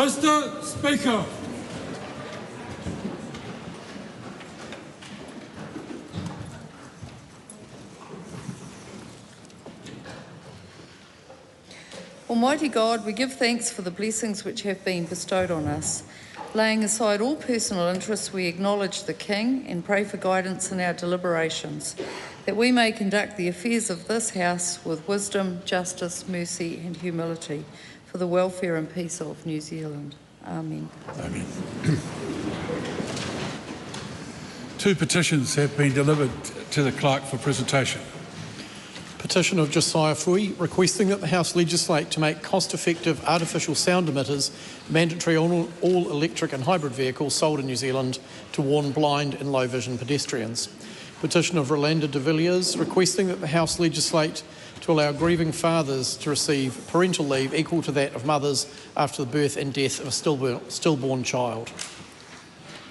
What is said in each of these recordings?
Mr. Speaker. Almighty God, we give thanks for the blessings which have been bestowed on us. Laying aside all personal interests, we acknowledge the King and pray for guidance in our deliberations, that we may conduct the affairs of this House with wisdom, justice, mercy and humility for the welfare and peace of New Zealand. Amen. Amen. 2 petitions have been delivered to the clerk for presentation. Petition of Josiah Fui, requesting that the House legislate to make cost-effective artificial sound emitters mandatory on all electric and hybrid vehicles sold in New Zealand to warn blind and low vision pedestrians. Petition of Rolanda de Villiers, requesting that the House legislate to allow grieving fathers to receive parental leave equal to that of mothers after the birth and death of a stillborn child.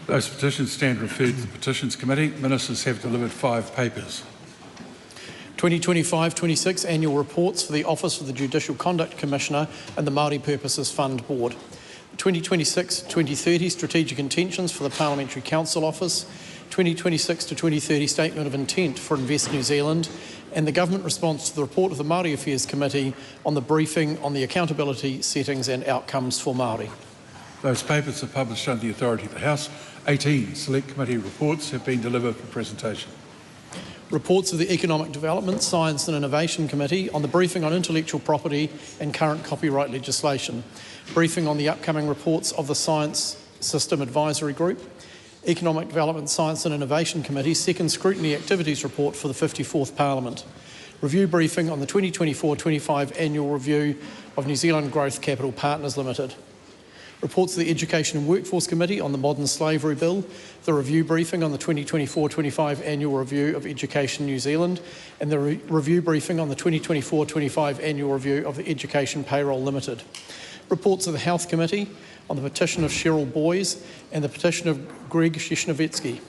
Those petitions stand referred to the Petitions Committee. Ministers have delivered 5 papers. 2025-26 annual reports for the Office of the Judicial Conduct Commissioner and the Māori Purposes Fund Board. 2026-2030 strategic intentions for the Parliamentary Council Office. 2026-2030 statement of intent for Invest New Zealand, and the government response to the report of the Māori Affairs Committee on the briefing on the accountability, settings and outcomes for Māori. Those papers are published under the authority of the House. 18 Select Committee reports have been delivered for presentation. Reports of the Economic Development, Science and Innovation Committee on the briefing on intellectual property and current copyright legislation. Briefing on the upcoming reports of the Science System Advisory Group. Economic Development, Science and Innovation Committee Second Scrutiny Activities Report for the 54th Parliament. Review briefing on the 2024-25 Annual Review of New Zealand Growth Capital Partners Limited. Reports of the Education and Workforce Committee on the Modern Slavery Bill, the review briefing on the 2024-25 Annual Review of Education New Zealand, and the review briefing on the 2024-25 Annual Review of the Education Payroll Limited. Reports of the Health Committee on the petition of Cheryl Boys and the petition of Greg Shishnovetsky.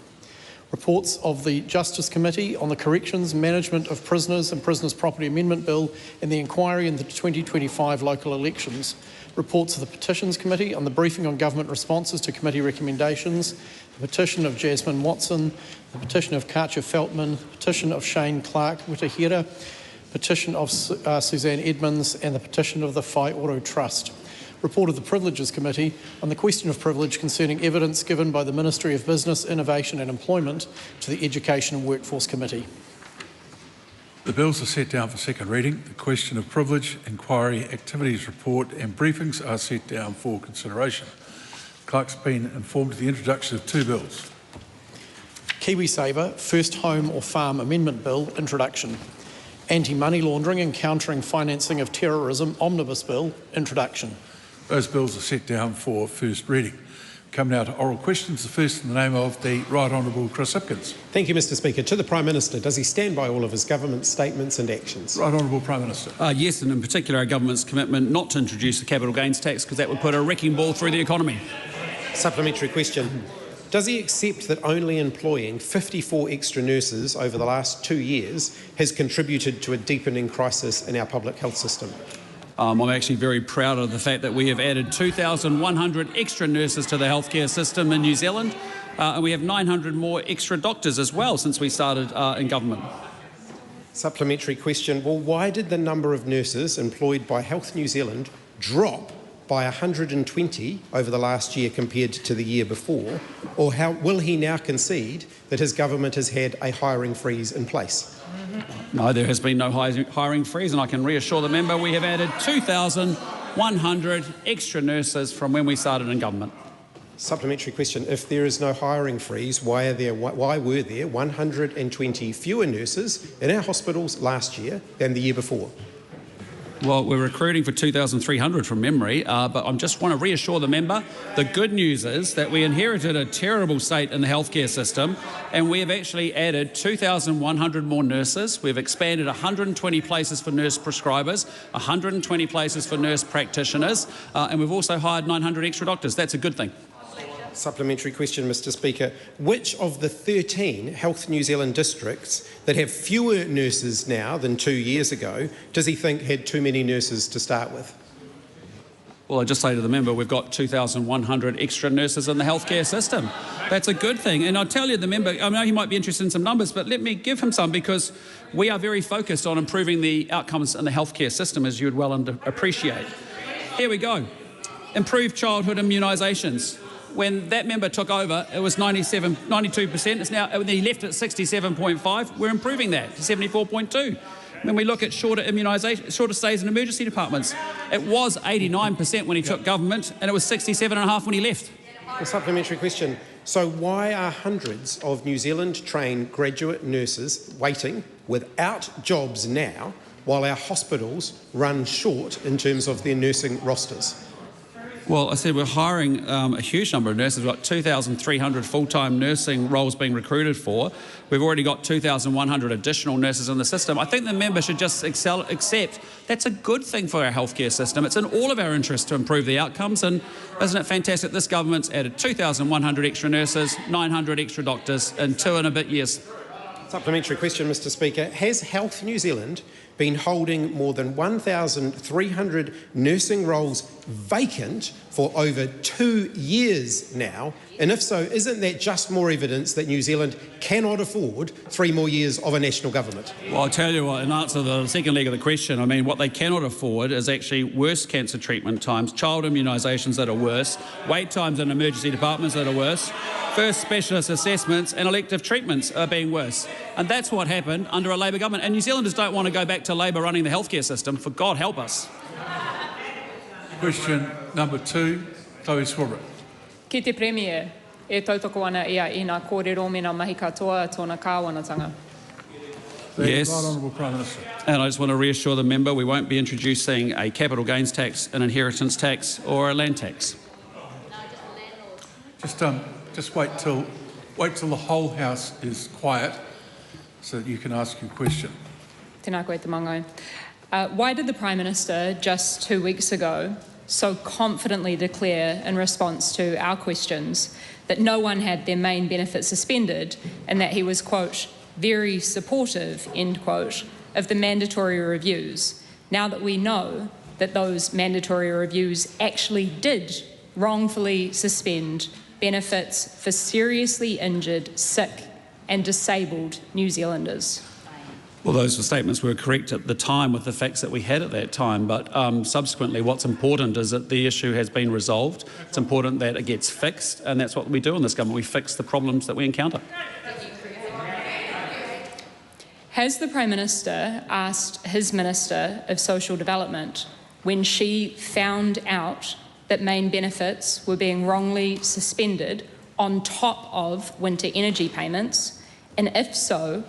Reports of the Justice Committee on the Corrections, Management of Prisoners and Prisoners' Property Amendment Bill and the inquiry into the 2025 local elections. Reports of the Petitions Committee on the briefing on government responses to committee recommendations, the petition of Jasmine Watson, the petition of Katja Feltman, the petition of Shane Clark Witahira, petition of Suzanne Edmonds and the petition of the Whai Oro Trust. Report of the Privileges Committee on the question of privilege concerning evidence given by the Ministry of Business, Innovation and Employment to the Education and Workforce Committee. The bills are set down for second reading. The question of privilege, inquiry, activities report and briefings are set down for consideration. The clerk's been informed of the introduction of 2 bills. KiwiSaver First Home or Farm Amendment Bill, introduction. Anti-Money Laundering and Countering Financing of Terrorism Omnibus Bill, introduction. Those bills are set down for first reading. Come now to oral questions. The first in the name of the Right Honourable Chris Hipkins. Thank you, Mr Speaker. To the Prime Minister, does he stand by all of his government statements and actions? Right Honourable Prime Minister. Yes, and in particular our government's commitment not to introduce the capital gains tax because that would put a wrecking ball through the economy. Supplementary question. Does he accept that only employing 54 extra nurses over the last 2 years has contributed to a deepening crisis in our public health system? I'm actually very proud of the fact that we have added 2,100 extra nurses to the healthcare system in New Zealand, and we have 900 more extra doctors as well since we started in government. Supplementary question. Well, why did the number of nurses employed by Health New Zealand drop by 120 over the last year compared to the year before? Or how will he now concede that his government has had a hiring freeze in place? No, there has been no hiring freeze, and I can reassure the member we have added 2,100 extra nurses from when we started in government. Supplementary question. If there is no hiring freeze, why were there 120 fewer nurses in our hospitals last year than the year before? Well, we're recruiting for 2,300 from memory, but I just want to reassure the member, the good news is that we inherited a terrible state in the healthcare system, and we have actually added 2,100 more nurses. We've expanded 120 places for nurse prescribers, 120 places for nurse practitioners, and we've also hired 900 extra doctors. That's a good thing. Supplementary question, Mr Speaker. Which of the 13 Health New Zealand districts that have fewer nurses now than 2 years ago does he think had too many nurses to start with? Well, I just say to the member, we've got 2,100 extra nurses in the healthcare system. That's a good thing. And I'll tell you, the member, I know he might be interested in some numbers, but let me give him some, because we are very focused on improving the outcomes in the healthcare system, as you would well appreciate. Here we go. Improved childhood immunisations. When that member took over, it was 92%. It's now, he left at 67.5. We're improving that to 74.2. When we look at shorter stays in emergency departments, it was 89% when he took government, and it was 67.5% when he left. A supplementary question. So why are hundreds of New Zealand-trained graduate nurses waiting without jobs now, while our hospitals run short in terms of their nursing rosters? Well, I said we're hiring a huge number of nurses. We've got 2,300 full-time nursing roles being recruited for. We've already got 2,100 additional nurses in the system. I think the member should just accept that's a good thing for our healthcare system. It's in all of our interest to improve the outcomes, and isn't it fantastic this government's added 2,100 extra nurses, 900 extra doctors in 2 and a bit years. Supplementary question, Mr Speaker. Has Health New Zealand been holding more than 1,300 nursing roles vacant for over 2 years now? And if so, isn't that just more evidence that New Zealand cannot afford 3 more years of a national government? Well, I'll tell you what, in answer to the second leg of the question, I mean, what they cannot afford is actually worse cancer treatment times, child immunisations that are worse, wait times in emergency departments that are worse, first specialist assessments and elective treatments are being worse. And that's what happened under a Labour government. And New Zealanders don't want to go back to Labour running the healthcare system. For God help us. Question number 2, Chloe Swarbrick. Ki te Premier, e tautoko ana ia I ngā kōrero me ngā mahi katoa tōna kāwanatanga. Yes. Right Honourable Prime Minister. And I just want to reassure the member we won't be introducing a capital gains tax, an inheritance tax or a land tax. Just wait till the whole House is quiet so that you can ask your question. Tēnā koe te mangai. Why did the Prime Minister just 2 weeks ago so confidently declare in response to our questions that no one had their main benefit suspended and that he was, quote, very supportive, end quote, of the mandatory reviews, now that we know that those mandatory reviews actually did wrongfully suspend benefits for seriously injured, sick and disabled New Zealanders? Well, those statements were correct at the time with the facts that we had at that time, but subsequently what's important is that the issue has been resolved. It's important that it gets fixed, and that's what we do in this government. We fix the problems that we encounter. Has the Prime Minister asked his Minister of Social Development when she found out that main benefits were being wrongly suspended on top of winter energy payments? And if so,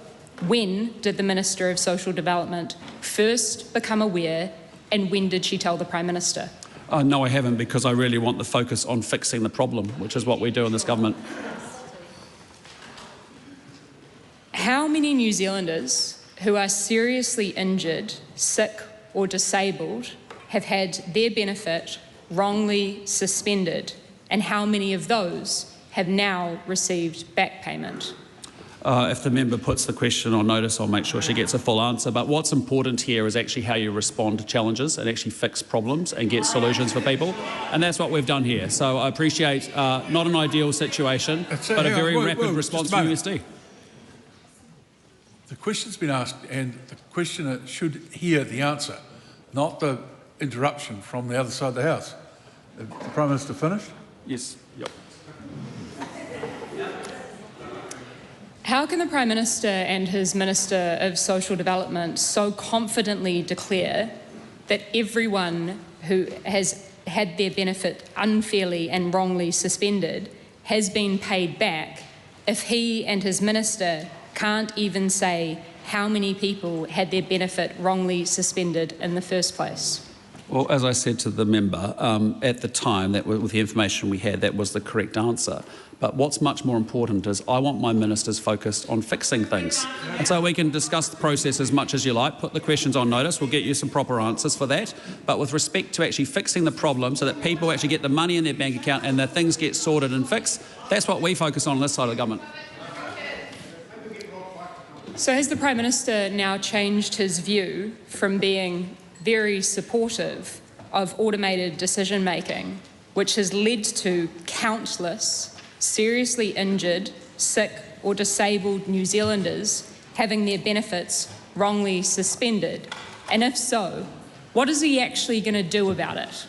when did the Minister of Social Development first become aware, and when did she tell the Prime Minister? No, I haven't, because I really want the focus on fixing the problem, which is what we do in this government. How many New Zealanders who are seriously injured, sick or disabled have had their benefit wrongly suspended, and how many of those have now received back payment? If the member puts the question on notice, I'll make sure she gets a full answer. But what's important here is actually how you respond to challenges and actually fix problems and get solutions for people. And that's what we've done here. So I appreciate not an ideal situation, but a very rapid response from USD. The question's been asked, and the questioner should hear the answer, not the interruption from the other side of the House. The Prime Minister finished? Yes. Yep. How can the Prime Minister and his Minister of Social Development so confidently declare that everyone who has had their benefit unfairly and wrongly suspended has been paid back if he and his Minister can't even say how many people had their benefit wrongly suspended in the first place? Well, as I said to the member, at the time, with the information we had, that was the correct answer. But what's much more important is I want my ministers focused on fixing things. And so we can discuss the process as much as you like, put the questions on notice, we'll get you some proper answers for that. But with respect to actually fixing the problem so that people actually get the money in their bank account and that things get sorted and fixed, that's what we focus on this side of the government. So has the Prime Minister now changed his view from being very supportive of automated decision making, which has led to countless seriously injured, sick or disabled New Zealanders having their benefits wrongly suspended? And if so, what is he actually going to do about it?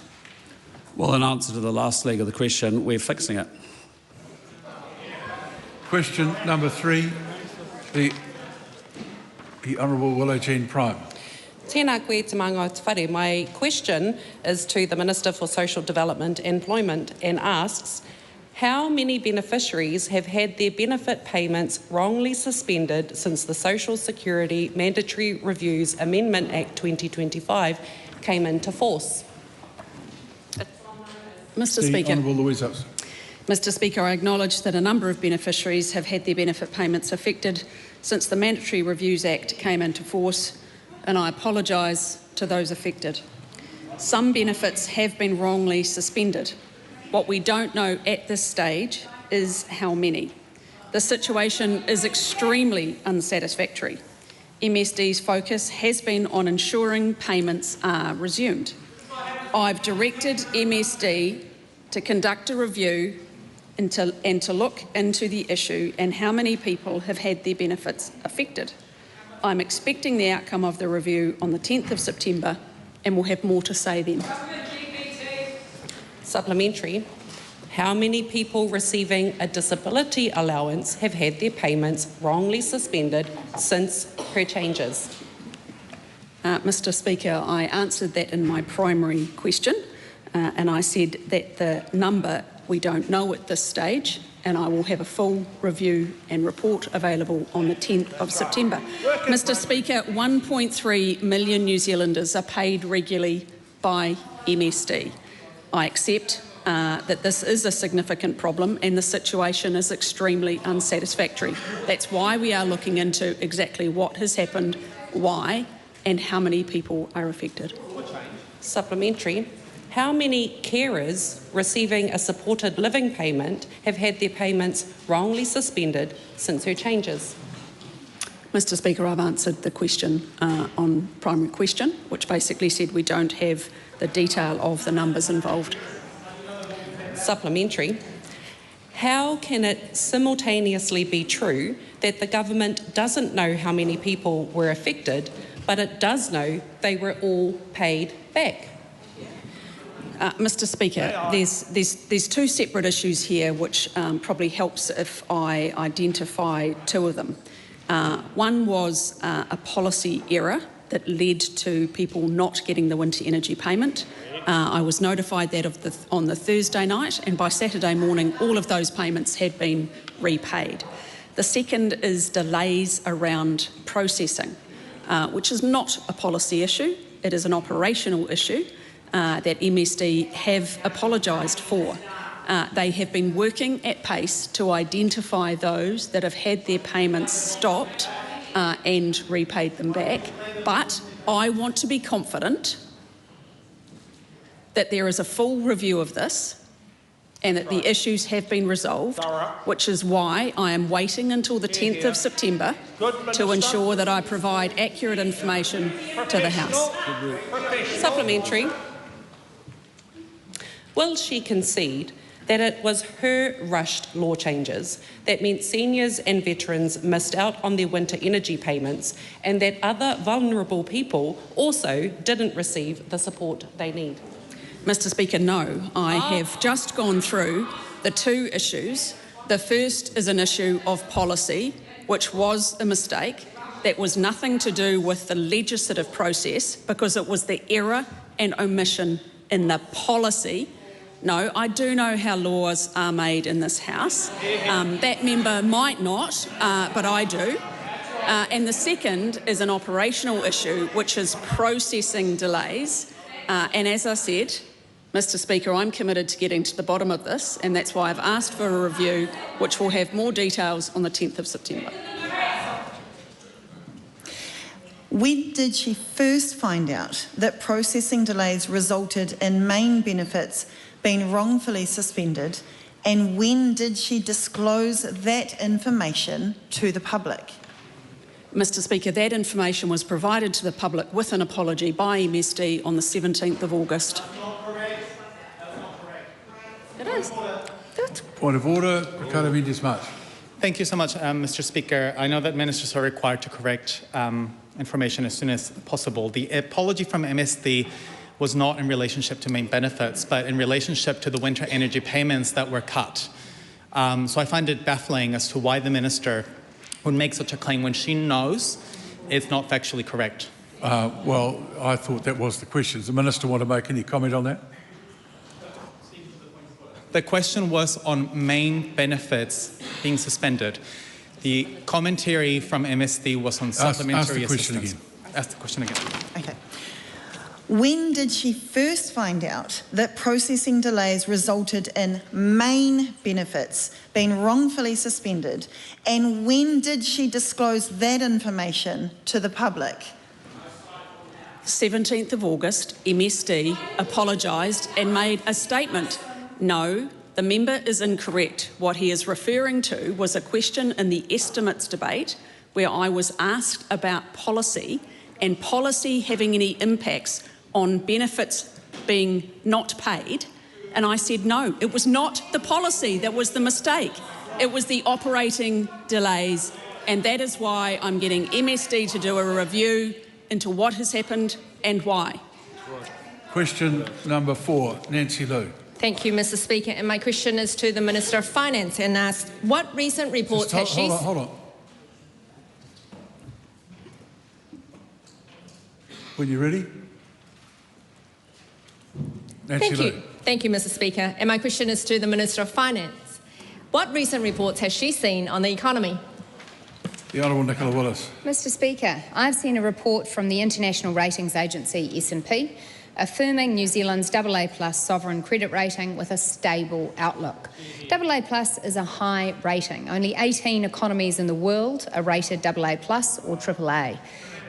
Well, in answer to the last leg of the question, we're fixing it. Question number 3, the Honourable Willow Jean Prime. Tēnā koe te manga o te whare. My question is to the Minister for Social Development and Employment and asks, how many beneficiaries have had their benefit payments wrongly suspended since the Social Security Mandatory Reviews Amendment Act 2025 came into force? Mr. Speaker. Honourable Louise Hudson. Mr. Speaker, I acknowledge that a number of beneficiaries have had their benefit payments affected since the Mandatory Reviews Act came into force, and I apologise to those affected. Some benefits have been wrongly suspended. What we don't know at this stage is how many. The situation is extremely unsatisfactory. MSD's focus has been on ensuring payments are resumed. I've directed MSD to conduct a review and to look into the issue and how many people have had their benefits affected. I'm expecting the outcome of the review on the 10th of September and we'll have more to say then. Supplementary. How many people receiving a disability allowance have had their payments wrongly suspended since her changes? Mr. Speaker, I answered that in my primary question and I said that the number we don't know at this stage, and I will have a full review and report available on the 10th of September. Mr. Speaker, 1.3 million New Zealanders are paid regularly by MSD. I accept that this is a significant problem and the situation is extremely unsatisfactory. That's why we are looking into exactly what has happened, why, and how many people are affected. Supplementary. How many carers receiving a supported living payment have had their payments wrongly suspended since her changes? Mr. Speaker, I've answered the question on primary question, which basically said we don't have the detail of the numbers involved. Supplementary. How can it simultaneously be true that the government doesn't know how many people were affected, but it does know they were all paid back? Mr. Speaker, there's two separate issues here which probably helps if I identify two of them. One was a policy error that led to people not getting the winter energy payment. I was notified that on the Thursday night, and by Saturday morning all of those payments had been repaid. The second is delays around processing, which is not a policy issue, it is an operational issue that MSD have apologised for. They have been working at pace to identify those that have had their payments stopped and repaid them back, but I want to be confident that there is a full review of this and that the issues have been resolved, which is why I am waiting until the 10th of September to ensure that I provide accurate information to the House. Supplementary. Will she concede that it was her rushed law changes that meant seniors and veterans missed out on their winter energy payments and that other vulnerable people also didn't receive the support they need? Mr. Speaker, no. I have just gone through the two issues. The first is an issue of policy, which was a mistake. That was nothing to do with the legislative process because it was the error and omission in the policy. No, I do know how laws are made in this House. That member might not, but I do. And the second is an operational issue, which is processing delays. And as I said, Mr. Speaker, I'm committed to getting to the bottom of this, and that's why I've asked for a review, which will have more details on the 10th of September. When did she first find out that processing delays resulted in main benefits being wrongfully suspended, and when did she disclose that information to the public? Mr Speaker, that information was provided to the public with an apology by MSD on the 17th of August. It is. Point of order, Ricardo Mendes-March. Thank you so much, Mr Speaker. I know that ministers are required to correct information as soon as possible. The apology from MSD was not in relationship to main benefits, but in relationship to the winter energy payments that were cut. So I find it baffling as to why the minister would make such a claim when she knows it's not factually correct. Well, I thought that was the question. Does the minister want to make any comment on that? The question was on main benefits being suspended. The commentary from MSD was on supplementary assistance. Ask the question again. Okay. When did she first find out that processing delays resulted in main benefits being wrongfully suspended? And when did she disclose that information to the public? 17th of August, MSD apologised and made a statement. No, the member is incorrect. What he is referring to was a question in the estimates debate where I was asked about policy and policy having any impacts on benefits being not paid. And I said, no, it was not the policy that was the mistake. It was the operating delays. And that is why I'm getting MSD to do a review into what has happened and why. Question number 4, Nancy Liu. Thank you, Mr Speaker. And my question is to the Minister of Finance and asks, what recent reports has she... Hold on. When you're ready. Nancy Liu. Thank you, Mr Speaker. And my question is to the Minister of Finance. What recent reports has she seen on the economy? The Honourable Nicola Willis. Mr Speaker, I've seen a report from the international ratings agency S&P affirming New Zealand's AA+ sovereign credit rating with a stable outlook. AA+ is a high rating. Only 18 economies in the world are rated AA+ or AAA.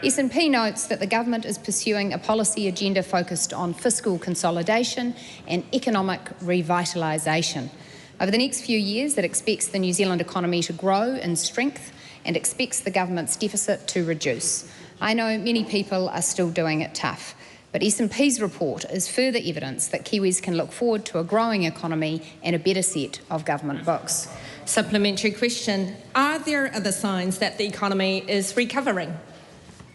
S&P notes that the government is pursuing a policy agenda focused on fiscal consolidation and economic revitalisation. Over the next few years, it expects the New Zealand economy to grow in strength and expects the government's deficit to reduce. I know many people are still doing it tough, but S&P's report is further evidence that Kiwis can look forward to a growing economy and a better set of government books. Supplementary question. Are there other signs that the economy is recovering?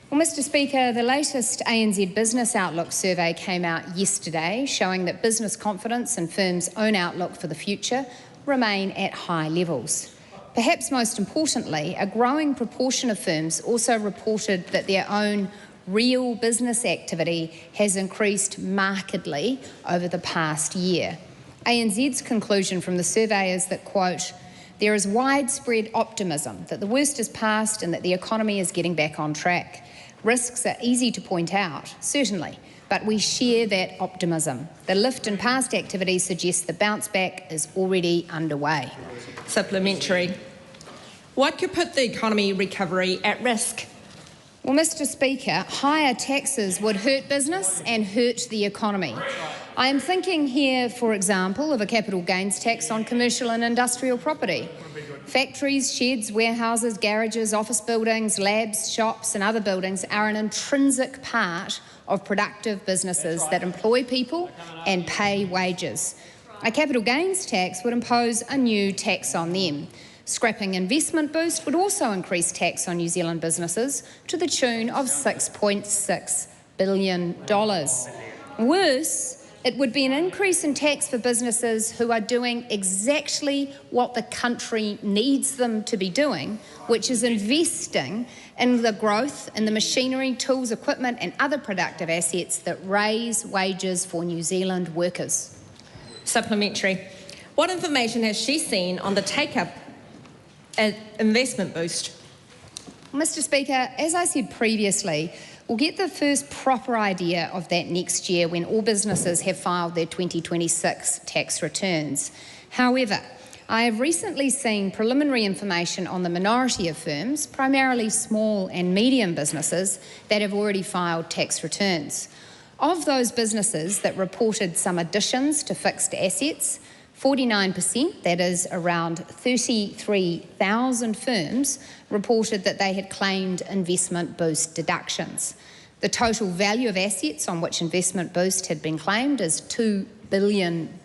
Well, Mr Speaker, the latest ANZ Business Outlook survey came out yesterday, showing that business confidence and firms' own outlook for the future remain at high levels. Perhaps most importantly, a growing proportion of firms also reported that their own real business activity has increased markedly over the past year. ANZ's conclusion from the survey is that, quote, there is widespread optimism that the worst is past and that the economy is getting back on track. Risks are easy to point out, certainly, but we share that optimism. The lift in past activity suggests the bounce back is already underway. Supplementary. What could put the economy recovery at risk? Well, Mr Speaker, higher taxes would hurt business and hurt the economy. I am thinking here, for example, of a capital gains tax on commercial and industrial property. Factories, sheds, warehouses, garages, office buildings, labs, shops and other buildings are an intrinsic part of productive businesses that employ people and pay wages. A capital gains tax would impose a new tax on them. Scrapping investment boost would also increase tax on New Zealand businesses to the tune of $6.6 billion. Worse, it would be an increase in tax for businesses who are doing exactly what the country needs them to be doing, which is investing in the growth in the machinery, tools, equipment and other productive assets that raise wages for New Zealand workers. Supplementary. What information has she seen on the take-up investment boost? Mr Speaker, as I said previously, we'll get the first proper idea of that next year when all businesses have filed their 2026 tax returns. However, I have recently seen preliminary information on the minority of firms, primarily small and medium businesses, that have already filed tax returns. Of those businesses that reported some additions to fixed assets, 49%, that is around 33,000 firms, reported that they had claimed investment boost deductions. The total value of assets on which investment boost had been claimed is $2 billion,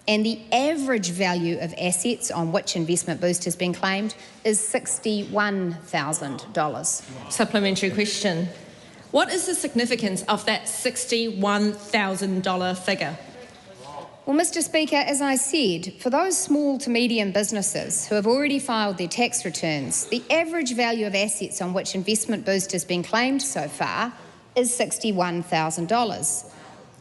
and the average value of assets on which investment boost has been claimed is $61,000. Supplementary question. What is the significance of that $61,000 figure? Well, Mr. Speaker, as I said, for those small to medium businesses who have already filed their tax returns, the average value of assets on which investment boost has been claimed so far is $61,000.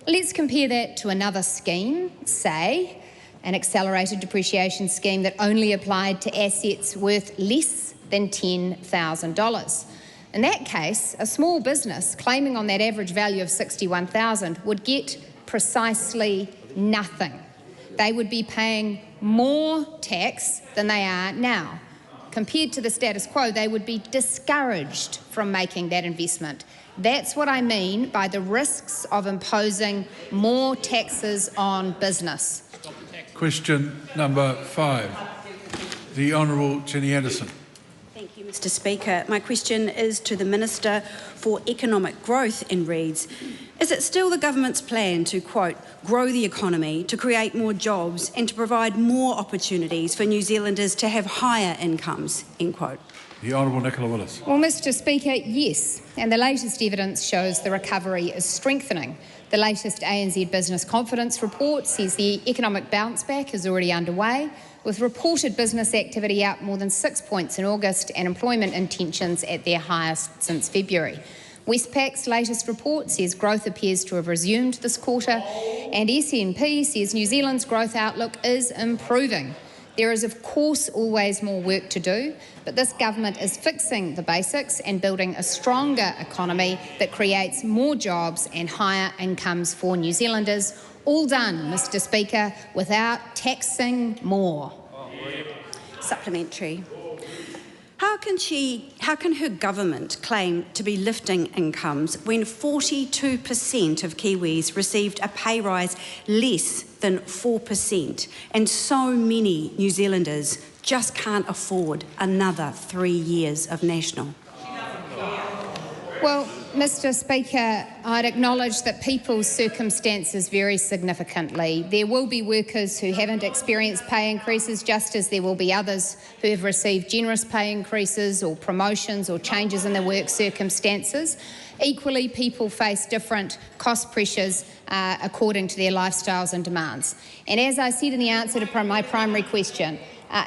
Let's compare that to another scheme, say an accelerated depreciation scheme that only applied to assets worth less than $10,000. In that case, a small business claiming on that average value of $61,000 would get precisely nothing. They would be paying more tax than they are now. Compared to the status quo, they would be discouraged from making that investment. That's what I mean by the risks of imposing more taxes on business. Question number 5. The Honourable Jenny Anderson. Thank you, Mr. Speaker. My question is to the Minister for Economic Growth and reads, is it still the government's plan to, quote, grow the economy, to create more jobs and to provide more opportunities for New Zealanders to have higher incomes, end quote? The Honourable Nicola Willis. Well, Mr. Speaker, yes, and the latest evidence shows the recovery is strengthening. The latest ANZ Business Confidence report says the economic bounce back is already underway, with reported business activity up more than 6 points in August and employment intentions at their highest since February. Westpac's latest report says growth appears to have resumed this quarter, and SNP says New Zealand's growth outlook is improving. There is, of course, always more work to do, but this government is fixing the basics and building a stronger economy that creates more jobs and higher incomes for New Zealanders. All done, Mr. Speaker, without taxing more. Supplementary. How can her government claim to be lifting incomes when 42% of Kiwis received a pay rise less than 4% and so many New Zealanders just can't afford another 3 years of national? Well, Mr. Speaker, I'd acknowledge that people's circumstances vary significantly. There will be workers who haven't experienced pay increases, just as there will be others who have received generous pay increases or promotions or changes in their work circumstances. Equally, people face different cost pressures according to their lifestyles and demands. And as I said in the answer to my primary question,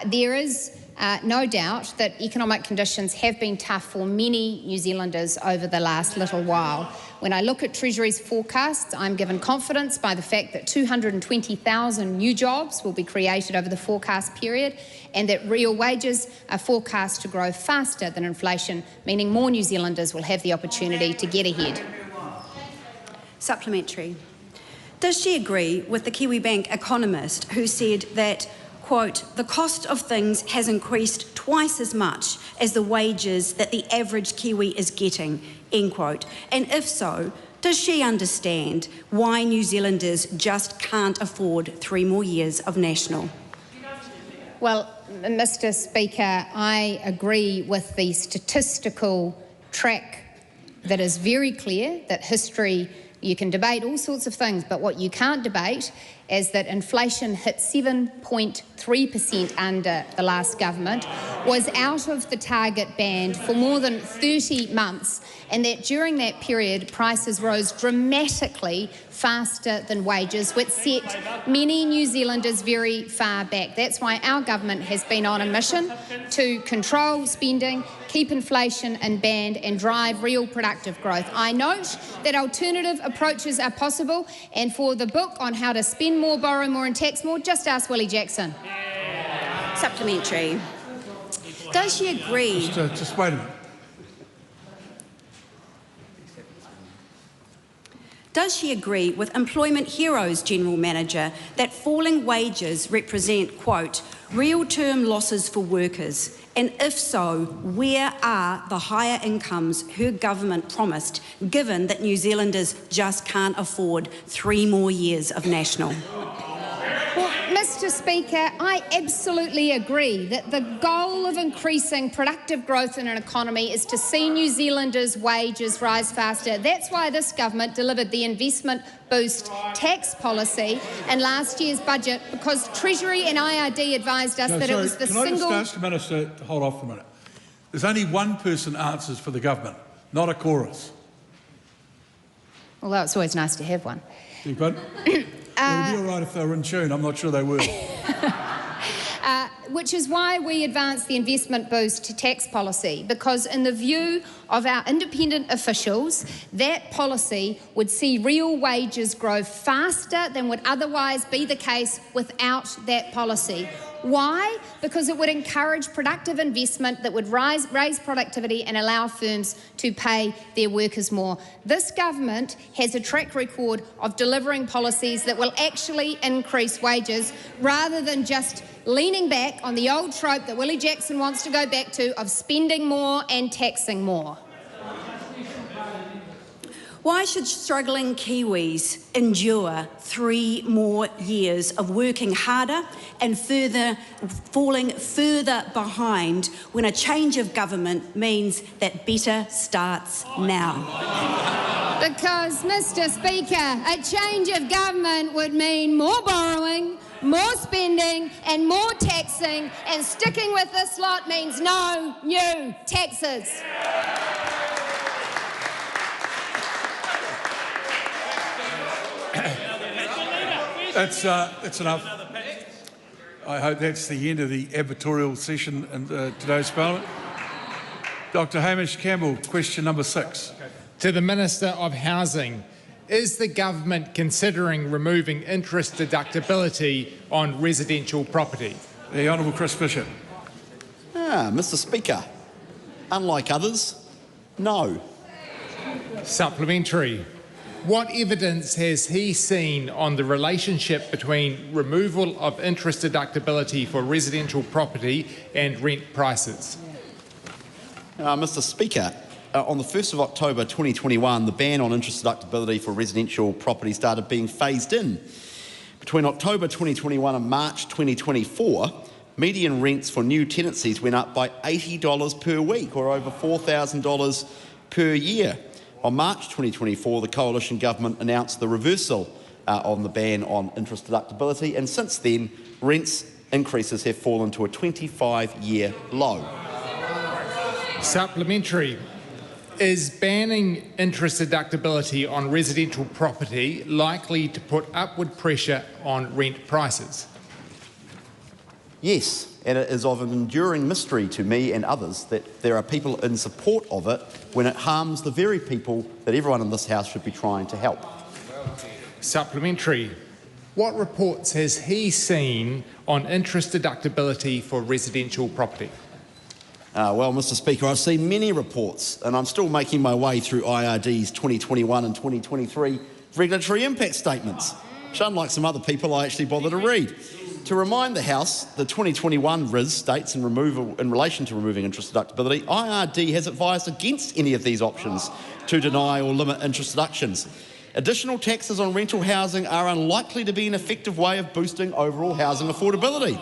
there is no doubt that economic conditions have been tough for many New Zealanders over the last little while. When I look at Treasury's forecasts, I'm given confidence by the fact that 220,000 new jobs will be created over the forecast period and that real wages are forecast to grow faster than inflation, meaning more New Zealanders will have the opportunity to get ahead. Supplementary. Does she agree with the Kiwi Bank economist who said that, quote, the cost of things has increased twice as much as the wages that the average Kiwi is getting, end quote? And if so, does she understand why New Zealanders just can't afford 3 more years of national? Well, Mr. Speaker, I agree with the statistical track that is very clear that history, you can debate all sorts of things, but what you can't debate is that inflation hit 7.3% under the last government, was out of the target band for more than 30 months, and that during that period prices rose dramatically faster than wages, which set many New Zealanders very far back. That's why our government has been on a mission to control spending, keep inflation in band and drive real productive growth. I note that alternative approaches are possible, and for the book on how to spend more, borrow more and tax more, just ask Willie Jackson. Supplementary. Does she agree? Just wait a minute. Does she agree with Employment Heroes General Manager that falling wages represent, quote, real-term losses for workers? And if so, where are the higher incomes her government promised, given that New Zealanders just can't afford 3 more years of national? Well, Mr. Speaker, I absolutely agree that the goal of increasing productive growth in an economy is to see New Zealanders' wages rise faster. That's why this government delivered the investment boost tax policy in last year's budget, because Treasury and IRD advised us that it was the single... Can I just ask the Minister to hold off for a minute? There's only one person answers for the government, not a chorus. Although it's always nice to have one. You good? It would be all right if they were in tune. I'm not sure they were. Which is why we advanced the investment boost tax policy, because in the view of our independent officials, that policy would see real wages grow faster than would otherwise be the case without that policy. Why? Because it would encourage productive investment that would raise productivity and allow firms to pay their workers more. This government has a track record of delivering policies that will actually increase wages, rather than just leaning back on the old trope that Willie Jackson wants to go back to of spending more and taxing more. Why should struggling Kiwis endure 3 more years of working harder and falling further behind when a change of government means that better starts now? Because, Mr. Speaker, a change of government would mean more borrowing, more spending and more taxing, and sticking with this lot means no new taxes. That's enough. I hope that's the end of the advertorial session in today's Parliament. Dr Hamish Campbell, question number 6. To the Minister of Housing, is the government considering removing interest deductibility on residential property? The Honourable Chris Bishop. Mr Speaker, unlike others, no. Supplementary. What evidence has he seen on the relationship between removal of interest deductibility for residential property and rent prices? Mr Speaker, on the 1st of October 2021, the ban on interest deductibility for residential property started being phased in. Between October 2021 and March 2024, median rents for new tenancies went up by $80 per week, or over $4,000 per year. On March 2024, the Coalition Government announced the reversal on the ban on interest deductibility, and since then, rents increases have fallen to a 25-year low. Supplementary. Is banning interest deductibility on residential property likely to put upward pressure on rent prices? Yes, and it is of an enduring mystery to me and others that there are people in support of it when it harms the very people that everyone in this House should be trying to help. Supplementary. What reports has he seen on interest deductibility for residential property? Well, Mr Speaker, I've seen many reports, and I'm still making my way through IRD's 2021 and 2023 regulatory impact statements, which, unlike some other people, I actually bother to read. To remind the House, the 2021 RIS states in relation to removing interest deductibility, IRD has advised against any of these options to deny or limit interest deductions. Additional taxes on rental housing are unlikely to be an effective way of boosting overall housing affordability.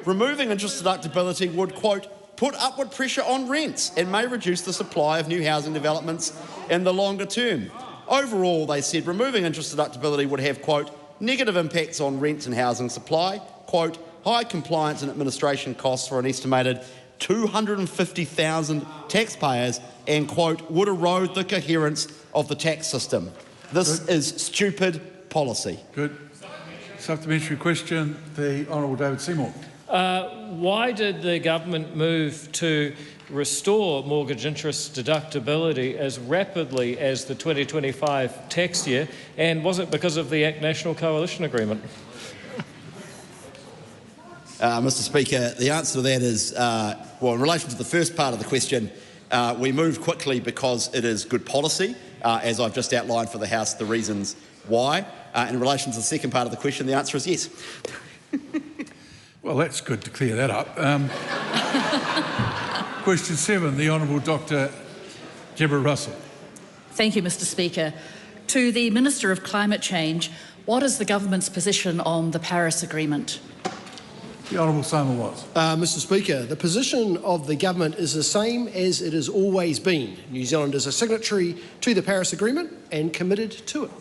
Removing interest deductibility would, quote, put upward pressure on rents and may reduce the supply of new housing developments in the longer term. Overall, they said removing interest deductibility would have, quote, negative impacts on rents and housing supply, quote, high compliance and administration costs for an estimated 250,000 taxpayers, and, quote, would erode the coherence of the tax system. This is stupid policy. Good. Supplementary question, the Honourable David Seymour. Why did the government move to restore mortgage interest deductibility as rapidly as the 2025 tax year, and was it because of the ACT National Coalition Agreement? Mr Speaker, the answer to that is, well, in relation to the first part of the question, we moved quickly because it is good policy, as I've just outlined for the House the reasons why. In relation to the second part of the question, the answer is yes. Well, that's good to clear that up. Question 7, the Honourable Dr Deborah Russell. Thank you, Mr Speaker. To the Minister of Climate Change, what is the government's position on the Paris Agreement? The Honourable Seymour Winston. Mr Speaker, the position of the government is the same as it has always been. New Zealand is a signatory to the Paris Agreement and committed to it.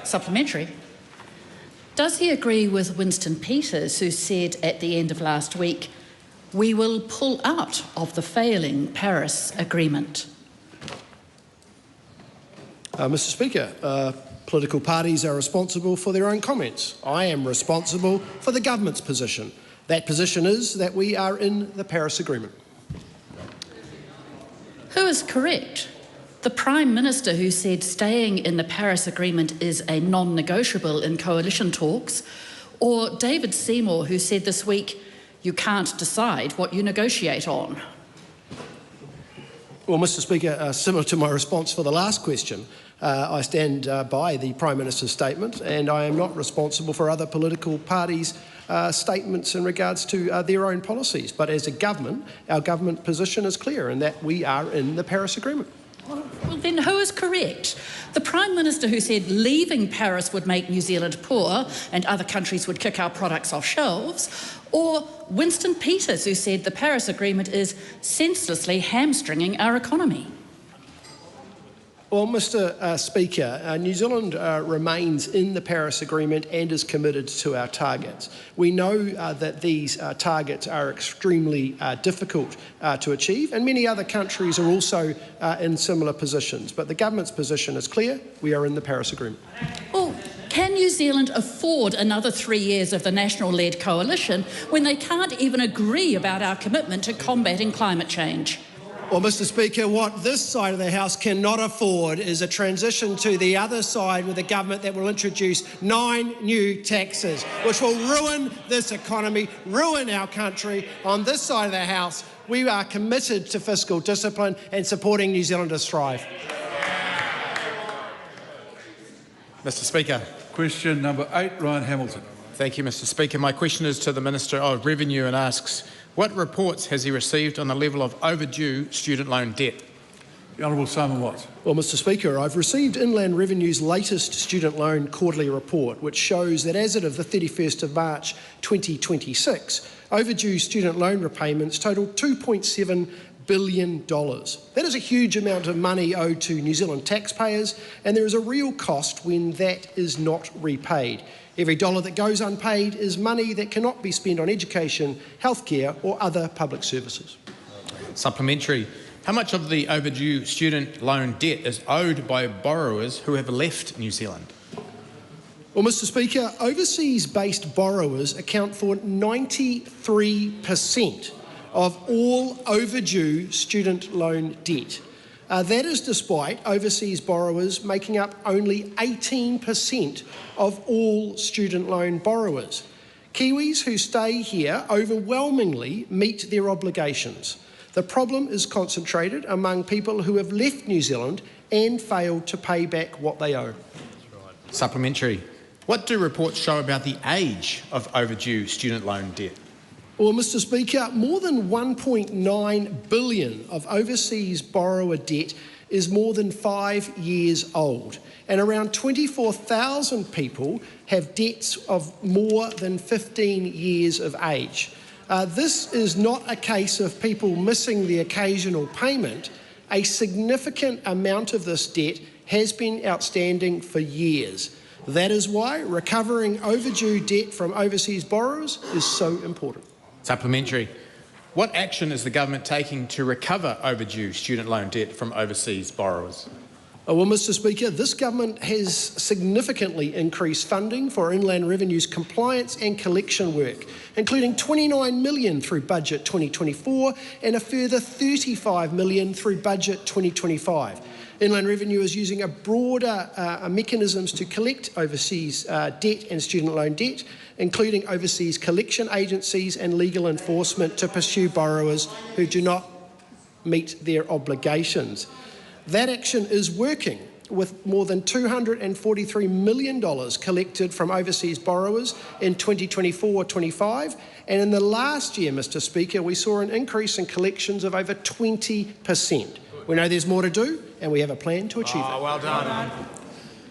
Supplementary. Does he agree with Winston Peters, who said at the end of last week, "We will pull out of the failing Paris Agreement"? Mr Speaker, political parties are responsible for their own comments. I am responsible for the government's position. That position is that we are in the Paris Agreement. Who is correct? The Prime Minister who said staying in the Paris Agreement is a non-negotiable in coalition talks, or David Seymour who said this week, "You can't decide what you negotiate on"? Well, Mr Speaker, similar to my response for the last question, I stand by the Prime Minister's statement, and I am not responsible for other political parties' statements in regards to their own policies. But as a government, our government position is clear in that we are in the Paris Agreement. Well, then who is correct? The Prime Minister who said leaving Paris would make New Zealand poor and other countries would kick our products off shelves, or Winston Peters who said the Paris Agreement is senselessly hamstringing our economy? Well, Mr Speaker, New Zealand remains in the Paris Agreement and is committed to our targets. We know that these targets are extremely difficult to achieve, and many other countries are also in similar positions. But the government's position is clear: we are in the Paris Agreement. Well, can New Zealand afford another 3 years of the national-led coalition when they can't even agree about our commitment to combating climate change? Well, Mr Speaker, what this side of the House cannot afford is a transition to the other side with a government that will introduce 9 new taxes, which will ruin this economy, ruin our country. On this side of the House, we are committed to fiscal discipline and supporting New Zealanders thrive. Mr Speaker. Question number 8, Ryan Hamilton. Thank you, Mr Speaker. My question is to the Minister of Revenue and asks, what reports has he received on the level of overdue student loan debt? The Honourable Seymour Winston. Well, Mr Speaker, I've received Inland Revenue's latest student loan quarterly report, which shows that as of the 31st of March 2026, overdue student loan repayments totaled $2.7 billion. That is a huge amount of money owed to New Zealand taxpayers, and there is a real cost when that is not repaid. Every dollar that goes unpaid is money that cannot be spent on education, healthcare or other public services. Supplementary. How much of the overdue student loan debt is owed by borrowers who have left New Zealand? Well, Mr Speaker, overseas-based borrowers account for 93% of all overdue student loan debt. That is despite overseas borrowers making up only 18% of all student loan borrowers. Kiwis who stay here overwhelmingly meet their obligations. The problem is concentrated among people who have left New Zealand and failed to pay back what they owe. Supplementary. What do reports show about the age of overdue student loan debt? Well, Mr Speaker, more than $1.9 billion of overseas borrower debt is more than 5 years old, and around 24,000 people have debts of more than 15 years of age. This is not a case of people missing the occasional payment. A significant amount of this debt has been outstanding for years. That is why recovering overdue debt from overseas borrowers is so important. Supplementary. What action is the government taking to recover overdue student loan debt from overseas borrowers? Well, Mr Speaker, this government has significantly increased funding for Inland Revenue's compliance and collection work, including $29 million through Budget 2024 and a further $35 million through Budget 2025. Inland Revenue is using a broader mechanisms to collect overseas debt and student loan debt, including overseas collection agencies and legal enforcement to pursue borrowers who do not meet their obligations. That action is working, with more than $243 million collected from overseas borrowers in 2024-25, and in the last year, Mr Speaker, we saw an increase in collections of over 20%. We know there's more to do, and we have a plan to achieve it. Well done.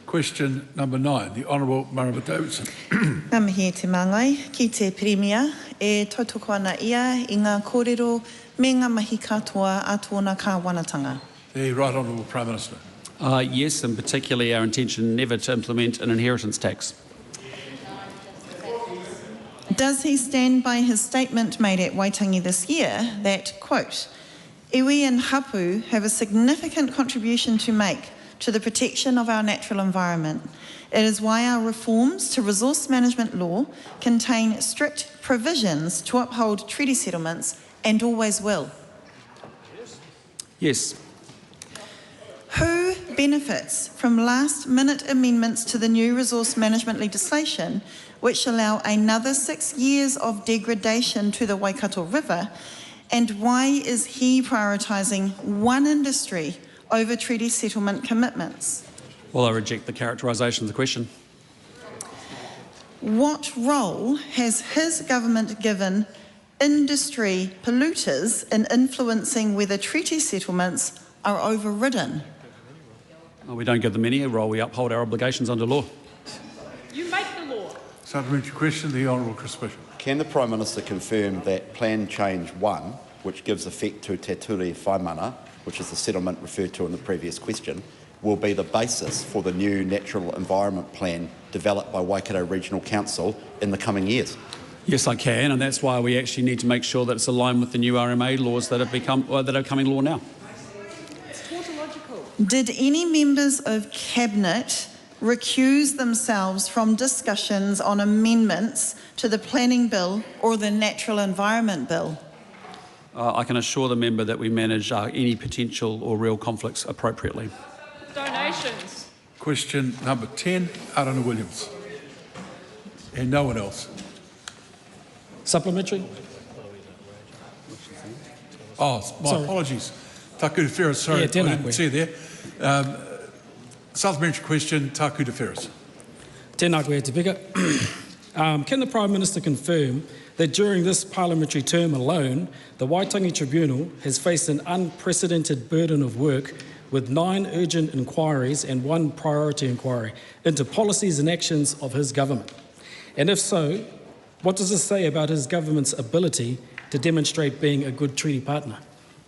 Question number 9, the Honourable Marama Davidson. Ngā mihi te māngai, ki te Premier, e tautoko ana ia I ngā kōrero me ngā mahi katoa a tōna kāwanatanga. The Right Honourable Prime Minister. Yes, and particularly our intention never to implement an inheritance tax. Does he stand by his statement made at Waitangi this year that, quote, iwi and hapu have a significant contribution to make to the protection of our natural environment. It is why our reforms to resource management law contain strict provisions to uphold treaty settlements and always will. Yes. Who benefits from last-minute amendments to the new resource management legislation which allow another 6 years of degradation to the Waikato River, and why is he prioritising one industry over treaty settlement commitments? Well, I reject the characterisation of the question. What role has his government given industry polluters in influencing whether treaty settlements are overridden? Well, we don't give them any role, we uphold our obligations under law. You make the law. Supplementary question, the Honourable Chris Bishop. Can the Prime Minister confirm that Plan Change 1, which gives effect to Te Ture Whaimana, which is the settlement referred to in the previous question, will be the basis for the new Natural Environment Plan developed by Waikato Regional Council in the coming years? Yes, I can, and that's why we actually need to make sure that it's aligned with the new RMA laws that are becoming law now. It's tautological. Did any members of Cabinet recuse themselves from discussions on amendments to the Planning Bill or the Natural Environment Bill? I can assure the member that we manage any potential or real conflicts appropriately. Donations. Question number 10, Arana Williams. And no one else. Supplementary. Oh, my apologies. Taku Te Ferris, sorry, I didn't see there. Supplementary question, Taku Te Ferris. Tēnā koe te pika. Can the Prime Minister confirm that during this parliamentary term alone, the Waitangi Tribunal has faced an unprecedented burden of work with 9 urgent inquiries and 1 priority inquiry into policies and actions of his government? And if so, what does this say about his government's ability to demonstrate being a good treaty partner?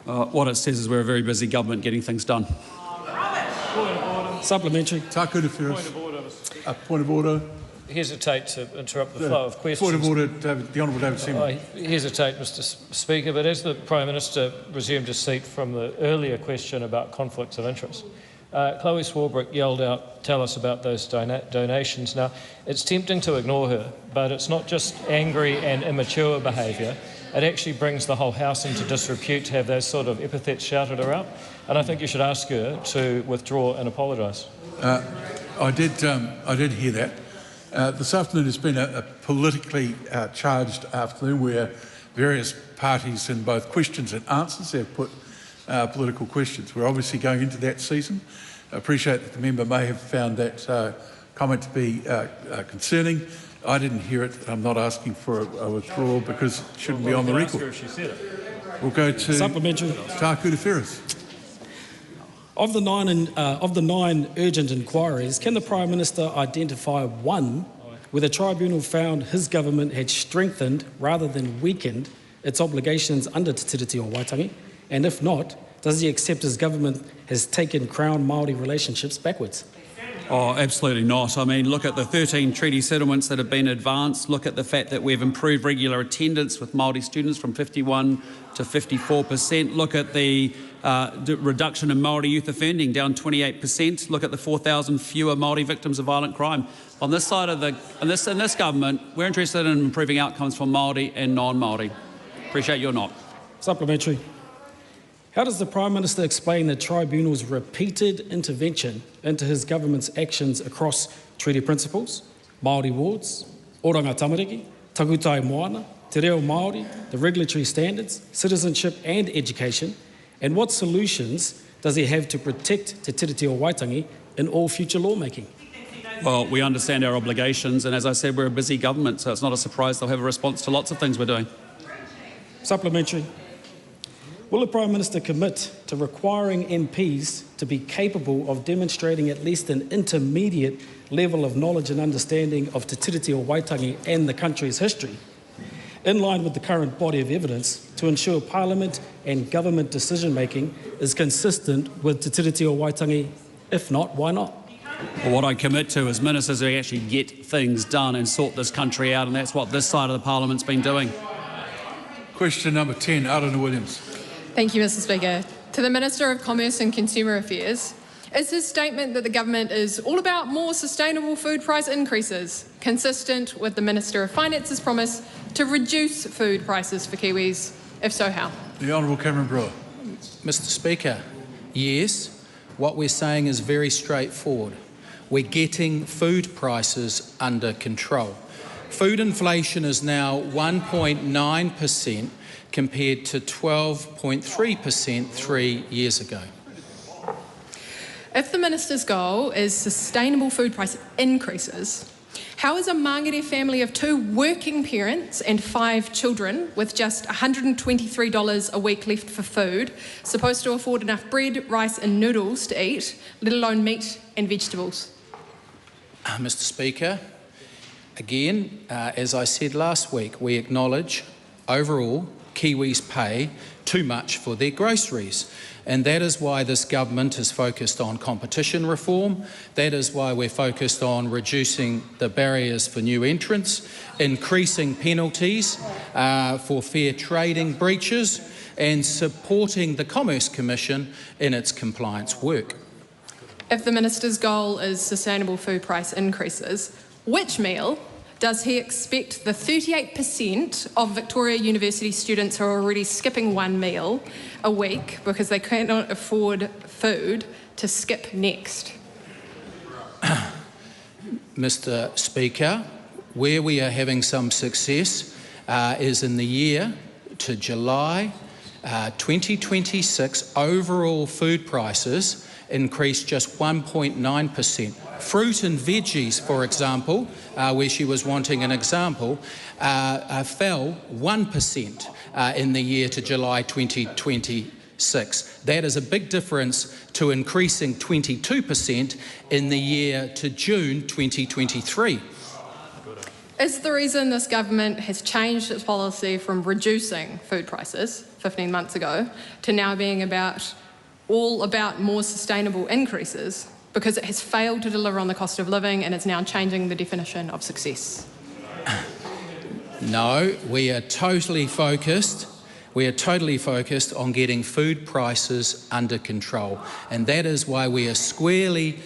What it says is we're a very busy government getting things done. Point of order. Supplementary. Taku Te Ferris. Point of order. Point of order. Hesitate to interrupt the flow of questions. Point of order, the Honourable David Seymour. I hesitate, Mr. Speaker, but as the Prime Minister resumed his seat from the earlier question about conflicts of interest, Chloe Swarbrick yelled out, tell us about those donations. Now, it's tempting to ignore her, but it's not just angry and immature behaviour. It actually brings the whole House into disrepute to have those sort of epithets shouted around. And I think you should ask her to withdraw and apologise. I did hear that. This afternoon has been a politically charged afternoon where various parties in both questions and answers have put political questions. We're obviously going into that season. I appreciate that the member may have found that comment to be concerning. I didn't hear it. I'm not asking for a withdrawal because it shouldn't be on the record. If she said it. We'll go to Supplementary. Taku Te Ferris. Of the 9 urgent inquiries, can the Prime Minister identify one where the tribunal found his government had strengthened rather than weakened its obligations under Te Tiriti o Waitangi? And if not, does he accept his government has taken Crown Māori relationships backwards? Oh, absolutely not. I mean, look at the 13 treaty settlements that have been advanced. Look at the fact that we've improved regular attendance with Māori students from 51 to 54%. Look at the reduction in Māori youth offending, down 28%. Look at the 4,000 fewer Māori victims of violent crime. On this side of in this government, we're interested in improving outcomes for Māori and non-Māori. Appreciate you're not. Supplementary. How does the Prime Minister explain the Tribunal's repeated intervention into his government's actions across treaty principles, Māori wards, oranga tamariki, takutai moana, te reo Māori, the regulatory standards, citizenship and education, and what solutions does he have to protect Te Tiriti o Waitangi in all future lawmaking? Well, we understand our obligations, and as I said, we're a busy government, so it's not a surprise they'll have a response to lots of things we're doing. Supplementary. Will the Prime Minister commit to requiring MPs to be capable of demonstrating at least an intermediate level of knowledge and understanding of Te Tiriti o Waitangi and the country's history, in line with the current body of evidence, to ensure Parliament and government decision-making is consistent with Te Tiriti o Waitangi? If not, why not? Well, what I commit to is ministers who actually get things done and sort this country out, and that's what this side of the Parliament's been doing. Question number 10, Aotearoa Williams. Thank you, Mr Speaker. To the Minister of Commerce and Consumer Affairs, is his statement that the government is all about more sustainable food price increases consistent with the Minister of Finance's promise to reduce food prices for Kiwis? If so, how? The Honourable Cameron Brewer. Mr Speaker, yes, what we're saying is very straightforward. We're getting food prices under control. Food inflation is now 1.9% compared to 12.3% 3 years ago. If the Minister's goal is sustainable food price increases, how is a Māngere family of 2 working parents and 5 children with just $123 a week left for food supposed to afford enough bread, rice and noodles to eat, let alone meat and vegetables? Mr Speaker, again, as I said last week, we acknowledge overall Kiwis pay too much for their groceries, and that is why this government is focused on competition reform. That is why we're focused on reducing the barriers for new entrants, increasing penalties for fair trading breaches, and supporting the Commerce Commission in its compliance work. If the Minister's goal is sustainable food price increases, which meal does he expect the 38% of Victoria University students who are already skipping 1 meal a week because they cannot afford food to skip next? Mr Speaker, where we are having some success is in the year to July 2026, overall food prices increased just 1.9%. Fruit and veggies, for example, where she was wanting an example, fell 1% in the year to July 2026. That is a big difference to increasing 22% in the year to June 2023. Is the reason this government has changed its policy from reducing food prices 15 months ago to now being all about more sustainable increases because it has failed to deliver on the cost of living and it's now changing the definition of success? No, we are totally focused on getting food prices under control, and that is why we are squarely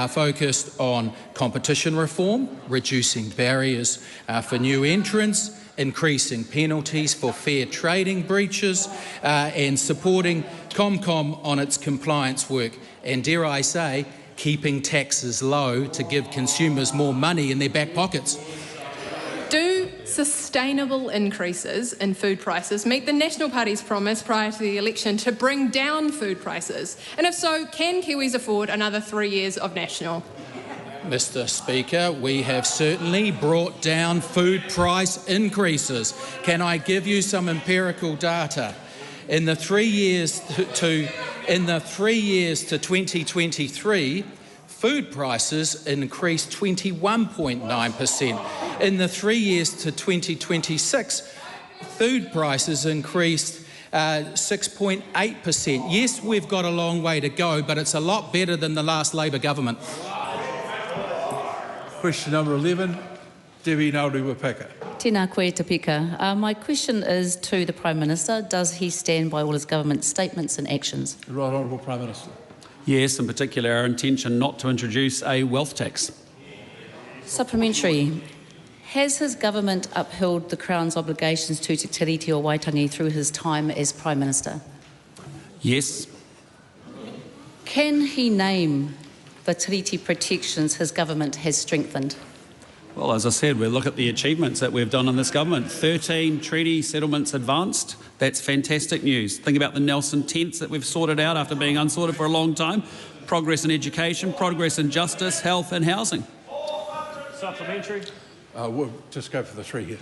focused on competition reform, reducing barriers for new entrants, increasing penalties for fair trading breaches, and supporting ComCom on its compliance work, and dare I say, keeping taxes low to give consumers more money in their back pockets. Do sustainable increases in food prices meet the National Party's promise prior to the election to bring down food prices? And if so, can Kiwis afford another 3 years of National? Mr Speaker, we have certainly brought down food price increases. Can I give you some empirical data? In the 3 years to 2023, food prices increased 21.9%. In the 3 years to 2026, food prices increased 6.8%. Yes, we've got a long way to go, but it's a lot better than the last Labor government. Question number 11, Debbie Nauru-Wapaka. Tēnā koe te pika. My question is to the Prime Minister. Does he stand by all his government statements and actions? The Right Honourable Prime Minister. Yes, in particular our intention not to introduce a wealth tax. Supplementary. Has his government upheld the Crown's obligations to Te Tiriti o Waitangi through his time as Prime Minister? Yes. Can he name the tiriti protections his government has strengthened? Well, as I said, we look at the achievements that we've done in this government. 13 treaty settlements advanced. That's fantastic news. Think about the Nelson tents that we've sorted out after being unsorted for a long time. Progress in education, progress in justice, health and housing. Supplementary. We'll just go for the 3 here.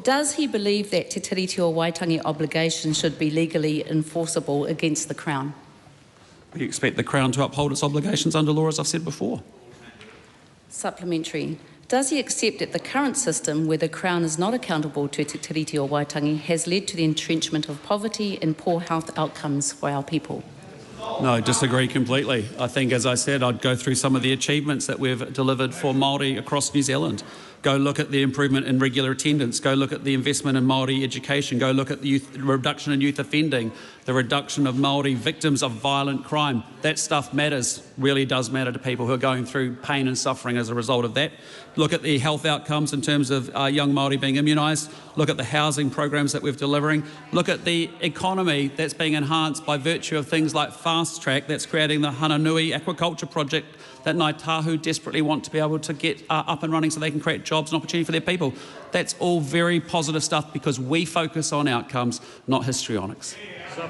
Does he believe that Te Tiriti o Waitangi obligations should be legally enforceable against the Crown? We expect the Crown to uphold its obligations under law, as I've said before. Supplementary. Does he accept that the current system, where the Crown is not accountable to Te Tiriti o Waitangi, has led to the entrenchment of poverty and poor health outcomes for our people? No, I disagree completely. I think, as I said, I'd go through some of the achievements that we've delivered for Māori across New Zealand. Go look at the improvement in regular attendance. Go look at the investment in Māori education. Go look at the reduction in youth offending, the reduction of Māori victims of violent crime. That stuff matters, really does matter to people who are going through pain and suffering as a result of that. Look at the health outcomes in terms of young Māori being immunised. Look at the housing programs that we're delivering. Look at the economy that's being enhanced by virtue of things like Fast Track that's creating the Hananui aquaculture project that Ngāi Tahu desperately want to be able to get up and running so they can create jobs and opportunity for their people. That's all very positive stuff because we focus on outcomes, not histrionics.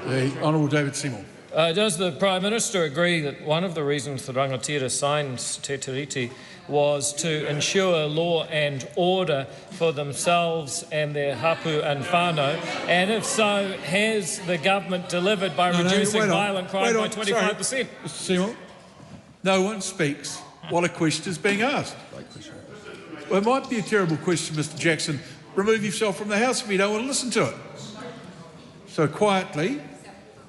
The Honourable David Seymour. Does the Prime Minister agree that one of the reasons the Rangatira signed Te Tiriti was to ensure law and order for themselves and their hapu and whānau? And if so, has the government delivered by reducing violent crime by 25%? Mr Seymour, no one speaks while a question is being asked. Well, it might be a terrible question, Mr Jackson. Remove yourself from the House if you don't want to listen to it. So quietly,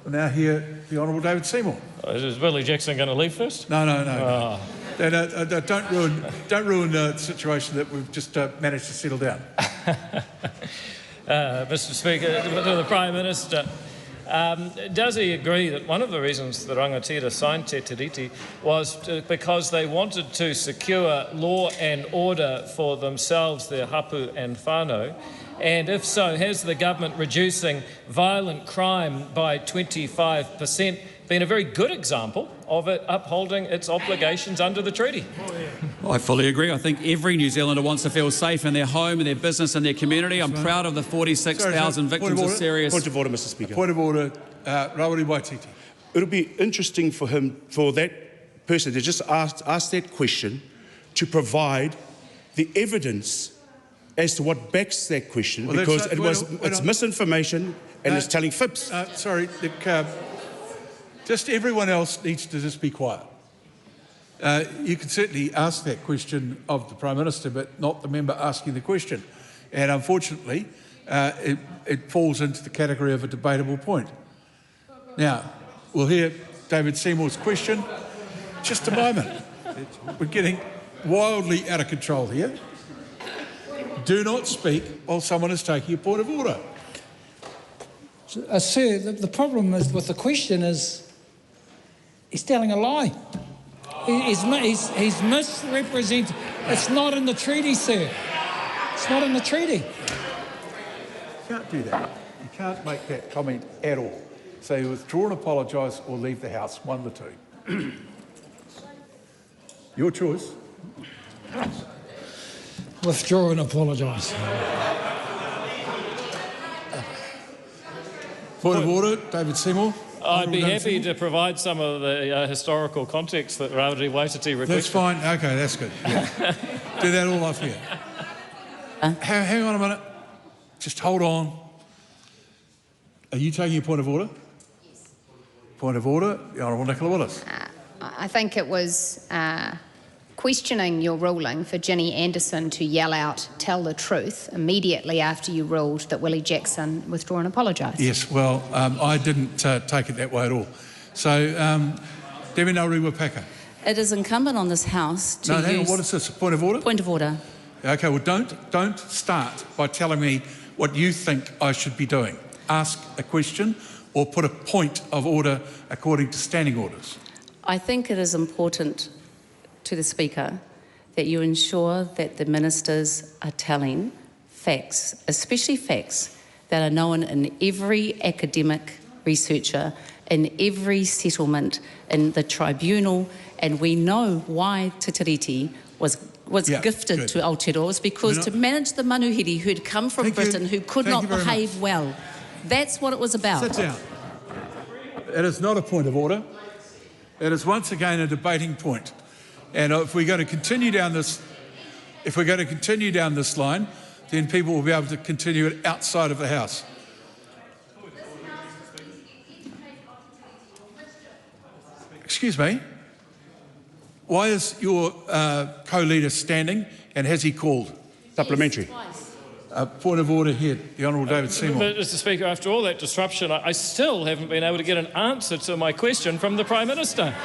we'll now hear the Honourable David Seymour. Is Willie Jackson going to leave first? No. Don't ruin the situation that we've just managed to settle down. Mr Speaker, to the Prime Minister, does he agree that one of the reasons the Rangatira signed Te Tiriti was because they wanted to secure law and order for themselves, their hapu and whānau? And if so, has the government reducing violent crime by 25% been a very good example of it upholding its obligations under the treaty? I fully agree. I think every New Zealander wants to feel safe in their home, in their business, in their community. I'm proud of the 46,000 victims of serious... Point of order, Mr Speaker. Point of order, Rawiri Waititi. It'll be interesting for that person to just ask that question, to provide the evidence as to what backs that question, well, because it's misinformation and it's telling fibs. Sorry, just everyone else needs to just be quiet. You can certainly ask that question of the Prime Minister, but not the member asking the question. And unfortunately, it falls into the category of a debatable point. Now, we'll hear David Seymour's question. Just a moment. We're getting wildly out of control here. Do not speak while someone is taking a point of order. Sir, the problem is with the question is he's telling a lie. He's misrepresenting. It's not in the treaty, sir. It's not in the treaty. You can't do that. You can't make that comment at all. So you withdraw and apologise or leave the House, one of the two. Your choice. Withdraw and apologise. Point of order, David Seymour. I'd be happy to provide some of the historical context that Rawiri Waititi requested. That's fine. Okay, that's good. Yeah. Do that all off here. Hang on a minute. Just hold on. Are you taking a point of order? Yes. Point of order, the Honourable Nicola Willis. I think it was questioning your ruling for Ginny Anderson to yell out, "Tell the truth," immediately after you ruled that Willie Jackson withdraw and apologise. Yes, well, I didn't take it that way at all. So, Debbie Nauriwa-Paka. It is incumbent on this House to hang on, what is this, a point of order? Point of order. Okay, well, don't start by telling me what you think I should be doing. Ask a question or put a point of order according to standing orders. I think it is important to the Speaker that you ensure that the ministers are telling facts, especially facts that are known in every academic researcher, in every settlement, in the tribunal, and we know why Te Tiriti was gifted to Aotearoa. It was because to manage the manuhiri who had come from Britain who could not behave well. That's what it was about. Sit down. It is not a point of order. It is once again a debating point. And if we're going to continue down this line, then people will be able to continue it outside of the House. Excuse me. Why is your co-leader standing, and has he called? Supplementary. Point of order here, the Honourable David Seymour. Mr. Speaker, after all that disruption, I still haven't been able to get an answer to my question from the Prime Minister.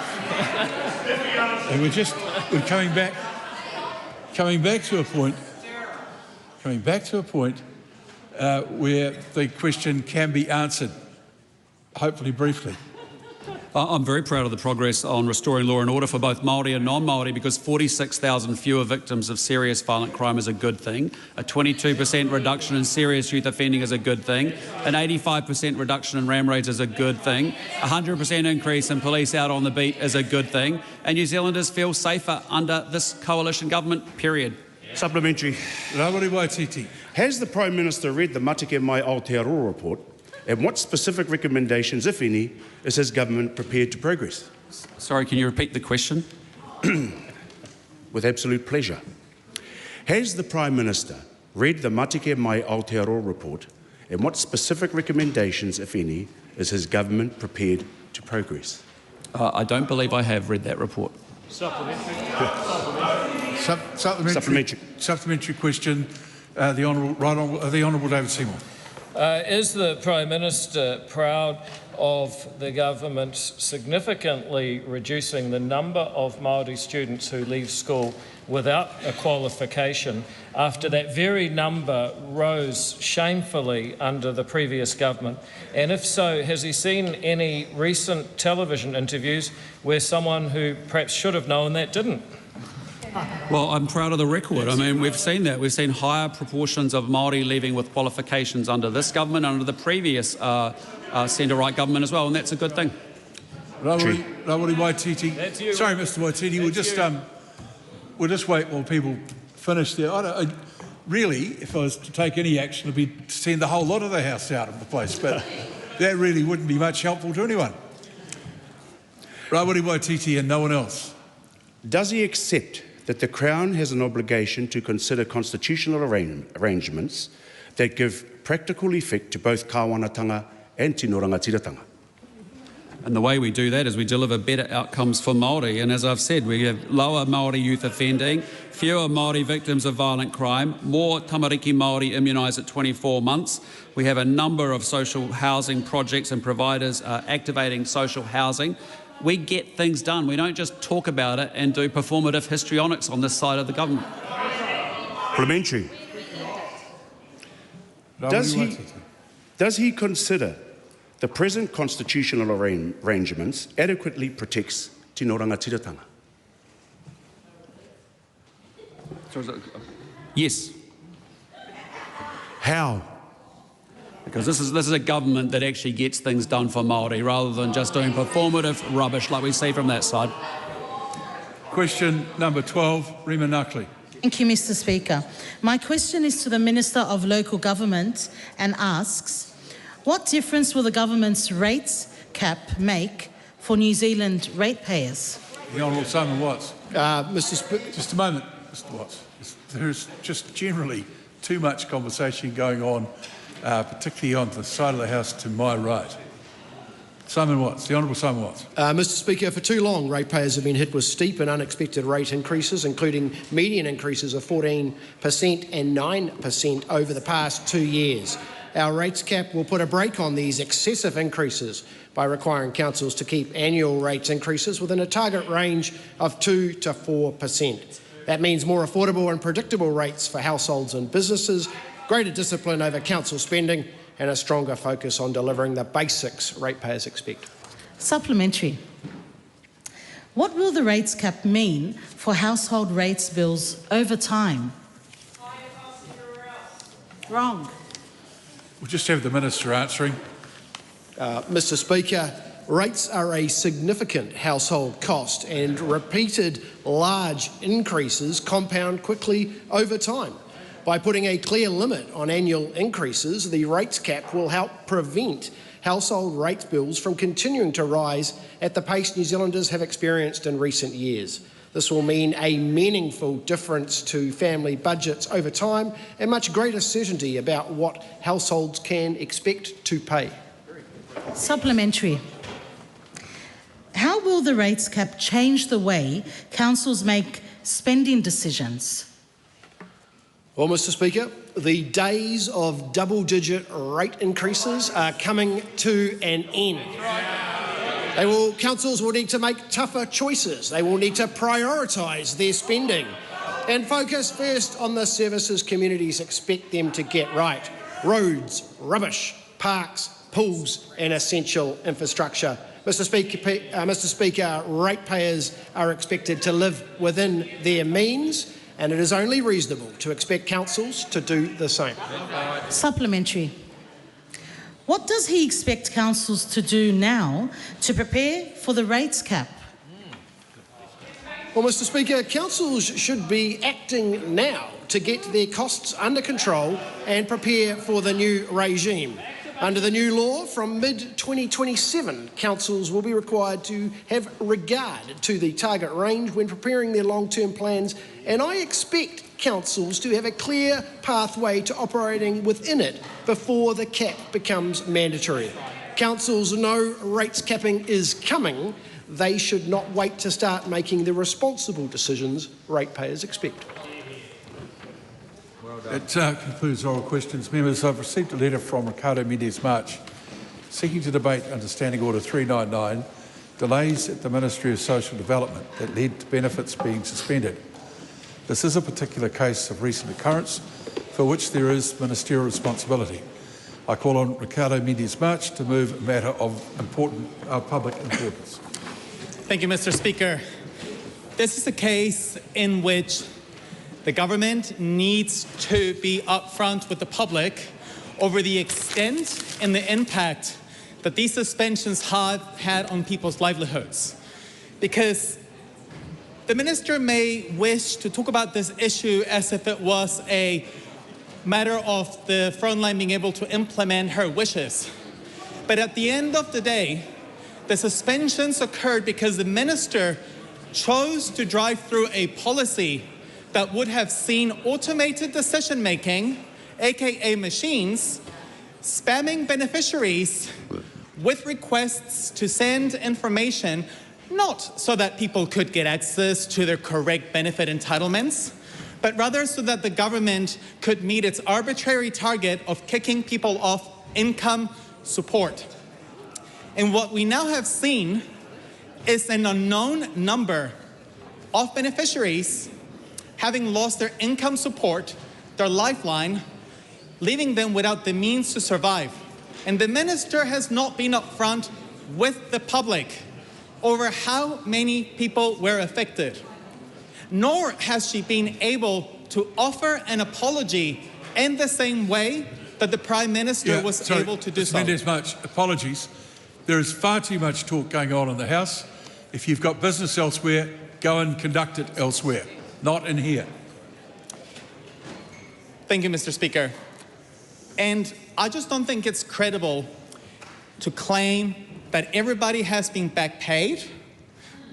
And we're coming back to a point where the question can be answered, hopefully briefly. I'm very proud of the progress on restoring law and order for both Māori and non-Māori, because 46,000 fewer victims of serious violent crime is a good thing. A 22% reduction in serious youth offending is a good thing. An 85% reduction in ram raids is a good thing. 100% increase in police out on the beat is a good thing. And New Zealanders feel safer under this coalition government, period. Supplementary. Rawari Waititi. Has the Prime Minister read the Matike Mai Aotearoa report? And what specific recommendations, if any, is his government prepared to progress? Sorry, can you repeat the question? With absolute pleasure. Has the Prime Minister read the Matike Mai Aotearoa report, and what specific recommendations, if any, is his government prepared to progress? I don't believe I have read that report. Supplementary question. The Honourable David Seymour. Is the Prime Minister proud of the government significantly reducing the number of Māori students who leave school without a qualification after that very number rose shamefully under the previous government? And if so, has he seen any recent television interviews where someone who perhaps should have known that didn't? Well, I'm proud of the record. I mean, we've seen that. We've seen higher proportions of Māori leaving with qualifications under this government, under the previous centre-right government as well, and that's a good thing. Rawari Waititi. Sorry, Mr. Waititi. We'll just wait while people finish there. Really, if I was to take any action, it would be to send the whole lot of the House out of the place, but that really wouldn't be much helpful to anyone. Rawari Waititi and no one else. Does he accept that the Crown has an obligation to consider constitutional arrangements that give practical effect to both kāwanatanga and tino rangatiratanga? And the way we do that is we deliver better outcomes for Māori. And as I've said, we have lower Māori youth offending, fewer Māori victims of violent crime, more tamariki Māori immunised at 24 months. We have a number of social housing projects and providers activating social housing. We get things done. We don't just talk about it and do performative histrionics on this side of the government. Parliamentary. Does he consider the present constitutional arrangements adequately protects tino rangatiratanga? Yes. How? Because this is a government that actually gets things done for Māori rather than just doing performative rubbish like we see from that side. Question number 12, Rima Nuckley. Thank you, Mr. Speaker. My question is to the Minister of Local Government and asks, what difference will the government's rates cap make for New Zealand ratepayers? The Honourable Simon Watts. Just a moment, Mr. Watts. There's just generally too much conversation going on, particularly on the side of the House to my right. Simon Watts, the Honourable Simon Watts. Mr. Speaker, for too long, ratepayers have been hit with steep and unexpected rate increases, including median increases of 14% and 9% over the past 2 years. Our rates cap will put a brake on these excessive increases by requiring councils to keep annual rates increases within a target range of 2 to 4%. That means more affordable and predictable rates for households and businesses, greater discipline over council spending, and a stronger focus on delivering the basics ratepayers expect. Supplementary. What will the rates cap mean for household rates bills over time? Wrong. We'll just have the Minister answering. Mr. Speaker, rates are a significant household cost and repeated large increases compound quickly over time. By putting a clear limit on annual increases, the rates cap will help prevent household rate bills from continuing to rise at the pace New Zealanders have experienced in recent years. This will mean a meaningful difference to family budgets over time and much greater certainty about what households can expect to pay. Supplementary. How will the rates cap change the way councils make spending decisions? Well, Mr. Speaker, the days of double-digit rate increases are coming to an end. Councils will need to make tougher choices. They will need to prioritise their spending and focus first on the services communities expect them to get right: roads, rubbish, parks, pools and essential infrastructure. Mr. Speaker, ratepayers are expected to live within their means, and it is only reasonable to expect councils to do the same. Supplementary. What does he expect councils to do now to prepare for the rates cap? Well, Mr. Speaker, councils should be acting now to get their costs under control and prepare for the new regime. Under the new law, from mid-2027, councils will be required to have regard to the target range when preparing their long-term plans, and I expect councils to have a clear pathway to operating within it before the cap becomes mandatory. Councils know rates capping is coming. They should not wait to start making the responsible decisions ratepayers expect. It concludes oral questions. Members, I've received a letter from Ricardo Mendes March seeking to debate Understanding Order 399, delays at the Ministry of Social Development that led to benefits being suspended. This is a particular case of recent occurrence for which there is ministerial responsibility. I call on Ricardo Mendes March to move a matter of public importance. Thank you, Mr. Speaker. This is a case in which the government needs to be upfront with the public over the extent and the impact that these suspensions have had on people's livelihoods. Because the minister may wish to talk about this issue as if it was a matter of the front line being able to implement her wishes. But at the end of the day, the suspensions occurred because the minister chose to drive through a policy that would have seen automated decision-making, aka machines, spamming beneficiaries with requests to send information, not so that people could get access to their correct benefit entitlements, but rather so that the government could meet its arbitrary target of kicking people off income support. And what we now have seen is an unknown number of beneficiaries having lost their income support, their lifeline, leaving them without the means to survive. And the minister has not been upfront with the public over how many people were affected, nor has she been able to offer an apology in the same way that the Prime Minister was able to do so. Mendes March, apologies. There is far too much talk going on in the House. If you've got business elsewhere, go and conduct it elsewhere. Not in here. Thank you, Mr. Speaker. And I just don't think it's credible to claim that everybody has been back paid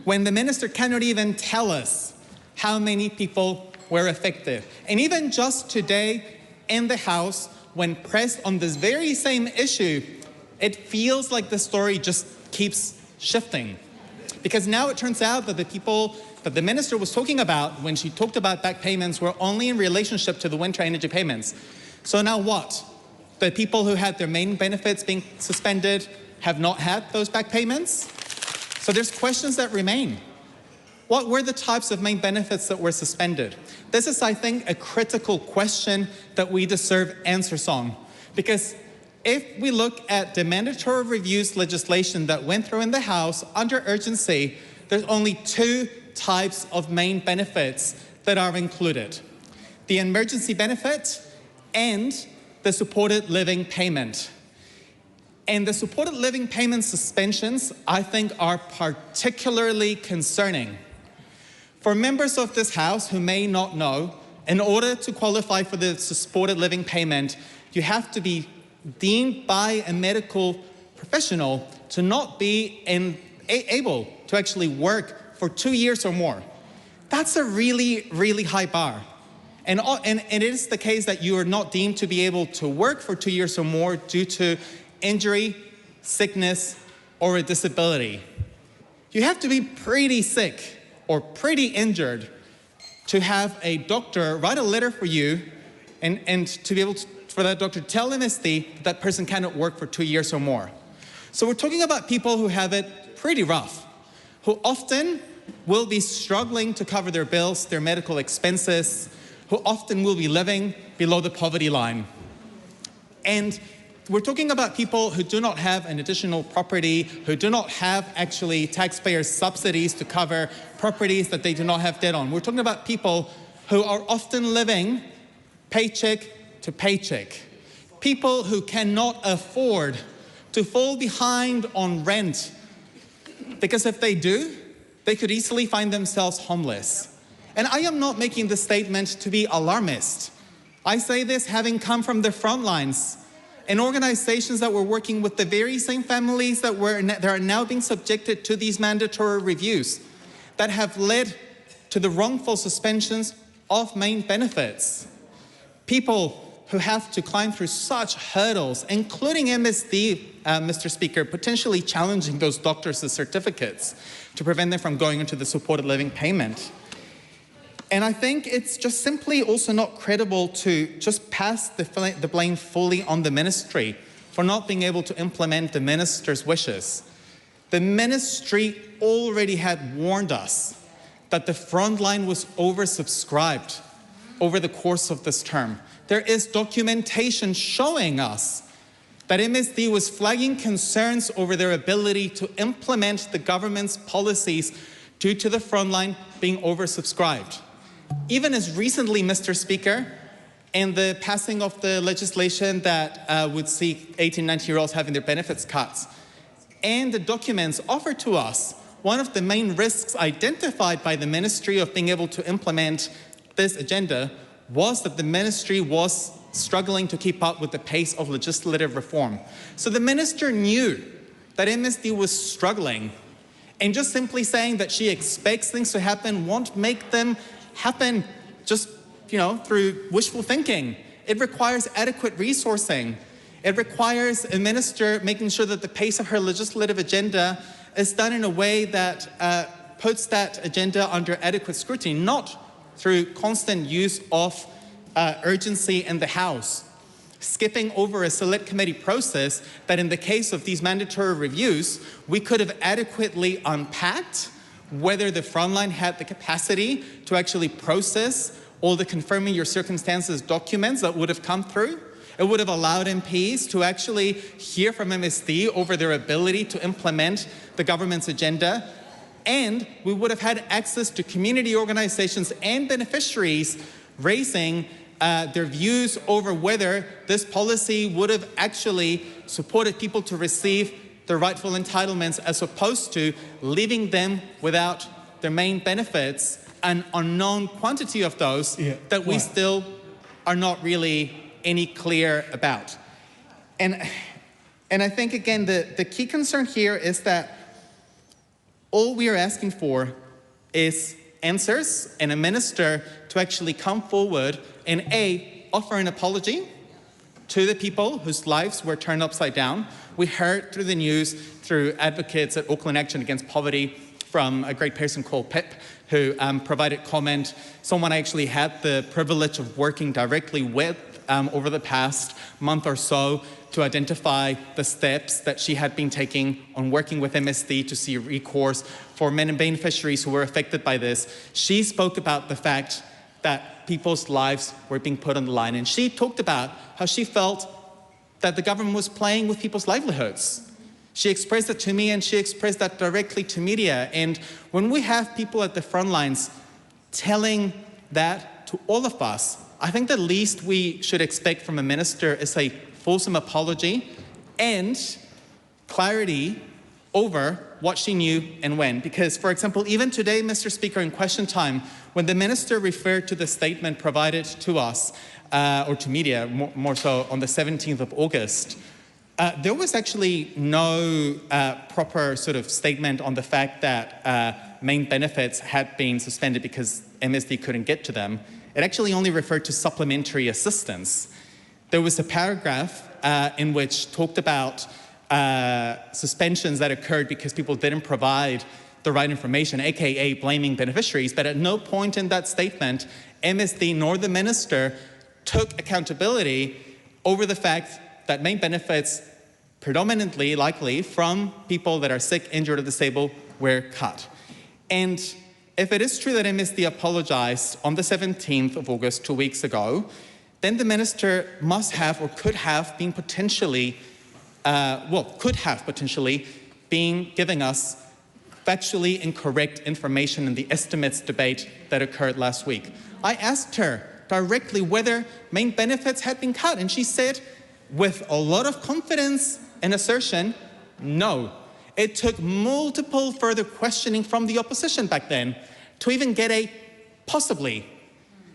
when the minister cannot even tell us how many people were affected. And even just today in the House, when pressed on this very same issue, it feels like the story just keeps shifting. Because now it turns out that the people that the minister was talking about when she talked about back payments were only in relationship to the winter energy payments. So now what? The people who had their main benefits being suspended have not had those back payments? So there's questions that remain. What were the types of main benefits that were suspended? This is, I think, a critical question that we deserve answers on. Because if we look at the mandatory reviews legislation that went through in the House under urgency, there's only two types of main benefits that are included: the emergency benefit and the supported living payment. And the supported living payment suspensions, I think, are particularly concerning. For members of this House who may not know, in order to qualify for the supported living payment, you have to be deemed by a medical professional to not be able to actually work for 2 years or more. That's a really, really high bar. And it is the case that you are not deemed to be able to work for 2 years or more due to injury, sickness, or a disability. You have to be pretty sick or pretty injured to have a doctor write a letter for you and to be able to, for that doctor to tell MSD that person cannot work for 2 years or more. So we're talking about people who have it pretty rough, who often will be struggling to cover their bills, their medical expenses, who often will be living below the poverty line. And we're talking about people who do not have an additional property, who do not have actually taxpayer subsidies to cover properties that they do not have debt on. We're talking about people who are often living paycheck to paycheck. People who cannot afford to fall behind on rent, because if they do, they could easily find themselves homeless. And I am not making this statement to be alarmist. I say this having come from the front lines in organizations that were working with the very same families that are now being subjected to these mandatory reviews that have led to the wrongful suspensions of main benefits. People who have to climb through such hurdles, including MSD, Mr. Speaker, potentially challenging those doctors' certificates to prevent them from going into the supported living payment. And I think it's just simply also not credible to just pass the blame fully on the ministry for not being able to implement the minister's wishes. The ministry already had warned us that the front line was oversubscribed over the course of this term. There is documentation showing us that MSD was flagging concerns over their ability to implement the government's policies due to the front line being oversubscribed. Even as recently, Mr. Speaker, in the passing of the legislation that would see 18, 19-year-olds having their benefits cut, and the documents offered to us, one of the main risks identified by the ministry of being able to implement this agenda was that the ministry was struggling to keep up with the pace of legislative reform. So the minister knew that MSD was struggling, and just simply saying that she expects things to happen won't make them happen just, through wishful thinking. It requires adequate resourcing. It requires a minister making sure that the pace of her legislative agenda is done in a way that puts that agenda under adequate scrutiny, not through constant use of urgency in the House, skipping over a select committee process that in the case of these mandatory reviews, we could have adequately unpacked whether the frontline had the capacity to actually process all the confirming your circumstances documents that would have come through. It would have allowed MPs to actually hear from MSD over their ability to implement the government's agenda. And we would have had access to community organizations and beneficiaries raising their views over whether this policy would have actually supported people to receive their rightful entitlements as opposed to leaving them without their main benefits, an unknown quantity of those that we still are not really any clear about. And I think, again, the key concern here is that all we are asking for is answers and a minister to actually come forward and offer an apology to the people whose lives were turned upside down. We heard through the news, through advocates at Auckland Action Against Poverty, from a great person called Pip, who provided comment, someone I actually had the privilege of working directly with over the past month or so to identify the steps that she had been taking on working with MSD to see recourse for many beneficiaries who were affected by this. She spoke about the fact that people's lives were being put on the line, and she talked about how she felt that the government was playing with people's livelihoods. She expressed it to me, and she expressed that directly to media. And when we have people at the front lines telling that to all of us, I think the least we should expect from a minister is a fulsome apology and clarity over what she knew and when. Because, for example, even today, Mr. Speaker, in question time, when the minister referred to the statement provided to us, or to media, more so on the 17th of August, there was actually no proper sort of statement on the fact that main benefits had been suspended because MSD couldn't get to them, it actually only referred to supplementary assistance. There was a paragraph in which talked about suspensions that occurred because people didn't provide the right information, aka blaming beneficiaries, but at no point in that statement, MSD nor the minister took accountability over the fact that main benefits, predominantly likely from people that are sick, injured, or disabled, were cut. And if it is true that MSD apologized on the 17th of August, 2 weeks ago, then the minister must have or could have been potentially, been giving us factually incorrect information in the estimates debate that occurred last week. I asked her directly whether main benefits had been cut, and she said, with a lot of confidence and assertion, no. It took multiple further questioning from the opposition back then to even get a possibly.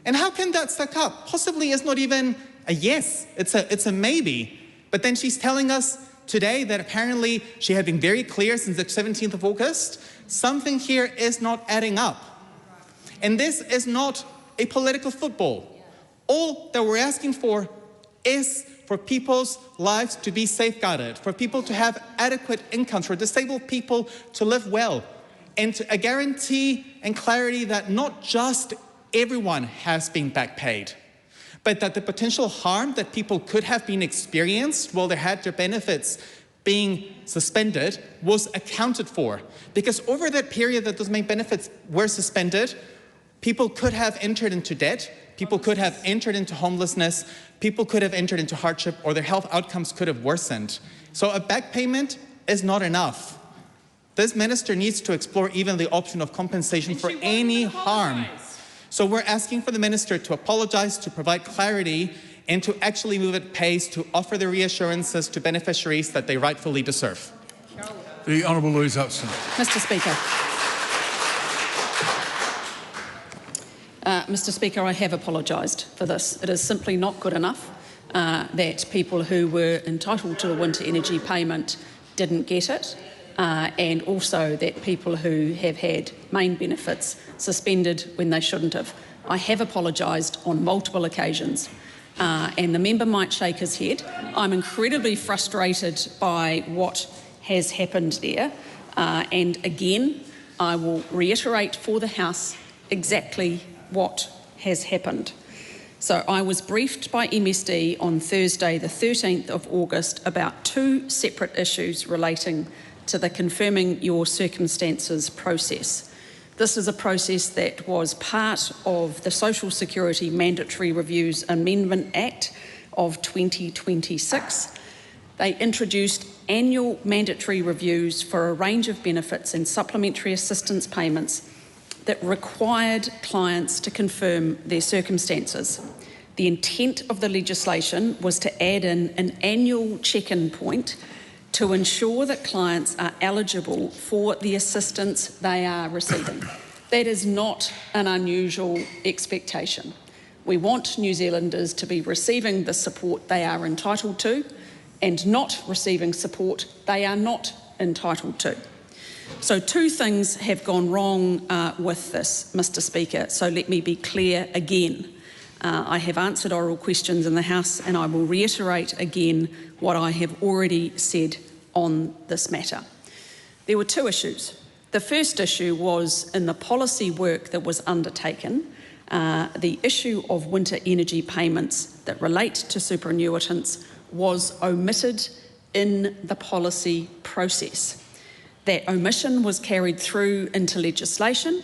And how can that stack up? Possibly is not even a yes, it's a maybe. But then she's telling us today that apparently she had been very clear since the 17th of August, something here is not adding up. And this is not a political football. All that we're asking for is for people's lives to be safeguarded, for people to have adequate incomes, for disabled people to live well, and a guarantee and clarity that not just everyone has been back paid, but that the potential harm that people could have been experienced while they had their benefits being suspended was accounted for. Because over that period that those main benefits were suspended, people could have entered into debt, people could have entered into homelessness, people could have entered into hardship, or their health outcomes could have worsened. So a back payment is not enough. This minister needs to explore even the option of compensation for any harm. So we're asking for the minister to apologize, to provide clarity, and to actually move at pace to offer the reassurances to beneficiaries that they rightfully deserve. The Honourable Louise Upson. Mr. Speaker. Mr. Speaker, I have apologised for this. It is simply not good enough that people who were entitled to the winter energy payment didn't get it, and also that people who have had main benefits suspended when they shouldn't have. I have apologised on multiple occasions, and the member might shake his head. I'm incredibly frustrated by what has happened there, and again, I will reiterate for the House exactly what has happened. So I was briefed by MSD on Thursday the 13th of August about two separate issues relating to the confirming your circumstances process. This is a process that was part of the Social Security Mandatory Reviews Amendment Act of 2026. They introduced annual mandatory reviews for a range of benefits and supplementary assistance payments that required clients to confirm their circumstances. The intent of the legislation was to add in an annual check-in point to ensure that clients are eligible for the assistance they are receiving. That is not an unusual expectation. We want New Zealanders to be receiving the support they are entitled to and not receiving support they are not entitled to. So two things have gone wrong with this, Mr. Speaker, so let me be clear again. I have answered oral questions in the House and I will reiterate again what I have already said on this matter. There were two issues. The first issue was in the policy work that was undertaken, the issue of winter energy payments that relate to superannuitants was omitted in the policy process. That omission was carried through into legislation,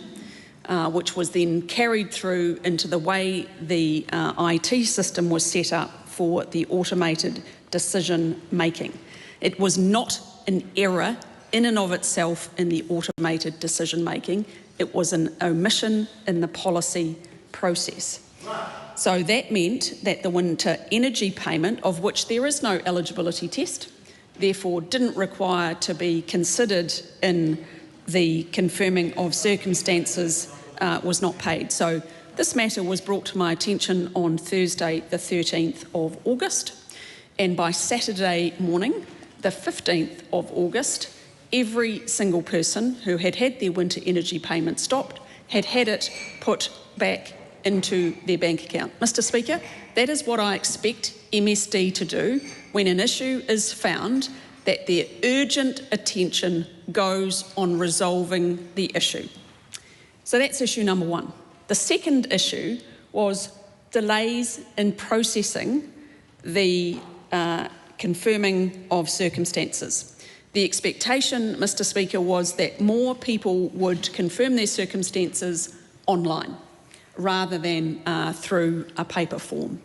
which was then carried through into the way the IT system was set up for the automated decision making. It was not an error in and of itself in the automated decision making. It was an omission in the policy process. So that meant that the winter energy payment, of which there is no eligibility test, therefore didn't require to be considered in the confirming of circumstances, was not paid. So this matter was brought to my attention on Thursday the 13th of August, and by Saturday morning, the 15th of August, every single person who had had their winter energy payment stopped had had it put back into their bank account. Mr. Speaker, that is what I expect MSD to do when an issue is found, that their urgent attention goes on resolving the issue. So that's issue number one. The second issue was delays in processing the confirming of circumstances. The expectation, Mr. Speaker, was that more people would confirm their circumstances online rather than through a paper form.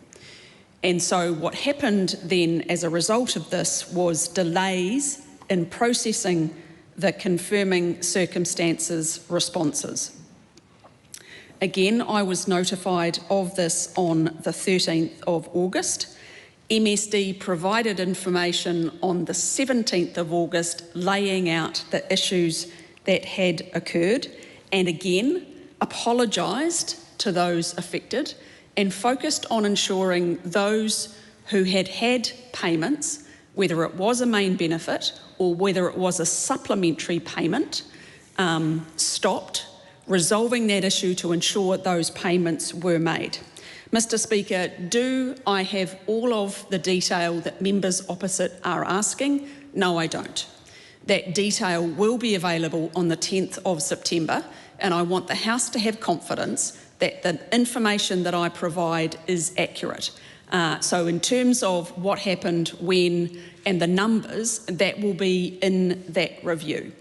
And so what happened then as a result of this was delays in processing the confirming circumstances responses. Again, I was notified of this on the 13th of August. MSD provided information on the 17th of August laying out the issues that had occurred, and again apologised to those affected and focused on ensuring those who had had payments, whether it was a main benefit or whether it was a supplementary payment, stopped, resolving that issue to ensure those payments were made. Mr. Speaker, do I have all of the detail that members opposite are asking? No, I don't. That detail will be available on the 10th of September, and I want the House to have confidence that the information that I provide is accurate. So in terms of what happened when and the numbers, that will be in that review.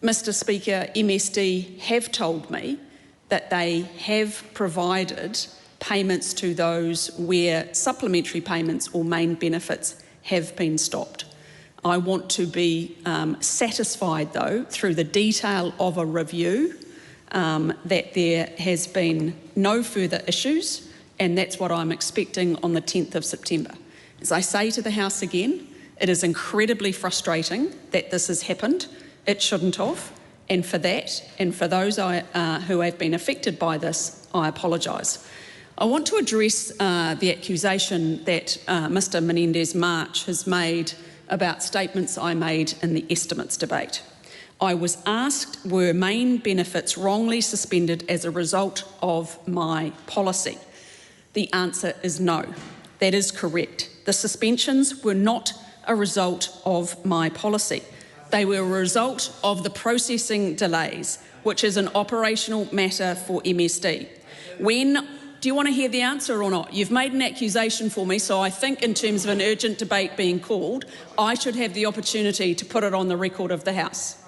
Mr. Speaker, MSD have told me that they have provided payments to those where supplementary payments or main benefits have been stopped. I want to be satisfied, though, through the detail of a review, that there has been no further issues, and that's what I'm expecting on the 10th of September. As I say to the House again, it is incredibly frustrating that this has happened. It shouldn't have, and for that, and for those who have been affected by this, I apologise. I want to address the accusation that Mr Menendez-March has made about statements I made in the estimates debate. I was asked, were main benefits wrongly suspended as a result of my policy? The answer is no. That is correct. The suspensions were not a result of my policy. They were a result of the processing delays, which is an operational matter for MSD. Do you want to hear the answer or not? You've made an accusation for me, so I think in terms of an urgent debate being called, I should have the opportunity to put it on the record of the House.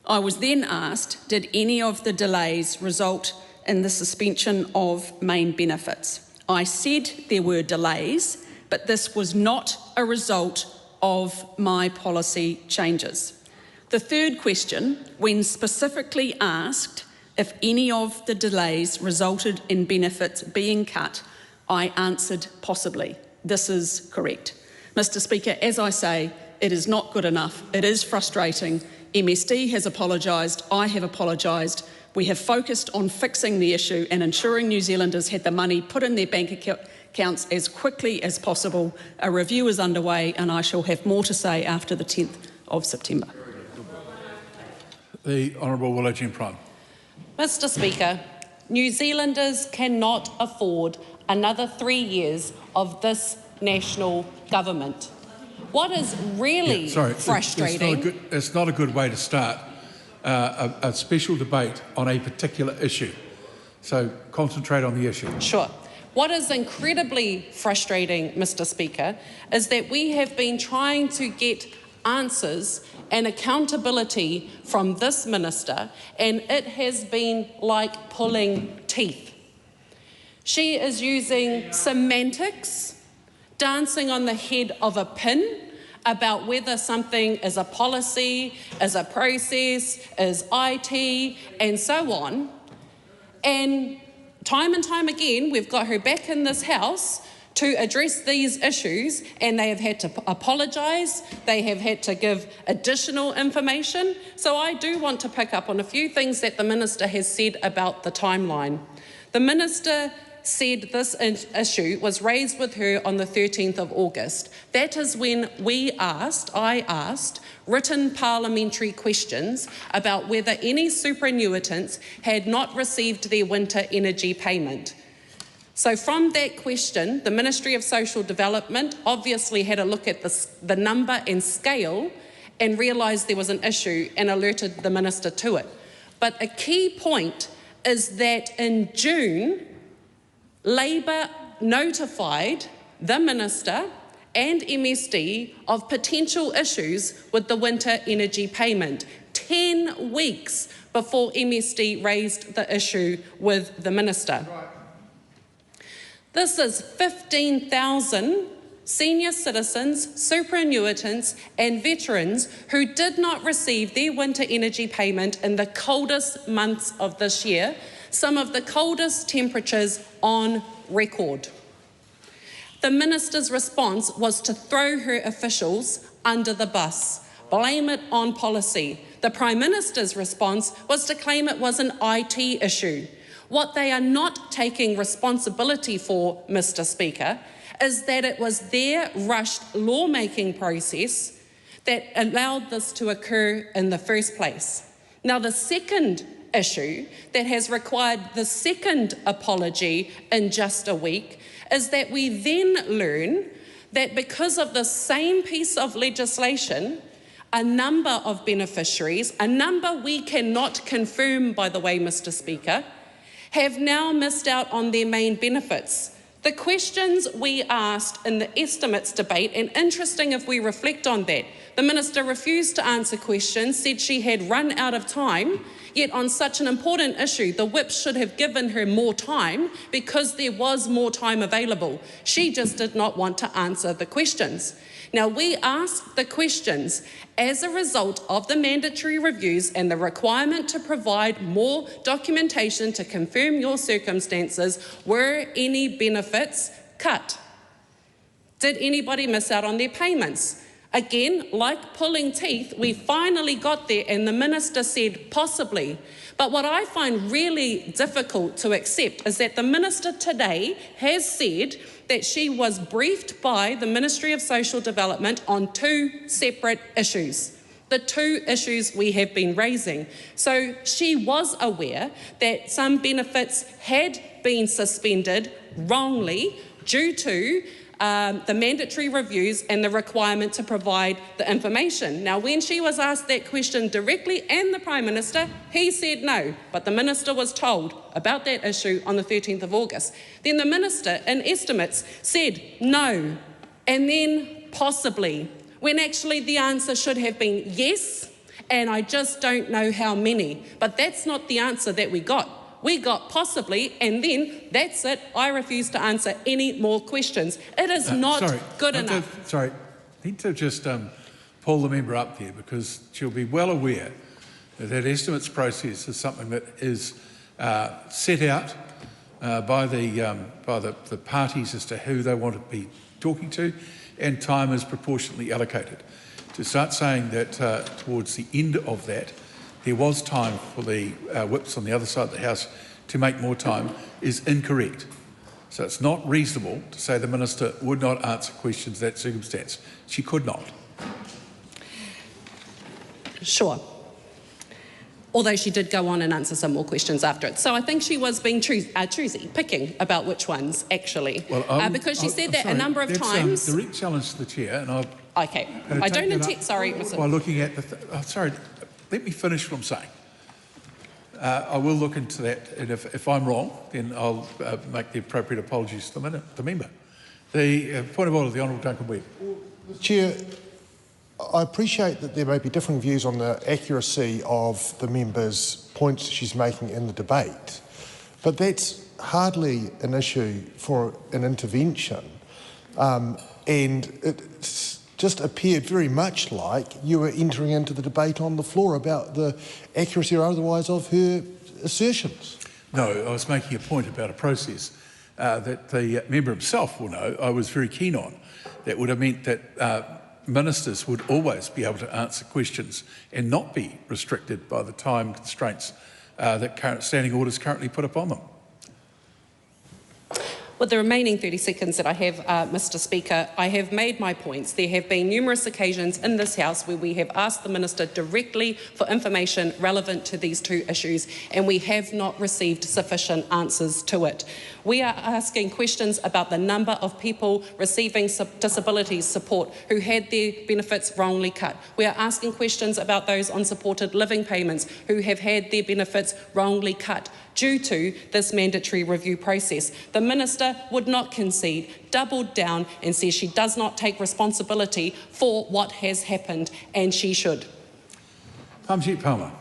I was then asked, did any of the delays result in the suspension of main benefits? I said there were delays, but this was not a result of my policy changes. The third question, when specifically asked if any of the delays resulted in benefits being cut, I answered possibly. This is correct. Mr. Speaker, as I say, it is not good enough. It is frustrating. MSD has apologised. I have apologised. We have focused on fixing the issue and ensuring New Zealanders had the money put in their bank accounts as quickly as possible. A review is underway, and I shall have more to say after the 10th of September. The Honourable Willow Prime. Mr. Speaker, New Zealanders cannot afford another 3 years of this national government. What is really frustrating... It's not a good way to start a special debate on a particular issue. So concentrate on the issue. Sure. What is incredibly frustrating, Mr. Speaker, is that we have been trying to get answers and accountability from this minister, and it has been like pulling teeth. She is using semantics, dancing on the head of a pin about whether something is a policy, is a process, is IT, and so on. And time again, we've got her back in this House to address these issues, and they have had to apologise, they have had to give additional information. So I do want to pick up on a few things that the Minister has said about the timeline. The Minister said this issue was raised with her on the 13th of August. That is when I asked written parliamentary questions about whether any superannuitants had not received their winter energy payment. So from that question, the Ministry of Social Development obviously had a look at the number and scale and realised there was an issue and alerted the Minister to it. But a key point is that in June, Labor notified the Minister and MSD of potential issues with the winter energy payment, 10 weeks before MSD raised the issue with the Minister. This is 15,000 senior citizens, superannuitants and veterans who did not receive their winter energy payment in the coldest months of this year, some of the coldest temperatures on record. The Minister's response was to throw her officials under the bus, blame it on policy. The Prime Minister's response was to claim it was an IT issue. What they are not taking responsibility for, Mr. Speaker, is that it was their rushed lawmaking process that allowed this to occur in the first place. Now, the second issue that has required the second apology in just a week is that we then learn that because of the same piece of legislation, a number of beneficiaries, a number we cannot confirm, by the way, Mr. Speaker, have now missed out on their main benefits. The questions we asked in the estimates debate, and interesting if we reflect on that, the Minister refused to answer questions, said she had run out of time, yet on such an important issue, the whip should have given her more time because there was more time available. She just did not want to answer the questions. Now, we asked the questions as a result of the mandatory reviews and the requirement to provide more documentation to confirm your circumstances. Were any benefits cut? Did anybody miss out on their payments? Again, like pulling teeth, we finally got there and the Minister said possibly. But what I find really difficult to accept is that the Minister today has said that she was briefed by the Ministry of Social Development on two separate issues, the two issues we have been raising. So she was aware that some benefits had been suspended wrongly due to the mandatory reviews and the requirement to provide the information. Now, when she was asked that question directly and the Prime Minister, he said no, but the Minister was told about that issue on the 13th of August. Then the Minister, in estimates, said no, and then possibly, when actually the answer should have been yes, and I just don't know how many. But that's not the answer that we got. We got possibly, and then that's it. I refuse to answer any more questions. It is not good enough. I need to just pull the member up there because she'll be well aware that that estimates process is something that is set out by the parties as to who they want to be talking to, and time is proportionately allocated. To start saying that towards the end of that, there was time for the whips on the other side of the House to make more time is incorrect. So it's not reasonable to say the Minister would not answer questions in that circumstance. She could not. Sure. Although she did go on and answer some more questions after it. So I think she was being choosy, picking about which ones, actually. Well, because she said that a number of times. That's a direct challenge to the Chair, and okay. I don't intend. Sorry, by looking at the. Sorry. Let me finish what I'm saying. I will look into that, and if I'm wrong, then I'll make the appropriate apologies to the member. The point of order, the Honourable Duncan Webb. Chair, I appreciate that there may be differing views on the accuracy of the member's points she's making in the debate, but that's hardly an issue for an intervention, and it's just appeared very much like you were entering into the debate on the floor about the accuracy or otherwise of her assertions. No, I was making a point about a process that the member himself will know I was very keen on. That would have meant that ministers would always be able to answer questions and not be restricted by the time constraints that current standing orders currently put upon them. With the remaining 30 seconds that I have, Mr. Speaker, I have made my points. There have been numerous occasions in this House where we have asked the Minister directly for information relevant to these two issues, and we have not received sufficient answers to it. We are asking questions about the number of people receiving disability support who had their benefits wrongly cut. We are asking questions about those on supported living payments who have had their benefits wrongly cut due to this mandatory review process. The Minister would not concede, doubled down and says she does not take responsibility for what has happened, and she should. Palmer.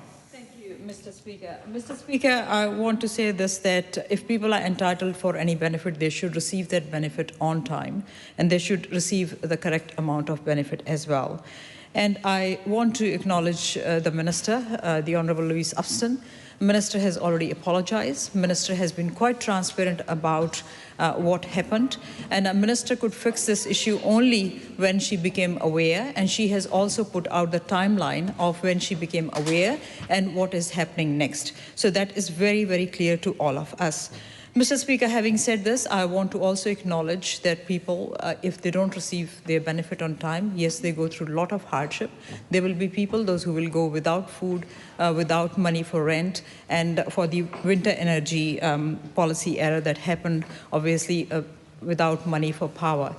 Mr. Speaker. Mr. Speaker, I want to say this, that if people are entitled for any benefit, they should receive that benefit on time, and they should receive the correct amount of benefit as well. And I want to acknowledge the Minister, the Honourable Louise Upston. Minister has already apologised. Minister has been quite transparent about what happened, and a minister could fix this issue only when she became aware, and she has also put out the timeline of when she became aware and what is happening next. So that is very, very clear to all of us. Mr. Speaker, having said this, I want to also acknowledge that people, if they don't receive their benefit on time, yes, they go through a lot of hardship. There will be people, those who will go without food, without money for rent, and for the winter energy policy error that happened, obviously, without money for power.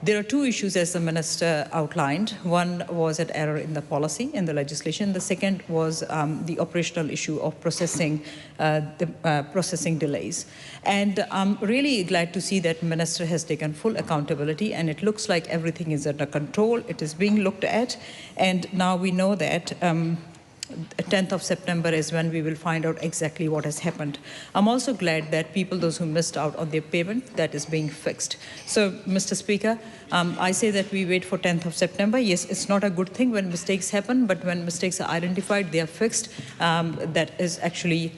There are two issues, as the Minister outlined. One was an error in the policy, in the legislation. The second was the operational issue of processing delays. And I'm really glad to see that Minister has taken full accountability, and it looks like everything is under control. It is being looked at, and now we know that 10th of September is when we will find out exactly what has happened. I'm also glad that people, those who missed out on their payment, that is being fixed. So, Mr. Speaker, I say that we wait for 10th of September. Yes, it's not a good thing when mistakes happen, but when mistakes are identified, they are fixed. That is actually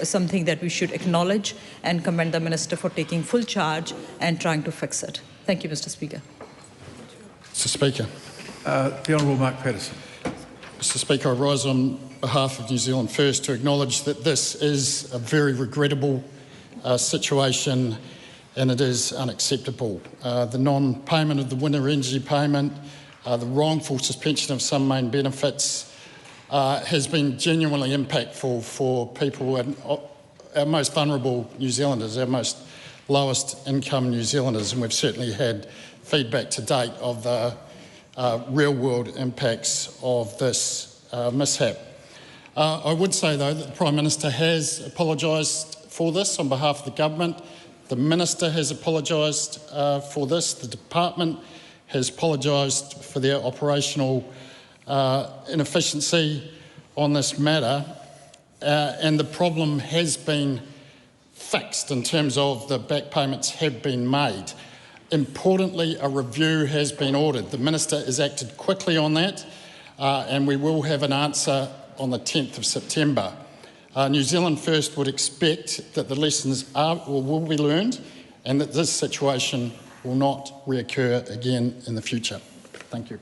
something that we should acknowledge and commend the Minister for taking full charge and trying to fix it. Thank you, Mr. Speaker. Mr. Speaker. The Honourable Mark Patterson. Mr. Speaker, I rise on behalf of New Zealand First to acknowledge that this is a very regrettable situation, and it is unacceptable. The non-payment of the winter energy payment, the wrongful suspension of some main benefits has been genuinely impactful for people, our most vulnerable New Zealanders, our most lowest income New Zealanders, and we've certainly had feedback to date of the real-world impacts of this mishap. I would say, though, that the Prime Minister has apologised for this on behalf of the government. The Minister has apologised for this. The Department has apologised for their operational inefficiency on this matter, and the problem has been fixed in terms of the back payments have been made. Importantly, a review has been ordered. The Minister has acted quickly on that, and we will have an answer on the 10th of September. New Zealand First would expect that the lessons will be learned and that this situation will not reoccur again in the future. Thank you.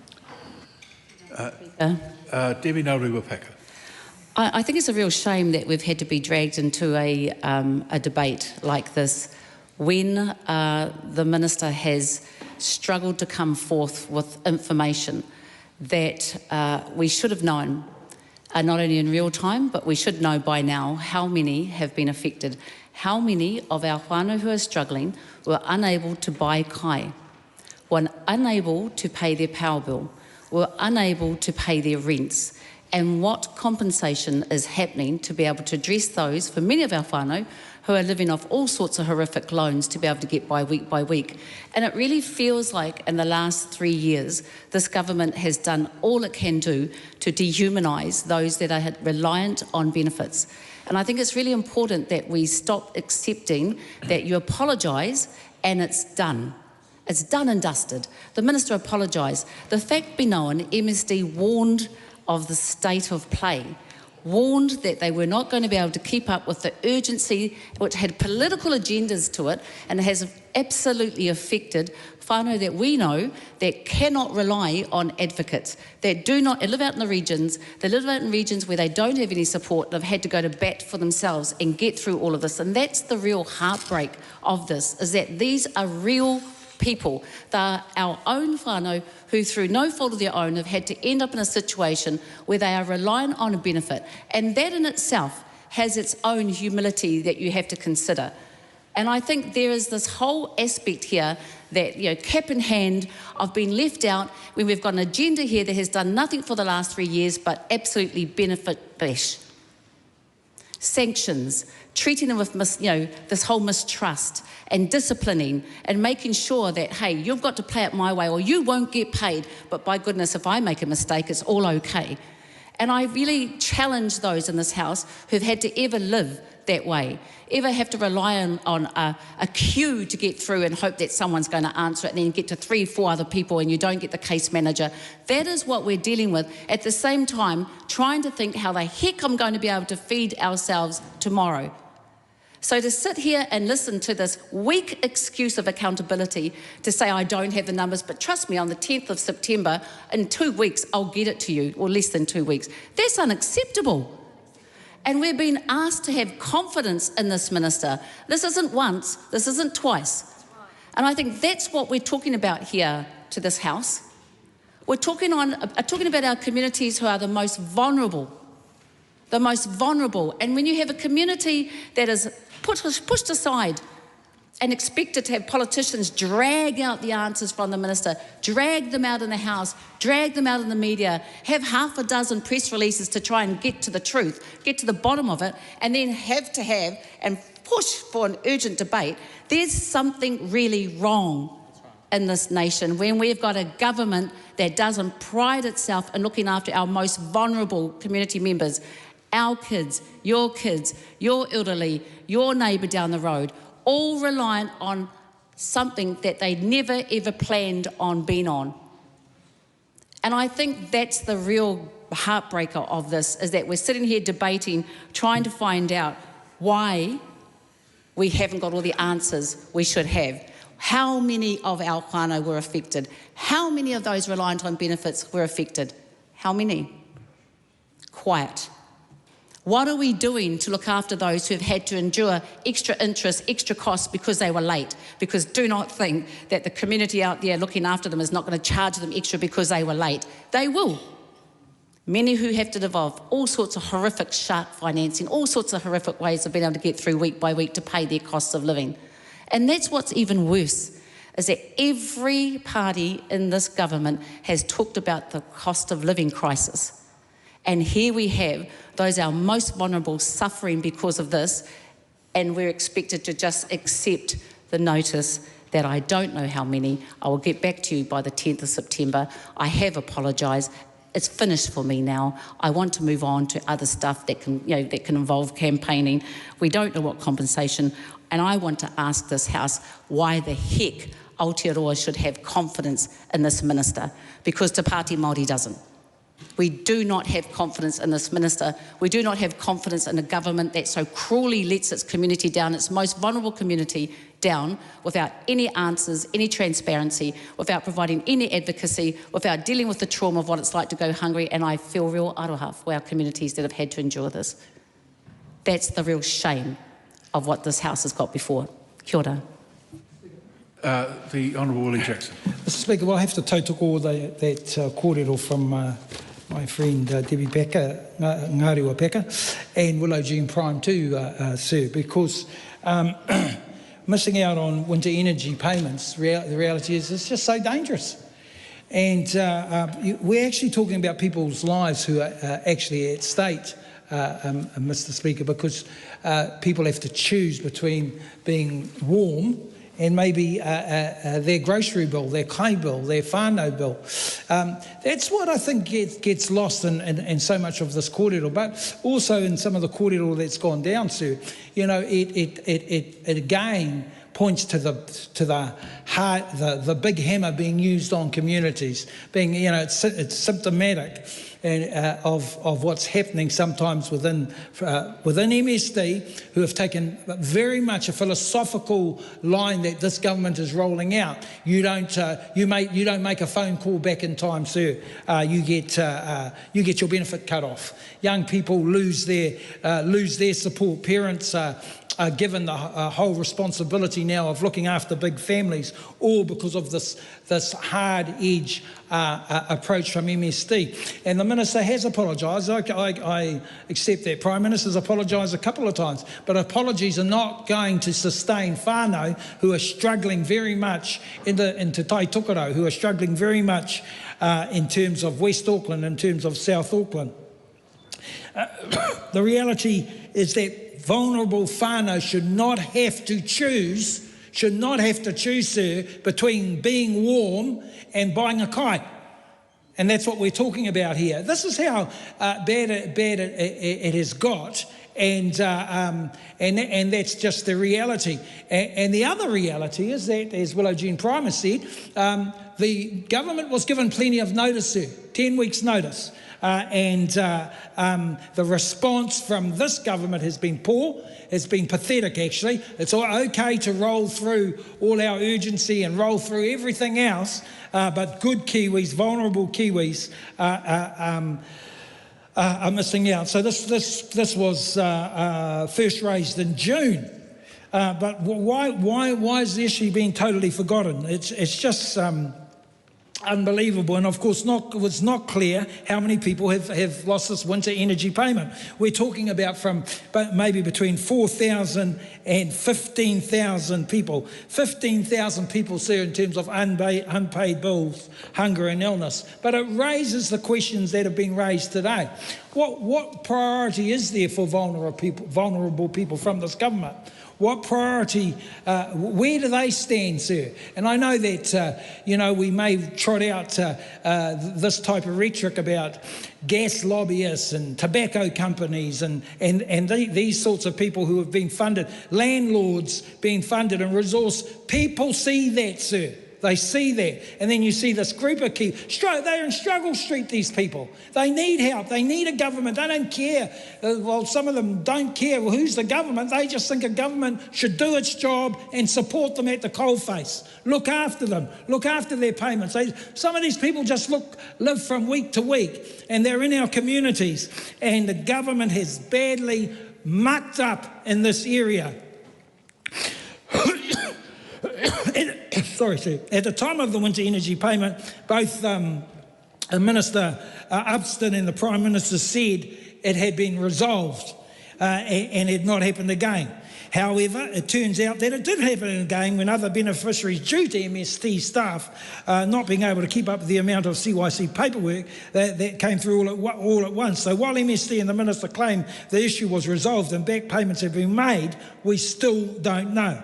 Debbie Nauru-Wapaka. I think it's a real shame that we've had to be dragged into a debate like this when the Minister has struggled to come forth with information that we should have known, not only in real time, but we should know by now how many have been affected, how many of our whānau who are struggling were unable to buy kai, were unable to pay their power bill, were unable to pay their rents, and what compensation is happening to be able to address those, for many of our whānau, who are living off all sorts of horrific loans to be able to get by week. And it really feels like in the last 3 years, this government has done all it can do to dehumanise those that are reliant on benefits. And I think it's really important that we stop accepting that you apologise and it's done. It's done and dusted. The Minister apologised. The fact be known, MSD warned of the state of play. warned that they were not going to be able to keep up with the urgency, which had political agendas to it, and has absolutely affected whānau that we know that cannot rely on advocates, that do not live out in the regions, they live out in regions where they don't have any support, they've had to go to bat for themselves and get through all of this. And that's the real heartbreak of this, is that these are real people. They're our own whānau who, through no fault of their own, have had to end up in a situation where they are reliant on a benefit. And that in itself has its own humility that you have to consider. And I think there is this whole aspect here that, you know, cap in hand, I've been left out when we've got an agenda here that has done nothing for the last 3 years but absolutely benefit bash. Sanctions, treating them with this whole mistrust and disciplining and making sure that, hey, you've got to play it my way or you won't get paid, but by goodness, if I make a mistake, it's all okay. And I really challenge those in this House who've had to ever live that way, ever have to rely on a queue to get through and hope that someone's going to answer it, and then get to 3 or 4 other people and you don't get the case manager. That is what we're dealing with. At the same time, trying to think how the heck I'm going to be able to feed ourselves tomorrow. So to sit here and listen to this weak excuse of accountability to say I don't have the numbers, but trust me, on the 10th of September, in 2 weeks, I'll get it to you, or less than 2 weeks. That's unacceptable. And we're being asked to have confidence in this minister. This isn't once, this isn't twice. And I think that's what we're talking about here to this House. We're talking about our communities who are the most vulnerable. The most vulnerable. And when you have a community that is pushed aside and expected to have politicians drag out the answers from the minister, drag them out in the House, drag them out in the media, have half a dozen press releases to try and get to the truth, get to the bottom of it, and then have and push for an urgent debate, there's something really wrong in this nation when we've got a government that doesn't pride itself in looking after our most vulnerable community members, our kids, your elderly, your neighbour down the road, all reliant on something that they never ever planned on being on. And I think that's the real heartbreaker of this, is that we're sitting here debating, trying to find out why we haven't got all the answers we should have. How many of our whānau were affected? How many of those reliant on benefits were affected? How many? Quiet. What are we doing to look after those who have had to endure extra interest, extra costs because they were late? Because do not think that the community out there looking after them is not going to charge them extra because they were late. They will. Many who have to devolve all sorts of horrific shark financing, all sorts of horrific ways of being able to get through week by week to pay their costs of living. And that's what's even worse, is that every party in this government has talked about the cost of living crisis. And here we have those our most vulnerable suffering because of this, and we're expected to just accept the notice that I don't know how many. I will get back to you by the 10th of September. I have apologised. It's finished for me now. I want to move on to other stuff that can involve campaigning. We don't know what compensation, and I want to ask this House why the heck Aotearoa should have confidence in this minister, because Te Pāti Māori doesn't. We do not have confidence in this minister. We do not have confidence in a government that so cruelly lets its community down, its most vulnerable community down, without any answers, any transparency, without providing any advocacy, without dealing with the trauma of what it's like to go hungry. And I feel real aroha for our communities that have had to endure this. That's the real shame of what this House has got before. Kia ora. The Honourable Willie Jackson. Mr Speaker, well, I have to tautoko that kōrero from my friend Debbie Packer, Ngārewa Packer, and Willow Jean Prime too, sir, because missing out on winter energy payments, the reality is it's just so dangerous. And we're actually talking about people's lives who are actually at stake, Mr Speaker, because people have to choose between being warm and maybe their grocery bill, their kai bill, their whānau bill. That's what I think gets lost in so much of this kōrero, but also in some of the kōrero that's gone down to. You know, it again points to the big hammer being used on communities, being, you know, it's symptomatic of what's happening sometimes within MSD, who have taken very much a philosophical line that this government is rolling out. You don't make a phone call back in time, sir. You get your benefit cut off. Young people lose their support. Parents are given the whole responsibility now of looking after big families, all because of this hard edge approach from MSD. And the Minister has apologised. I accept that. Prime Minister's apologised a couple of times, but apologies are not going to sustain whānau who are struggling very much into Tai Tukaro, who are struggling very much in terms of West Auckland, in terms of South Auckland. The reality is that vulnerable whānau should not have to choose, sir, between being warm and buying a kai. And that's what we're talking about here. This is how bad it has got, and that's just the reality. And the other reality is that, as Willow Jean Prime has said, the government was given plenty of notice, sir, 10 weeks' notice. And the response from this government has been poor, has been pathetic actually. It's okay to roll through all our urgency and roll through everything else, but good Kiwis, vulnerable Kiwis are missing out. So this was first raised in June. But why is the issue being totally forgotten? It's just unbelievable, and of course it was not clear how many people have lost this winter energy payment. We're talking about from maybe between 4,000 and 15,000 people. 15,000 people, sir, in terms of unpaid bills, hunger and illness. But it raises the questions that have been raised today. What priority is there for vulnerable people from this government? What priority, where do they stand, sir? And I know that, we may trot out this type of rhetoric about gas lobbyists and tobacco companies and these sorts of people who have been funded, landlords being funded and resourced. People see that, sir. They see that. And then you see this group of Kiwis. They're in struggle street, these people. They need help. They need a government. They don't care. Well, some of them don't care. Well, who's the government? They just think a government should do its job and support them at the coalface. Look after them. Look after their payments. Some of these people just live from week to week, and they're in our communities. And the government has badly mucked up in this area. Sorry, sir. At the time of the winter energy payment, both Minister Upston and the Prime Minister said it had been resolved and had not happened again. However, it turns out that it did happen again when other beneficiaries, due to MST staff not being able to keep up with the amount of CYC paperwork that came through all at once. So while MST and the Minister claim the issue was resolved and back payments have been made, we still don't know.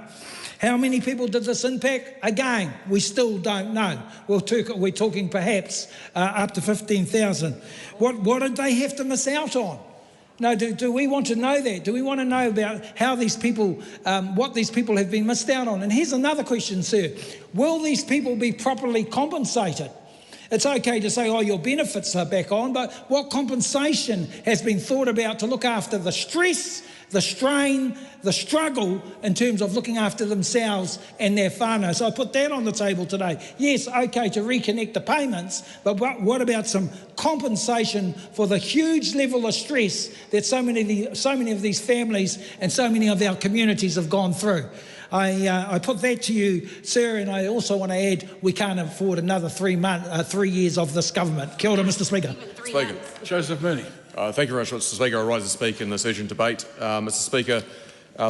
How many people did this impact? Again, we still don't know. We're talking perhaps up to 15,000. What did they have to miss out on? No, do we want to know that? Do we want to know about how these people, what these people have been missed out on? And here's another question, sir. Will these people be properly compensated? It's okay to say, oh, your benefits are back on, but what compensation has been thought about to look after the stress, the strain, the struggle in terms of looking after themselves and their whānau? So I put that on the table today. Yes, okay to reconnect the payments, but what about some compensation for the huge level of stress that so many of these families and so many of our communities have gone through? I put that to you, sir, and I also want to add we can't afford another 3 years of this government. Kia ora, Mr Speaker. Speaker. Joseph Mooney. Thank you very much, Mr Speaker. I rise to speak in this urgent debate. Mr Speaker,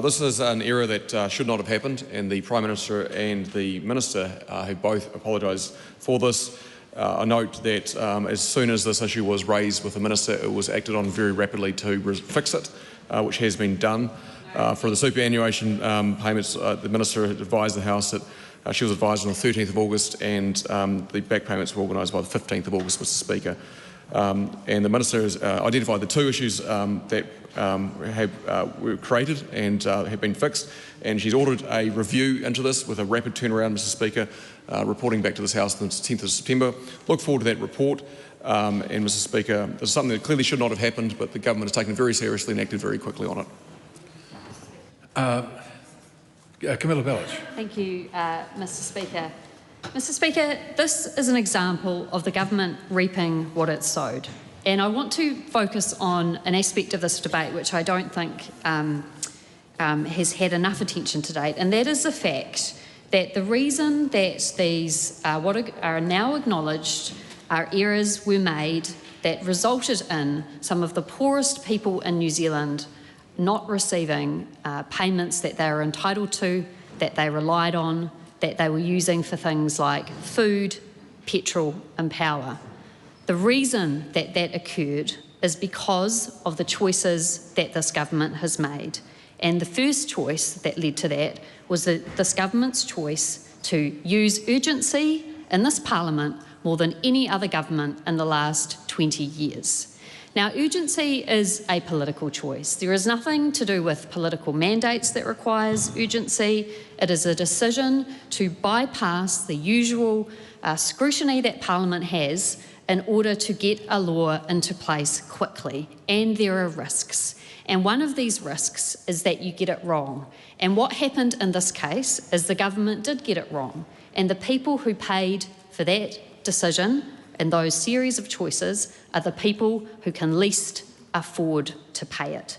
this is an error that should not have happened, and the Prime Minister and the Minister have both apologised for this. I note that as soon as this issue was raised with the Minister, it was acted on very rapidly to fix it, which has been done. For the superannuation payments, the Minister had advised the House that she was advised on the 13th of August and the back payments were organised by the 15th of August, Mr Speaker. And the Minister has identified the two issues that were created and have been fixed, and she's ordered a review into this with a rapid turnaround, Mr Speaker, reporting back to this House on the 10th of September. Look forward to that report. And Mr Speaker, this is something that clearly should not have happened, but the government has taken it very seriously and acted very quickly on it. Camilla Bellich. Thank you, Mr Speaker. Mr Speaker, this is an example of the government reaping what it sowed. And I want to focus on an aspect of this debate which I don't think has had enough attention to date, and that is the fact that the reason that these what are now acknowledged errors were made that resulted in some of the poorest people in New Zealand not receiving payments that they were entitled to, that they relied on, that they were using for things like food, petrol and power. The reason that that occurred is because of the choices that this government has made. And the first choice that led to that was this government's choice to use urgency in this Parliament more than any other government in the last 20 years. Now, urgency is a political choice. There is nothing to do with political mandates that requires urgency. It is a decision to bypass the usual scrutiny that Parliament has in order to get a law into place quickly. And there are risks. And one of these risks is that you get it wrong. And what happened in this case is the government did get it wrong. And the people who paid for that decision and those series of choices are the people who can least afford to pay it.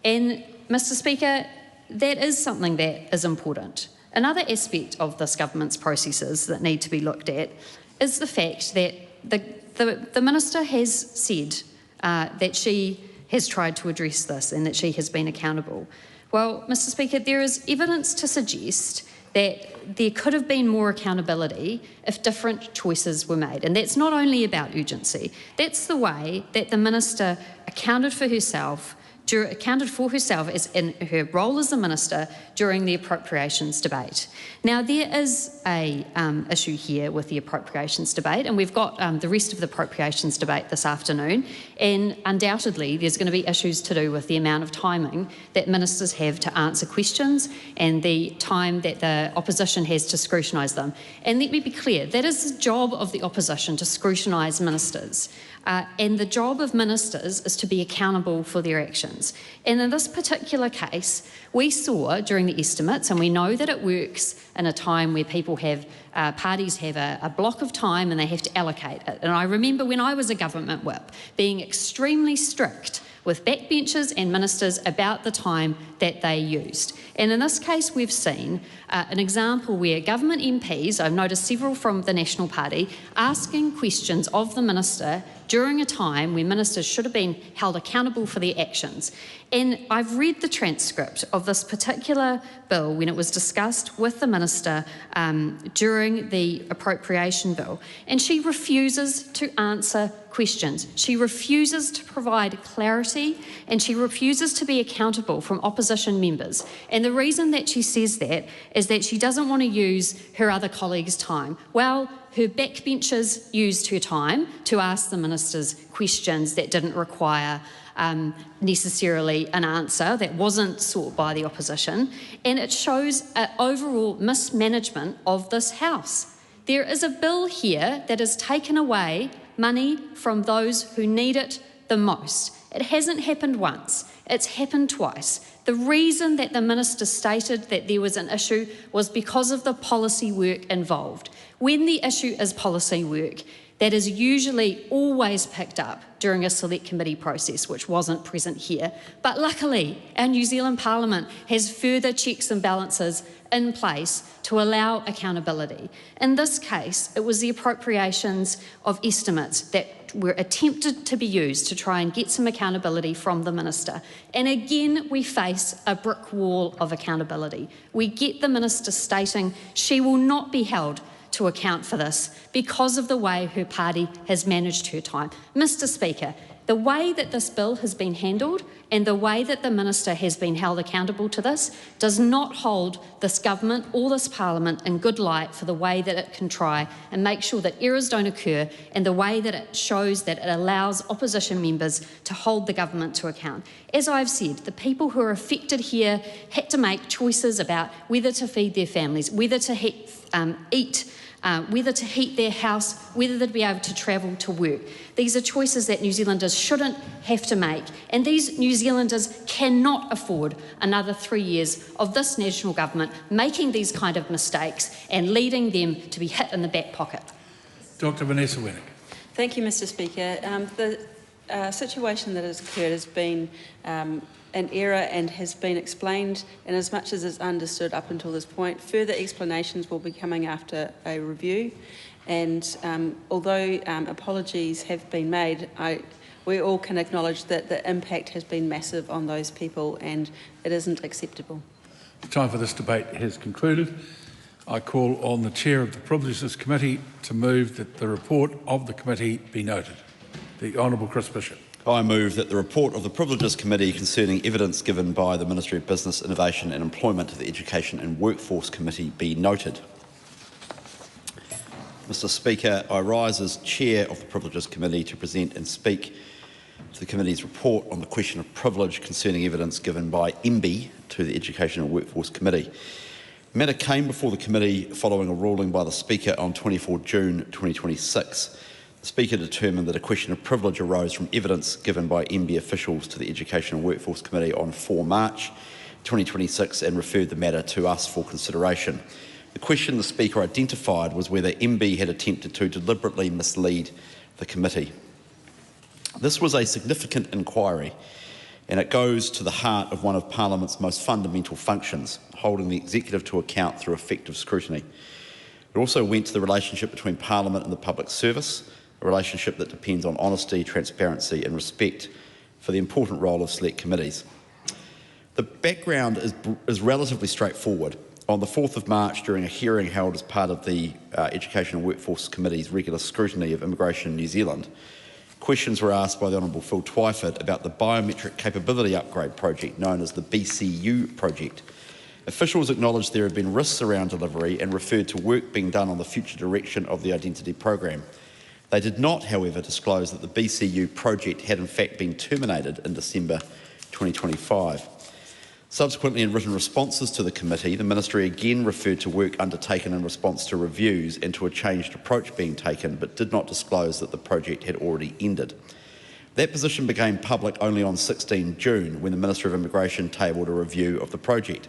And, Mr Speaker, that is something that is important. Another aspect of this government's processes that need to be looked at is the fact that the Minister has said that she has tried to address this and that she has been accountable. Well, Mr Speaker, there is evidence to suggest that there could have been more accountability if different choices were made. And that's not only about urgency, that's the way that the Minister accounted for herself as in her role as the Minister during the appropriations debate. Now, there is a issue here with the appropriations debate, and we've got the rest of the appropriations debate this afternoon, and undoubtedly there's going to be issues to do with the amount of timing that ministers have to answer questions and the time that the opposition has to scrutinise them. And let me be clear, that is the job of the opposition, to scrutinise ministers. And the job of ministers is to be accountable for their actions. And in this particular case, we saw during the estimates, and we know that it works in a time where people have, parties have a block of time and they have to allocate it. And I remember when I was a government whip being extremely strict with backbenchers and ministers about the time that they used. And in this case, we've seen an example where government MPs, I've noticed several from the National Party, asking questions of the minister during a time when ministers should have been held accountable for their actions. And I've read the transcript of this particular bill when it was discussed with the minister during the appropriation bill, and she refuses to answer questions. She refuses to provide clarity, and she refuses to be accountable from opposition members. And the reason that she says that is that she doesn't want to use her other colleagues' time. Well, her backbenchers used her time to ask the ministers questions that didn't require necessarily an answer, that wasn't sought by the opposition, and it shows an overall mismanagement of this House. There is a bill here that has taken away money from those who need it the most. It hasn't happened once, it's happened twice. The reason that the minister stated that there was an issue was because of the policy work involved. When the issue is policy work, that is usually always picked up during a select committee process, which wasn't present here. But luckily, our New Zealand Parliament has further checks and balances in place to allow accountability. In this case, it was the appropriations of estimates that were attempted to be used to try and get some accountability from the minister. And again, we face a brick wall of accountability. We get the minister stating she will not be held to account for this because of the way her party has managed her time. Mr. Speaker, the way that this bill has been handled and the way that the Minister has been held accountable to this does not hold this government or this Parliament in good light for the way that it can try and make sure that errors don't occur, and the way that it shows that it allows opposition members to hold the government to account. As I've said, the people who are affected here had to make choices about whether to feed their families, whether to eat, whether to heat their house, whether they'd be able to travel to work. These are choices that New Zealanders shouldn't have to make, and these New Zealanders cannot afford another 3 years of this national government making these kind of mistakes and leading them to be hit in the back pocket. Dr. Vanessa Winnick. Thank you, Mr. Speaker. The situation that has occurred has been an error and has been explained in as much as is understood up until this point. Further explanations will be coming after a review, and although apologies have been made, we all can acknowledge that the impact has been massive on those people and it isn't acceptable. The time for this debate has concluded. I call on the Chair of the Privileges Committee to move that the report of the committee be noted. The Honourable Chris Bishop. I move that the report of the Privileges Committee concerning evidence given by the Ministry of Business, Innovation and Employment to the Education and Workforce Committee be noted. Mr. Speaker, I rise as Chair of the Privileges Committee to present and speak to the committee's report on the question of privilege concerning evidence given by MB to the Education and Workforce Committee. The matter came before the committee following a ruling by the Speaker on 24 June 2026. The Speaker determined that a question of privilege arose from evidence given by MB officials to the Education and Workforce Committee on 4 March 2026 and referred the matter to us for consideration. The question the Speaker identified was whether MB had attempted to deliberately mislead the committee. This was a significant inquiry, and it goes to the heart of one of Parliament's most fundamental functions, holding the executive to account through effective scrutiny. It also went to the relationship between Parliament and the public service, a relationship that depends on honesty, transparency and respect for the important role of select committees. The background is relatively straightforward. On the 4th of March, during a hearing held as part of the Education and Workforce Committee's regular scrutiny of immigration in New Zealand, questions were asked by the Honourable Phil Twyford about the biometric capability upgrade project known as the BCU project. Officials acknowledged there had been risks around delivery and referred to work being done on the future direction of the identity program. They did not, however, disclose that the BCU project had in fact been terminated in December 2025. Subsequently, in written responses to the committee, the Ministry again referred to work undertaken in response to reviews and to a changed approach being taken, but did not disclose that the project had already ended. That position became public only on 16 June when the Minister of Immigration tabled a review of the project.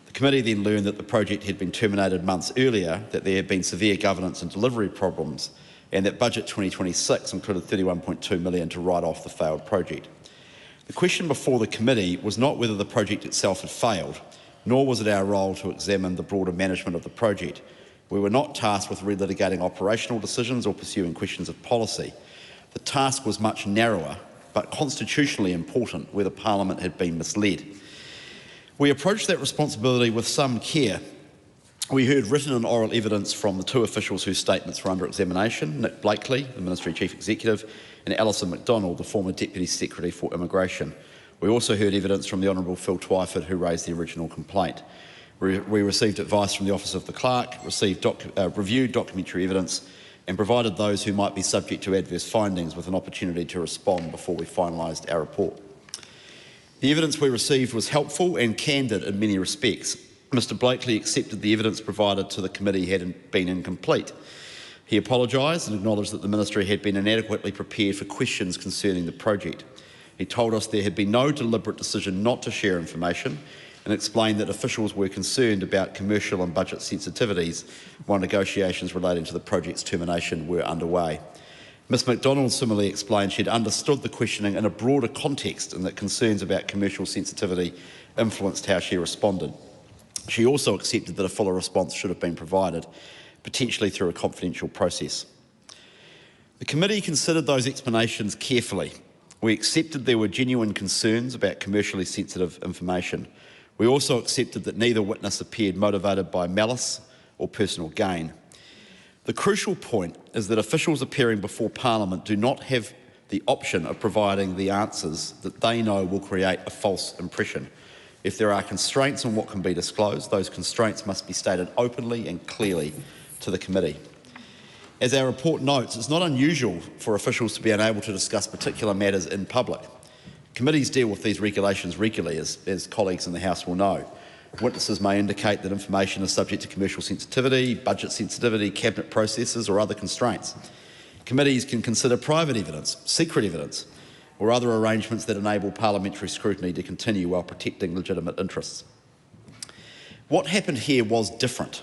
The committee then learned that the project had been terminated months earlier, that there had been severe governance and delivery problems, and that Budget 2026 included $31.2 million to write off the failed project. The question before the committee was not whether the project itself had failed, nor was it our role to examine the broader management of the project. We were not tasked with relitigating operational decisions or pursuing questions of policy. The task was much narrower, but constitutionally important, whether Parliament had been misled. We approached that responsibility with some care. We heard written and oral evidence from the two officials whose statements were under examination, Nick Blakely, the Ministry Chief Executive, and Alison McDonald, the former Deputy Secretary for Immigration. We also heard evidence from the Honourable Phil Twyford, who raised the original complaint. We received advice from the Office of the Clerk, reviewed documentary evidence, and provided those who might be subject to adverse findings with an opportunity to respond before we finalised our report. The evidence we received was helpful and candid in many respects. Mr Blakely accepted the evidence provided to the committee had been incomplete. He apologised and acknowledged that the Ministry had been inadequately prepared for questions concerning the project. He told us there had been no deliberate decision not to share information and explained that officials were concerned about commercial and budget sensitivities while negotiations relating to the project's termination were underway. Ms McDonald similarly explained she had understood the questioning in a broader context and that concerns about commercial sensitivity influenced how she responded. She also accepted that a fuller response should have been provided, potentially through a confidential process. The committee considered those explanations carefully. We accepted there were genuine concerns about commercially sensitive information. We also accepted that neither witness appeared motivated by malice or personal gain. The crucial point is that officials appearing before Parliament do not have the option of providing the answers that they know will create a false impression. If there are constraints on what can be disclosed, those constraints must be stated openly and clearly to the committee. As our report notes, it's not unusual for officials to be unable to discuss particular matters in public. Committees deal with these regulations regularly, as colleagues in the House will know. Witnesses may indicate that information is subject to commercial sensitivity, budget sensitivity, cabinet processes or other constraints. Committees can consider private evidence, secret evidence, or other arrangements that enable parliamentary scrutiny to continue while protecting legitimate interests. What happened here was different.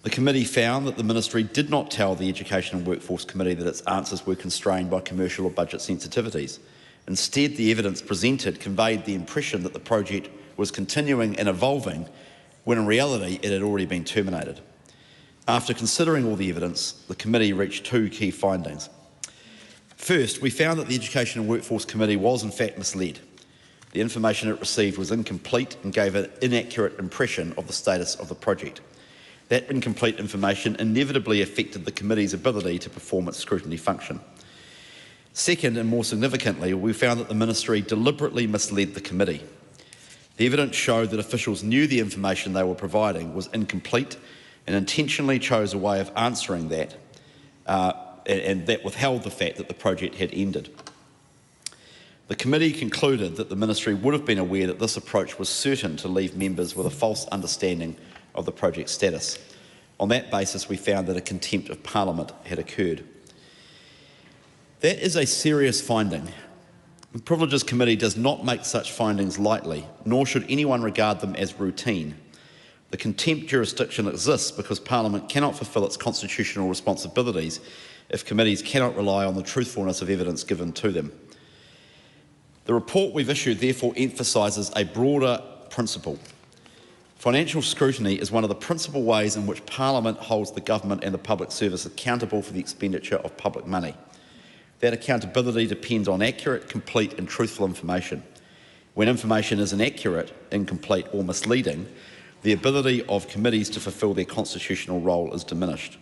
The committee found that the Ministry did not tell the Education and Workforce Committee that its answers were constrained by commercial or budget sensitivities. Instead, the evidence presented conveyed the impression that the project was continuing and evolving, when in reality it had already been terminated. After considering all the evidence, the committee reached two key findings. First, we found that the Education and Workforce Committee was in fact misled. The information it received was incomplete and gave an inaccurate impression of the status of the project. That incomplete information inevitably affected the committee's ability to perform its scrutiny function. Second, and more significantly, we found that the Ministry deliberately misled the committee. The evidence showed that officials knew the information they were providing was incomplete and intentionally chose a way of answering that, and that withheld the fact that the project had ended. The committee concluded that the Ministry would have been aware that this approach was certain to leave members with a false understanding of the project's status. On that basis, we found that a contempt of Parliament had occurred. That is a serious finding. The Privileges Committee does not make such findings lightly, nor should anyone regard them as routine. The contempt jurisdiction exists because Parliament cannot fulfil its constitutional responsibilities if committees cannot rely on the truthfulness of evidence given to them. The report we've issued therefore emphasises a broader principle. Financial scrutiny is one of the principal ways in which Parliament holds the government and the public service accountable for the expenditure of public money. That accountability depends on accurate, complete and truthful information. When information is inaccurate, incomplete or misleading, the ability of committees to fulfil their constitutional role is diminished.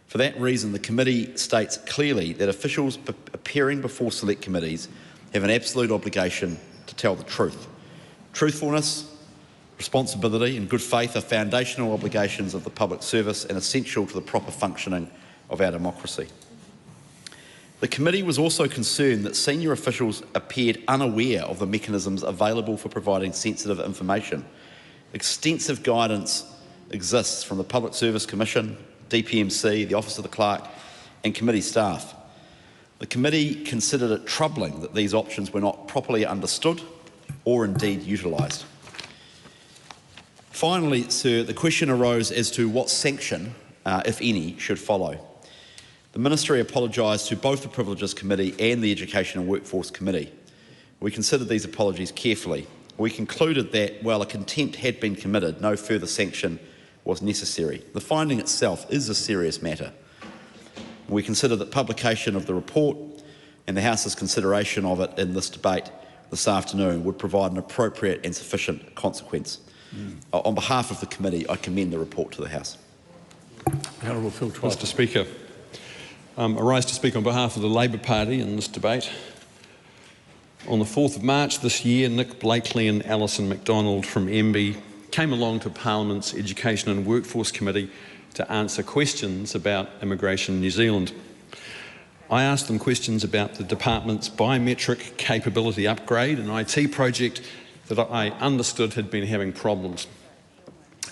For that reason, the committee states clearly that officials appearing before select committees have an absolute obligation to tell the truth. Truthfulness, responsibility and good faith are foundational obligations of the public service and essential to the proper functioning of our democracy. The committee was also concerned that senior officials appeared unaware of the mechanisms available for providing sensitive information. Extensive guidance exists from the Public Service Commission, DPMC, the Office of the Clerk and committee staff. The committee considered it troubling that these options were not properly understood or indeed utilised. Finally, sir, the question arose as to what sanction, if any, should follow. The Ministry apologised to both the Privileges Committee and the Education and Workforce Committee. We considered these apologies carefully. We concluded that, while a contempt had been committed, no further sanction was necessary. The finding itself is a serious matter. We consider that publication of the report and the House's consideration of it in this debate this afternoon would provide an appropriate and sufficient consequence. On behalf of the committee, I commend the report to the House. Mr. Speaker, I rise to speak on behalf of the Labor Party in this debate. On the 4th of March this year, Nick Blakely and Alison MacDonald from MB came along to Parliament's Education and Workforce Committee to answer questions about Immigration New Zealand. I asked them questions about the department's biometric capability upgrade, an IT project that I understood had been having problems.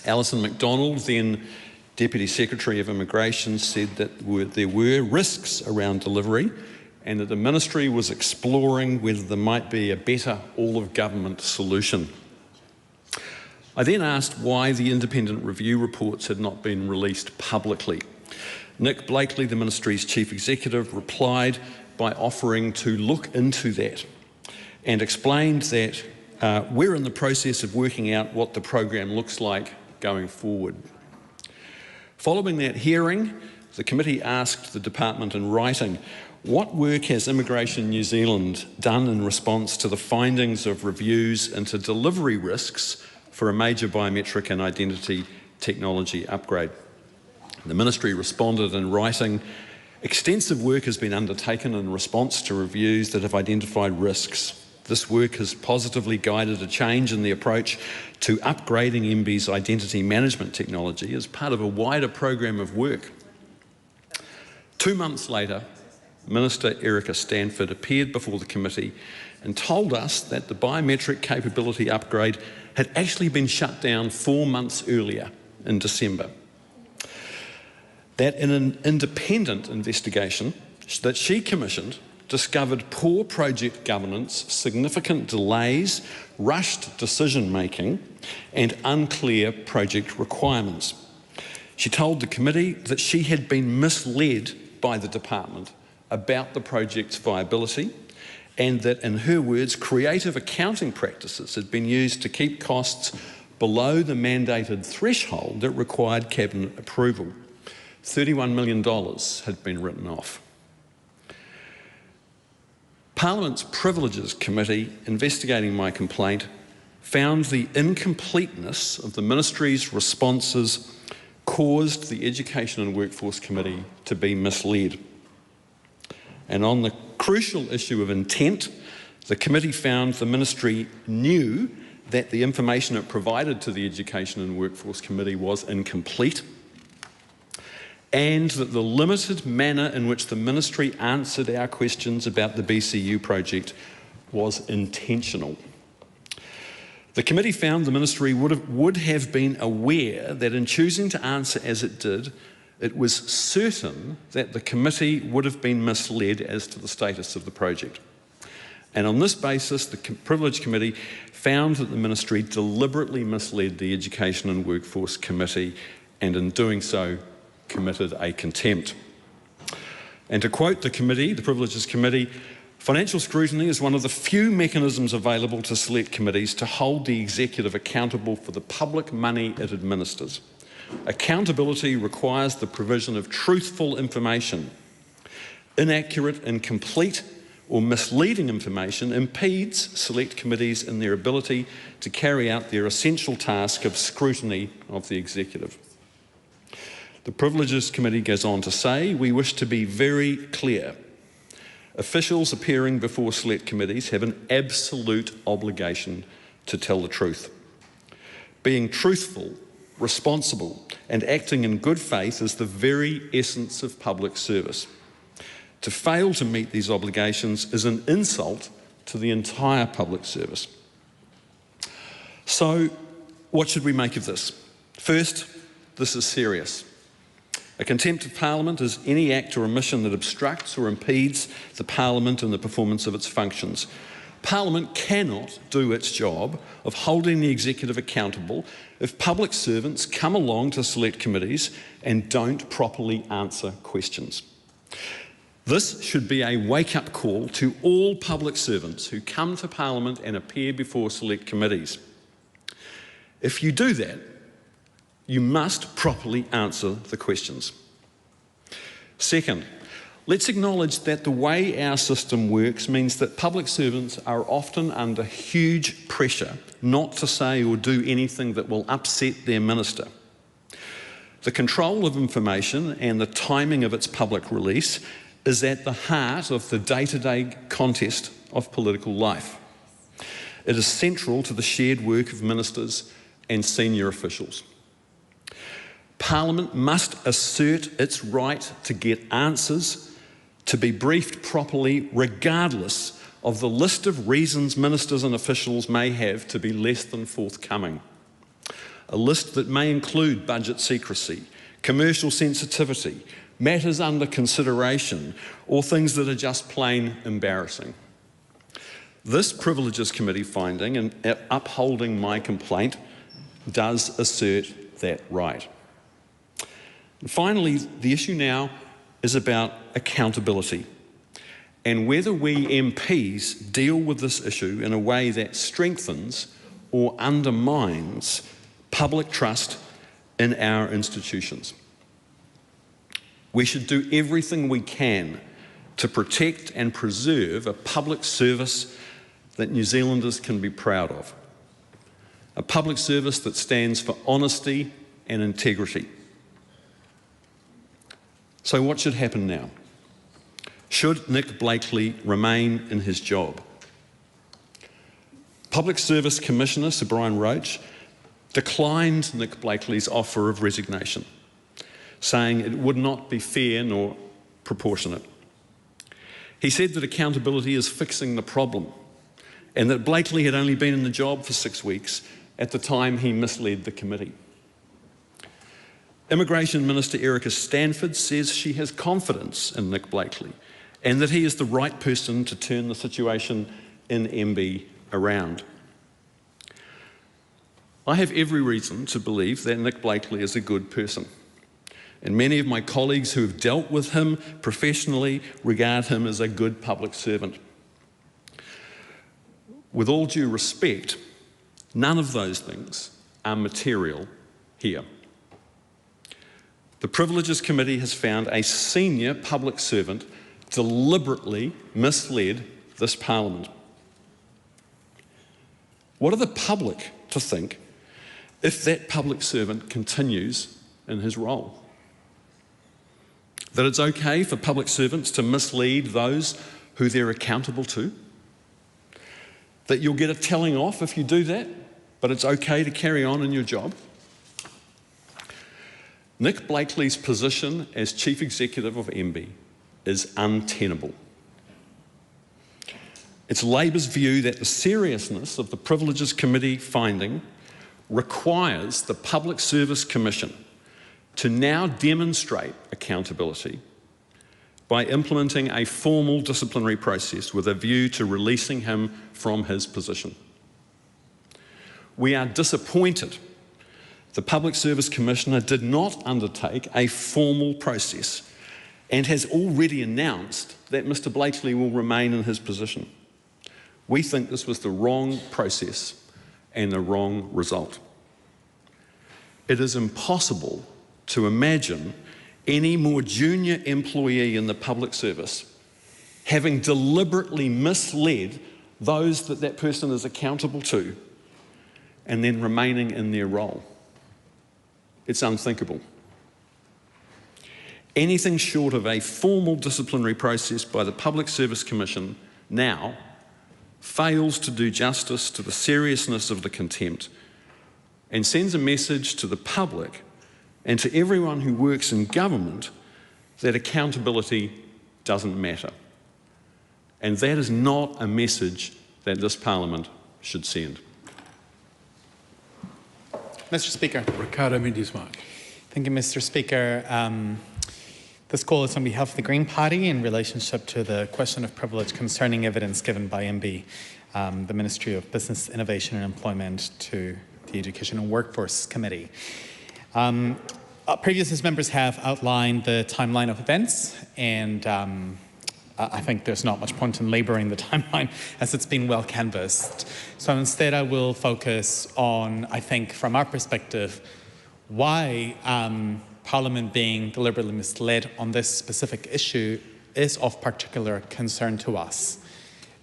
Alison MacDonald, then Deputy Secretary of Immigration, said that there were risks around delivery and that the Ministry was exploring whether there might be a better all-of-government solution. I then asked why the independent review reports had not been released publicly. Nick Blakely, the Ministry's Chief Executive, replied by offering to look into that and explained that we're in the process of working out what the program looks like going forward. Following that hearing, the committee asked the department in writing, what work has Immigration New Zealand done in response to the findings of reviews into delivery risks for a major biometric and identity technology upgrade? The Ministry responded in writing, "Extensive work has been undertaken in response to reviews that have identified risks. This work has positively guided a change in the approach to upgrading MB's identity management technology as part of a wider program of work." 2 months later, Minister Erica Stanford appeared before the committee and told us that the biometric capability upgrade had actually been shut down 4 months earlier in December. That in an independent investigation that she commissioned discovered poor project governance, significant delays, rushed decision-making and unclear project requirements. She told the committee that she had been misled by the department about the project's viability and that, in her words, creative accounting practices had been used to keep costs below the mandated threshold that required cabinet approval. $31 million had been written off. Parliament's Privileges Committee, investigating my complaint, found the incompleteness of the Ministry's responses caused the Education and Workforce Committee to be misled. And on the crucial issue of intent, the committee found the Ministry knew that the information it provided to the Education and Workforce Committee was incomplete, and that the limited manner in which the Ministry answered our questions about the BCU project was intentional. The committee found the Ministry would have been aware that in choosing to answer as it did, it was certain that the committee would have been misled as to the status of the project. And on this basis, the Privilege Committee found that the Ministry deliberately misled the Education and Workforce Committee, and in doing so, committed a contempt. And to quote the committee, the Privileges Committee, "Financial scrutiny is one of the few mechanisms available to select committees to hold the executive accountable for the public money it administers. Accountability requires the provision of truthful information. Inaccurate, incomplete, or misleading information impedes select committees in their ability to carry out their essential task of scrutiny of the executive." The Privileges Committee goes on to say, "We wish to be very clear. Officials appearing before select committees have an absolute obligation to tell the truth. Being truthful, responsible, and acting in good faith is the very essence of public service. To fail to meet these obligations is an insult to the entire public service." So, what should we make of this? First, this is serious. A contempt of Parliament is any act or omission that obstructs or impedes the Parliament in the performance of its functions. Parliament cannot do its job of holding the executive accountable if public servants come along to select committees and don't properly answer questions. This should be a wake-up call to all public servants who come to Parliament and appear before select committees. If you do that, you must properly answer the questions. Second, let's acknowledge that the way our system works means that public servants are often under huge pressure not to say or do anything that will upset their minister. The control of information and the timing of its public release is at the heart of the day-to-day contest of political life. It is central to the shared work of ministers and senior officials. Parliament must assert its right to get answers, to be briefed properly, regardless of the list of reasons ministers and officials may have to be less than forthcoming. A list that may include budget secrecy, commercial sensitivity, matters under consideration, or things that are just plain embarrassing. This Privileges Committee finding and upholding my complaint does assert that right. And finally, the issue now is about accountability and whether we MPs deal with this issue in a way that strengthens or undermines public trust in our institutions. We should do everything we can to protect and preserve a public service that New Zealanders can be proud of. A public service that stands for honesty and integrity. So what should happen now? Should Nick Blakely remain in his job? Public Service Commissioner Sir Brian Roach declined Nick Blakely's offer of resignation, saying it would not be fair nor proportionate. He said that accountability is fixing the problem and that Blakely had only been in the job for 6 weeks at the time he misled the committee. Immigration Minister Erica Stanford says she has confidence in Nick Blakely and that he is the right person to turn the situation in MB around. I have every reason to believe that Nick Blakely is a good person, and many of my colleagues who have dealt with him professionally regard him as a good public servant. With all due respect, none of those things are material here. The Privileges Committee has found a senior public servant deliberately misled this Parliament. What are the public to think if that public servant continues in his role? That it's okay for public servants to mislead those who they're accountable to? That you'll get a telling off if you do that, but it's okay to carry on in your job? Nick Blakely's position as Chief Executive of MB is untenable. It's Labor's view that the seriousness of the Privileges Committee finding requires the Public Service Commission to now demonstrate accountability by implementing a formal disciplinary process with a view to releasing him from his position. We are disappointed the Public Service Commissioner did not undertake a formal process and has already announced that Mr Blakely will remain in his position. We think this was the wrong process and the wrong result. It is impossible to imagine any more junior employee in the public service having deliberately misled those that that person is accountable to and then remaining in their role. It's unthinkable. Anything short of a formal disciplinary process by the Public Service Commission now fails to do justice to the seriousness of the contempt and sends a message to the public and to everyone who works in government that accountability doesn't matter. And that is not a message that this Parliament should send. Mr Speaker. Ricardo Mendes-Mark. Thank you, Mr Speaker. This call is on behalf of the Green Party in relationship to the question of privilege concerning evidence given by MB, the Ministry of Business, Innovation and Employment, to the Education and Workforce Committee. Previous members have outlined the timeline of events, and I think there's not much point in labouring the timeline as it's been well canvassed. So instead I will focus on, I think from our perspective, why Parliament being deliberately misled on this specific issue is of particular concern to us.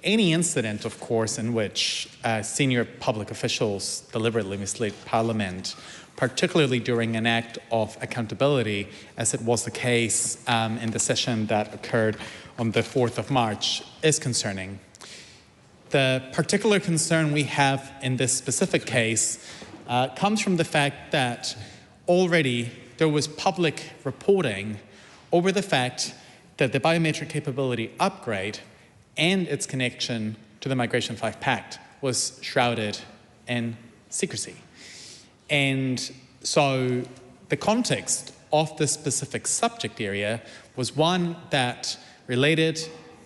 Any incident, of course, in which senior public officials deliberately mislead Parliament, particularly during an act of accountability, as it was the case in the session that occurred on the 4th of March, is concerning. The particular concern we have in this specific case comes from the fact that already there was public reporting over the fact that the biometric capability upgrade and its connection to the Migration 5 Pact was shrouded in secrecy. And so the context of this specific subject area was one that related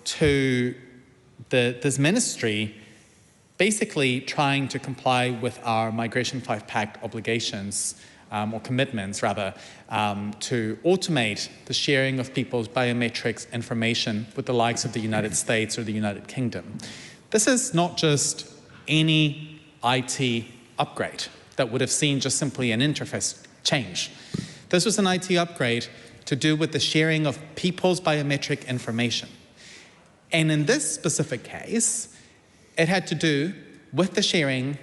to this ministry basically trying to comply with our Migration 5 Pact obligations, or commitments rather, to automate the sharing of people's biometrics information with the likes of the United States or the United Kingdom. This is not just any IT upgrade that would have seen just simply an interface change. This was an IT upgrade to do with the sharing of people's biometric information. And in this specific case, it had to do with the sharing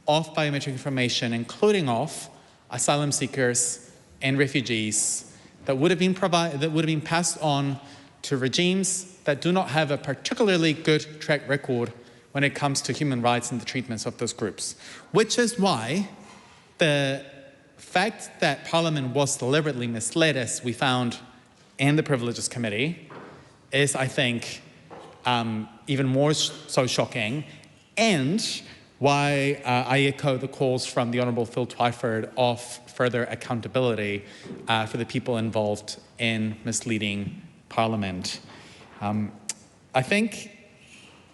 of biometric information, including of asylum seekers and refugees that would have been passed on to regimes that do not have a particularly good track record when it comes to human rights and the treatments of those groups. Which is why the fact that Parliament was deliberately misled, as we found in the Privileges Committee, is, I think, even more so shocking, and why I echo the calls from the Honourable Phil Twyford of further accountability for the people involved in misleading Parliament. I think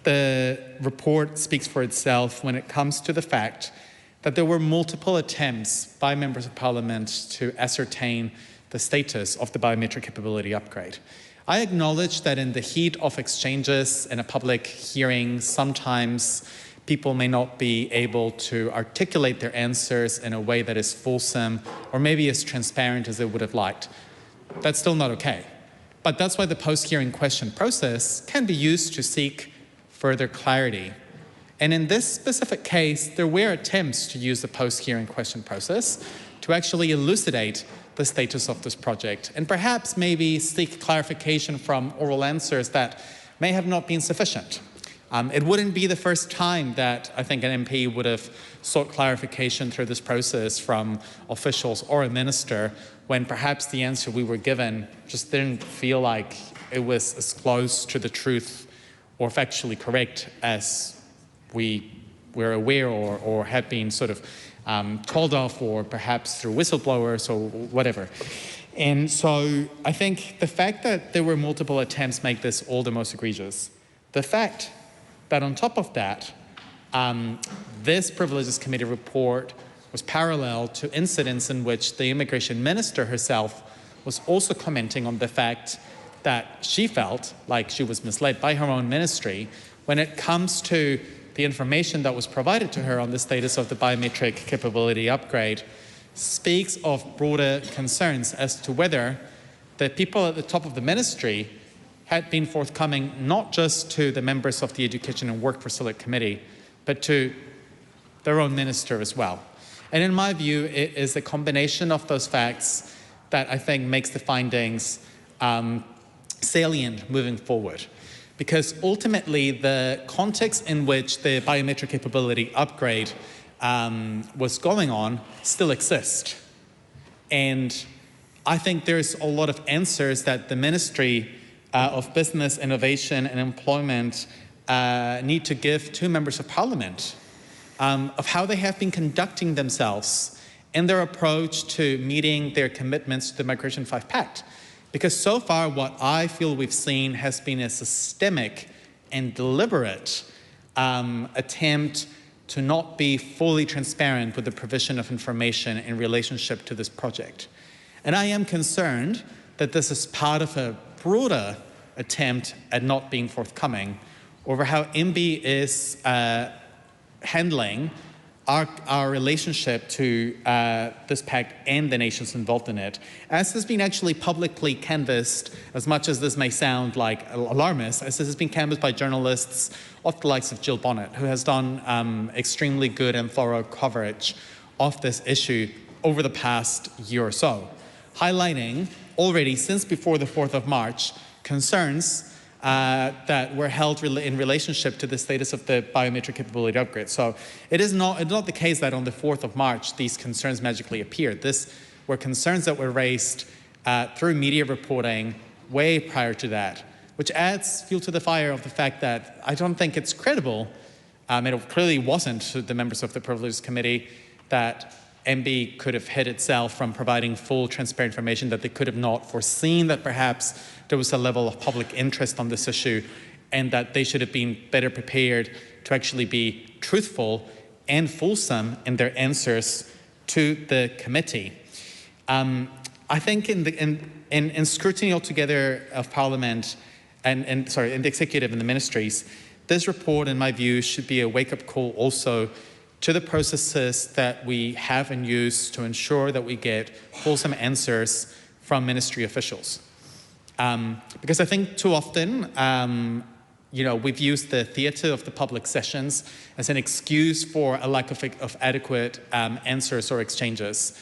the report speaks for itself when it comes to the fact that there were multiple attempts by members of Parliament to ascertain the status of the biometric capability upgrade. I acknowledge that in the heat of exchanges in a public hearing, sometimes people may not be able to articulate their answers in a way that is fulsome or maybe as transparent as they would have liked. That's still not okay. But that's why the post-hearing question process can be used to seek further clarity. And in this specific case, there were attempts to use the post-hearing question process to actually elucidate the status of this project and perhaps maybe seek clarification from oral answers that may have not been sufficient. It wouldn't be the first time that I think an MP would have sought clarification through this process from officials or a minister when perhaps the answer we were given just didn't feel like it was as close to the truth or factually correct as we were aware or had been sort of told off, or perhaps through whistleblowers or whatever. And so I think the fact that there were multiple attempts make this all the most egregious. The fact that on top of that, this Privileges Committee report was parallel to incidents in which the immigration minister herself was also commenting on the fact that she felt like she was misled by her own ministry when it comes to the information that was provided to her on the status of the biometric capability upgrade, speaks of broader concerns as to whether the people at the top of the ministry had been forthcoming not just to the members of the Education and Workforce Select Committee, but to their own minister as well. And in my view, it is a combination of those facts that I think makes the findings salient moving forward. Because ultimately, the context in which the biometric capability upgrade was going on still exists. And I think there's a lot of answers that the Ministry of Business, Innovation and Employment need to give to members of Parliament of how they have been conducting themselves in their approach to meeting their commitments to the Migration 5 Pact. Because so far, what I feel we've seen has been a systemic and deliberate attempt to not be fully transparent with the provision of information in relationship to this project. And I am concerned that this is part of a broader attempt at not being forthcoming over how MB is handling our relationship to this pact and the nations involved in it, as has been actually publicly canvassed, as much as this may sound like alarmist, as this has been canvassed by journalists of the likes of Jill Bonnet, who has done extremely good and thorough coverage of this issue over the past year or so, highlighting already since before the 4th of March concerns that were held in relationship to the status of the biometric capability upgrade. So it's not the case that on the 4th of March these concerns magically appeared. These were concerns that were raised through media reporting way prior to that, which adds fuel to the fire of the fact that I don't think it's credible, it clearly wasn't to the members of the Privileges Committee, that MB could have hid itself from providing full transparent information, that they could have not foreseen that perhaps there was a level of public interest on this issue and that they should have been better prepared to actually be truthful and fulsome in their answers to the committee. I think in scrutiny altogether of Parliament in the executive and the ministries, this report, in my view, should be a wake-up call also to the processes that we have and use to ensure that we get fulsome answers from ministry officials. Because I think too often, we've used the theatre of the public sessions as an excuse for a lack of adequate answers or exchanges.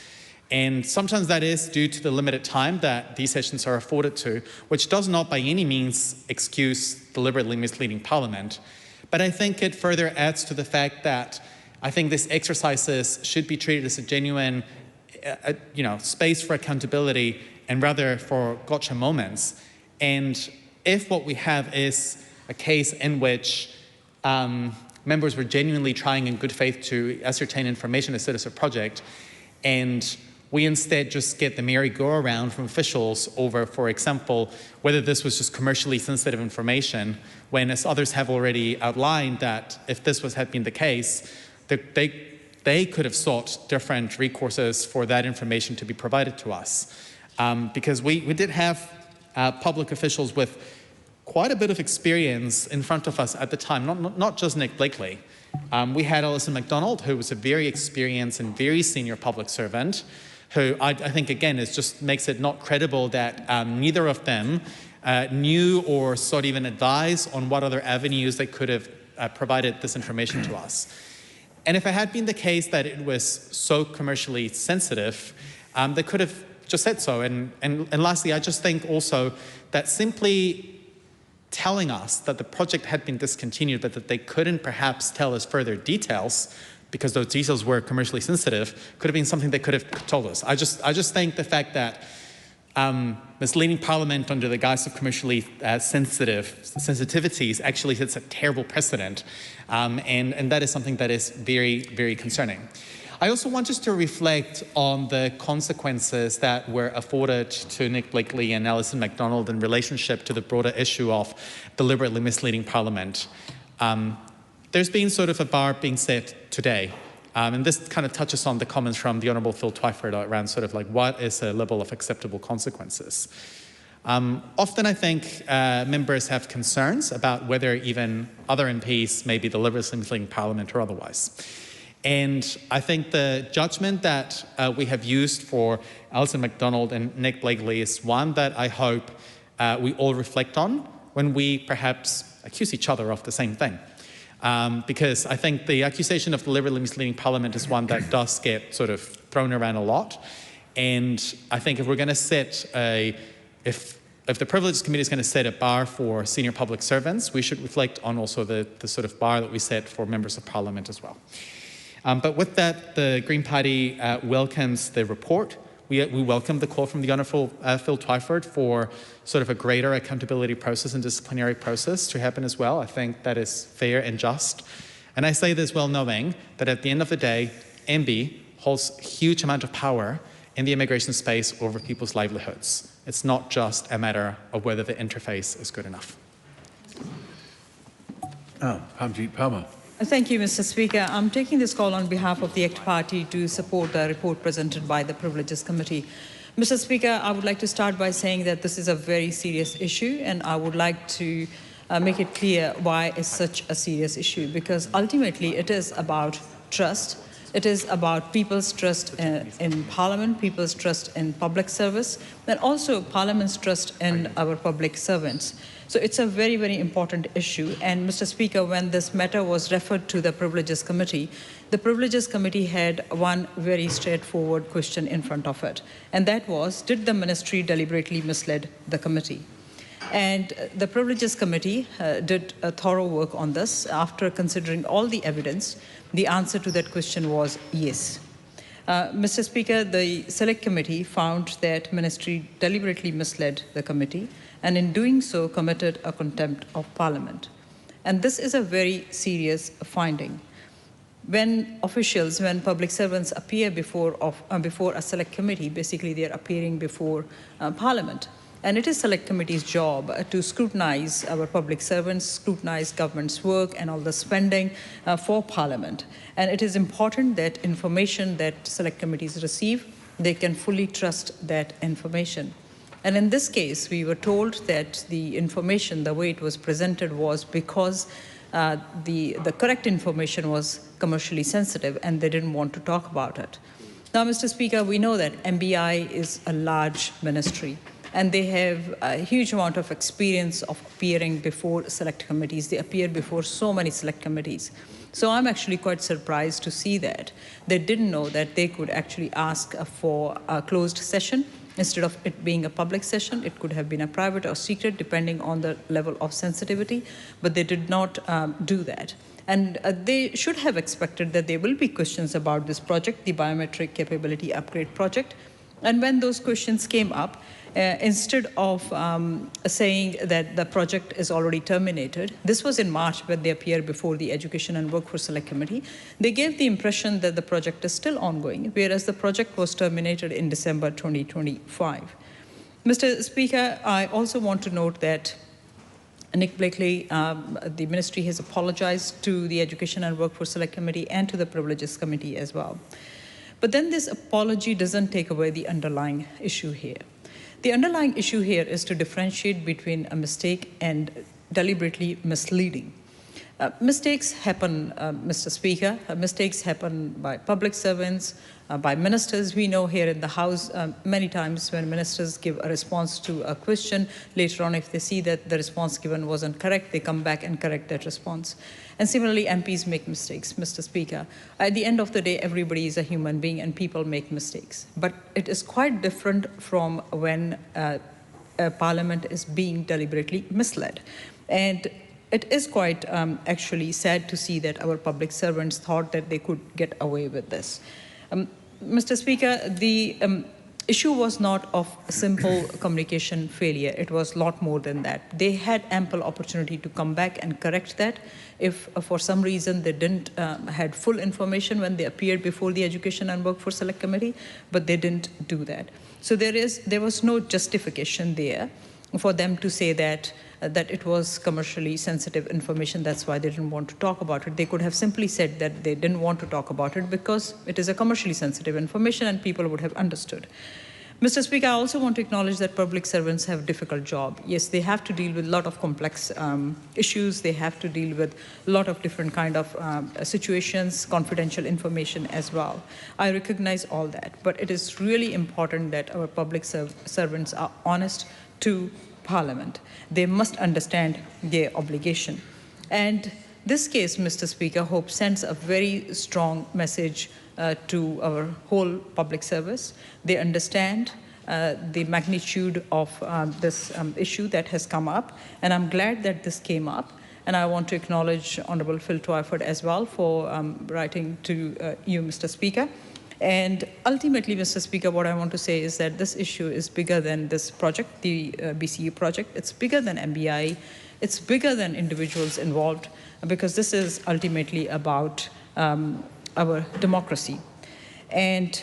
And sometimes that is due to the limited time that these sessions are afforded to, which does not by any means excuse deliberately misleading Parliament. But I think it further adds to the fact that I think these exercises should be treated as a genuine space for accountability and rather for gotcha moments. And if what we have is a case in which members were genuinely trying in good faith to ascertain information as Citizen Project, and we instead just get the merry-go-round from officials over, for example, whether this was just commercially sensitive information, when, as others have already outlined, that if this had been the case, they could have sought different recourses for that information to be provided to us. Because we did have public officials with quite a bit of experience in front of us at the time, not just Nick Blakely. We had Alison MacDonald, who was a very experienced and very senior public servant, who I think, again, just makes it not credible that neither of them knew or sought even advice on what other avenues they could have provided this information to us. And if it had been the case that it was so commercially sensitive, they could have just said so. And lastly, I just think also that simply telling us that the project had been discontinued, but that they couldn't perhaps tell us further details because those details were commercially sensitive, could have been something they could have told us. I just think the fact that misleading Parliament under the guise of commercially sensitivities actually sets a terrible precedent, and that is something that is very, very concerning. I also want us to reflect on the consequences that were afforded to Nick Blakely and Alison MacDonald in relationship to the broader issue of deliberately misleading Parliament. There's been sort of a bar being set today, and this kind of touches on the comments from the Honourable Phil Twyford around sort of like what is a level of acceptable consequences. Often I think members have concerns about whether even other MPs may be deliberately misleading Parliament or otherwise. And I think the judgment that we have used for Alison MacDonald and Nick Blakely is one that I hope we all reflect on when we perhaps accuse each other of the same thing. Because I think the accusation of deliberately misleading Parliament is one that does get sort of thrown around a lot. And I think if we're going to set if the Privileges Committee is going to set a bar for senior public servants, we should reflect on also the sort of bar that we set for members of Parliament as well. But with that, the Green Party welcomes the report. We welcome the call from the Honourable Phil Twyford for sort of a greater accountability process and disciplinary process to happen as well. I think that is fair and just. And I say this well knowing that at the end of the day, MB holds a huge amount of power in the immigration space over people's livelihoods. It's not just a matter of whether the interface is good enough. Hamjit Palmer. Thank you, Mr. Speaker. I'm taking this call on behalf of the ACT Party to support the report presented by the Privileges Committee. Mr. Speaker, I would like to start by saying that this is a very serious issue, and I would like to make it clear why it's such a serious issue, because ultimately it is about trust. It is about people's trust in Parliament, people's trust in public service, and also Parliament's trust in our public servants. So it's a very, very important issue. And Mr. Speaker, when this matter was referred to the Privileges Committee, the Privileges Committee had one very straightforward question in front of it. And that was, did the ministry deliberately mislead the committee? And the Privileges Committee did a thorough work on this. After considering all the evidence, the answer to that question was yes. Mr. Speaker, the Select Committee found that ministry deliberately misled the committee, and in doing so committed a contempt of Parliament. And this is a very serious finding. When officials, when public servants appear before a Select Committee, basically they are appearing before Parliament. And it is Select Committee's job to scrutinize our public servants, scrutinize government's work and all the spending for Parliament. And it is important that information that Select Committees receive, they can fully trust that information. And in this case, we were told that the information, the way it was presented, was because the correct information was commercially sensitive and they didn't want to talk about it. Now, Mr. Speaker, we know that MBI is a large ministry. and they have a huge amount of experience of appearing before select committees. They appear before so many select committees. So I'm actually quite surprised to see that. They didn't know that they could actually ask for a closed session. Instead of it being a public session, it could have been a private or secret, depending on the level of sensitivity, but they did not do that. And they should have expected that there will be questions about this project, the biometric capability upgrade project. And when those questions came up, instead of saying that the project is already terminated, this was in March when they appeared before the Education and Workforce Select Committee, they gave the impression that the project is still ongoing, whereas the project was terminated in December 2025. Mr. Speaker, I also want to note that Nick Blakely, the ministry has apologized to the Education and Workforce Select Committee and to the Privileges Committee as well. But then this apology doesn't take away the underlying issue here. The underlying issue here is to differentiate between a mistake and deliberately misleading. Mistakes happen, Mr. Speaker. Mistakes happen by public servants, by ministers. We know here in the House many times when ministers give a response to a question, later on if they see that the response given wasn't correct, they come back and correct that response. And similarly, MPs make mistakes, Mr. Speaker. At the end of the day, everybody is a human being and people make mistakes. But it is quite different from when a parliament is being deliberately misled. And it is quite actually sad to see that our public servants thought that they could get away with this. Mr. Speaker, the issue was not of simple communication failure. It was a lot more than that. They had ample opportunity to come back and correct that if for some reason they didn't had full information when they appeared before the Education and Workforce Select Committee, but they didn't do that. So there was no justification there for them to say that it was commercially sensitive information, that's why they didn't want to talk about it. They could have simply said that they didn't want to talk about it because it is a commercially sensitive information and people would have understood. Mr. Speaker, I also want to acknowledge that public servants have a difficult job. Yes, they have to deal with a lot of complex issues. They have to deal with a lot of different kind of situations, confidential information as well. I recognize all that, but it is really important that our public servants are honest to Parliament. They must understand their obligation. And this case, Mr. Speaker, hope sends a very strong message to our whole public service. They understand the magnitude of this issue that has come up, and I'm glad that this came up. And I want to acknowledge Honourable Phil Twyford as well for writing to you, Mr. Speaker. And ultimately, Mr. Speaker, what I want to say is that this issue is bigger than this project, the BCU project. It's bigger than MBI. It's bigger than individuals involved, because this is ultimately about our democracy. And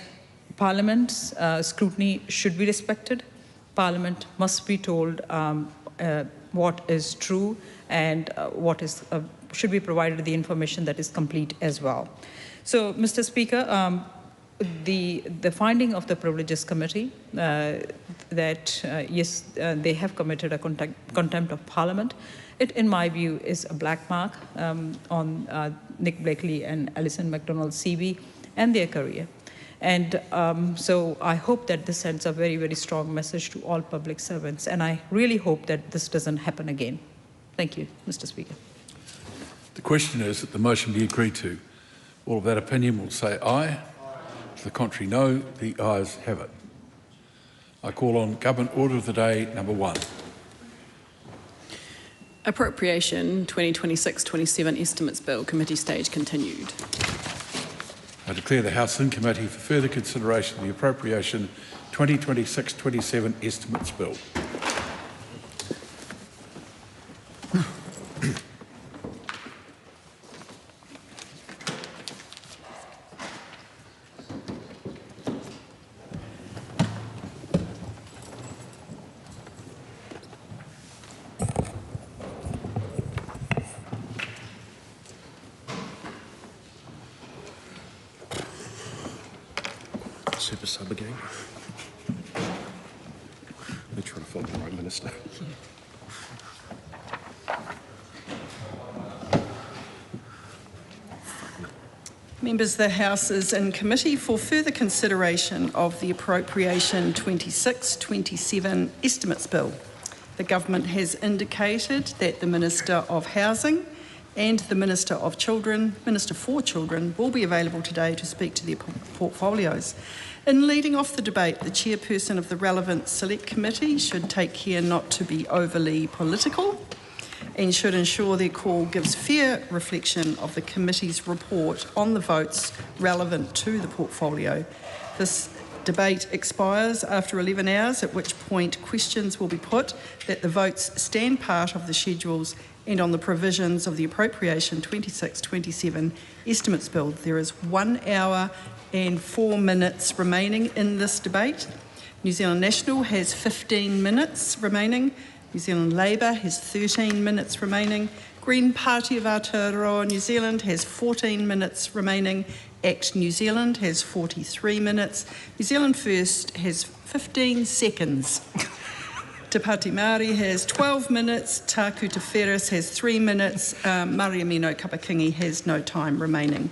Parliament's scrutiny should be respected. Parliament must be told what is true and what is should be provided the information that is complete as well. So, Mr. Speaker, the finding of the Privileges Committee that yes, they have committed a contempt of Parliament, it, in my view, is a black mark on Nick Blakely and Alison MacDonald's CV and their career. And so I hope that this sends a very, very strong message to all public servants, and I really hope that this doesn't happen again. Thank you, Mr. Speaker. The question is that the motion be agreed to. All of that opinion will say aye. To the contrary, no. The ayes have it. I call on Government Order of the Day number 1. Appropriation 2026-27 Estimates Bill, committee stage continued. I declare the House in committee for further consideration of the Appropriation 2026-27 Estimates Bill. Super sub again. They're trying to find the right minister. Members, the House is in committee for further consideration of the Appropriation 26-27 Estimates Bill. The Government has indicated that the Minister of Housing and the Minister for Children, will be available today to speak to their portfolios. In leading off the debate, the chairperson of the relevant select committee should take care not to be overly political and should ensure their call gives fair reflection of the committee's report on the votes relevant to the portfolio. This debate expires after 11 hours, at which point questions will be put that the votes stand part of the schedules and on the provisions of the Appropriation 26-27 Estimates Bill. There is 1 hour and 4 minutes remaining in this debate. New Zealand National has 15 minutes remaining. New Zealand Labour has 13 minutes remaining. Green Party of Aotearoa New Zealand has 14 minutes remaining. ACT New Zealand has 43 minutes. New Zealand First has 15 seconds. Te Pāti Māori has 12 minutes. Tāku Te Wheres has 3 minutes. Mariamino Kapakingi has no time remaining.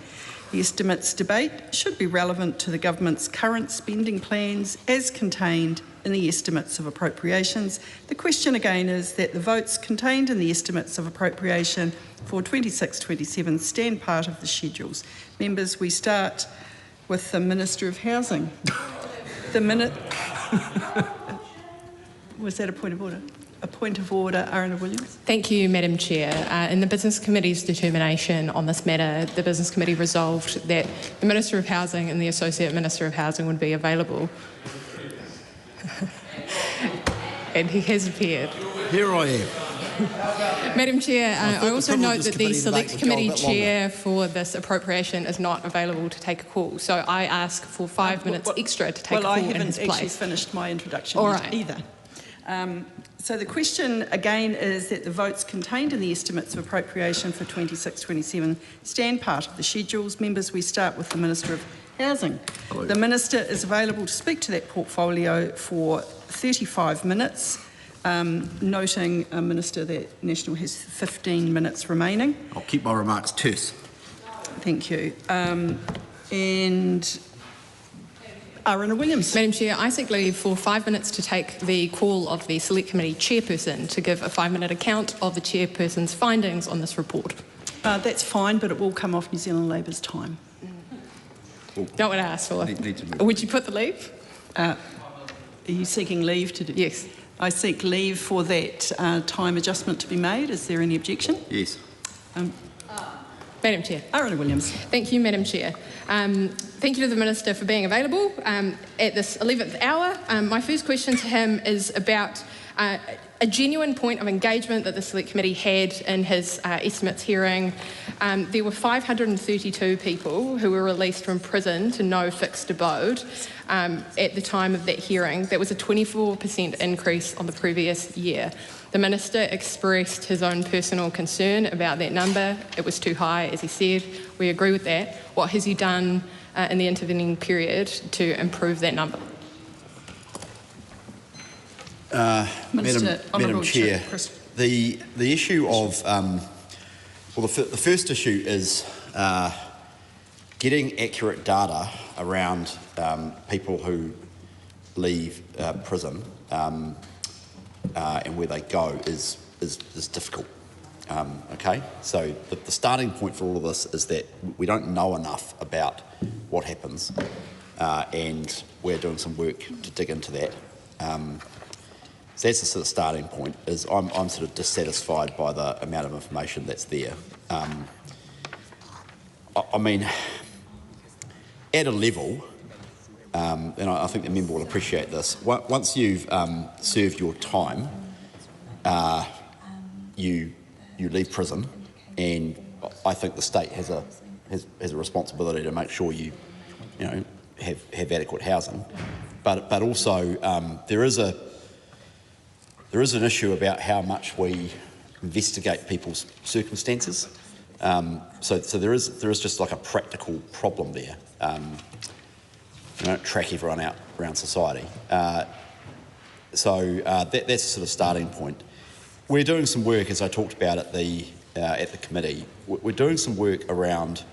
The estimates debate should be relevant to the Government's current spending plans as contained in the estimates of appropriations. The question again is that the votes contained in the estimates of appropriation for 26-27 stand part of the schedules. Members, we start with the Minister of Housing. Was that a point of order? A point of order, Arana Williams. Thank you, Madam Chair. In the Business Committee's determination on this matter, the Business Committee resolved that the Minister of Housing and the Associate Minister of Housing would be available. And he has appeared. Here I am. Madam Chair, I also note that the Select Committee Chair for this appropriation is not available to take a call, so I ask for 5 minutes extra to take a call in his place. Well, I haven't actually finished my introduction either. So the question again is that the votes contained in the estimates of appropriation for 26-27 stand part of the schedules. Members, we start with the Minister of Housing. The Minister is available to speak to that portfolio for 35 minutes, noting, Minister, that National has 15 minutes remaining. I'll keep my remarks terse. Thank you. And Arana Williams. Madam Chair, I seek leave for 5 minutes to take the call of the Select Committee Chairperson to give a 5-minute account of the Chairperson's findings on this report. That's fine, but it will come off New Zealand Labour's time. Not what I asked for. Would you put the leave? Are you seeking leave to do? Yes. I seek leave for that time adjustment to be made. Is there any objection? Yes. Madam Chair. Arana Williams. Thank you, Madam Chair. Thank you to the Minister for being available at this 11th hour. My first question to him is about a genuine point of engagement that the Select Committee had in his estimates hearing. There were 532 people who were released from prison to no fixed abode at the time of that hearing. That was a 24% increase on the previous year. The Minister expressed his own personal concern about that number. It was too high, as he said. We agree with that. What has he done in the intervening period to improve that number? Madam Chair, the issue of the first issue is getting accurate data around people who leave prison and where they go is difficult. Okay, so the starting point for all of this is that we don't know enough about what happens, and we're doing some work to dig into that. So that's the sort of starting point. Is I'm sort of dissatisfied by the amount of information that's there. I mean, at a level, and I think the member will appreciate this. Once you've served your time, you leave prison, and I think the state has a responsibility to make sure you have adequate housing. But also there is an issue about how much we investigate people's circumstances. So there is just like a practical problem there. You don't track everyone out around society. So that's the sort of starting point. We're doing some work, as I talked about at the committee. We're doing some work around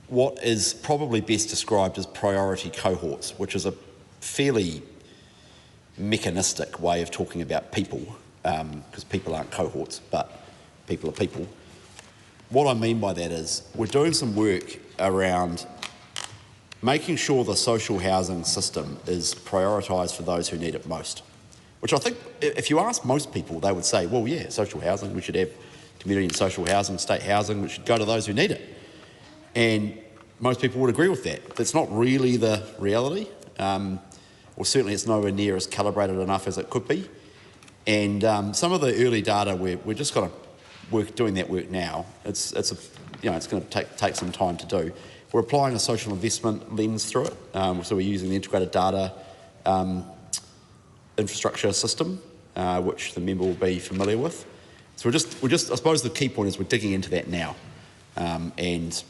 what is probably best described as priority cohorts, which is a fairly mechanistic way of talking about people, because people aren't cohorts, but people are people. What I mean by that is we're doing some work around making sure the social housing system is prioritised for those who need it most, which I think if you ask most people, they would say, well, yeah, social housing, we should have community and social housing, state housing, which should go to those who need it. And most people would agree with that. That's not really the reality. Or certainly it's nowhere near as calibrated enough as it could be. And some of the early data, we're just got to doing that work now. It's going to take some time to do. We're applying a social investment lens through it. So we're using the integrated data infrastructure system, which the member will be familiar with. So we're just. I suppose the key point is we're digging into that now, and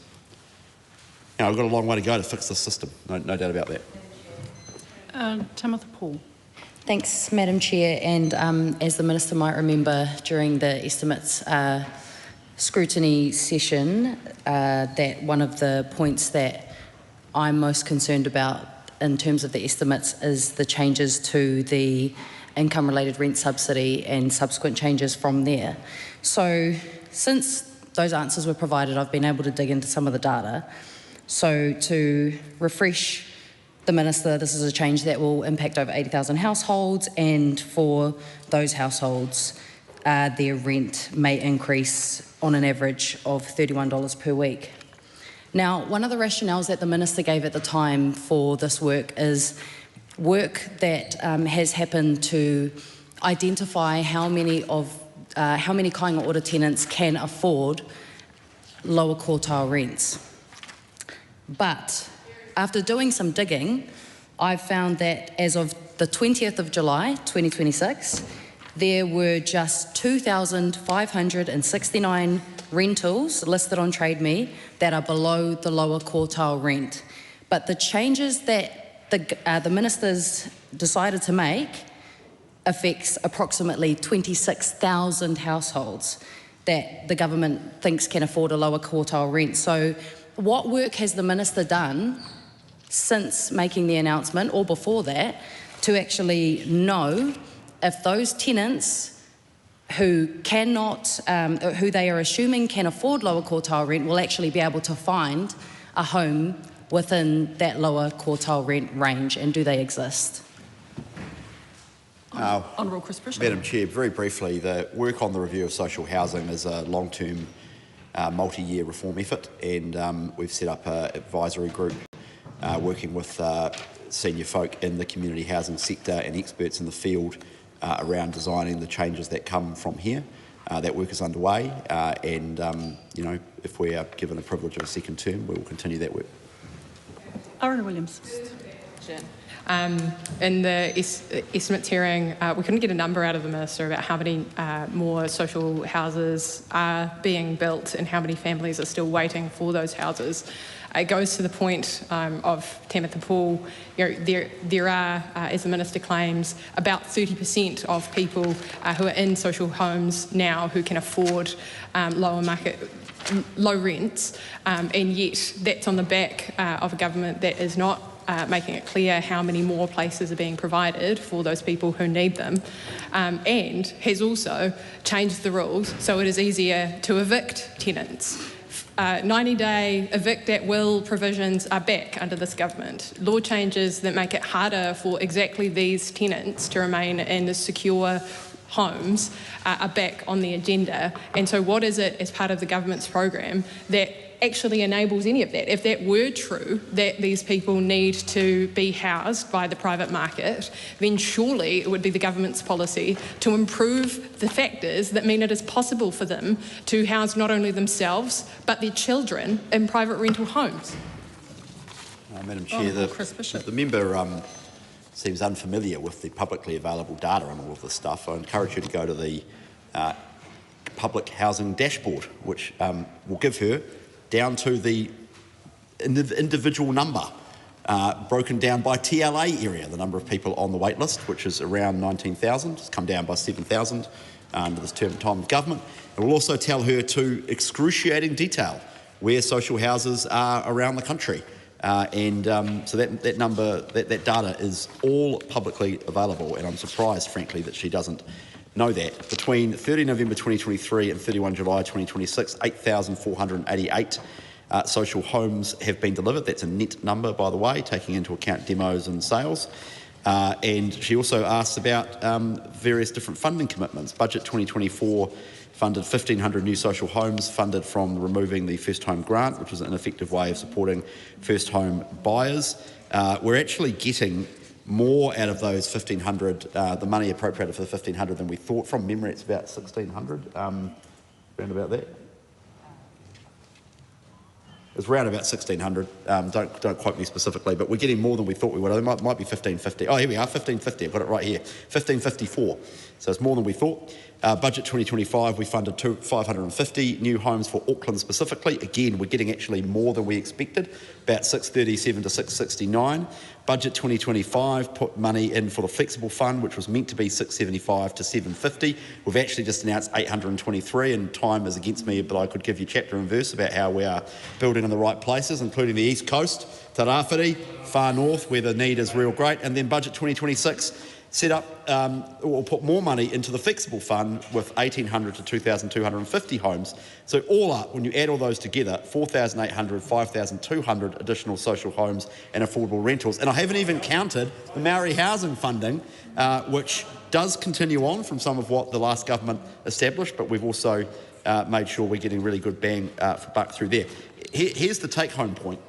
we've got a long way to go to fix the system. No doubt about that. Timothy Paul. Thanks, Madam Chair. And as the Minister might remember, during the estimates scrutiny session, that one of the points that I'm most concerned about in terms of the estimates is the changes to the income-related rent subsidy and subsequent changes from there. So since those answers were provided, I've been able to dig into some of the data. So to refresh the Minister, this is a change that will impact over 80,000 households, and for those households, their rent may increase on an average of $31 per week. Now, one of the rationales that the Minister gave at the time for this work is work that has happened to identify how many kāinga order tenants can afford lower quartile rents. But after doing some digging, I've found that as of the 20th of July 2026, there were just 2,569 rentals listed on Trade Me that are below the lower quartile rent. But the changes that the Minister's decided to make affects approximately 26,000 households that the government thinks can afford a lower quartile rent. So what work has the Minister done since making the announcement, or before that, to actually know if those tenants who who they are assuming can afford lower quartile rent will actually be able to find a home within that lower quartile rent range, and do they exist? Honourable Chris Bishop. Madam Chair, very briefly, the work on the review of social housing is a long-term multi-year reform effort, and we've set up an advisory group working with senior folk in the community housing sector and experts in the field around designing the changes that come from here. That work is underway, and if we are given a privilege of a second term, we will continue that work. Aaron Williams. In the estimates hearing, we couldn't get a number out of the Minister about how many more social houses are being built and how many families are still waiting for those houses. It goes to the point of Timothy Paul. There are, as the Minister claims, about 30% of people who are in social homes now who can afford low rents, and yet that's on the back of a government that is not making it clear how many more places are being provided for those people who need them, and has also changed the rules so it is easier to evict tenants. 90-day evict at will provisions are back under this government. Law changes that make it harder for exactly these tenants to remain in the secure homes are back on the agenda. And so what is it as part of the government's program that actually enables any of that? If that were true, that these people need to be housed by the private market, then surely it would be the government's policy to improve the factors that mean it is possible for them to house not only themselves but their children in private rental homes. Madam Chair, the member seems unfamiliar with the publicly available data on all of this stuff. I encourage her to go to the public housing dashboard, which will give her down to the individual number, broken down by TLA area, the number of people on the wait list, which is around 19,000. It's come down by 7,000 under this time of government. It will also tell her to excruciating detail where social houses are around the country. So that number, that data is all publicly available, and I'm surprised, frankly, that she doesn't know that. Between 30 November 2023 and 31 July 2026, 8,488 social homes have been delivered. That's a net number, by the way, taking into account demos and sales. And she also asks about various different funding commitments. Budget 2024 funded 1,500 new social homes, funded from removing the First Home Grant, which was an effective way of supporting first home buyers. We're actually getting more out of those 1,500, the money appropriated for the 1,500 than we thought. From memory, it's about 1,600, around about that. It's around about 1,600. Don't quote me specifically, but we're getting more than we thought we would. It might be 1,550. Oh, here we are, 1,550. I've got it right here. 1,554. So it's more than we thought. Budget 2025, we funded 550 new homes for Auckland specifically. Again, we're getting actually more than we expected, about 637 to 669. Budget 2025 put money in for the flexible fund, which was meant to be 675 to 750. We've actually just announced 823, and time is against me, but I could give you chapter and verse about how we are building in the right places, including the East Coast, Te Rāwhiti, far north, where the need is real great. And then Budget 2026 set up, or put more money into the flexible fund with 1,800 to 2,250 homes. So all up, when you add all those together, 4,800, 5,200 additional social homes and affordable rentals. And I haven't even counted the Maori housing funding, which does continue on from some of what the last government established, but we've also made sure we're getting really good bang for buck through there. Here's the take-home point.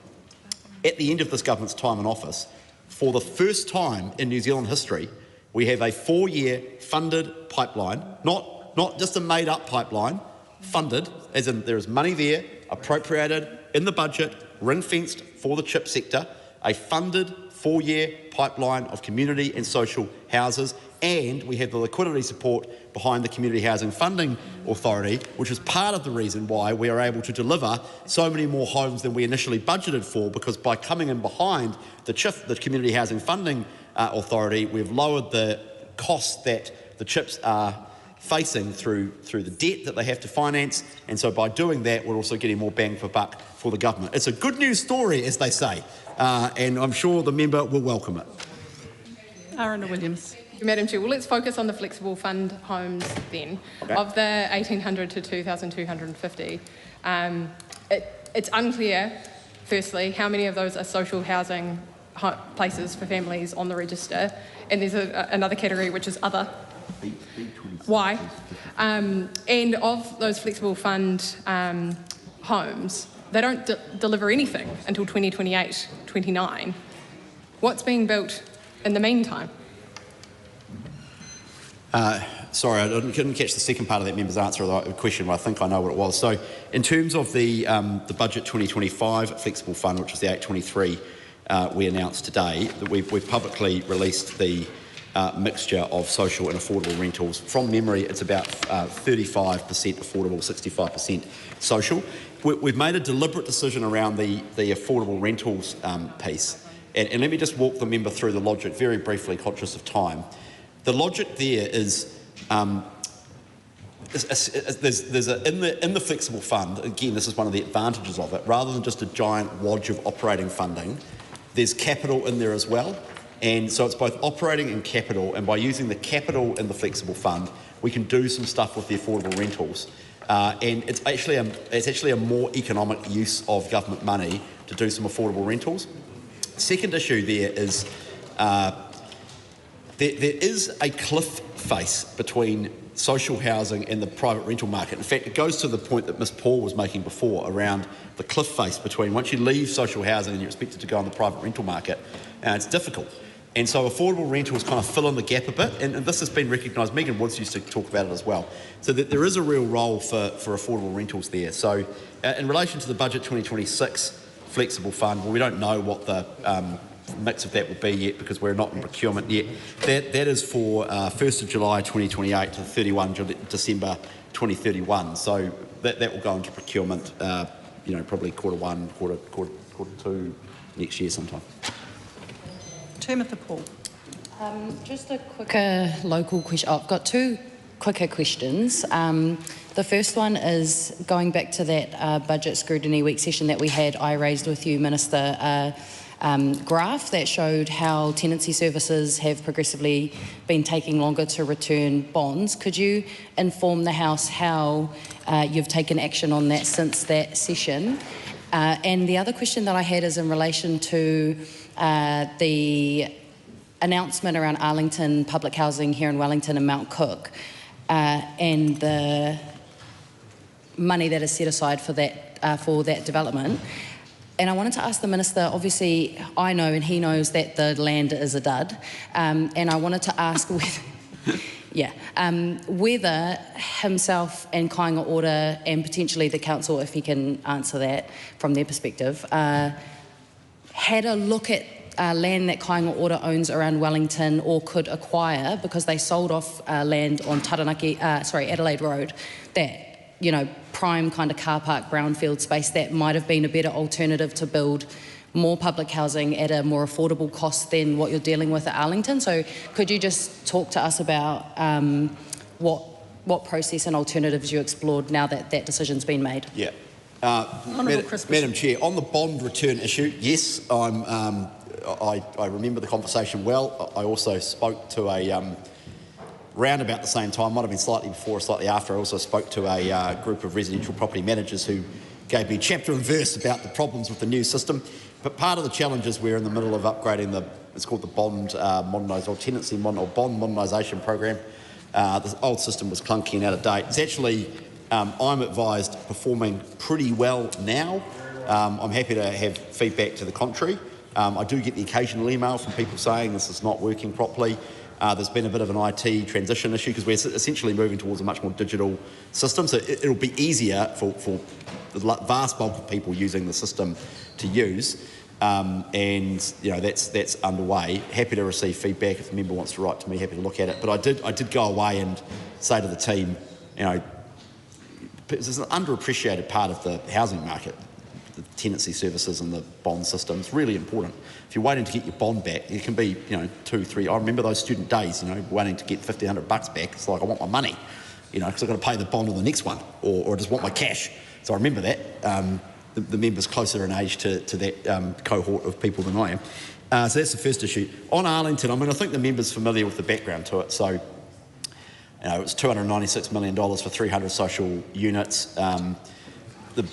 At the end of this government's time in office, for the first time in New Zealand history, we have a 4-year funded pipeline, not just a made-up pipeline, funded, as in there is money there, appropriated in the budget, ring-fenced for the chip sector, a funded 4-year pipeline of community and social houses, and we have the liquidity support behind the Community Housing Funding Authority, which is part of the reason why we are able to deliver so many more homes than we initially budgeted for, because by coming in behind the CHIF, the Community Housing Funding Authority, we've lowered the costs that the CHIPs are facing through the debt that they have to finance, and so by doing that we're also getting more bang for buck for the government. It's a good news story, as they say, and I'm sure the member will welcome it. Arana Williams. Madam Chair, well, let's focus on the flexible fund homes then. Okay. Of the 1,800 to 2,250, it's unclear, firstly, how many of those are social housing places for families on the register, and there's another category which is other. Why? And of those flexible fund homes, they don't deliver anything until 2028, 29. What's being built in the meantime? Sorry, I couldn't catch the second part of that member's answer or the question, but I think I know what it was. So in terms of the Budget 2025 flexible fund, which is the 823 we announced today, that we've publicly released the mixture of social and affordable rentals. From memory, it's about 35% affordable, 65% social. We've made a deliberate decision around the affordable rentals piece. And let me just walk the member through the logic very briefly, conscious of time. The logic there is in the flexible fund, again, this is one of the advantages of it, rather than just a giant wodge of operating funding, there's capital in there as well. And so it's both operating and capital, and by using the capital in the flexible fund, we can do some stuff with the affordable rentals. And it's actually a more economic use of government money to do some affordable rentals. Second issue there is there is a cliff face between social housing and the private rental market. In fact, it goes to the point that Ms Paul was making before around the cliff face between once you leave social housing and you're expected to go on the private rental market, it's difficult. And so affordable rentals kind of fill in the gap a bit, and this has been recognised. Megan Woods used to talk about it as well. So that there is a real role for affordable rentals there. So in relation to the Budget 2026 flexible fund, well, we don't know what the mix of that will be yet because we're not in procurement yet. That is for 1st of July 2028 to 31 December 2031. So that will go into procurement, probably quarter 2 next year sometime. Timothy Paul. Just a quicker local question. I've got two quicker questions. The first one is going back to that budget scrutiny week session that we had. I raised with you, Minister, graph that showed how tenancy services have progressively been taking longer to return bonds. Could you inform the House how you've taken action on that since that session? And the other question that I had is in relation to the announcement around Arlington public housing here in Wellington and Mount Cook, and the money that is set aside for that development. And I wanted to ask the Minister, obviously I know and he knows that the land is a dud, and I wanted to ask whether himself and Kāinga Ora and potentially the Council, if he can answer that from their perspective, had a look at land that Kāinga Ora owns around Wellington or could acquire, because they sold off land on Adelaide Road, that, you know, prime kind of car park brownfield space that might have been a better alternative to build more public housing at a more affordable cost than what you're dealing with at Arlington. So could you just talk to us about what process and alternatives you explored now that that decision's been made? Yeah. Madam Chair, on the bond return issue, yes, I remember the conversation well. I also spoke to round about the same time, might have been slightly before or slightly after, I also spoke to a group of residential property managers who gave me chapter and verse about the problems with the new system. But part of the challenge is we're in the middle of upgrading it's called the bond tenancy bond modernisation program. The old system was clunky and out of date. It's actually, I'm advised, performing pretty well now. I'm happy to have feedback to the contrary. I do get the occasional email from people saying this is not working properly. There's been a bit of an IT transition issue because we're essentially moving towards a much more digital system. So it'll be easier for the vast bulk of people using the system to use. And you know that's underway. Happy to receive feedback if a member wants to write to me. Happy to look at it. But I did go away and say to the team, you know, there's an underappreciated part of the housing market. The tenancy services and the bond system. It's really important. If you're waiting to get your bond back, it can be, you know, 2, 3. I remember those student days, you know, waiting to get $1,500 back. It's like, I want my money, you know, because I've got to pay the bond on the next one, or I just want my cash. So I remember that. The members closer in age to that cohort of people than I am. So that's the first issue. On Arlington, I mean, I think the member's familiar with the background to it. So, you know, it was $296 million for 300 social units.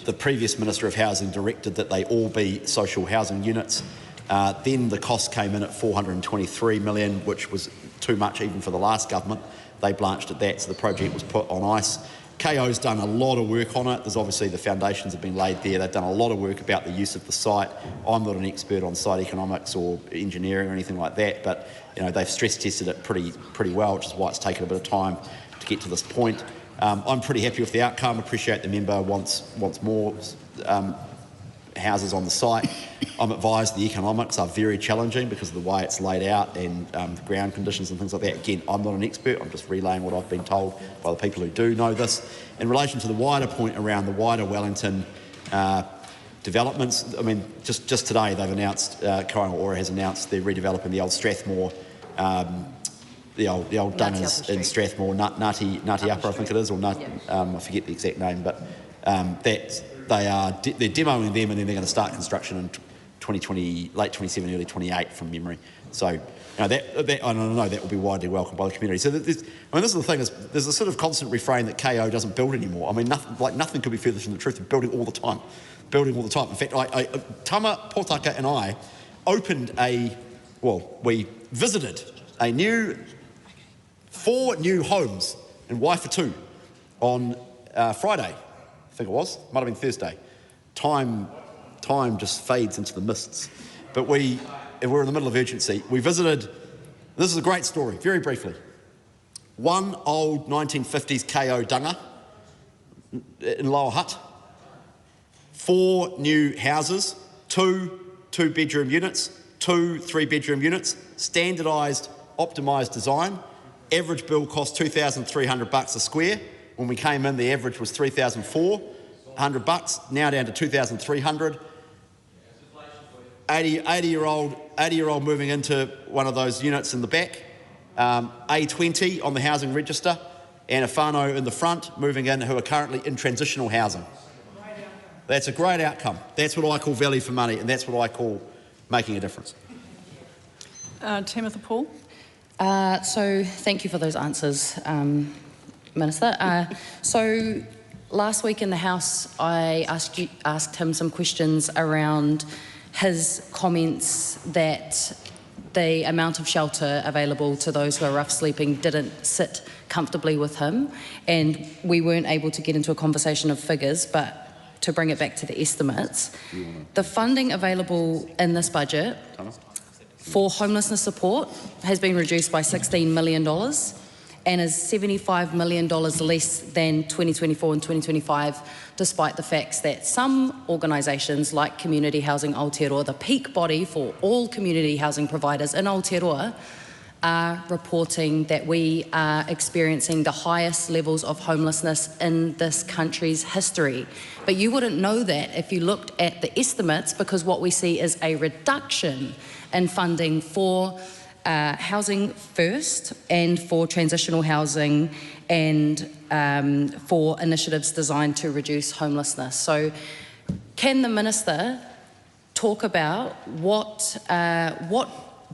The previous Minister of Housing directed that they all be social housing units. Then the cost came in at $423 million, which was too much even for the last government. They blanched at that, so the project was put on ice. KO's done a lot of work on it. There's obviously the foundations have been laid there. They've done a lot of work about the use of the site. I'm not an expert on site economics or engineering or anything like that, but you know they've stress tested it pretty well, which is why it's taken a bit of time to get to this point. I'm pretty happy with the outcome. Appreciate the member wants more houses on the site. I'm advised the economics are very challenging because of the way it's laid out and the ground conditions and things like that. Again, I'm not an expert. I'm just relaying what I've been told by the people who do know this. In relation to the wider point around the wider Wellington developments, I mean, just today they've announced, Kāinga Ora has announced they're redeveloping the old Strathmore the old Dunners in Strathmore, Ngāti Upper, I think it is, or I forget the exact name, but they're demoing them and then they're going to start construction in 2020, late 27, early 28 from memory. So you know, that I don't know, that will be widely welcomed by the community. So this is the thing, is there's a sort of constant refrain that KO doesn't build anymore. I mean, nothing could be further from the truth. They're building all the time. In fact, Tama Potaka and I we visited a 4 new homes in Waifatu on Friday, I think it was, might have been Thursday. Time just fades into the mists. But we're in the middle of urgency. We visited, this is a great story, very briefly. One old 1950s KO dunga in Lower Hutt, 4 new houses, 2 2-bedroom units, 2 3-bedroom units, standardised, optimised design. Average bill cost $2,300 a square. When we came in, the average was $3,400, now down to $2,300. 80-year-old moving into one of those units in the back. A20 on the housing register. and a whānau in the front moving in who are currently in transitional housing. That's a great outcome. That's what I call value for money, and that's what I call making a difference. Timothy Paul. So thank you for those answers, Minister. So last week in the House, I asked him some questions around his comments that the amount of shelter available to those who are rough sleeping didn't sit comfortably with him, and we weren't able to get into a conversation of figures, but to bring it back to the estimates, the funding available in this budget for homelessness support has been reduced by $16 million and is $75 million less than 2024 and 2025, despite the facts that some organisations like Community Housing Aotearoa, the peak body for all community housing providers in Aotearoa, are reporting that we are experiencing the highest levels of homelessness in this country's history. But you wouldn't know that if you looked at the estimates, because what we see is a reduction in funding for Housing First and for transitional housing and for initiatives designed to reduce homelessness. So can the Minister talk about what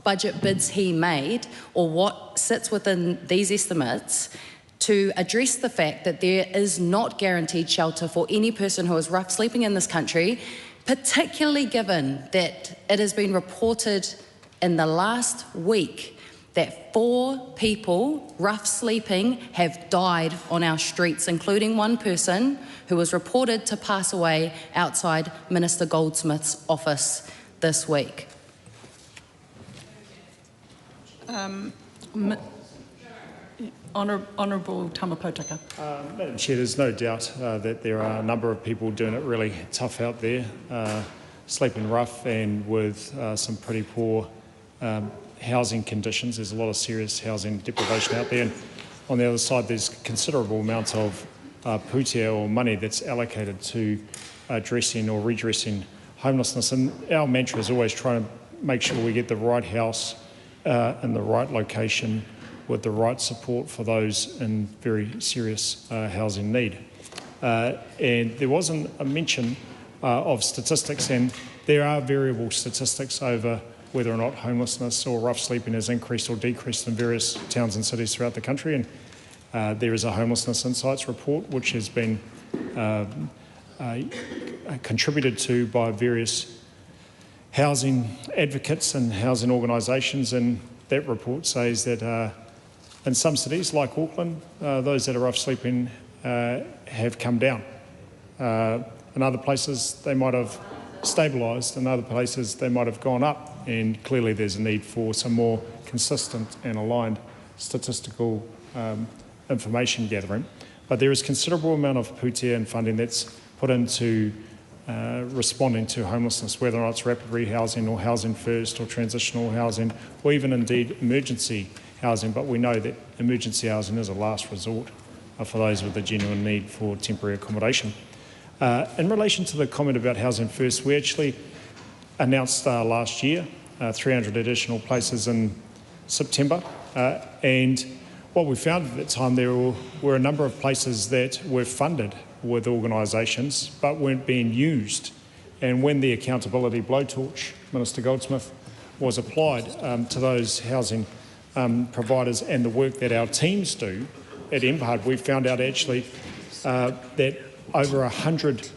budget bids he made or what sits within these estimates to address the fact that there is not guaranteed shelter for any person who is rough sleeping in this country, particularly given that it has been reported in the last week that 4 people rough sleeping have died on our streets, including one person who was reported to pass away outside Minister Goldsmith's office this week. Honourable Tamapotaka. Madam Chair, there's no doubt that there are a number of people doing it really tough out there, sleeping rough and with some pretty poor housing conditions. There's a lot of serious housing deprivation out there. And on the other side, there's considerable amounts of pūtea or money that's allocated to addressing or redressing homelessness. And our mantra is always trying to make sure we get the right house in the right location with the right support for those in very serious housing need. And there wasn't a mention of statistics, and there are variable statistics over whether or not homelessness or rough sleeping has increased or decreased in various towns and cities throughout the country. And there is a Homelessness Insights report which has been contributed to by various housing advocates and housing organisations, and that report says that in some cities like Auckland, those that are rough sleeping have come down. In other places they might have stabilised, in other places they might have gone up, and clearly there's a need for some more consistent and aligned statistical information gathering. But there is considerable amount of pūtea and funding that's put into responding to homelessness, whether or not it's rapid rehousing or housing first or transitional housing or even indeed emergency housing. But we know that emergency housing is a last resort for those with a genuine need for temporary accommodation. In relation to the comment about housing first, we actually announced last year 300 additional places in September, and what we found at that time, there were a number of places that were funded with organisations but weren't being used. And when the accountability blowtorch, Minister Goldsmith, was applied to those housing providers and the work that our teams do at MPARD, we found out actually that over 100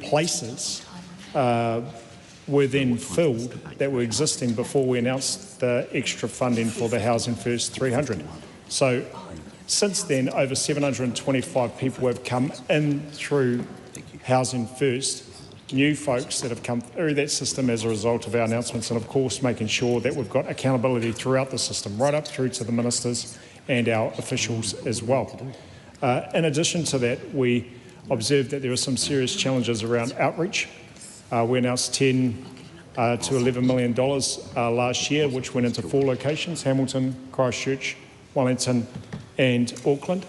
places were then filled that were existing before we announced the extra funding for the Housing First 300. So since then, over 725 people have come in through Housing First, new folks that have come through that system as a result of our announcements, and of course making sure that we've got accountability throughout the system, right up through to the ministers and our officials as well. In addition to that, we observed that there were some serious challenges around outreach. We announced $10 to $11 million last year, which went into 4 locations: Hamilton, Christchurch, Wellington and Auckland.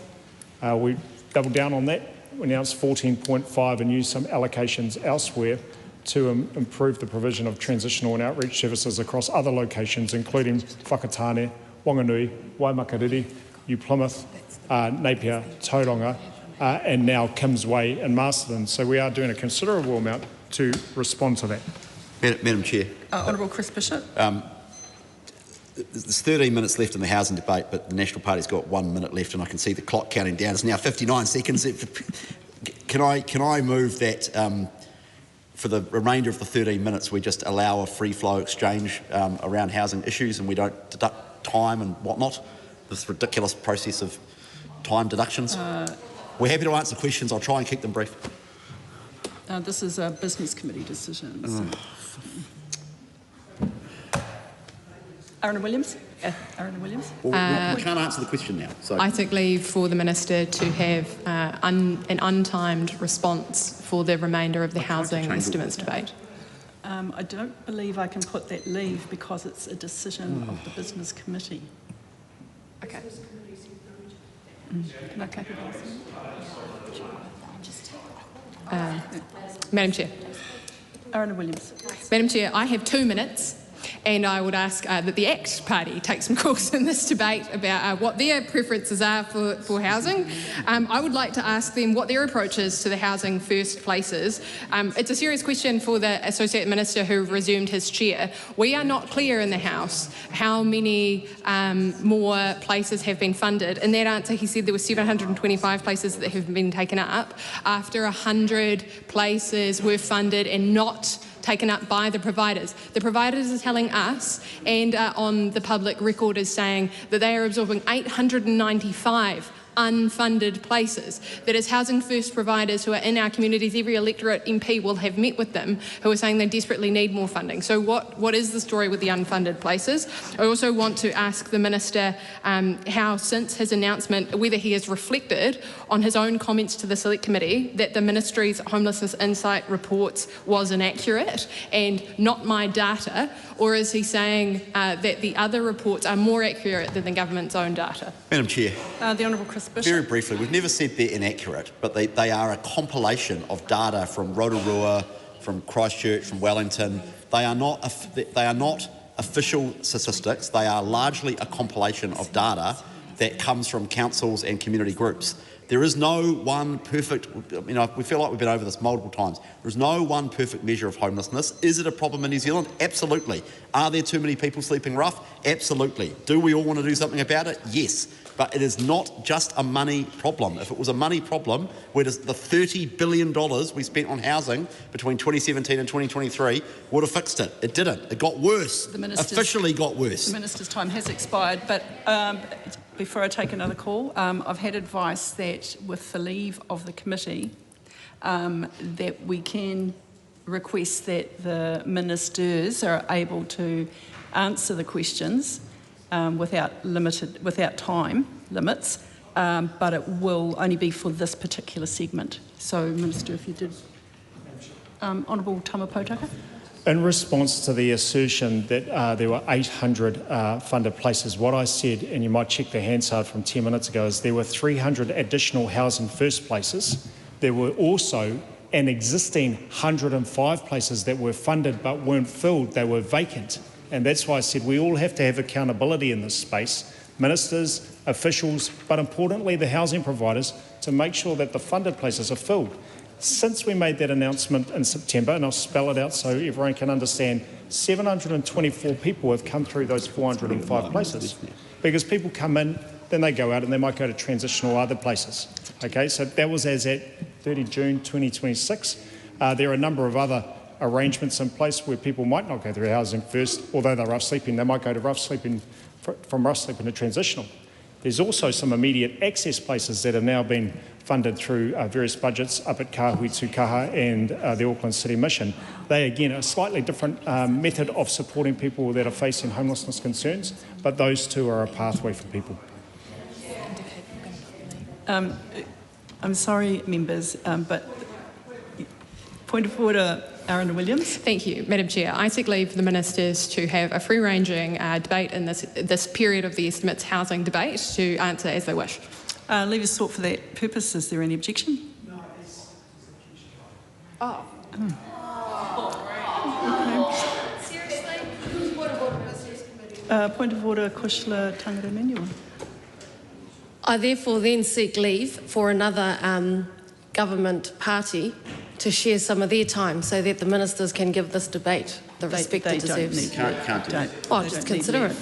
We doubled down on that. We announced 14.5 and used some allocations elsewhere to improve the provision of transitional and outreach services across other locations, including Whakatane, Wanganui, Waimakariri, Plymouth, Napier, Tauranga, and now Kingsway and Masterton. So we are doing a considerable amount to respond to that. Madam Chair. Honourable Chris Bishop. There's 13 minutes left in the housing debate, but the National Party's got 1 minute left, and I can see the clock counting down. It's now 59 seconds. Can I move that for the remainder of the 13 minutes we just allow a free flow exchange around housing issues, and we don't deduct time and whatnot? This ridiculous process of time deductions. We're happy to answer questions. I'll try and keep them brief. This is a Business Committee decision. So. Aaron Williams? Well, we can't answer the question now. So. I take leave for the Minister to have an untimed response for the remainder of the housing estimates debate. I don't believe I can put that leave because it's a decision of the Business Committee. Okay. Can I take it Madam Chair. Aaron Williams. Madam Chair, I have 2 minutes. And I would ask that the ACT Party take some calls in this debate about what their preferences are for housing. I would like to ask them what their approach is to the housing first places. It's a serious question for the Associate Minister who resumed his chair. We are not clear in the House how many more places have been funded. In that answer, he said there were 725 places that have been taken up after 100 places were funded and not taken up by the providers. The providers are telling us, and on the public record is saying, that they are absorbing 895 unfunded places. That as housing first providers who are in our communities, every electorate MP will have met with them, who are saying they desperately need more funding. So what is the story with the unfunded places? I also want to ask the Minister how, since his announcement, whether he has reflected on his own comments to the Select Committee that the Ministry's Homelessness Insight reports was inaccurate and not my data, or is he saying that the other reports are more accurate than the government's own data? Madam Chair. The Honourable Chris Bishop. Very briefly, we've never said they're inaccurate, but they are a compilation of data from Rotorua, from Christchurch, from Wellington. They are not official statistics. They are largely a compilation of data that comes from councils and community groups. There is no one perfect, we feel like we've been over this multiple times. There's no one perfect measure of homelessness. Is it a problem in New Zealand? Absolutely. Are there too many people sleeping rough? Absolutely. Do we all want to do something about it? Yes. But it is not just a money problem. If it was a money problem, where does the $30 billion we spent on housing between 2017 and 2023 would have fixed it? It didn't. It got worse. Officially got worse. The Minister's time has expired, but before I take another call, I've had advice that with the leave of the committee, that we can request that the ministers are able to answer the questions without time limits, but it will only be for this particular segment. So, Minister, if you did. Honourable Tamapotaka. In response to the assertion that there were 800 funded places, what I said, and you might check the Hansard from 10 minutes ago, is there were 300 additional housing first places. There were also an existing 105 places that were funded but weren't filled, they were vacant. And that's why I said we all have to have accountability in this space, ministers, officials, but importantly the housing providers, to make sure that the funded places are filled. Since we made that announcement in September, and I'll spell it out so everyone can understand, 724 people have come through those 405 places. Because people come in, then they go out and they might go to transitional other places. Okay, so that was as at 30 June 2026. There are a number of other arrangements in place where people might not go through housing first, although they're rough sleeping, they might go to rough sleeping, from rough sleeping to transitional. There's also some immediate access places that have now been funded through various budgets up at Kahui Tukaha and the Auckland City Mission. They, again, are a slightly different method of supporting people that are facing homelessness concerns, but those two are a pathway for people. I'm sorry, members, but point of order, Aaron Williams. Thank you, Madam Chair. I take leave for the ministers to have a free-ranging debate in this period of the estimates housing debate to answer as they wish. Leave is sought for that purpose. Is there any objection? No. Oh. Okay. Seriously? Point of order, Kushla Tangara Manuel. I therefore then seek leave for another government party to share some of their time so that the ministers can give this debate the respect it deserves. Can't do that. Oh, just consider it.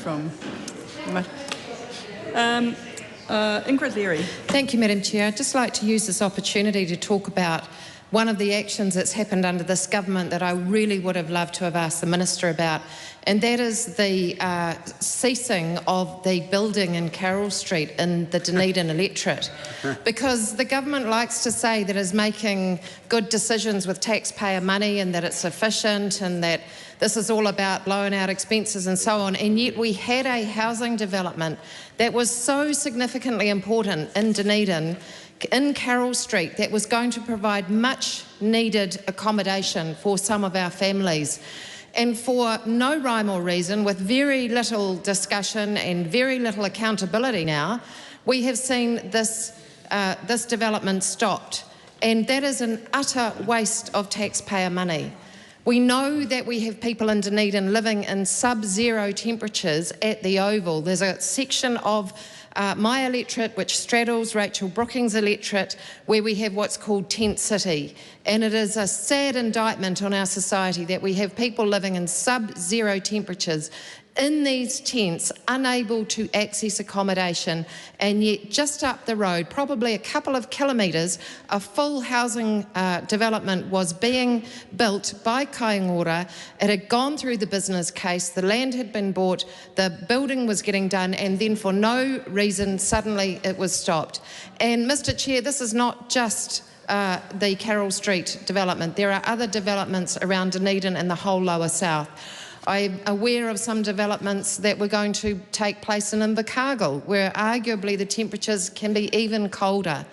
Ingrid Leary. Thank you, Madam Chair. I'd just like to use this opportunity to talk about one of the actions that's happened under this government that I really would have loved to have asked the Minister about, and that is the ceasing of the building in Carroll Street in the Dunedin electorate. Because the government likes to say that it's making good decisions with taxpayer money and that it's efficient and that this is all about blowing out expenses and so on, and yet we had a housing development that was so significantly important in Dunedin, in Carroll Street, that was going to provide much needed accommodation for some of our families. And for no rhyme or reason, with very little discussion and very little accountability now, we have seen this, this development stopped. And that is an utter waste of taxpayer money. We know that we have people in Dunedin living in sub-zero temperatures at the Oval. There's a section of my electorate, which straddles Rachel Brooking's electorate, where we have what's called Tent City. And it is a sad indictment on our society that we have people living in sub-zero temperatures in these tents, unable to access accommodation, and yet just up the road, probably a couple of kilometres, a full housing development was being built by Kaingora. It had gone through the business case, the land had been bought, the building was getting done, and then for no reason suddenly it was stopped. And Mr Chair, this is not just the Carroll Street development. There are other developments around Dunedin and the whole lower south. I'm aware of some developments that were going to take place in Invercargill, where arguably the temperatures can be even colder.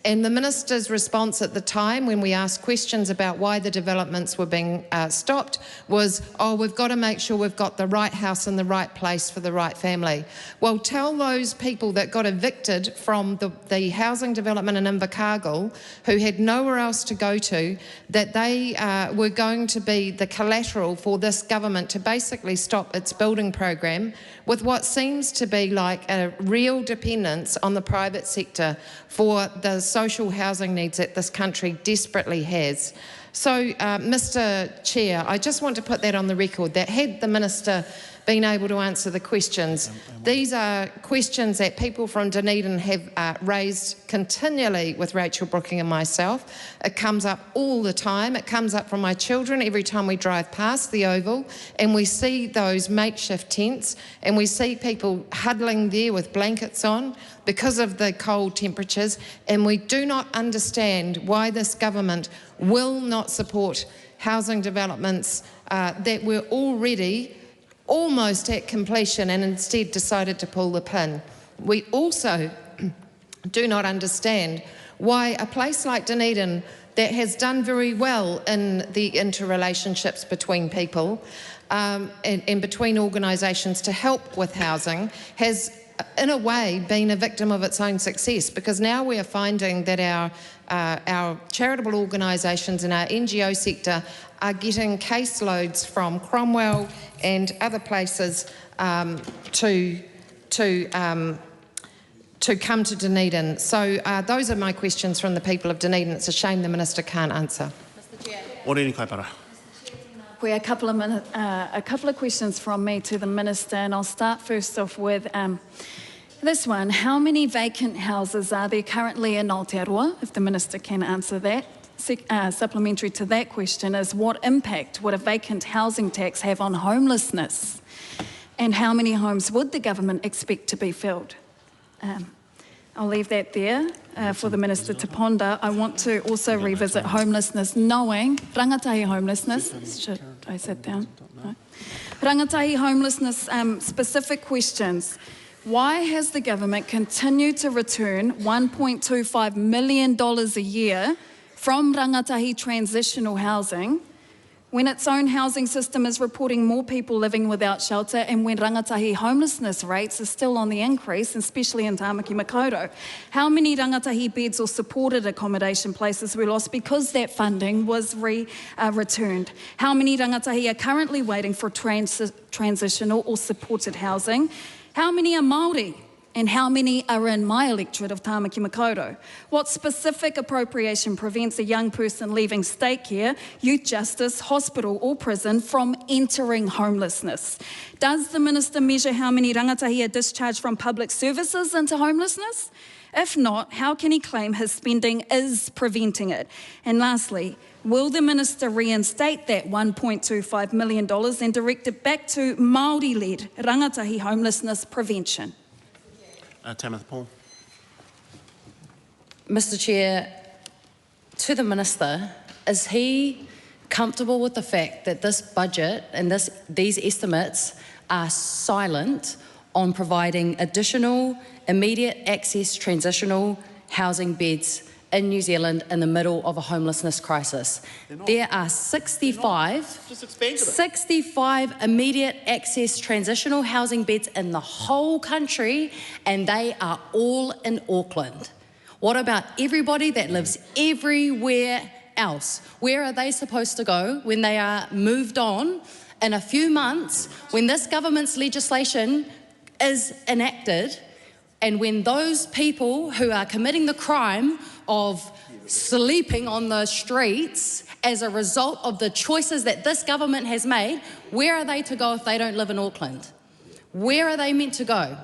And the Minister's response at the time, when we asked questions about why the developments were being stopped, was, oh, we've got to make sure we've got the right house in the right place for the right family. Well, tell those people that got evicted from the housing development in Invercargill, who had nowhere else to go to, that they were going to be the collateral for this government to basically stop its building program, with what seems to be like a real dependence on the private sector for the social housing needs that this country desperately has. So, Mr Chair, I just want to put that on the record, that had the Minister been able to answer the questions, these are questions that people from Dunedin have raised continually with Rachel Brooking and myself. It comes up all the time. It comes up from my children every time we drive past the Oval and we see those makeshift tents and we see people huddling there with blankets on because of the cold temperatures, and we do not understand why this government will not support housing developments that were already almost at completion and instead decided to pull the pin. We also do not understand why a place like Dunedin, that has done very well in the interrelationships between people and between organisations to help with housing, has in a way been a victim of its own success, because now we are finding that our charitable organisations and our NGO sector are getting caseloads from Cromwell and other places to come to Dunedin. So those are my questions from the people of Dunedin. It's a shame the Minister can't answer. A couple of questions from me to the Minister, and I'll start first off with this one. How many vacant houses are there currently in Aotearoa, if the Minister can answer that? Supplementary to that question is, what impact would a vacant housing tax have on homelessness? And how many homes would the government expect to be filled? I'll leave that there for the Minister to ponder. I want to also revisit homelessness, knowing rangatahi homelessness. Should I sit down? No. Rangatahi homelessness, specific questions. Why has the government continued to return $1.25 million a year from rangatahi transitional housing when its own housing system is reporting more people living without shelter, and when rangatahi homelessness rates are still on the increase, especially in Tāmaki Makaurau? How many rangatahi beds or supported accommodation places were lost because that funding was returned? How many rangatahi are currently waiting for transitional or supported housing? How many are Māori And how many are in my electorate of Tāmaki Makaurau? What specific appropriation prevents a young person leaving state care, youth justice, hospital or prison from entering homelessness? Does the Minister measure how many rangatahi are discharged from public services into homelessness? If not, how can he claim his spending is preventing it? And lastly, will the Minister reinstate that $1.25 million and direct it back to Māori-led rangatahi homelessness prevention? Timothy Paul. Mr. Chair, to the Minister, is he comfortable with the fact that this budget and these estimates are silent on providing additional immediate access transitional housing beds in New Zealand in the middle of a homelessness crisis? There are 65 immediate access transitional housing beds in the whole country, and they are all in Auckland. What about everybody that lives everywhere else? Where are they supposed to go when they are moved on in a few months, when this government's legislation is enacted, and when those people who are committing the crime of sleeping on the streets as a result of the choices that this government has made, where are they to go if they don't live in Auckland? Where are they meant to go?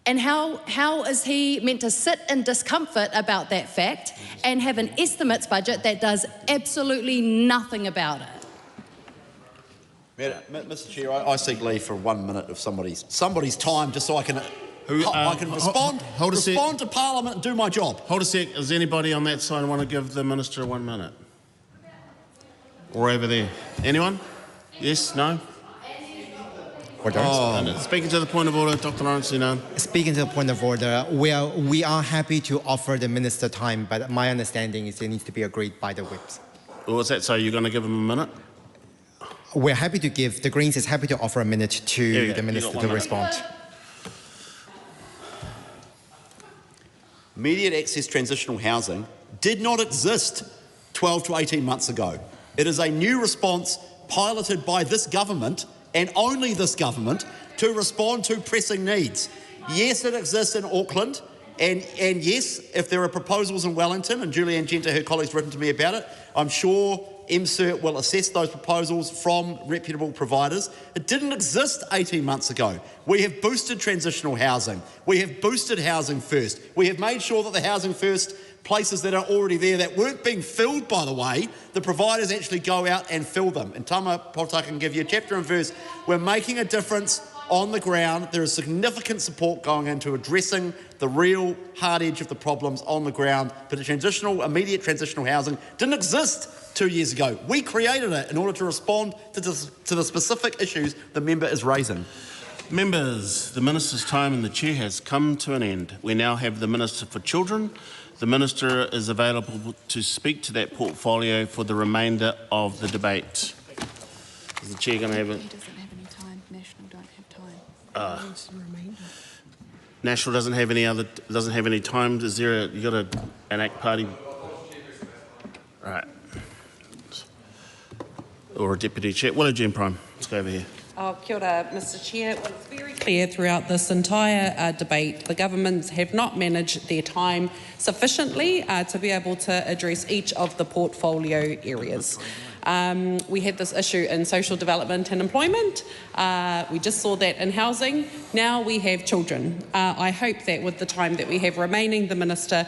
And how is he meant to sit in discomfort about that fact and have an estimates budget that does absolutely nothing about it? Mr. Chair, I seek leave for 1 minute of somebody's time just so I can respond to Parliament and do my job. Hold a sec. Is anybody on that side want to give the Minister 1 minute? Or over there? Anyone? Yes? No? Speaking to the point of order, Dr. Lawrence, Speaking to the point of order, we are happy to offer the Minister time, but my understanding is it needs to be agreed by the whips. What's that? So you're going to give him a minute? We're happy to give, the Greens is happy to offer a minute to the Minister to respond. Immediate access transitional housing did not exist 12 to 18 months ago. It is a new response piloted by this government and only this government to respond to pressing needs. Yes, it exists in Auckland, and yes, if there are proposals in Wellington, and Julianne Genter, her colleague's written to me about it, I'm sure MCERT will assess those proposals from reputable providers. It didn't exist 18 months ago. We have boosted transitional housing. We have boosted housing first. We have made sure that the housing first places that are already there that weren't being filled, by the way, the providers actually go out and fill them. And Tama Potaka can give you a chapter and verse. We're making a difference on the ground. There is significant support going into addressing the real hard edge of the problems on the ground. But the immediate transitional housing didn't exist 2 years ago. We created it in order to respond to the specific issues the member is raising. Members, the Minister's time in the chair has come to an end. We now have the Minister for Children. The Minister is available to speak to that portfolio for the remainder of the debate. Is the chair going to have it? He doesn't have any time. National don't have time. National doesn't have any time. Is there you got an ACT party? Right. Or a deputy chair. Well, Jim Prime. Let's go over here. Kia ora, Mr. Chair. Well, it's very clear throughout this entire debate the governments have not managed their time sufficiently to be able to address each of the portfolio areas. We had this issue in social development and employment. We just saw that in housing. Now we have children. I hope that with the time that we have remaining, the Minister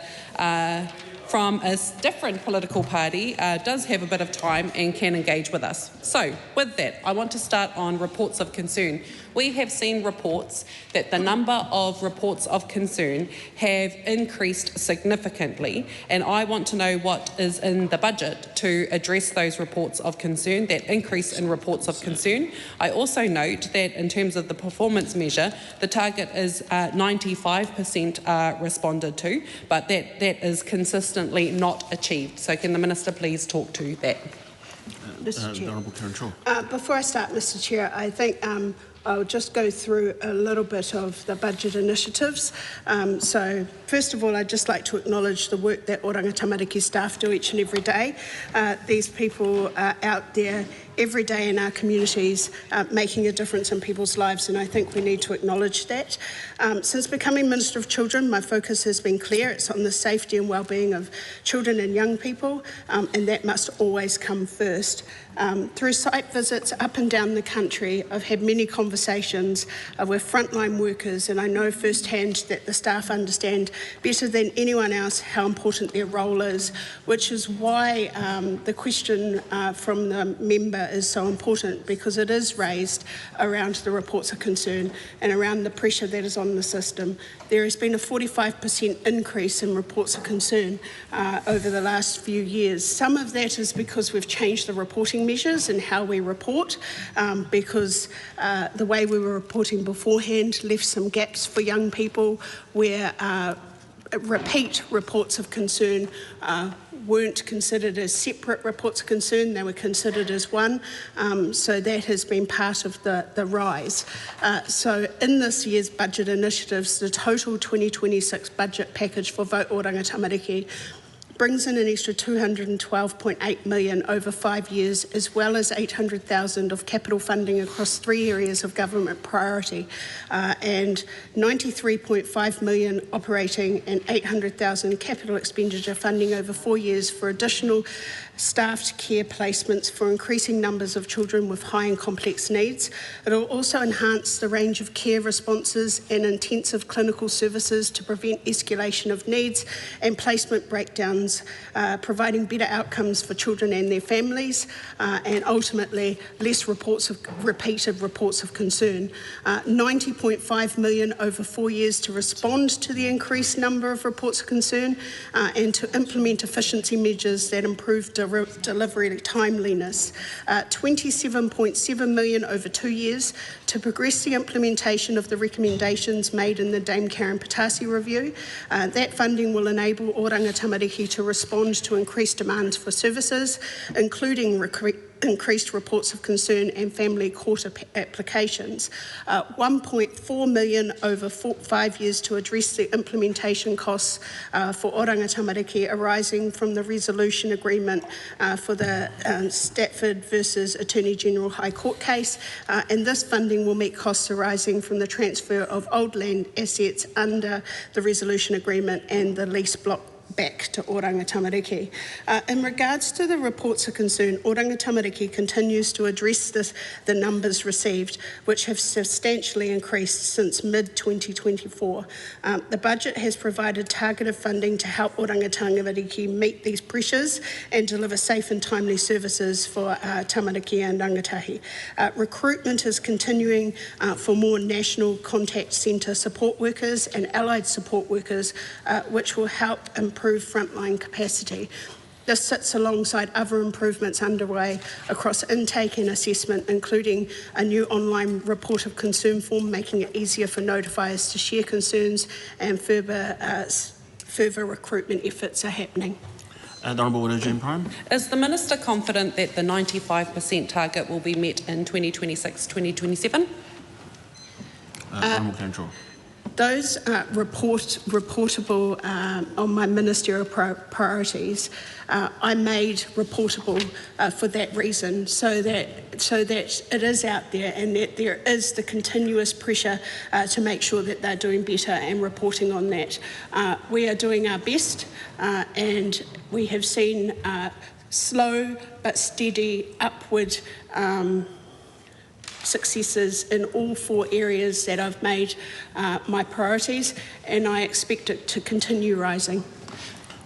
from a different political party does have a bit of time and can engage with us. So, with that, I want to start on reports of concern. We have seen reports that the number of reports of concern have increased significantly, and I want to know what is in the budget to address those reports of concern, that increase in reports of concern. I also note that in terms of the performance measure, the target is 95% responded to, but that is consistently not achieved. So can the Minister please talk to that? Mr. Chair. Honourable Karen Shaw. Before I start, Mr. Chair, I think I'll just go through a little bit of the budget initiatives. So first of all, I'd just like to acknowledge the work that Oranga Tamariki staff do each and every day. These people are out there every day in our communities making a difference in people's lives, and I think we need to acknowledge that. Since becoming Minister of Children, my focus has been clear. It's on the safety and wellbeing of children and young people, and that must always come first. Through site visits up and down the country, I've had many conversations with frontline workers, and I know firsthand that the staff understand better than anyone else how important their role is, which is why the question from the member is so important, because it is raised around the reports of concern and around the pressure that is on the system. There has been a 45% increase in reports of concern over the last few years. Some of that is because we've changed the reporting measures and how we report, because the way we were reporting beforehand left some gaps for young people where repeat reports of concern weren't considered as separate reports of concern, they were considered as one. So that has been part of the rise. So in this year's budget initiatives, the total 2026 budget package for Vote Oranga Tamariki brings in an extra $212.8 million over 5 years, as well as $800,000 of capital funding across 3 areas of government priority, and $93.5 million operating and $800,000 capital expenditure funding over 4 years for additional staffed care placements for increasing numbers of children with high and complex needs. It will also enhance the range of care responses and intensive clinical services to prevent escalation of needs and placement breakdowns, providing better outcomes for children and their families, and ultimately less repeated reports of concern. $90.5 million over 4 years to respond to the increased number of reports of concern and to implement efficiency measures that improve delivery timeliness. $27.7 million over 2 years to progress the implementation of the recommendations made in the Dame Karen Patasi review. That funding will enable Oranga Tamariki to respond to increased demands for services, including increased reports of concern and family court applications. $1.4 million over 5 years to address the implementation costs for Oranga Tamariki arising from the resolution agreement for the Stafford versus Attorney General High Court case, and this funding will meet costs arising from the transfer of old land assets under the resolution agreement and the lease block back to Oranga Tamariki. In regards to the reports of concern, Oranga Tamariki continues to address the numbers received, which have substantially increased since mid-2024. The budget has provided targeted funding to help Oranga Tamariki meet these pressures and deliver safe and timely services for Tamariki and Rangatahi. Recruitment is continuing for more national contact centre support workers and allied support workers, which will help improve frontline capacity. This sits alongside other improvements underway across intake and assessment, including a new online report of concern form, making it easier for notifiers to share concerns, and further recruitment efforts are happening. The Honourable Widow Jane Prime. Is the Minister confident that the 95% target will be met in 2026-2027? Honourable Karen Shaw. Those reportable on my ministerial priorities, I made reportable for that reason, so that it is out there and that there is the continuous pressure to make sure that they're doing better and reporting on that. We are doing our best, and we have seen slow but steady upward successes in all 4 areas that I've made my priorities, and I expect it to continue rising.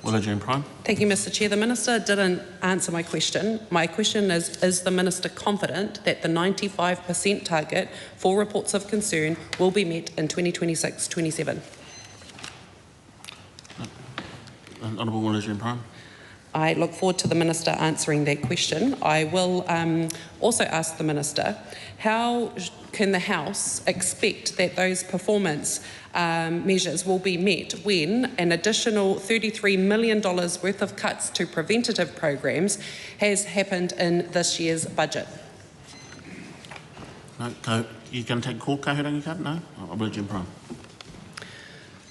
Widow Jane Prime. Thank you, Mr. Chair. The Minister didn't answer my question. My question is the Minister confident that the 95% target for reports of concern will be met in 2026-27? Honourable Widow Jane Prime. I look forward to the Minister answering that question. I will also ask the Minister, how can the House expect that those performance measures will be met when an additional $33 million worth of cuts to preventative programs has happened in this year's budget? No, you going to take a call, Kahurangi Kata? No? I'll bring Jim Prime.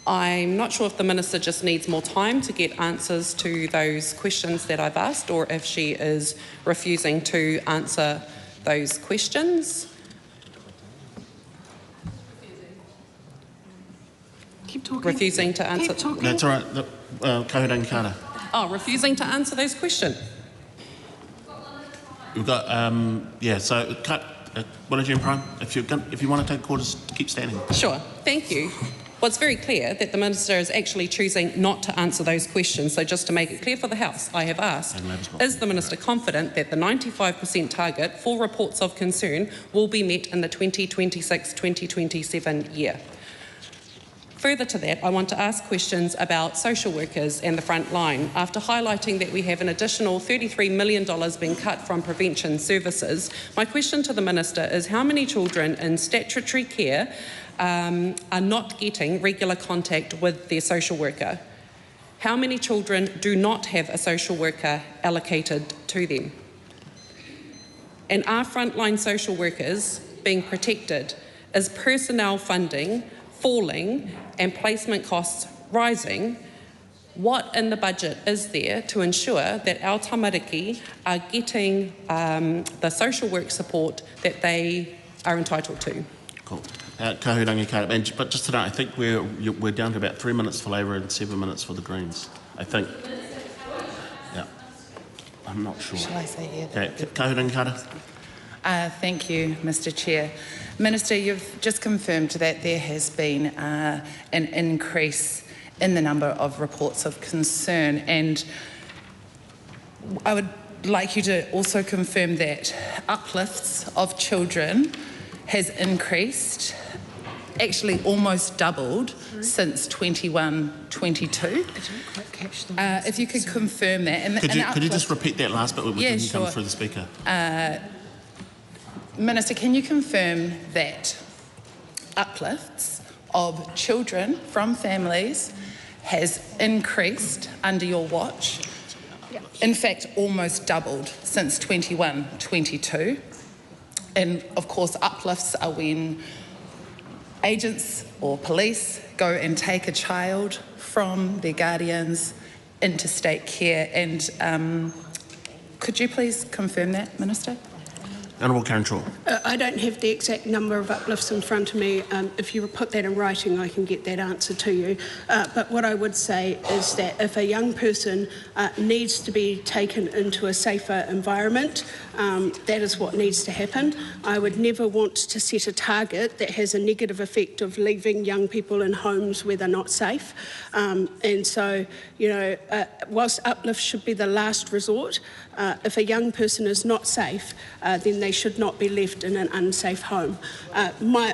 I'm not sure if the Minister just needs more time to get answers to those questions that I've asked, or if she is refusing to answer those questions. Keep talking. Refusing to answer. Keep talking. That's all right. Kahurangi Kata. Oh, refusing to answer those questions. We've got, so cut. What did Jim Prime? If you want to take a call, just keep standing. Sure, thank you. Well, it's very clear that the Minister is actually choosing not to answer those questions. So just to make it clear for the House, I have asked, is the Minister confident that the 95% target for reports of concern will be met in the 2026-2027 year? Further to that, I want to ask questions about social workers and the front line. After highlighting that we have an additional $33 million being cut from prevention services, my question to the Minister is how many children in statutory care are not getting regular contact with their social worker? How many children do not have a social worker allocated to them? And are frontline social workers being protected? Is personnel funding falling and placement costs rising? What in the budget is there to ensure that our tamariki are getting the social work support that they are entitled to? Cool. Kahurangi Kata. But just today, I think we're down to about 3 minutes for Labour and 7 minutes for the Greens. I think. Yeah. I'm not sure. Shall I say here? Okay. Kahurangi Kata. Thank you, Mr. Chair. Minister, you've just confirmed that there has been an increase in the number of reports of concern, and I would like you to also confirm that uplifts of children has increased, actually almost doubled since 21-22. If you could confirm that. And could you just repeat that last bit when yeah, you sure. come through the speaker? Minister, can you confirm that uplifts of children from families has increased under your watch? In fact, almost doubled since 21-22. And of course, uplifts are when agents or police go and take a child from their guardians into state care. And could you please confirm that, Minister? Honourable Karen Shaw. I don't have the exact number of uplifts in front of me. If you put that in writing, I can get that answer to you. But what I would say is that if a young person needs to be taken into a safer environment, that is what needs to happen. I would never want to set a target that has a negative effect of leaving young people in homes where they're not safe. And so, whilst uplifts should be the last resort, if a young person is not safe, then they should not be left in an unsafe home. My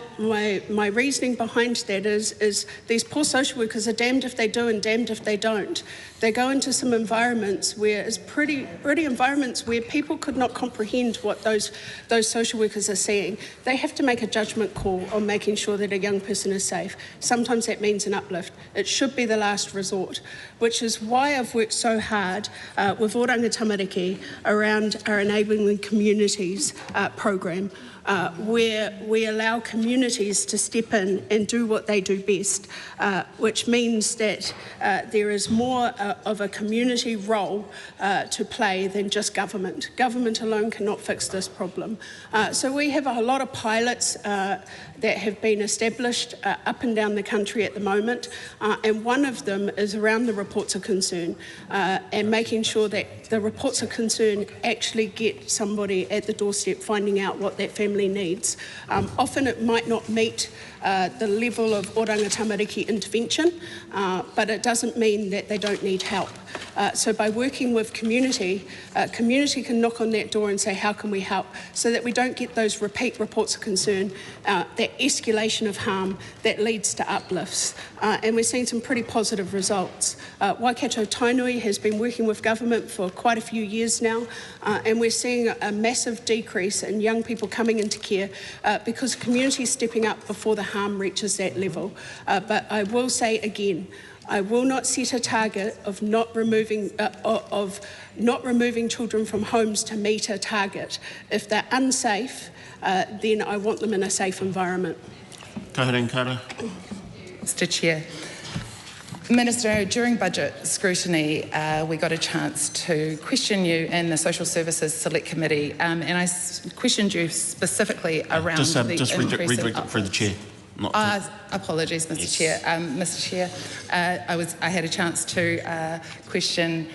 reasoning behind that is these poor social workers are damned if they do and damned if they don't. They go into some environments where it's pretty environments where people could not comprehend what those social workers are seeing. They have to make a judgment call on making sure that a young person is safe. Sometimes that means an uplift. It should be the last resort, which is why I've worked so hard with Oranga Tamariki around our Enabling Communities program, where we allow communities to step in and do what they do best, which means that there is more of a community role to play than just government. Government alone cannot fix this problem. So we have a lot of pilots that have been established up and down the country at the moment, and one of them is around the reports of concern and making sure that the reports of concern actually get somebody at the doorstep finding out what that family needs. Often it might not meet the level of Oranga Tamariki intervention, but it doesn't mean that they don't need help. So by working with community, community can knock on that door and say, how can we help? So that we don't get those repeat reports of concern, that escalation of harm that leads to uplifts. And we're seeing some pretty positive results. Waikato Tainui has been working with government for quite a few years now, and we're seeing a massive decrease in young people coming into care because community is stepping up before the harm reaches that level. But I will say again, I will not set a target of not removing children from homes to meet a target. If they're unsafe, then I want them in a safe environment. Mr. Chair. Minister, during budget scrutiny, we got a chance to question you in the Social Services Select Committee, and I questioned you specifically around the increase in redirect it through the chair. Apologies, Mr. Chair. Mr. Chair, I had a chance to question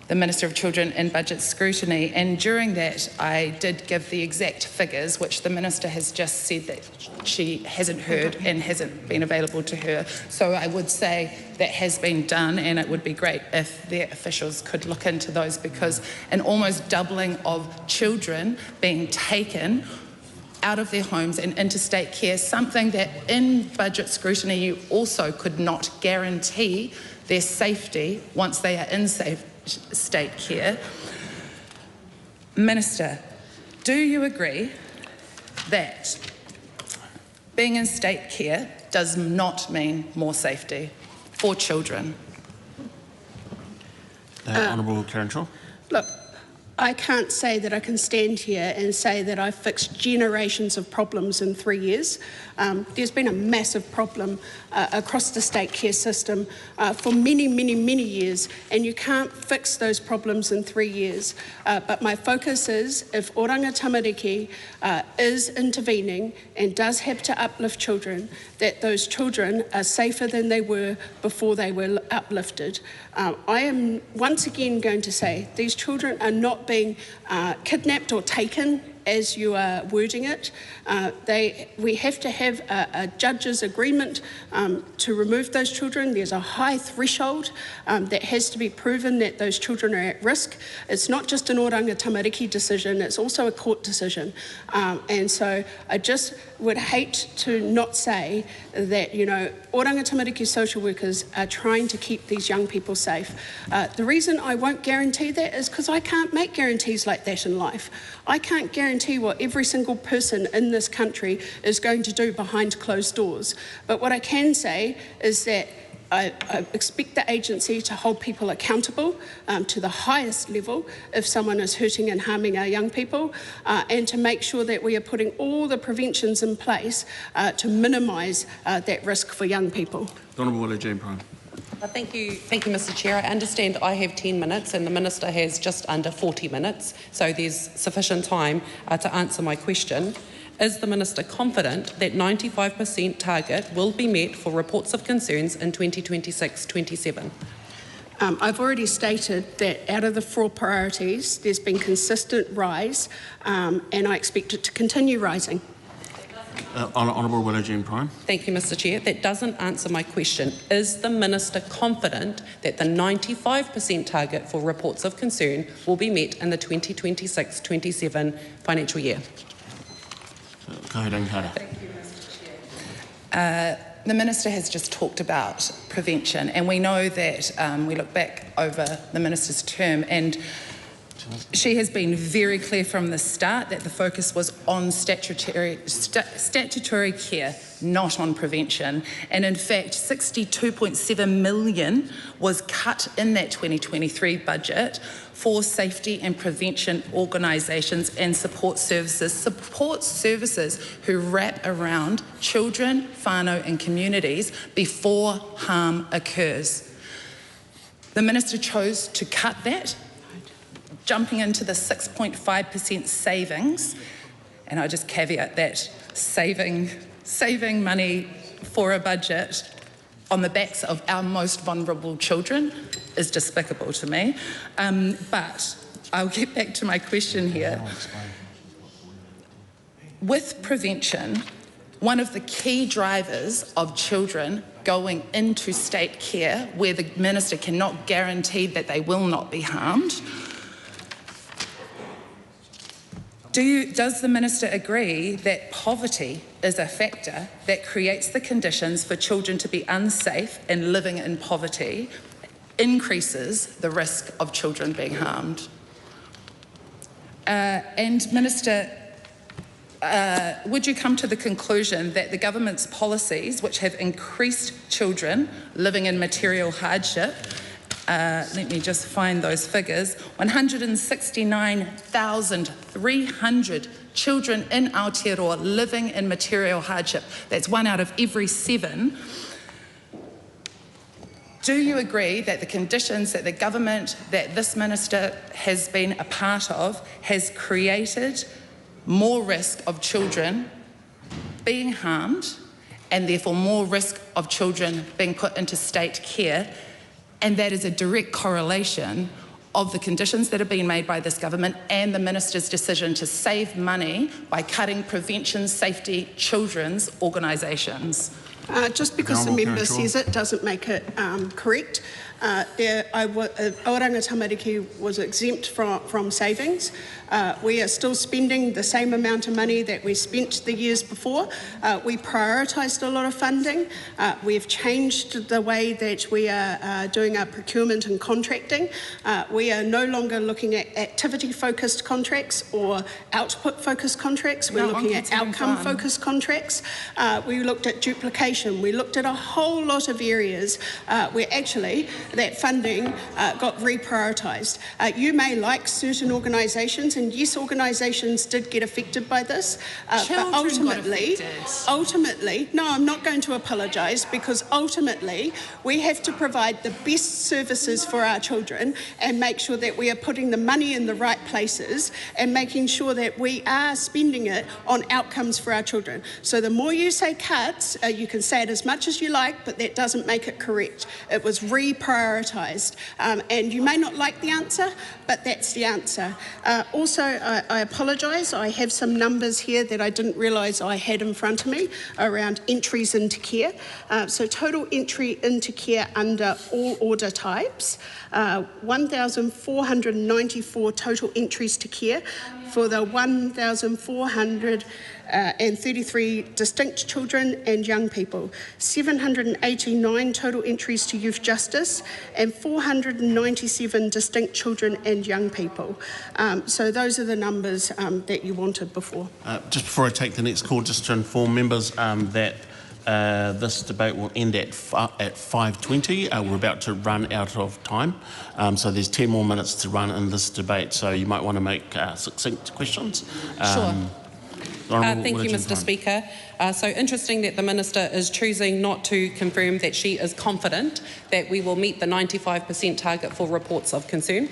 the Minister of Children in budget scrutiny, and during that I did give the exact figures, which the Minister has just said that she hasn't heard and hasn't been available to her. So I would say that has been done, and it would be great if their officials could look into those, because an almost doubling of children being taken out of their homes and into state care, something that in budget scrutiny you also could not guarantee their safety once they are in state care. Minister, do you agree that being in state care does not mean more safety for children? Honourable Karen Shaw. Look, I can't say that I can stand here and say that I've fixed generations of problems in 3 years. There's been a massive problem across the state care system for many, many, many years, and you can't fix those problems in 3 years. But my focus is, if Oranga Tamariki is intervening and does have to uplift children, that those children are safer than they were before they were uplifted. I am once again going to say these children are not being kidnapped or taken, as you are wording it. We have to have a judge's agreement to remove those children. There's a high threshold that has to be proven that those children are at risk. It's not just an Oranga Tamariki decision, it's also a court decision. And so I just would hate to not say that, you know, Oranga Tamariki social workers are trying to keep these young people safe. The reason I won't guarantee that is because I can't make guarantees like that in life. I can't guarantee what every single person in this country is going to do behind closed doors. But what I can say is that I expect the agency to hold people accountable to the highest level if someone is hurting and harming our young people, and to make sure that we are putting all the preventions in place to minimise that risk for young people. Honourable Jane Prime. Thank you, Mr. Chair. I understand I have 10 minutes and the Minister has just under 40 minutes, so there's sufficient time to answer my question. Is the Minister confident that 95% target will be met for reports of concerns in 2026-27? I've already stated that out of the 4 priorities, there's been consistent rise, and I expect it to continue rising. Honourable Willow-Jean Prime. Thank you, Mr. Chair. That doesn't answer my question. Is the Minister confident that the 95% target for reports of concern will be met in the 2026-27 financial year? Thank you, Mr. Chair. The Minister has just talked about prevention, and we know that we look back over the Minister's term, and she has been very clear from the start that the focus was on statutory care, not on prevention. And in fact, 62.7 million was cut in that 2023 budget for safety and prevention organisations and support services who wrap around children, whānau and communities before harm occurs. The Minister chose to cut that, jumping into the 6.5% savings, and I just caveat that saving money for a budget on the backs of our most vulnerable children is despicable to me. But I'll get back to my question here. With prevention, one of the key drivers of children going into state care, where the Minister cannot guarantee that they will not be harmed, does the Minister agree that poverty is a factor that creates the conditions for children to be unsafe, and living in poverty increases the risk of children being harmed? And Minister, would you come to the conclusion that the government's policies, which have increased children living in material hardship, let me just find those figures, 169,300 children in Aotearoa living in material hardship, that's 1 out of every 7. Do you agree that the conditions that the government, that this minister has been a part of, has created more risk of children being harmed and therefore more risk of children being put into state care, and that is a direct correlation of the conditions that have been made by this government and the minister's decision to save money by cutting prevention, safety, children's organisations? Just because the member says it doesn't make it correct. Aotearoa Tamariki was exempt from savings. We are still spending the same amount of money that we spent the years before. We prioritised a lot of funding. We've changed the way that we are doing our procurement and contracting. We are no longer looking at activity-focused contracts or output-focused contracts. We're looking at outcome-focused contracts. We looked at duplication. We looked at a whole lot of areas where actually that funding got reprioritised. You may like certain organisations, and yes, organisations did get affected by this, but ultimately, no, I'm not going to apologise, because ultimately we have to provide the best services for our children and make sure that we are putting the money in the right places and making sure that we are spending it on outcomes for our children. So the more you say cuts, you can say it as much as you like, but that doesn't make it correct. It was reprioritised, and you may not like the answer, but that's the answer. Also, I apologise, I have some numbers here that I didn't realise I had in front of me around entries into care. So total entry into care under all order types, 1,494 total entries to care for the 1,433 distinct children and young people, 789 total entries to youth justice, and 497 distinct children and young people. So those are the numbers that you wanted before. Just before I take the next call, just to inform members that this debate will end at 5:20. We're about to run out of time, so there's 10 more minutes to run in this debate, so you might want to make succinct questions. Sure. Thank you, Mr. Speaker. So interesting that the Minister is choosing not to confirm that she is confident that we will meet the 95% target for reports of concern.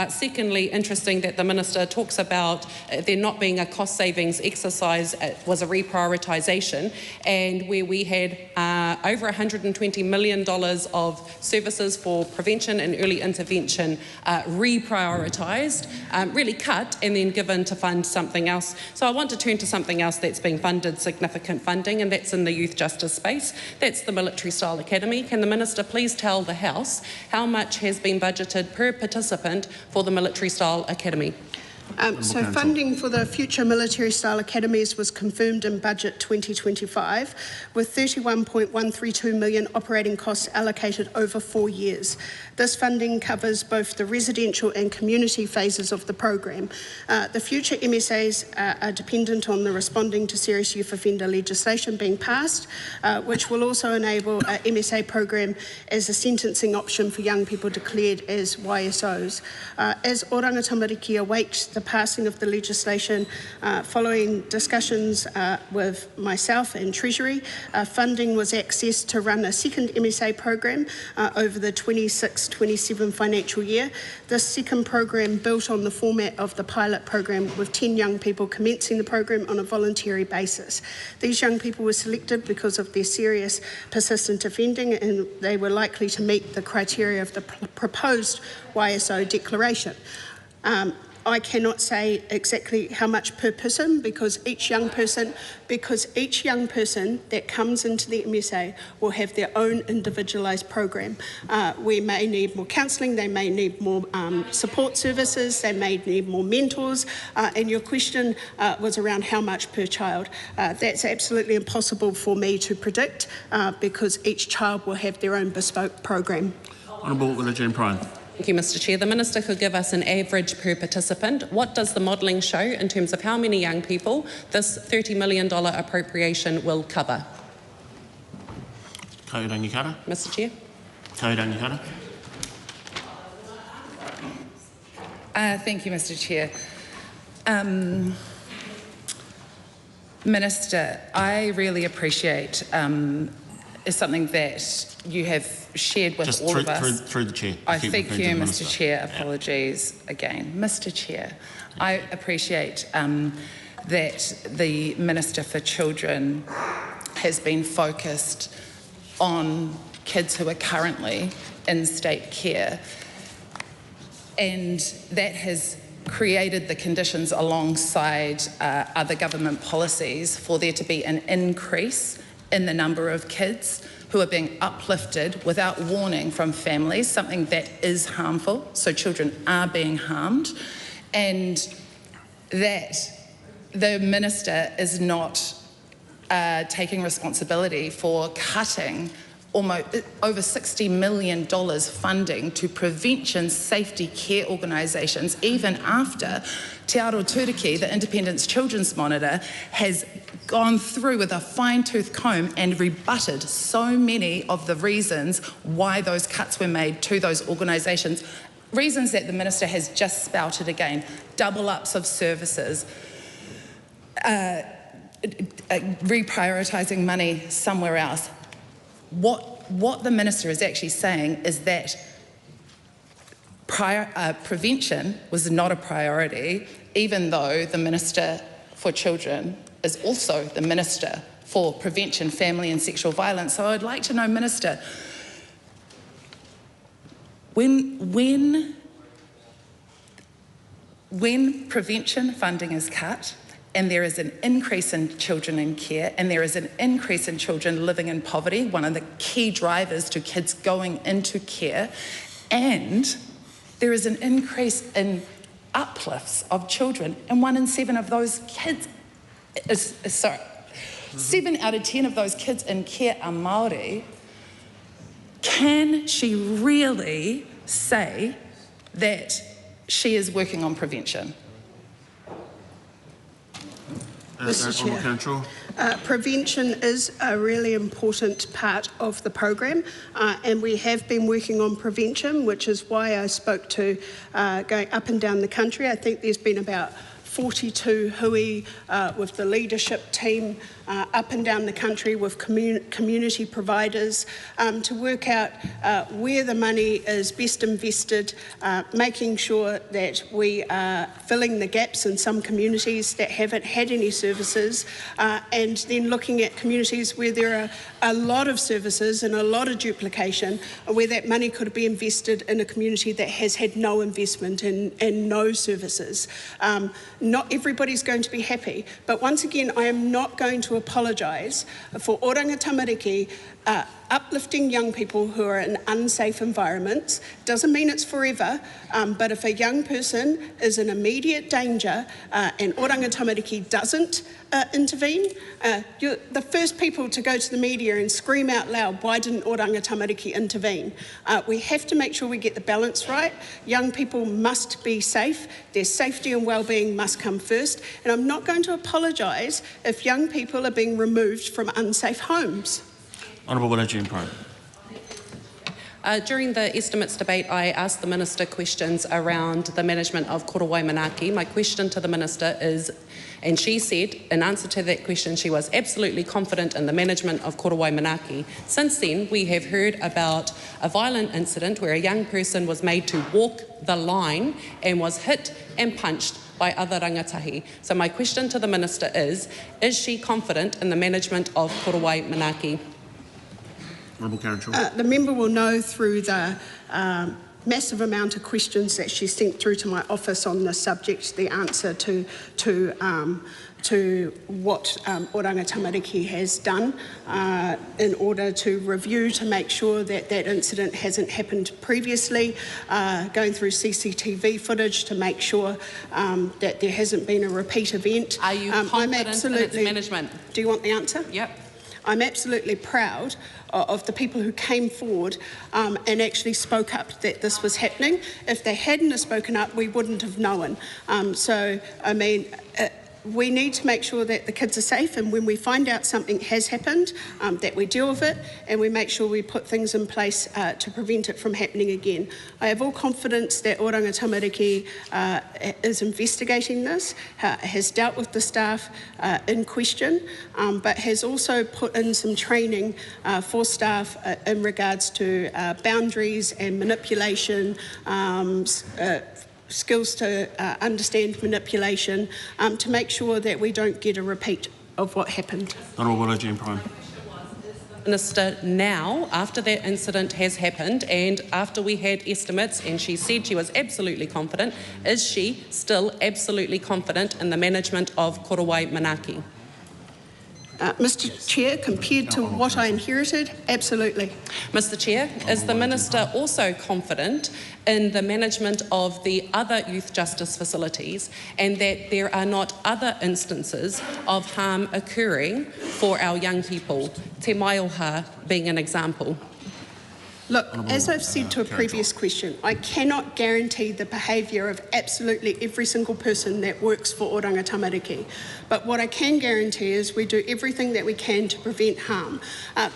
Secondly, interesting that the Minister talks about there not being a cost savings exercise, it was a reprioritisation, and where we had over $120 million of services for prevention and early intervention reprioritised, really cut and then given to fund something else. So I want to turn to something else that's being funded, significant funding, and that's in the youth justice space. That's the Military Style Academy. Can the Minister please tell the House how much has been budgeted per participant for the Military Style Academy? So funding for the future military style academies was confirmed in budget 2025 with $31.132 million operating costs allocated over 4 years. This funding covers both the residential and community phases of the program. The future MSAs are dependent on the responding to serious youth offender legislation being passed, which will also enable a MSA program as a sentencing option for young people declared as YSOs. As Oranga Tamariki awaits the passing of the legislation, following discussions with myself and Treasury, funding was accessed to run a second MSA program over the 26-27 financial year. This second program built on the format of the pilot program with 10 young people commencing the program on a voluntary basis. These young people were selected because of their serious persistent offending, and they were likely to meet the criteria of the proposed YSO declaration. I cannot say exactly how much per person because each young person that comes into the MSA will have their own individualised program. We may need more counselling, they may need more support services, they may need more mentors, and your question was around how much per child. That's absolutely impossible for me to predict because each child will have their own bespoke program. Honourable Willie Prime. Thank you, Mr. Chair. The Minister could give us an average per participant. What does the modelling show in terms of how many young people this $30 million appropriation will cover? Kaurangi kara. Mr. Chair. Kaurangi kara. Thank you, Mr. Chair. Minister, I really appreciate something that you have shared with all of us. Through the chair. I thank you, Mr. Chair. Apologies again. Mr. Chair, I appreciate that the Minister for Children has been focused on kids who are currently in state care, and that has created the conditions alongside other government policies for there to be an increase in the number of kids who are being uplifted without warning from families, something that is harmful. So children are being harmed, and that the Minister is not taking responsibility for cutting almost over $60 million funding to prevention safety care organisations, even after Te Aotearoa, the Independent Children's Monitor, has gone through with a fine-tooth comb and rebutted so many of the reasons why those cuts were made to those organisations, reasons that the Minister has just spouted again: double-ups of services, reprioritising money somewhere else. What the Minister is actually saying is that prevention was not a priority, even though the Minister for Children is also the Minister for Prevention, Family and Sexual Violence. So I'd like to know, Minister, when prevention funding is cut, and there is an increase in children in care, and there is an increase in children living in poverty, one of the key drivers to kids going into care, and there is an increase in uplifts of children, and 1 in 7 of those kids, 7 out of 10 of those kids in care are Māori, can she really say that she is working on prevention? Mr. Chair, prevention is a really important part of the program, and we have been working on prevention, which is why I spoke to going up and down the country. I think there's been about 42 hui with the leadership team up and down the country with community providers to work out where the money is best invested, making sure that we are filling the gaps in some communities that haven't had any services, and then looking at communities where there are a lot of services and a lot of duplication, where that money could be invested in a community that has had no investment and no services. Not everybody's going to be happy, but once again, I am not going to apologise for Oranga Tamariki uplifting young people who are in unsafe environments. Doesn't mean it's forever, but if a young person is in immediate danger and Oranga Tamariki doesn't intervene, you're the first people to go to the media and scream out loud, why didn't Oranga Tamariki intervene? We have to make sure we get the balance right. Young people must be safe. Their safety and well-being must come first, and I'm not going to apologise if young people are being removed from unsafe homes. Honourable Willow Prime. During the estimates debate, I asked the Minister questions around the management of Korowai Manaaki. My question to the Minister is, and she said in answer to that question she was absolutely confident in the management of Korowai Manaaki. Since then, we have heard about a violent incident where a young person was made to walk the line and was hit and punched by other rangatahi. So my question to the Minister is she confident in the management of Korowai Manaaki? The member will know through the massive amount of questions that she sent through to my office on this subject the answer to what Oranga Tamariki has done in order to review to make sure that that incident hasn't happened previously, going through CCTV footage to make sure that there hasn't been a repeat event. Are you confident in its management? Do you want the answer? Yep. I'm absolutely proud of the people who came forward and actually spoke up that this was happening. If they hadn't have spoken up, we wouldn't have known. We need to make sure that the kids are safe, and when we find out something has happened, that we deal with it and we make sure we put things in place to prevent it from happening again. I have all confidence that Oranga Tamariki is investigating this, has dealt with the staff in question, but has also put in some training for staff in regards to boundaries and manipulation, skills to understand manipulation, to make sure that we don't get a repeat of what happened. Honourable Jane Prime. Minister, now, after that incident has happened and after we had estimates and she said she was absolutely confident, is she still absolutely confident in the management of Korowai Manaki? Mr Chair, compared to what I inherited, absolutely. Mr Chair, is the Minister also confident in the management of the other youth justice facilities and that there are not other instances of harm occurring for our young people, Te Maioha being an example? Look, as I've said to a previous question, I cannot guarantee the behaviour of absolutely every single person that works for Oranga Tamariki. But what I can guarantee is we do everything that we can to prevent harm.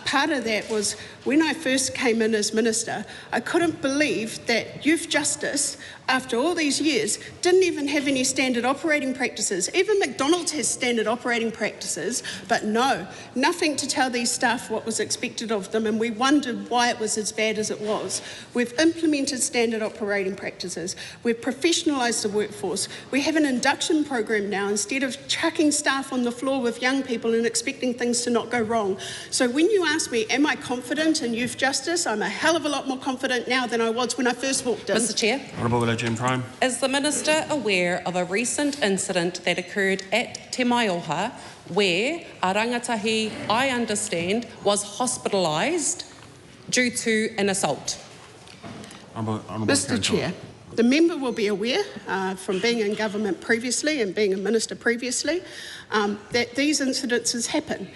Part of that was when I first came in as Minister, I couldn't believe that youth justice, after all these years, didn't even have any standard operating practices. Even McDonald's has standard operating practices, but no, nothing to tell these staff what was expected of them, and we wondered why it was as bad as it was. We've implemented standard operating practices. We've professionalised the workforce. We have an induction program now instead of chucking staff on the floor with young people and expecting things to not go wrong. So when you ask me, am I confident in youth justice, I'm a hell of a lot more confident now than I was when I first walked in. Mr Chair. Honourable Jane Prime. Is the Minister aware of a recent incident that occurred at Te Maioha where a rangatahi, I understand, was hospitalised due to an assault? Mr Chair, the member will be aware from being in government previously and being a minister previously that these incidences happen.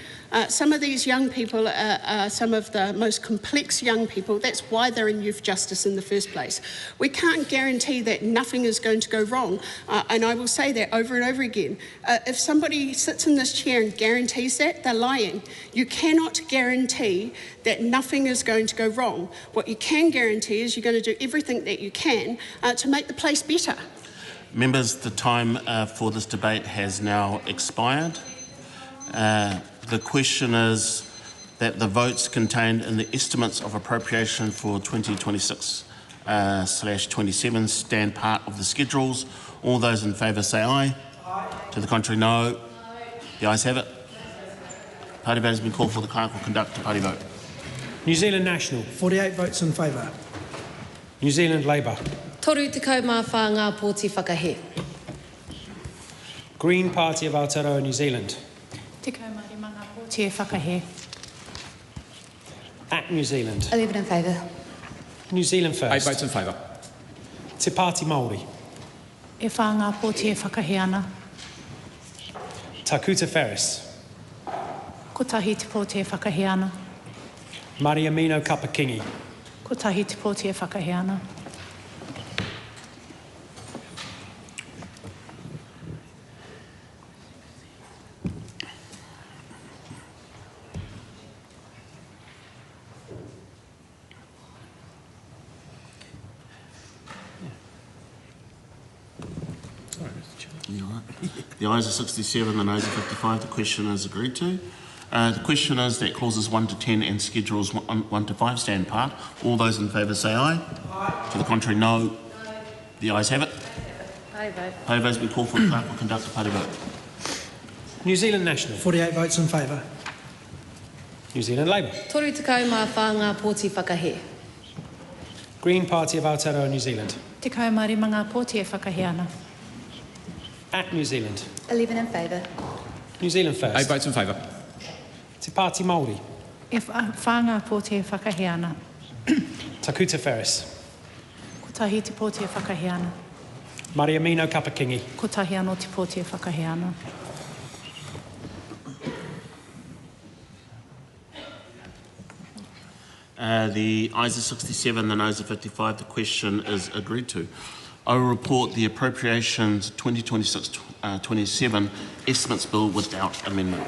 Some of these young people are some of the most complex young people. That's why they're in youth justice in the first place. We can't guarantee that nothing is going to go wrong, and I will say that over and over again. If somebody sits in this chair and guarantees that, they're lying. You cannot guarantee that nothing is going to go wrong. What you can guarantee is you're going to do everything that you can to make the place better. Members, the time for this debate has now expired. The question is that the votes contained in the estimates of appropriation for 2026/27 stand part of the schedules. All those in favour say aye. Aye. To the contrary, no. The ayes have it. Party vote has been called for. The clerk will conduct a party vote. New Zealand National, 48 votes in favour. New Zealand Labour. Toru te kaumā whāngā pōti whakahe. Green Party of Aotearoa, New Zealand. Te kaumārimanga pōti e whakahe. Act New Zealand. 11 in favour. New Zealand First. 8 votes in favour. Te Pāti Māori. E whāngā pōti e whakahe ana. Takuta Ferris. Ko tahi te pōti e whakahe ana. Mariamino Kapakingi. Ko tahi te pōti e whakahe ana. The ayes are 67, the noes are 55. The question is agreed to. The question is that clauses 1 to 10 and schedules 1 to 5 stand part. All those in favour say aye. Aye. To the contrary, no. The ayes have it. Party vote. Party vote has been called for. The clerk will conduct a party vote. New Zealand National. 48 votes in favour. New Zealand Labour. Toru te kaumā whāngā pōti whakahe. Green Party of Aotearoa, New Zealand. Te kaumārimanga pōti e whakahe ana. Act New Zealand. 11 in favour. New Zealand First. 8 votes in favour. Te Pāti Māori. E whāngā pōti e whakahe ana. Takuta Ferris. Ko tahi te pōti e whakahe ana. Mariamino Kapakingi. Ko tahi anō te pōti e whakahe ana. The ayes are 67, the noes are 55. The question is agreed to. I will report the Appropriations 2026-27 Estimates Bill without amendment.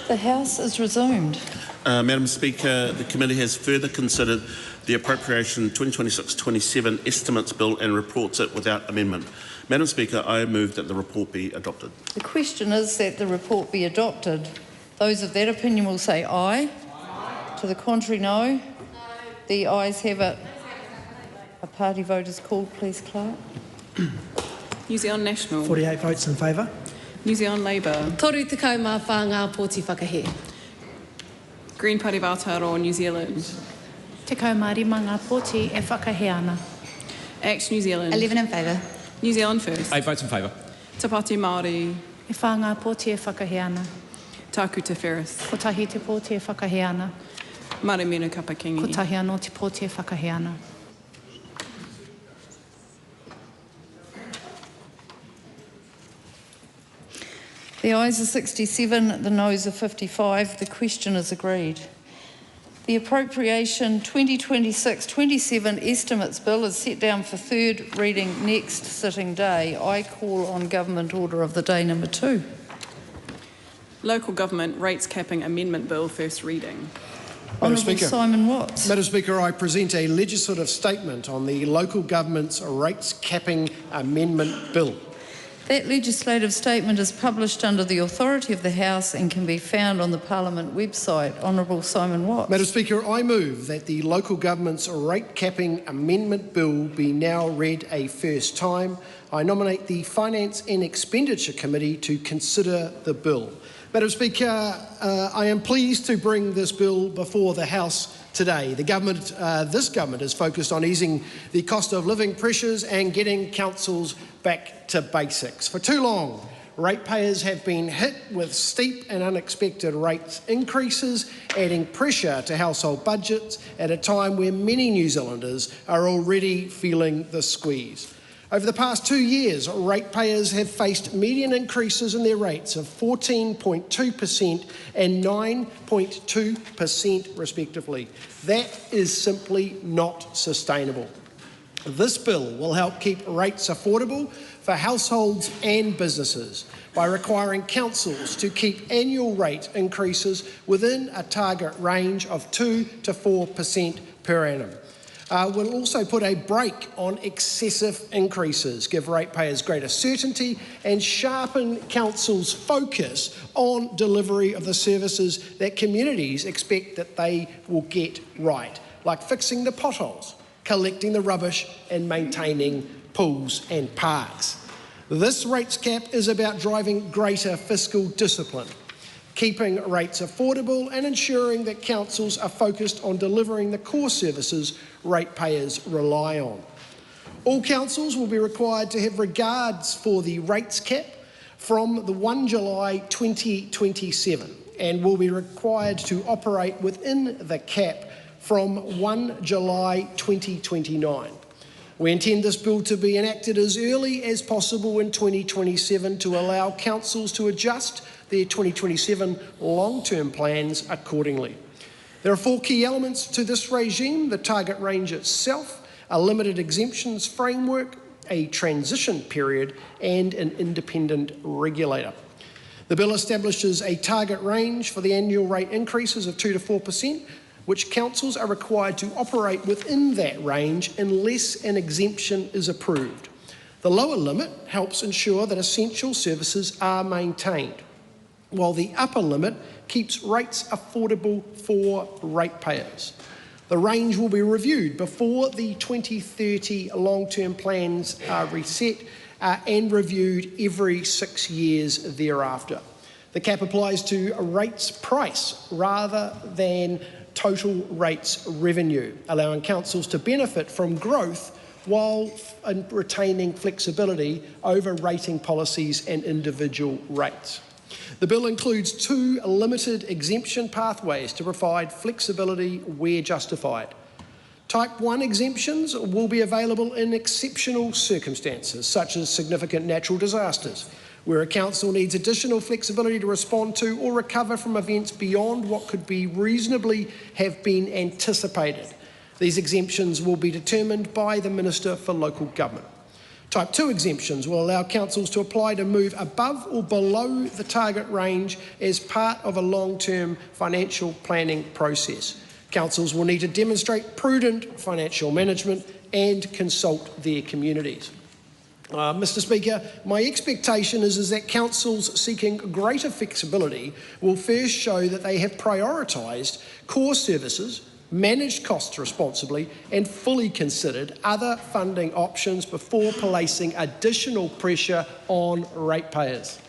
The House is resumed. Madam Speaker, the committee has further considered the Appropriation 2026-27 Estimates Bill and reports it without amendment. Madam Speaker, I move that the report be adopted. The question is that the report be adopted. Those of that opinion will say aye. To the contrary, no. No. The ayes have it. A party vote is called, please, Clerk. New Zealand National. 48 votes in favour. New Zealand Labour. Toru te kau mā whānga pōti whakahe. Green Party of Aotearoa, New Zealand. Te kau mā rima ngā pōti e whakahe ana. Act New Zealand. 11 in favour. New Zealand First. 8 votes in favour. Te Pāti Māori. E whā ngā pōti e whakahe ana. Tāku Te Ferris. Ko tahi te pōti e whakahe ana. Mare Mena Kapakingi. Ko tahi anō te pōti e whakahe ana. The ayes are 67, the noes are 55. The question is agreed. The Appropriation 2026-27 Estimates Bill is set down for third reading next sitting day. I call on Government Order of the Day number 2. Local Government Rates Capping Amendment Bill, first reading. Honourable Simon Watts. Madam Speaker, I present a legislative statement on the Local Government's Rates Capping Amendment Bill. That legislative statement is published under the authority of the House and can be found on the Parliament website. Honourable Simon Watts. Madam Speaker, I move that the Local Government's Rate Capping Amendment Bill be now read a first time. I nominate the Finance and Expenditure Committee to consider the bill. Madam Speaker, I am pleased to bring this bill before the House today. This government is focused on easing the cost of living pressures and getting councils back to basics. For too long, ratepayers have been hit with steep and unexpected rate increases, adding pressure to household budgets at a time where many New Zealanders are already feeling the squeeze. Over the past 2 years, ratepayers have faced median increases in their rates of 14.2% and 9.2% respectively. That is simply not sustainable. This bill will help keep rates affordable for households and businesses by requiring councils to keep annual rate increases within a target range of 2 to 4% per annum. We'll also put a brake on excessive increases, give ratepayers greater certainty and sharpen councils' focus on delivery of the services that communities expect that they will get right, like fixing the potholes, collecting the rubbish and maintaining pools and parks. This rates cap is about driving greater fiscal discipline, keeping rates affordable and ensuring that councils are focused on delivering the core services ratepayers rely on. All councils will be required to have regards for the rates cap from the 1 July 2027 and will be required to operate within the cap from 1 July 2029. We intend this bill to be enacted as early as possible in 2027 to allow councils to adjust their 2027 long-term plans accordingly. There are 4 key elements to this regime: the target range itself, a limited exemptions framework, a transition period, and an independent regulator. The bill establishes a target range for the annual rate increases of 2 to 4%, which councils are required to operate within that range unless an exemption is approved. The lower limit helps ensure that essential services are maintained, while the upper limit keeps rates affordable for ratepayers. The range will be reviewed before the 2030 long-term plans are reset and reviewed every 6 years thereafter. The cap applies to a rates price rather than total rates revenue, allowing councils to benefit from growth while retaining flexibility over rating policies and individual rates. The bill includes 2 limited exemption pathways to provide flexibility where justified. Type 1 exemptions will be available in exceptional circumstances, such as significant natural disasters, where a council needs additional flexibility to respond to or recover from events beyond what could be reasonably have been anticipated. These exemptions will be determined by the Minister for Local Government. Type 2 exemptions will allow councils to apply to move above or below the target range as part of a long-term financial planning process. Councils will need to demonstrate prudent financial management and consult their communities. Mr Speaker, my expectation is that councils seeking greater flexibility will first show that they have prioritised core services, managed costs responsibly and fully considered other funding options before placing additional pressure on ratepayers.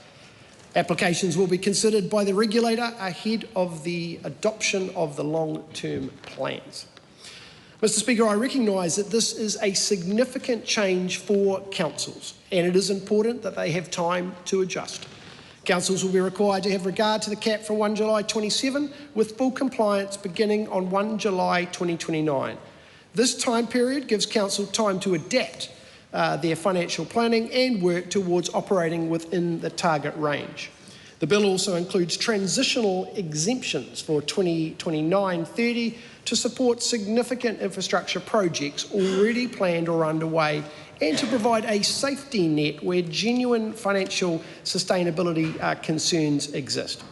Applications will be considered by the regulator ahead of the adoption of the long-term plans. Mr Speaker, I recognise that this is a significant change for councils and it is important that they have time to adjust. Councils will be required to have regard to the cap from 1 July 27 with full compliance beginning on 1 July 2029. This time period gives council time to adapt their financial planning and work towards operating within the target range. The bill also includes transitional exemptions for 2029-30 to support significant infrastructure projects already planned or underway and to provide a safety net where genuine financial sustainability concerns exist.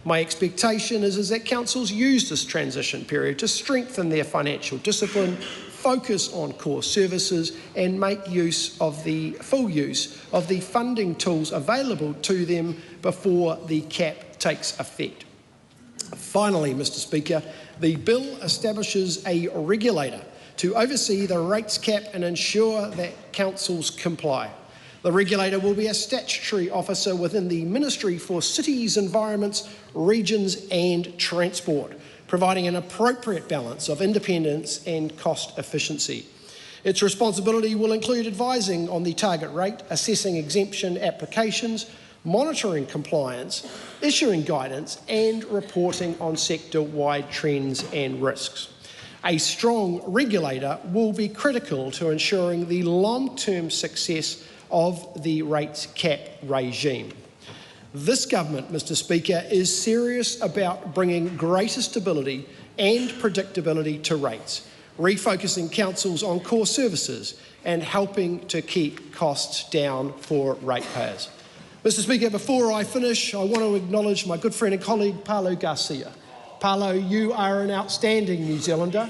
My expectation is that councils use this transition period to strengthen their financial discipline, focus on core services and make full use of the funding tools available to them before the cap takes effect. Finally, Mr Speaker, the bill establishes a regulator to oversee the rates cap and ensure that councils comply. The regulator will be a statutory officer within the Ministry for Cities, Environments, Regions and Transport, providing an appropriate balance of independence and cost efficiency. Its responsibility will include advising on the target rate, assessing exemption applications, monitoring compliance, issuing guidance and reporting on sector-wide trends and risks. A strong regulator will be critical to ensuring the long-term success of the rates cap regime. This government, Mr Speaker, is serious about bringing greater stability and predictability to rates, refocusing councils on core services and helping to keep costs down for ratepayers. Mr Speaker, before I finish, I want to acknowledge my good friend and colleague, Paulo Garcia. Paulo, you are an outstanding New Zealander.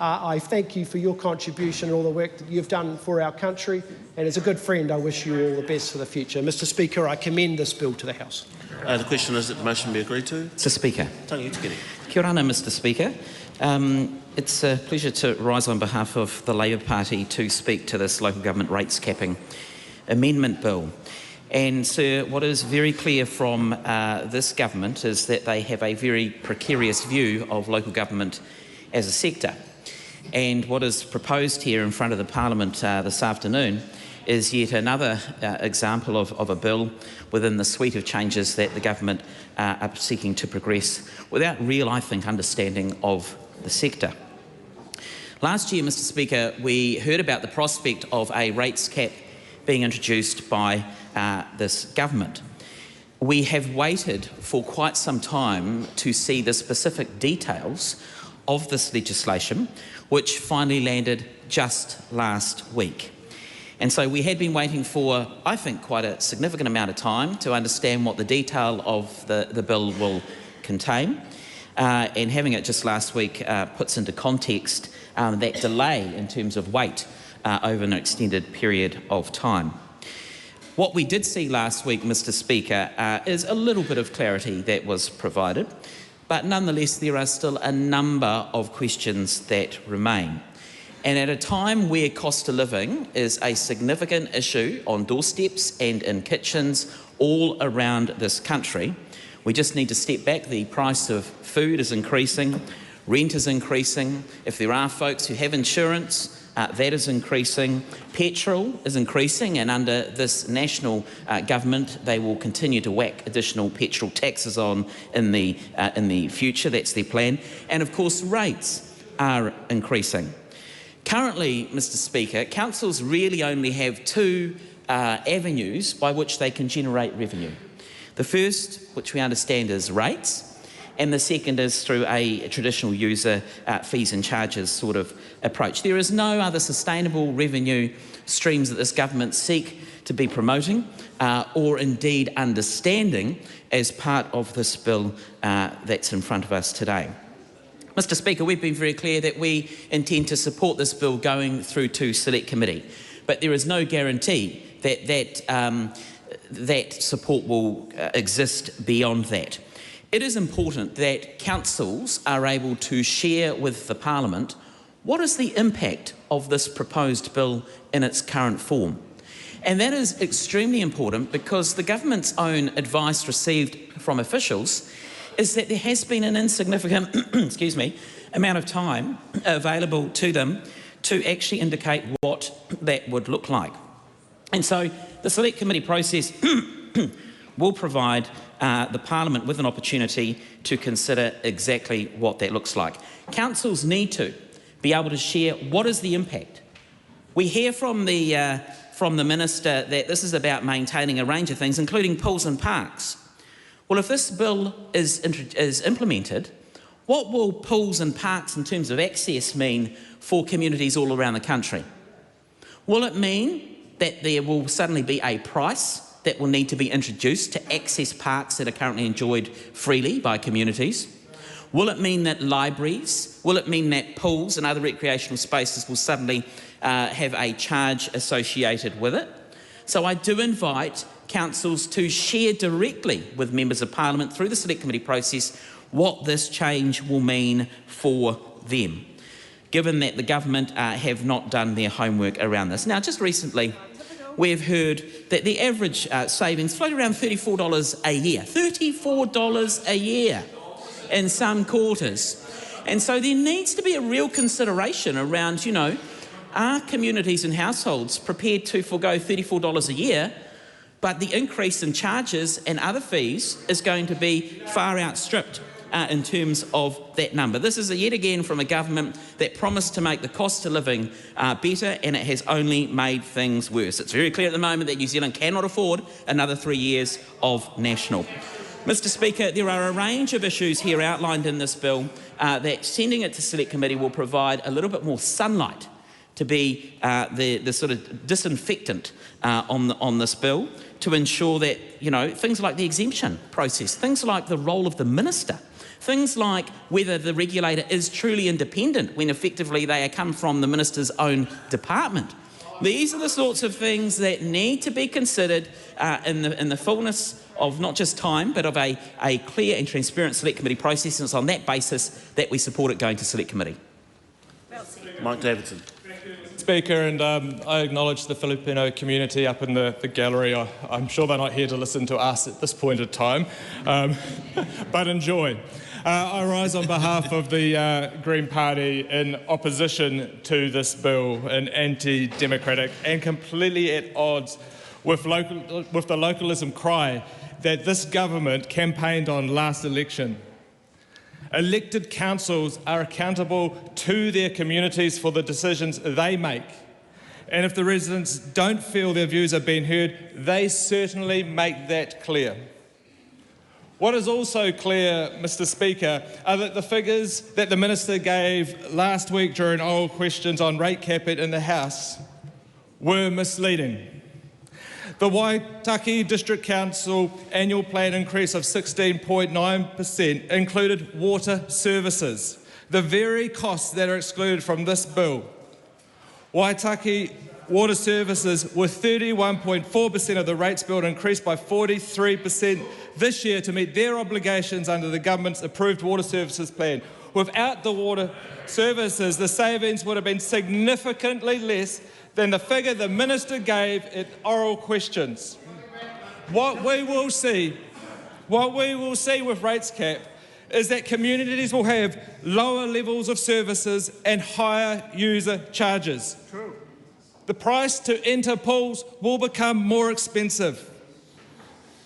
I thank you for your contribution and all the work that you've done for our country, and as a good friend, I wish you all the best for the future. Mr Speaker, I commend this bill to the House. The question is that the motion be agreed to. Mr Speaker. Kia ora, Mr Speaker. It's a pleasure to rise on behalf of the Labour Party to speak to this local government rates capping amendment bill. And, sir, what is very clear from this government is that they have a very precarious view of local government as a sector. And what is proposed here in front of the Parliament this afternoon is yet another example of a bill within the suite of changes that the government are seeking to progress without real, I think, understanding of the sector. Last year, Mr Speaker, we heard about the prospect of a rates cap being introduced by this government. We have waited for quite some time to see the specific details of this legislation, which finally landed just last week. And so we had been waiting for, I think, quite a significant amount of time to understand what the detail of the bill will contain. And having it just last week puts into context that delay in terms of wait over an extended period of time. What we did see last week, Mr Speaker, is a little bit of clarity that was provided, but nonetheless there are still a number of questions that remain. And at a time where cost of living is a significant issue on doorsteps and in kitchens all around this country, we just need to step back. The price of food is increasing, rent is increasing. If there are folks who have insurance, that is increasing. Petrol is increasing, and under this national government, they will continue to whack additional petrol taxes on in the future. That's their plan. And of course, rates are increasing. Currently, Mr Speaker, councils really only have two avenues by which they can generate revenue. The first, which we understand, is rates, and the second is through a traditional user fees and charges sort of approach. There is no other sustainable revenue streams that this government seek to be promoting or indeed understanding as part of this bill that's in front of us today. Mr Speaker, we've been very clear that we intend to support this bill going through to Select Committee, but there is no guarantee that that support will exist beyond that. It is important that councils are able to share with the Parliament what is the impact of this proposed bill in its current form. And that is extremely important because the government's own advice received from officials is that there has been an insignificant excuse me, amount of time available to them to actually indicate what that would look like. And so the Select Committee process will provide the Parliament with an opportunity to consider exactly what that looks like. Councils need to be able to share what is the impact. We hear from the Minister that this is about maintaining a range of things, including pools and parks. Well, if this bill is implemented, what will pools and parks in terms of access mean for communities all around the country? Will it mean that there will suddenly be a price that will need to be introduced to access parks that are currently enjoyed freely by communities? Will it mean that libraries, will it mean that pools and other recreational spaces will suddenly have a charge associated with it? So I do invite councils to share directly with members of Parliament through the Select Committee process what this change will mean for them, given that the government have not done their homework around this. Now, just recently, we've heard that the average savings float around $34 a year. $34 a year in some quarters. And so there needs to be a real consideration around, you know, are communities and households prepared to forgo $34 a year, but the increase in charges and other fees is going to be far outstripped in terms of that number. This is yet again from a government that promised to make the cost of living better, and it has only made things worse. It's very clear at the moment that New Zealand cannot afford another 3 years of national. Mr Speaker, there are a range of issues here outlined in this bill that sending it to Select Committee will provide a little bit more sunlight to be the sort of disinfectant on this bill, to ensure that, you know, things like the exemption process, things like the role of the minister, things like whether the regulator is truly independent when effectively they come from the minister's own department. These are the sorts of things that need to be considered in the fullness of not just time, but of a clear and transparent Select Committee process, and it's on that basis that we support it going to Select Committee. Mike Davidson. Speaker, and I acknowledge the Filipino community up in the gallery. I'm sure they're not here to listen to us at this point of time, but enjoy. I rise on behalf of the Green Party in opposition to this bill, and anti-democratic and completely at odds with the localism cry that this government campaigned on last election. Elected councils are accountable to their communities for the decisions they make. And if the residents don't feel their views are being heard, they certainly make that clear. What is also clear, Mr Speaker, are that the figures that the Minister gave last week during oral questions on rate cap in the House were misleading. The Waitaki District Council annual plan increase of 16.9% included water services, the very costs that are excluded from this bill. Waitaki water services were 31.4% of the rates bill, increased by 43% this year to meet their obligations under the government's approved water services plan. Without the water services, the savings would have been significantly less than the figure the Minister gave at oral questions. What we will see with rates cap is that communities will have lower levels of services and higher user charges. True. The price to enter pools will become more expensive.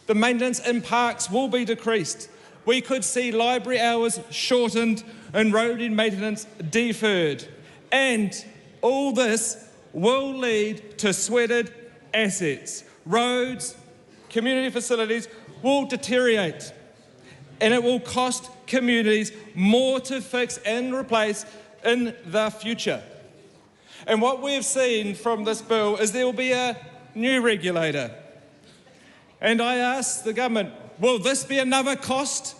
The maintenance in parks will be decreased. We could see library hours shortened and road maintenance deferred. And all this will lead to sweated assets. Roads, community facilities will deteriorate, and it will cost communities more to fix and replace in the future. And what we've seen from this bill is there will be a new regulator. And I ask the government, will this be another cost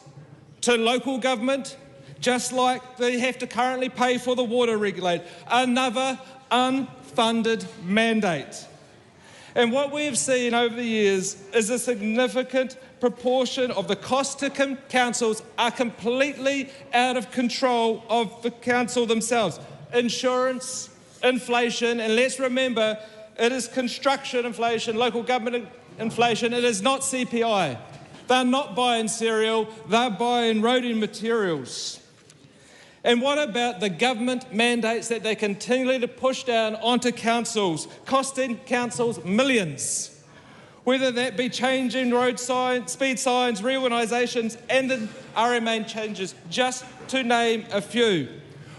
to local government, just like they have to currently pay for the water regulator? Another unfunded mandate. And what we've seen over the years is a significant proportion of the cost to councils are completely out of control of the council themselves. Insurance, inflation, and let's remember, it is construction inflation, local government inflation, it is not CPI. They're not buying cereal, they're buying roading materials. And what about the government mandates that they continually to push down onto councils, costing councils millions? Whether that be changing road signs, speed signs, reorganisations, and the RMA changes, just to name a few.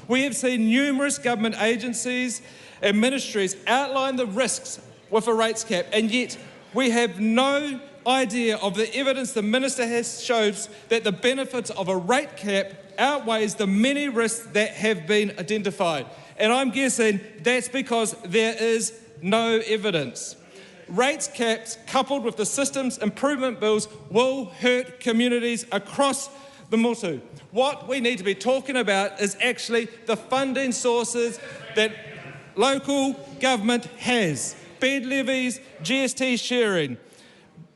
We have seen numerous government agencies and ministries outline the risks with a rates cap, and yet we have no idea of the evidence the minister has shows that the benefits of a rate cap outweighs the many risks that have been identified. And I'm guessing that's because there is no evidence. Rates caps coupled with the systems improvement bills will hurt communities across the motu. What we need to be talking about is actually the funding sources that local government has. Bed levies, GST sharing.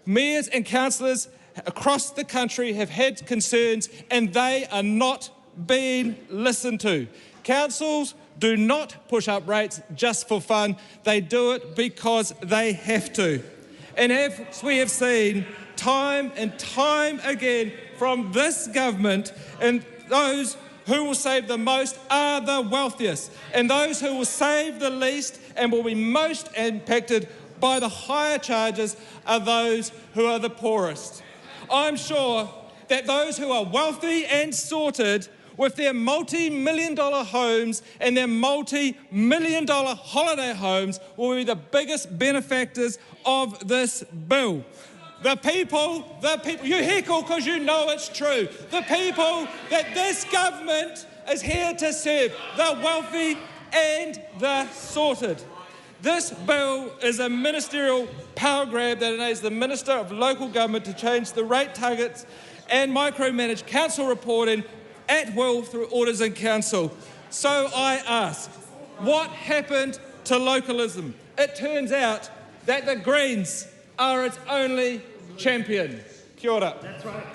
Mayors and councillors across the country have had concerns and they are not being listened to. Councils do not push up rates just for fun, they do it because they have to. And as we have seen time and time again from this government, and those who will save the most are the wealthiest, and those who will save the least and will be most impacted by the higher charges are those who are the poorest. I'm sure that those who are wealthy and sorted with their multi-million-dollar homes and their multi-million-dollar holiday homes will be the biggest benefactors of this bill. The people, you heckle because you know it's true. The people that this government is here to serve, the wealthy and the sorted. This bill is a ministerial power grab that enables the Minister of Local Government to change the rate targets and micromanage council reporting at will through orders in council. So I ask, what happened to localism? It turns out that the Greens are its only champion. Kia ora. That's right.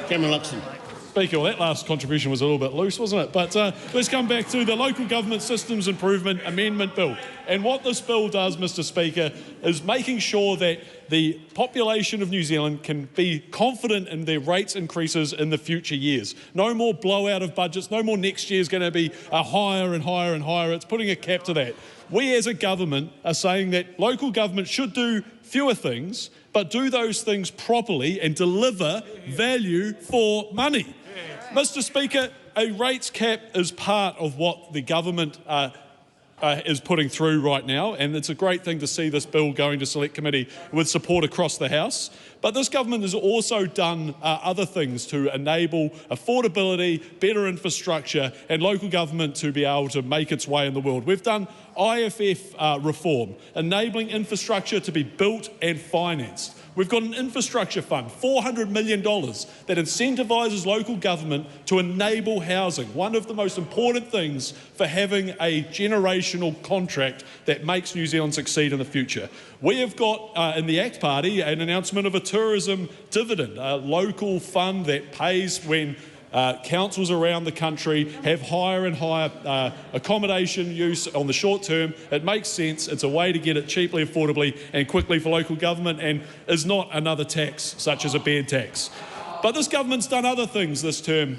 Cameron Luxon. Speaker, well, that last contribution was a little bit loose, wasn't it? But let's come back to the Local Government Systems Improvement Amendment Bill. And what this bill does, Mr Speaker, is making sure that the population of New Zealand can be confident in their rates increases in the future years. No more blowout of budgets, no more next year's going to be higher and higher and higher. It's putting a cap to that. We as a government are saying that local government should do fewer things, but do those things properly and deliver value for money. Mr Speaker, a rates cap is part of what the government is putting through right now, and it's a great thing to see this bill going to Select Committee with support across the House. But this government has also done other things to enable affordability, better infrastructure, and local government to be able to make its way in the world. We've done IFF reform, enabling infrastructure to be built and financed. We've got an infrastructure fund, $400 million, that incentivises local government to enable housing, one of the most important things for having a generational contract that makes New Zealand succeed in the future. We have got, in the ACT Party, an announcement of a tourism dividend, a local fund that pays when councils around the country have higher and higher accommodation use on the short term. It makes sense. It's a way to get it cheaply, affordably and quickly for local government, and is not another tax such as a bed tax. But this government's done other things this term,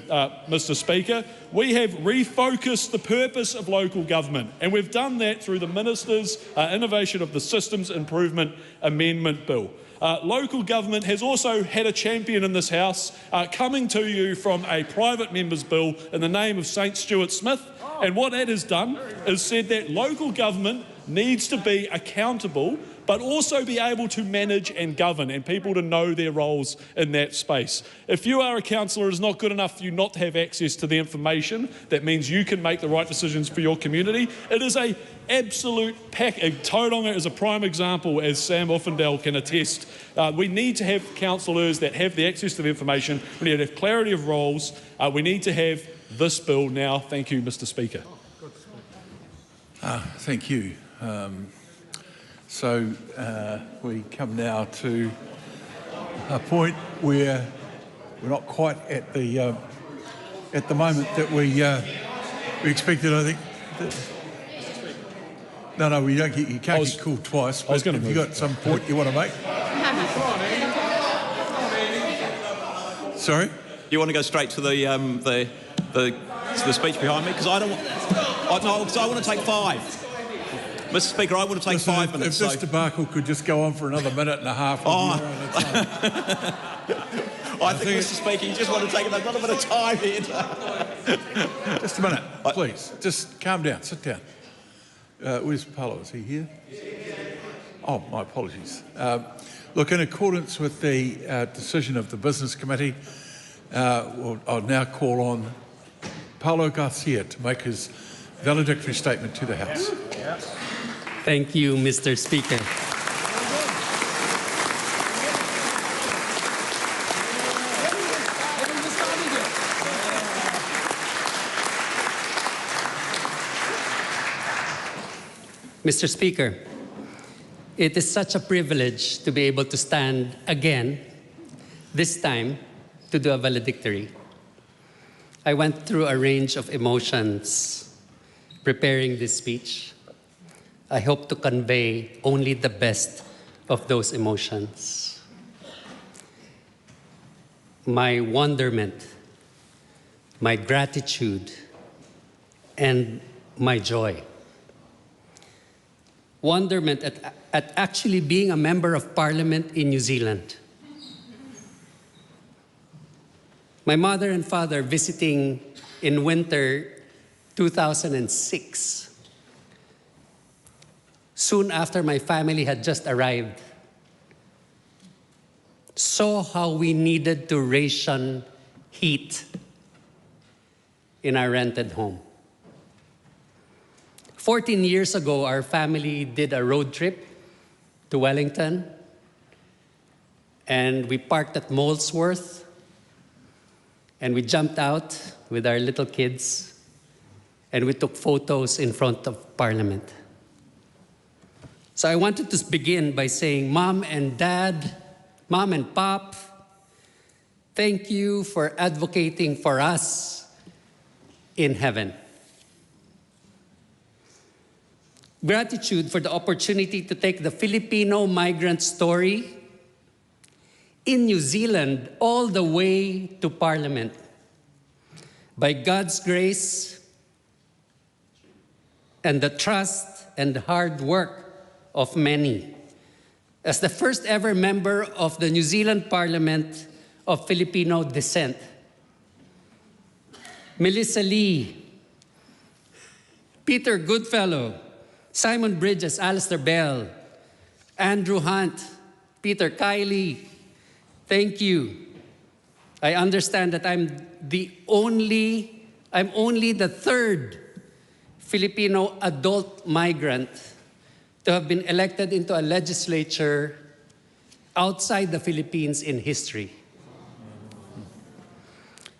Mr Speaker. We have refocused the purpose of local government, and we've done that through the Minister's innovation of the Systems Improvement Amendment Bill. Local government has also had a champion in this House coming to you from a private member's bill in the name of St Stuart Smith, and what that has done is said that local government needs to be accountable but also be able to manage and govern, and people to know their roles in that space. If you are a councillor, it is not good enough for you not to have access to the information that means you can make the right decisions for your community. It is an absolute pack. Tauranga is a prime example, as Sam Offendale can attest. We need to have councillors that have the access to the information. We need to have clarity of roles. We need to have this bill now. Thank you, Mr Speaker. Thank you. So we come now to a point where we're not quite at the moment that we expected. I think. No, we don't. You can't get called twice. But have you got some point you want to make? Sorry. You want to go straight to the speech behind me? Because I don't want. I want to take 5. Mr Speaker, I want to take 5 minutes. If this debacle could just go on for another minute and a half. I think, Mr Speaker, you just want to take a little bit of time here. Just a minute, please. Just calm down, sit down. Where's Paulo? Is he here? Oh, my apologies. Look, in accordance with the decision of the Business Committee, I'll now call on Paulo Garcia to make his valedictory statement to the House. Thank you, Mr. Speaker. Mr. Speaker, it is such a privilege to be able to stand again, this time, to do a valedictory. I went through a range of emotions preparing this speech. I hope to convey only the best of those emotions. My wonderment, my gratitude, and my joy. Wonderment at actually being a member of Parliament in New Zealand. My mother and father visiting in winter 2006. Soon after my family had just arrived, saw how we needed to ration heat in our rented home. 14 years ago, our family did a road trip to Wellington, and we parked at Molesworth, and we jumped out with our little kids, and we took photos in front of Parliament. So I wanted to begin by saying, Mom and Dad, Mom and Pop, thank you for advocating for us in heaven. Gratitude for the opportunity to take the Filipino migrant story in New Zealand all the way to Parliament. By God's grace and the trust and the hard work of many. As the first ever member of the New Zealand Parliament of Filipino descent, Melissa Lee, Peter Goodfellow, Simon Bridges, Alistair Bell, Andrew Hunt, Peter Kiley, thank you. I understand that I'm only the third Filipino adult migrant to have been elected into a legislature outside the Philippines in history.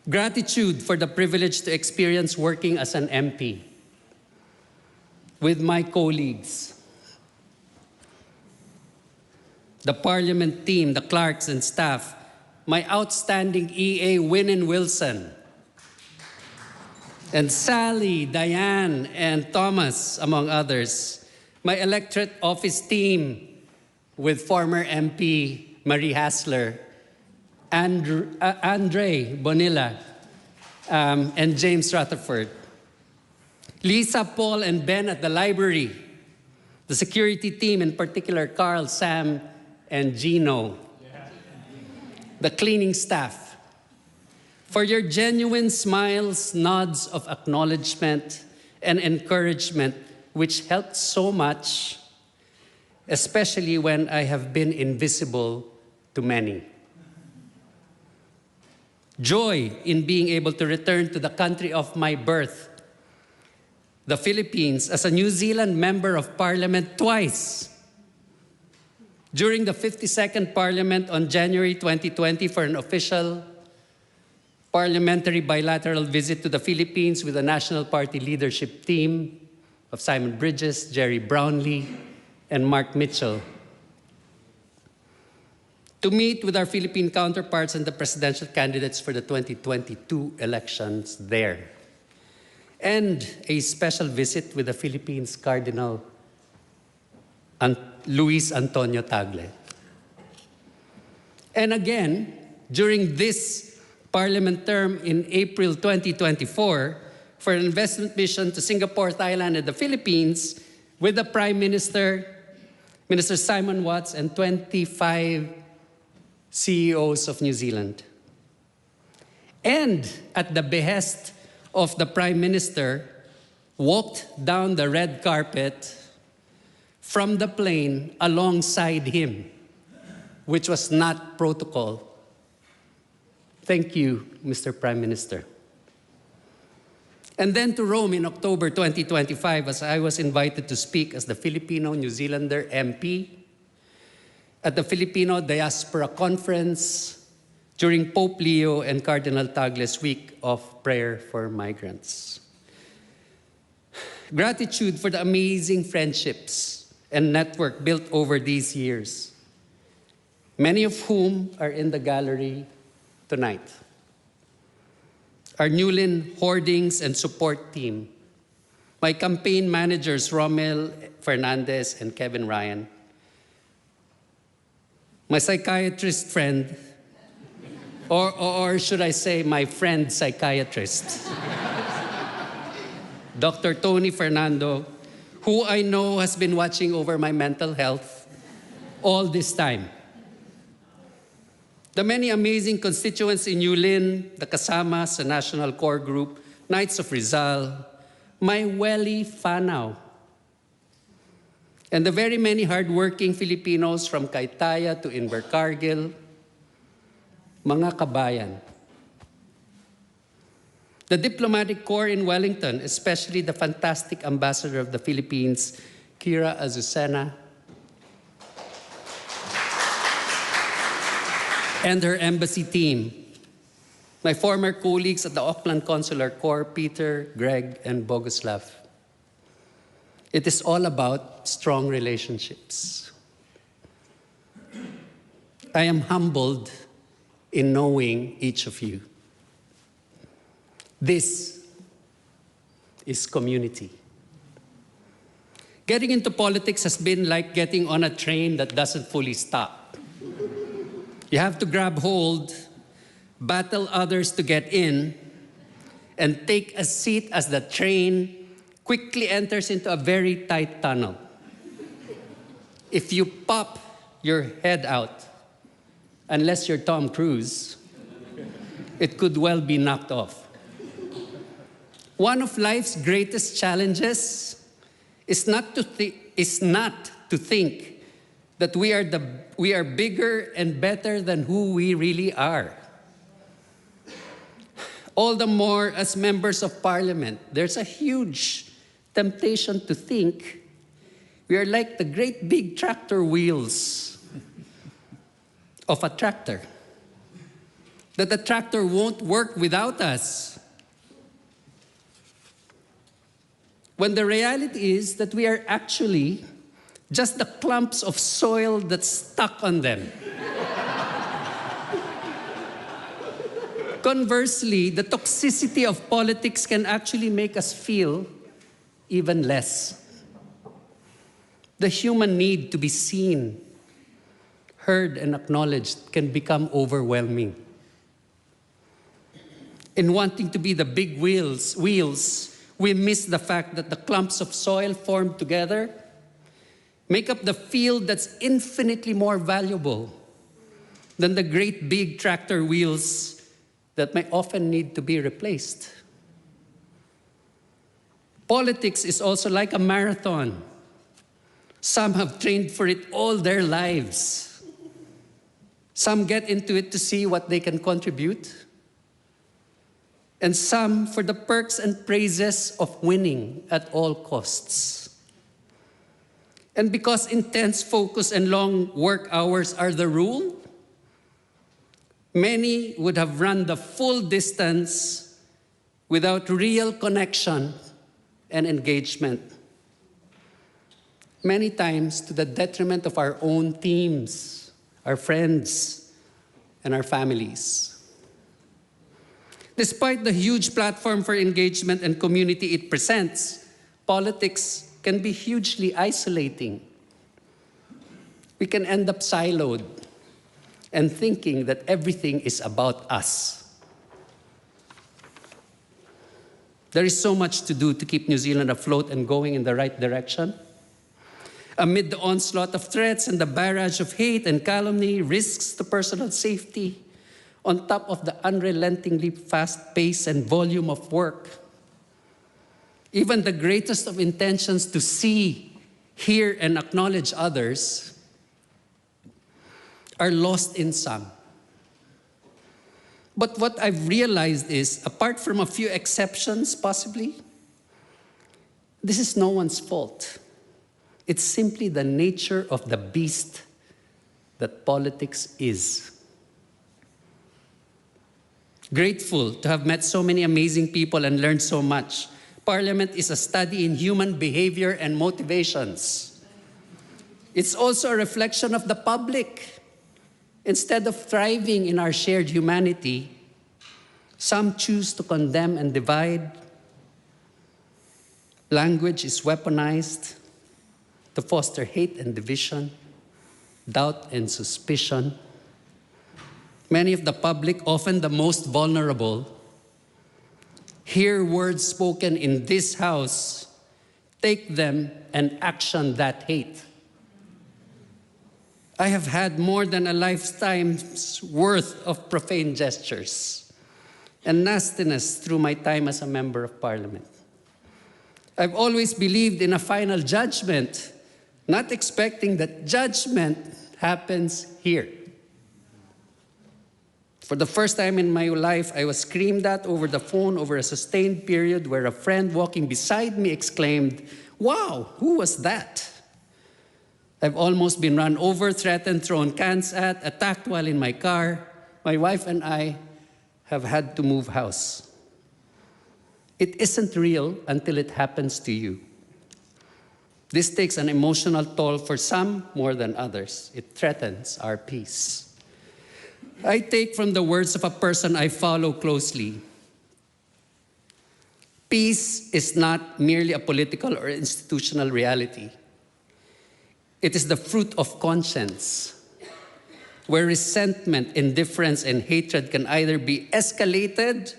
Gratitude for the privilege to experience working as an MP with my colleagues, the Parliament team, the clerks and staff, my outstanding EA, Winnie Wilson, and Sally, Diane, and Thomas, among others. My electorate office team with former MP Marie Hassler, Andre Bonilla, and James Rutherford. Lisa, Paul, and Ben at the library. The security team, in particular, Carl, Sam, and Gino, the cleaning staff, for your genuine smiles, nods of acknowledgement and encouragement, which helped so much, especially when I have been invisible to many. Joy in being able to return to the country of my birth, the Philippines, as a New Zealand Member of Parliament twice. During the 52nd Parliament on January 2020 for an official parliamentary bilateral visit to the Philippines with the National Party leadership team of Simon Bridges, Jerry Brownlee, and Mark Mitchell, to meet with our Philippine counterparts and the presidential candidates for the 2022 elections there. And a special visit with the Philippines Cardinal Luis Antonio Tagle. And again, during this parliament term in April 2024, for an investment mission to Singapore, Thailand, and the Philippines with the Prime Minister, Minister Simon Watts, and 25 CEOs of New Zealand. And at the behest of the Prime Minister, walked down the red carpet from the plane alongside him, which was not protocol. Thank you, Mr. Prime Minister. And then to Rome in October 2025, as I was invited to speak as the Filipino New Zealander MP at the Filipino Diaspora Conference during Pope Leo and Cardinal Tagle's Week of Prayer for Migrants. Gratitude for the amazing friendships and network built over these years, many of whom are in the gallery tonight. Our Newlyn Hoardings and Support Team, my campaign managers Romel Fernandez and Kevin Ryan, my psychiatrist friend, or should I say my friend psychiatrist, Dr. Tony Fernando, who I know has been watching over my mental health all this time. The many amazing constituents in Newlyn, the Kasamas, the National Core Group, Knights of Rizal, my Welly Fanao, and the very many hardworking Filipinos from Kaitaya to Invercargill, mga kabayan. The diplomatic corps in Wellington, especially the fantastic ambassador of the Philippines, Kira Azucena, and her embassy team, my former colleagues at the Auckland Consular Corps, Peter, Greg, and Boguslav. It is all about strong relationships. I am humbled in knowing each of you. This is community. Getting into politics has been like getting on a train that doesn't fully stop. You have to grab hold, battle others to get in, and take a seat as the train quickly enters into a very tight tunnel. If you pop your head out, unless you're Tom Cruise, it could well be knocked off. One of life's greatest challenges is not to think that we are bigger and better than who we really are. All the more as members of parliament, there's a huge temptation to think we are like the great big tractor wheels of a tractor, that the tractor won't work without us. When the reality is that we are actually just the clumps of soil that's stuck on them. Conversely, the toxicity of politics can actually make us feel even less. The human need to be seen, heard, and acknowledged can become overwhelming. In wanting to be the big wheels, we miss the fact that the clumps of soil formed together make up the field that's infinitely more valuable than the great big tractor wheels that may often need to be replaced. Politics is also like a marathon. Some have trained for it all their lives. Some get into it to see what they can contribute. And some for the perks and praises of winning at all costs. And because intense focus and long work hours are the rule, many would have run the full distance without real connection and engagement. Many times to the detriment of our own teams, our friends, and our families. Despite the huge platform for engagement and community it presents, politics can be hugely isolating. We can end up siloed and thinking that everything is about us. There is so much to do to keep New Zealand afloat and going in the right direction. Amid the onslaught of threats and the barrage of hate and calumny, risks to personal safety, on top of the unrelentingly fast pace and volume of work, even the greatest of intentions to see, hear, and acknowledge others are lost in some. But what I've realized is, apart from a few exceptions, possibly, this is no one's fault. It's simply the nature of the beast that politics is. Grateful to have met so many amazing people and learned so much. Parliament is a study in human behavior and motivations. It's also a reflection of the public. Instead of thriving in our shared humanity, some choose to condemn and divide. Language is weaponized to foster hate and division, doubt and suspicion. Many of the public, often the most vulnerable, hear words spoken in this house, take them and action that hate. I have had more than a lifetime's worth of profane gestures and nastiness through my time as a member of Parliament. I've always believed in a final judgment, not expecting that judgment happens here. For the first time in my life, I was screamed at over the phone over a sustained period where a friend walking beside me exclaimed, "Wow, who was that?" I've almost been run over, threatened, thrown cans at, attacked while in my car. My wife and I have had to move house. It isn't real until it happens to you. This takes an emotional toll for some more than others. It threatens our peace. I take from the words of a person I follow closely. Peace is not merely a political or institutional reality. It is the fruit of conscience, where resentment, indifference, and hatred can either be escalated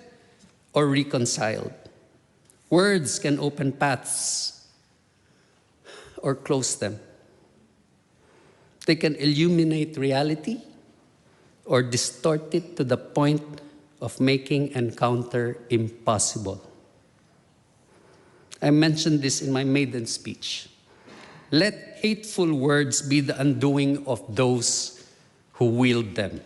or reconciled. Words can open paths or close them. They can illuminate reality or distort it to the point of making encounter impossible. I mentioned this in my maiden speech. Let hateful words be the undoing of those who wield them.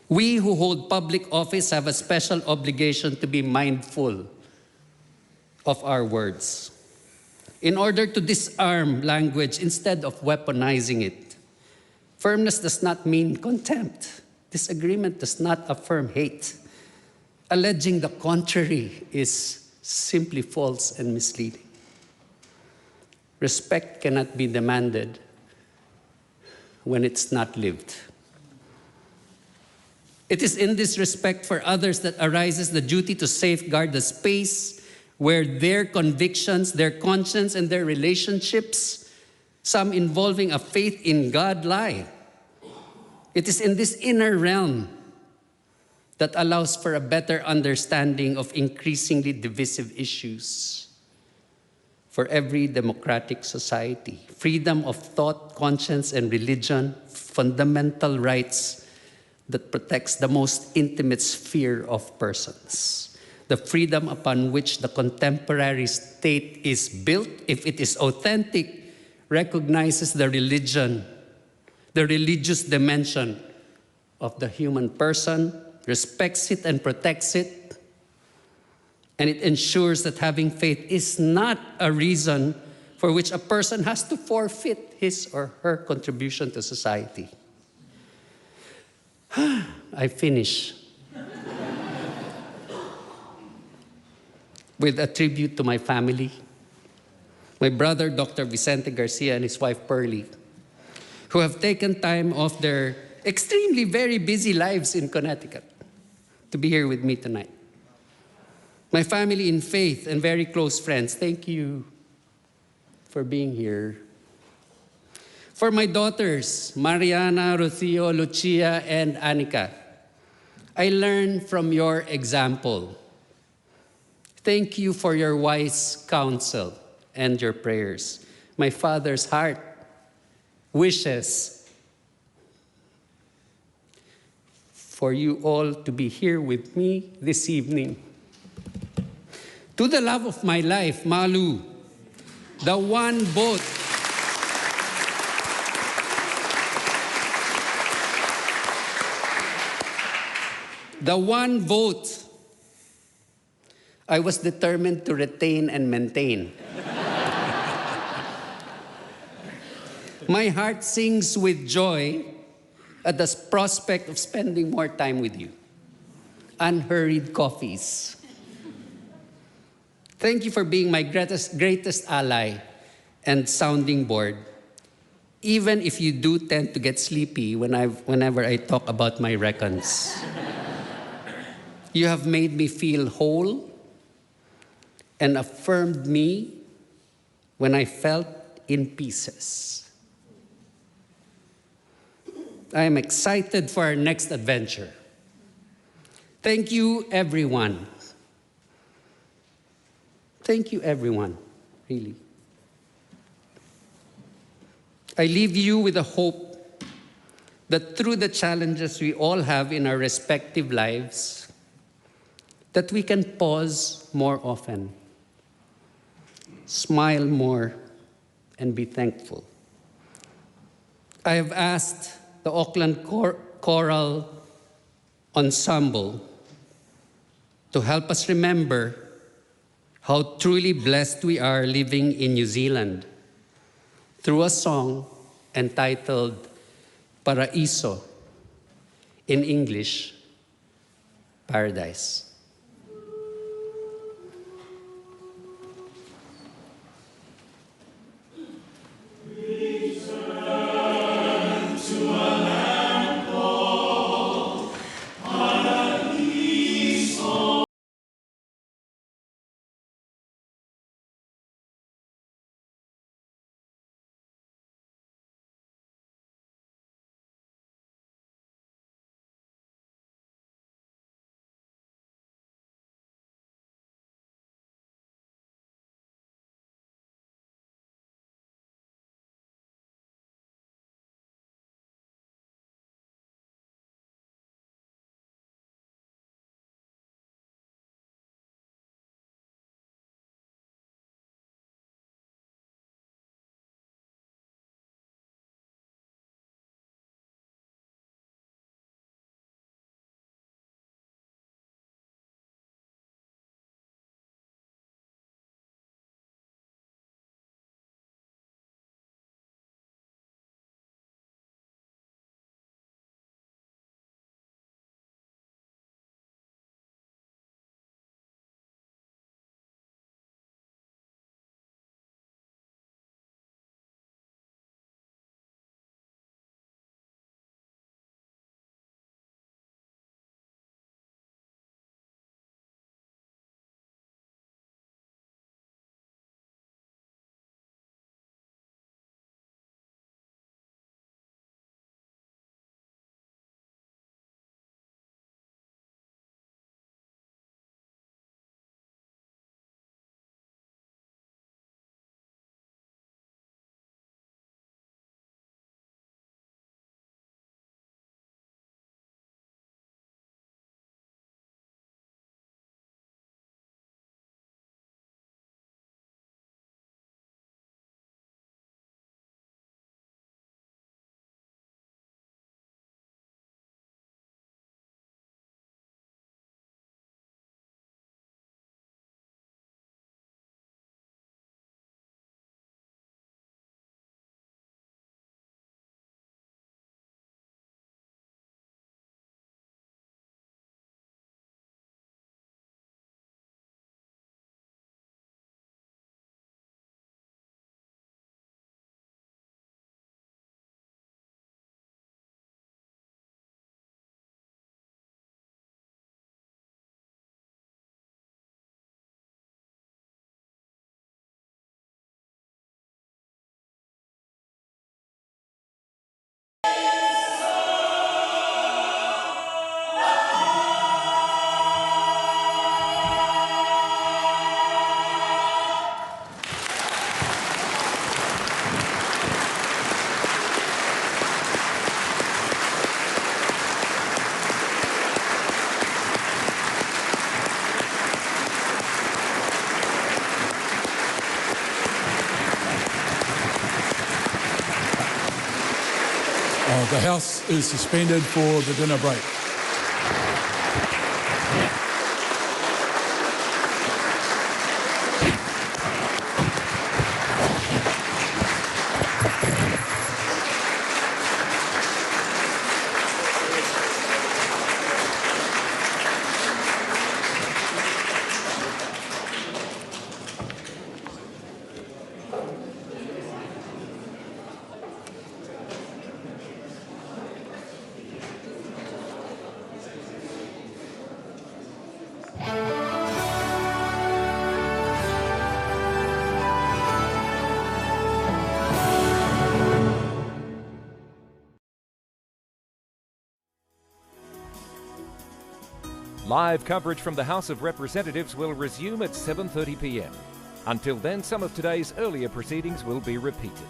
We who hold public office have a special obligation to be mindful of our words in order to disarm language instead of weaponizing it. Firmness does not mean contempt. Disagreement does not affirm hate. Alleging the contrary is simply false and misleading. Respect cannot be demanded when it's not lived. It is in this respect for others that arises the duty to safeguard the space where their convictions, their conscience, and their relationships, some involving a faith in God, lie. It is in this inner realm that allows for a better understanding of increasingly divisive issues. for every democratic society. Freedom of thought, conscience, and religion, fundamental rights that protects the most intimate sphere of persons. The freedom upon which the contemporary state is built, if it is authentic, recognizes the religion, the religious dimension of the human person, respects it and protects it, and it ensures that having faith is not a reason for which a person has to forfeit his or her contribution to society. I finish with a tribute to my family, my brother, Dr. Vicente Garcia, and his wife, Pearlie, who have taken time off their extremely very busy lives in Connecticut to be here with me tonight. My family in faith and very close friends, thank you for being here. For my daughters, Mariana, Rocío, Lucia, and Anika, I learned from your example. Thank you for your wise counsel and your prayers. My father's heart wishes for you all to be here with me this evening. To the love of my life, Malu, the one vote I was determined to retain and maintain. My heart sings with joy at the prospect of spending more time with you. Unhurried coffees. Thank you for being my greatest ally and sounding board, even if you do tend to get sleepy whenever I talk about my reckons. You have made me feel whole and affirmed me when I felt in pieces. I am excited for our next adventure. Thank you, everyone. Thank you, everyone, really. I leave you with a hope that through the challenges we all have in our respective lives, that we can pause more often, smile more, and be thankful. I have asked the Auckland Choral Ensemble to help us remember how truly blessed we are living in New Zealand through a song entitled Paraiso, in English, Paradise. The House is suspended for the dinner break. Live coverage from the House of Representatives will resume at 7:30 p.m. Until then, some of today's earlier proceedings will be repeated.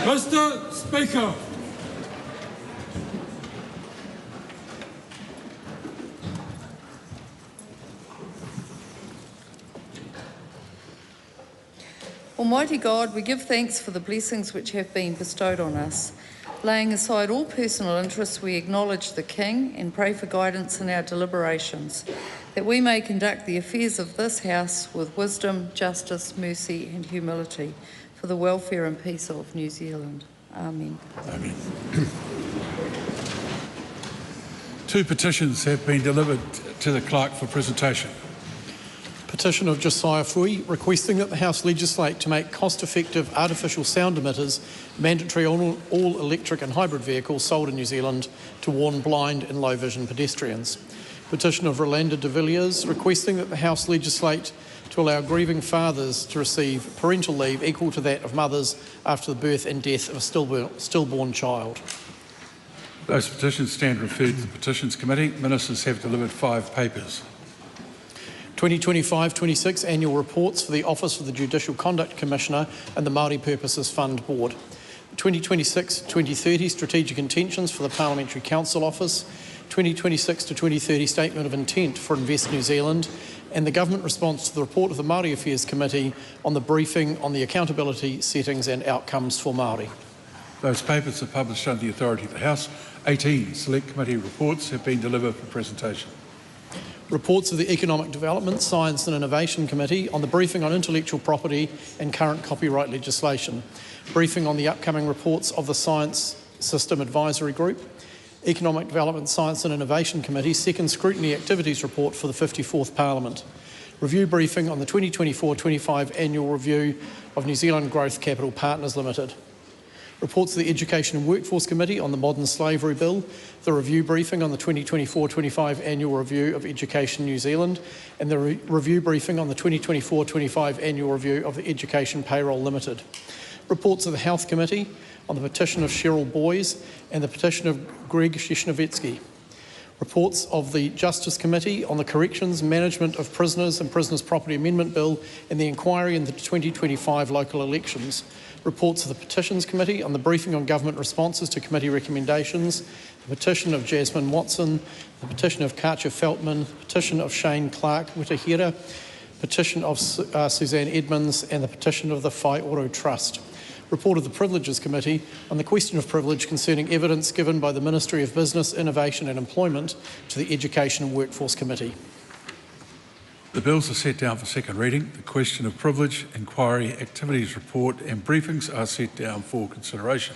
Mr. Speaker. Almighty God, we give thanks for the blessings which have been bestowed on us. Laying aside all personal interests, we acknowledge the King and pray for guidance in our deliberations, that we may conduct the affairs of this House with wisdom, justice, mercy and humility, for the welfare and peace of New Zealand. Amen. Amen. Two petitions have been delivered to the clerk for presentation. Petition of Josiah Fui, requesting that the House legislate to make cost-effective artificial sound emitters mandatory on all electric and hybrid vehicles sold in New Zealand to warn blind and low vision pedestrians. Petition of Rolanda de Villiers, requesting that the House legislate to allow grieving fathers to receive parental leave equal to that of mothers after the birth and death of a stillborn child. Those petitions stand referred to the Petitions Committee. Ministers have delivered 5 papers. 2025-26 annual reports for the Office of the Judicial Conduct Commissioner and the Māori Purposes Fund Board. 2026-2030 strategic intentions for the Parliamentary Council Office. 2026 to 2030 Statement of Intent for Invest New Zealand, and the government response to the report of the Māori Affairs Committee on the briefing on the accountability, settings and outcomes for Māori. Those papers are published under the authority of the House. 18 Select Committee reports have been delivered for presentation. Reports of the Economic Development, Science and Innovation Committee on the briefing on intellectual property and current copyright legislation. Briefing on the upcoming reports of the Science System Advisory Group. Economic Development, Science and Innovation Committee Second Scrutiny Activities Report for the 54th Parliament. Review briefing on the 2024-25 Annual Review of New Zealand Growth Capital Partners Limited. Reports of the Education and Workforce Committee on the Modern Slavery Bill, the review briefing on the 2024-25 Annual Review of Education New Zealand, and the review briefing on the 2024-25 Annual Review of the Education Payroll Limited. Reports of the Health Committee on the petition of Cheryl Boys and the petition of Greg Shishnovetsky. Reports of the Justice Committee on the Corrections, Management of Prisoners and Prisoners' Property Amendment Bill and the inquiry into the 2025 local elections. Reports of the Petitions Committee on the briefing on government responses to committee recommendations, the petition of Jasmine Watson, the petition of Katja Feltman, the petition of Shane Clark Witahira, petition of Suzanne Edmonds and the petition of the Whai Oro Trust. Report of the Privileges Committee on the question of privilege concerning evidence given by the Ministry of Business, Innovation and Employment to the Education and Workforce Committee. The bills are set down for second reading. The question of privilege, inquiry, activities report and briefings are set down for consideration.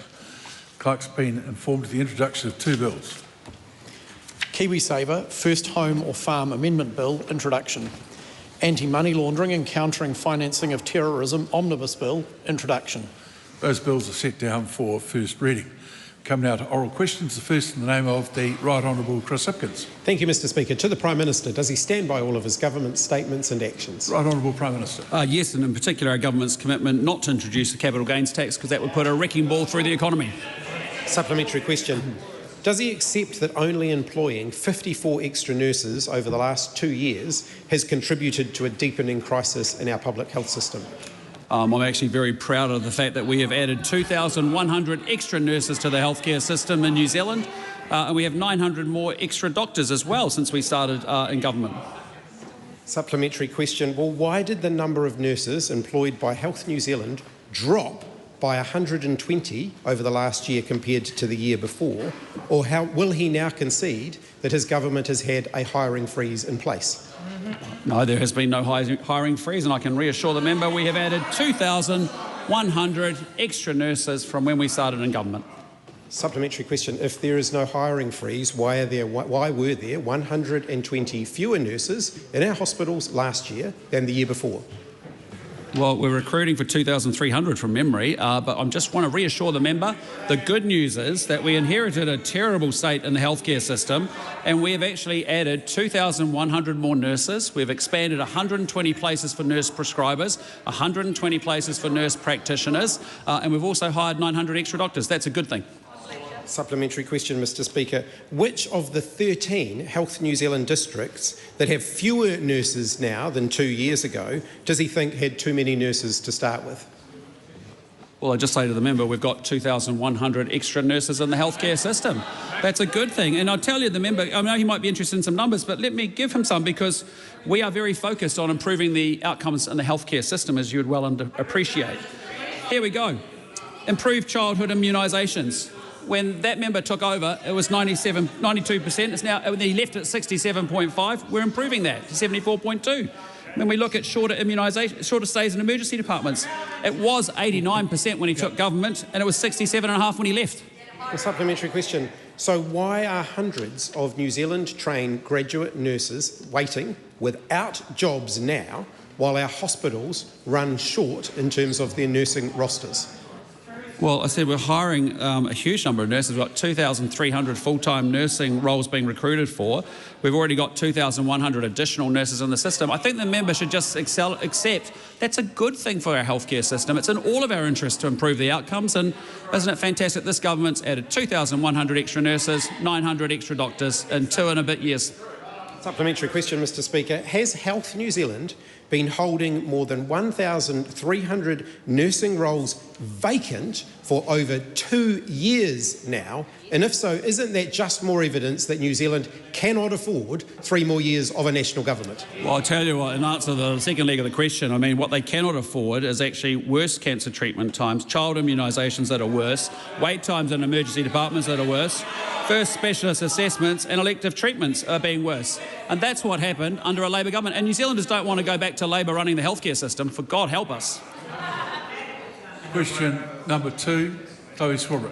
Clerk's been informed of the introduction of two bills. KiwiSaver First Home or Farm Amendment Bill introduction. Anti-money laundering and countering financing of terrorism Omnibus Bill introduction. Those bills are set down for first reading. Come now to oral questions. The first in the name of the Right Honourable Chris Hipkins. Thank you, Mr Speaker. To the Prime Minister, does he stand by all of his government statements and actions? Right Honourable Prime Minister. Yes, and in particular our government's commitment not to introduce a capital gains tax because that would put a wrecking ball through the economy. Supplementary question. Does he accept that only employing 54 extra nurses over the last 2 years has contributed to a deepening crisis in our public health system? I'm actually very proud of the fact that we have added 2,100 extra nurses to the healthcare system in New Zealand, and we have 900 more extra doctors as well since we started in government. Supplementary question. Well, why did the number of nurses employed by Health New Zealand drop by 120 over the last year compared to the year before? Or how will he now concede that his government has had a hiring freeze in place? No, there has been no hiring freeze, and I can reassure the member we have added 2,100 extra nurses from when we started in government. Supplementary question. If there is no hiring freeze, why were there 120 fewer nurses in our hospitals last year than the year before? Well, we're recruiting for 2,300 from memory, but I just want to reassure the member, the good news is that we inherited a terrible state in the healthcare system, and we have actually added 2,100 more nurses. We've expanded 120 places for nurse prescribers, 120 places for nurse practitioners, and we've also hired 900 extra doctors. That's a good thing. Supplementary question, Mr Speaker. Which of the 13 Health New Zealand districts that have fewer nurses now than 2 years ago does he think had too many nurses to start with? Well, I just say to the member, we've got 2,100 extra nurses in the healthcare system. That's a good thing. And I'll tell you, the member, I know he might be interested in some numbers, but let me give him some because we are very focused on improving the outcomes in the healthcare system, as you would well appreciate. Here we go. Improved childhood immunisations. When that member took over, it was 92%. It's now, he left at 67.5. We're improving that to 74.2. When we look at shorter immunisation, shorter stays in emergency departments, it was 89% when he took government, and it was 67.5% when he left. A supplementary question. So why are hundreds of New Zealand-trained graduate nurses waiting without jobs now, while our hospitals run short in terms of their nursing rosters? Well, I said we're hiring a huge number of nurses. We've got 2,300 full-time nursing roles being recruited for. We've already got 2,100 additional nurses in the system. I think the member should just accept that's a good thing for our healthcare system. It's in all of our interest to improve the outcomes, and isn't it fantastic this government's added 2,100 extra nurses, 900 extra doctors in 2 and a bit years. Supplementary question, Mr Speaker. Has Health New Zealand been holding more than 1,300 nursing roles vacant for over 2 years now? And if so, isn't that just more evidence that New Zealand cannot afford 3 more years of a national government? Well, I'll tell you what, in answer to the second leg of the question, I mean, what they cannot afford is actually worse cancer treatment times, child immunisations that are worse, wait times in emergency departments that are worse, first specialist assessments and elective treatments are being worse. And that's what happened under a Labour government. And New Zealanders don't want to go back to Labour running the healthcare system. For God help us. Question number 2, Chloe Swarbrick.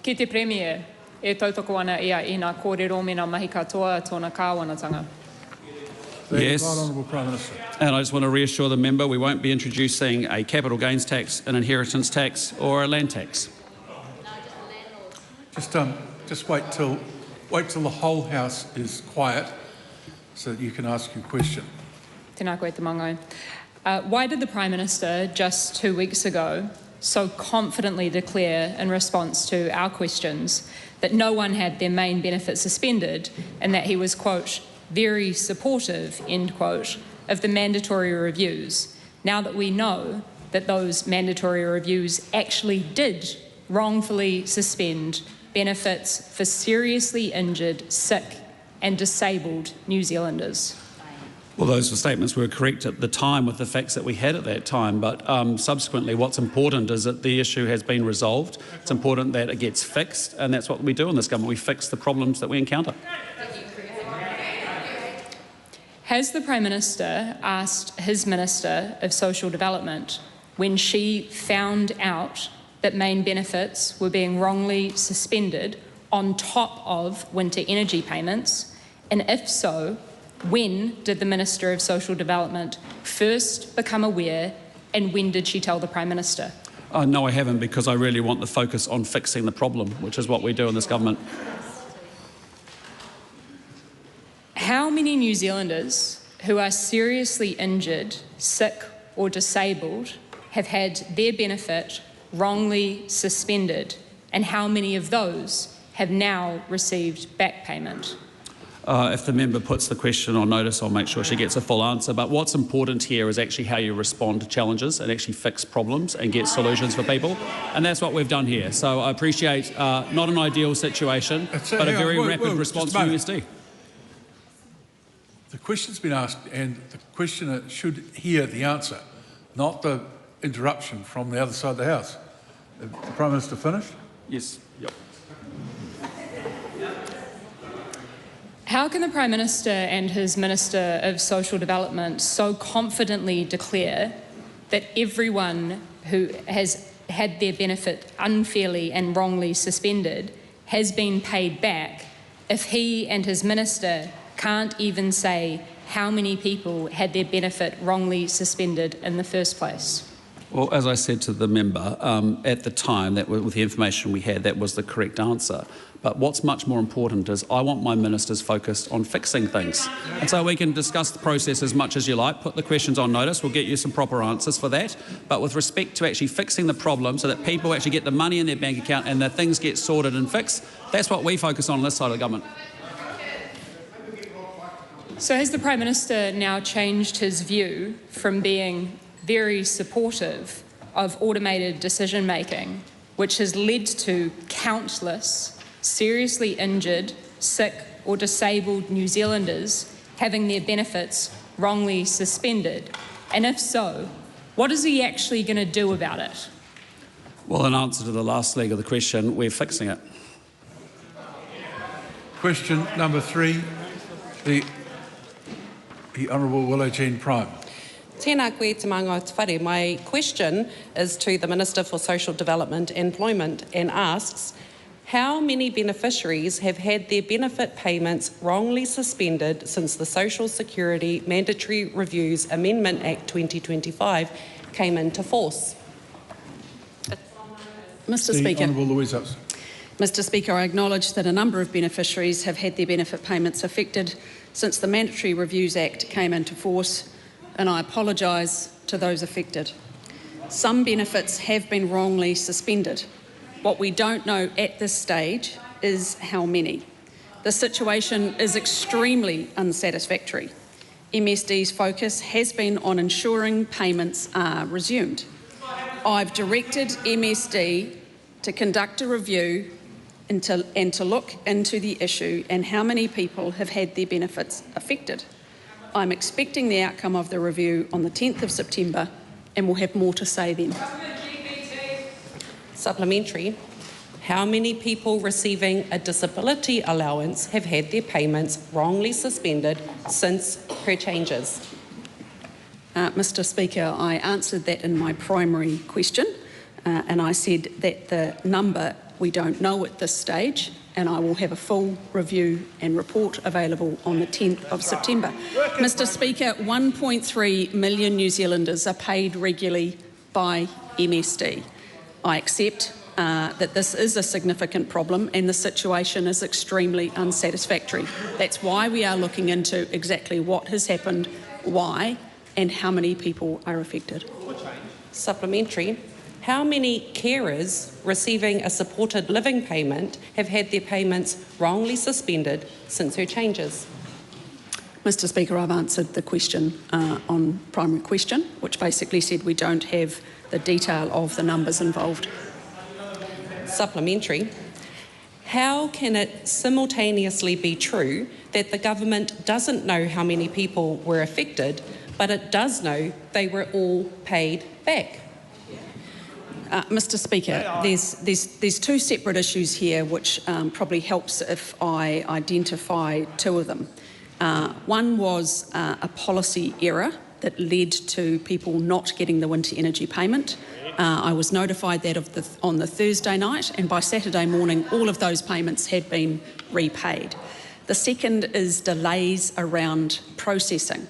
Ki te Premier, e tautoko ana ia I ngā kōrero me ngā mahi katoa tōna kāwanatanga. Yes. Right Honourable Prime Minister. And I just want to reassure the member we won't be introducing a capital gains tax, an inheritance tax or a land tax. Just wait till the whole House is quiet so that you can ask your question. Tēnā koe te mangai. Why did the Prime Minister just 2 weeks ago so confidently declare in response to our questions that no one had their main benefit suspended and that he was, quote, very supportive, end quote, of the mandatory reviews, now that we know that those mandatory reviews actually did wrongfully suspend benefits for seriously injured, sick and disabled New Zealanders? Well, those statements were correct at the time with the facts that we had at that time, but subsequently what's important is that the issue has been resolved. It's important that it gets fixed, and that's what we do in this government. We fix the problems that we encounter. Has the Prime Minister asked his Minister of Social Development when she found out that main benefits were being wrongly suspended on top of winter energy payments? And if so, when did the Minister of Social Development first become aware, and when did she tell the Prime Minister? No, I haven't, because I really want the focus on fixing the problem, which is what we do in this government. How many New Zealanders who are seriously injured, sick or disabled have had their benefit wrongly suspended, and how many of those have now received back payment? If the member puts the question on notice, I'll make sure she gets a full answer. But what's important here is actually how you respond to challenges and actually fix problems and get solutions for people. And that's what we've done here. So I appreciate not an ideal situation, but a very rapid response from USD. The question's been asked and the questioner should hear the answer, not the interruption from the other side of the House. The Prime Minister finished? Yes. Yep. How can the Prime Minister and his Minister of Social Development so confidently declare that everyone who has had their benefit unfairly and wrongly suspended has been paid back if he and his Minister can't even say how many people had their benefit wrongly suspended in the first place? Well, as I said to the member, at the time, with the information we had, that was the correct answer. But what's much more important is I want my ministers focused on fixing things. And so we can discuss the process as much as you like, put the questions on notice, we'll get you some proper answers for that. But with respect to actually fixing the problem so that people actually get the money in their bank account and that things get sorted and fixed, that's what we focus on this side of the government. So has the Prime Minister now changed his view from being very supportive of automated decision-making, which has led to countless seriously injured, sick or disabled New Zealanders having their benefits wrongly suspended? And if so, what is he actually going to do about it? Well, in answer to the last leg of the question, we're fixing it. Question number 3, the Honourable Willow Jean Prime. Tēnā koe te manga te whare. My question is to the Minister for Social Development and Employment and asks, how many beneficiaries have had their benefit payments wrongly suspended since the Social Security Mandatory Reviews Amendment Act 2025 came into force? Mr. The Speaker. Honourable Louise Upson. Mr. Speaker, I acknowledge that a number of beneficiaries have had their benefit payments affected since the Mandatory Reviews Act came into force, and I apologise to those affected. Some benefits have been wrongly suspended. What we don't know at this stage is how many. The situation is extremely unsatisfactory. MSD's focus has been on ensuring payments are resumed. I've directed MSD to conduct a review and to look into the issue and how many people have had their benefits affected. I'm expecting the outcome of the review on the 10th of September and we'll have more to say then. Supplementary. How many people receiving a disability allowance have had their payments wrongly suspended since her changes? Mr. Speaker, I answered that in my primary question and I said that the number we don't know at this stage, and I will have a full review and report available on the 10th of September. Mr. Speaker, 1.3 million New Zealanders are paid regularly by MSD. I accept that this is a significant problem and the situation is extremely unsatisfactory. That's why we are looking into exactly what has happened, why, and how many people are affected. Supplementary. How many carers receiving a supported living payment have had their payments wrongly suspended since her changes? Mr. Speaker, I've answered the question on primary question, which basically said we don't have the detail of the numbers involved. Supplementary. How can it simultaneously be true that the government doesn't know how many people were affected, but it does know they were all paid back? Mr. Speaker, there's two separate issues here which probably helps if I identify two of them. One was a policy error that led to people not getting the winter energy payment. I was notified that on the Thursday night, and by Saturday morning all of those payments had been repaid. The second is delays around processing,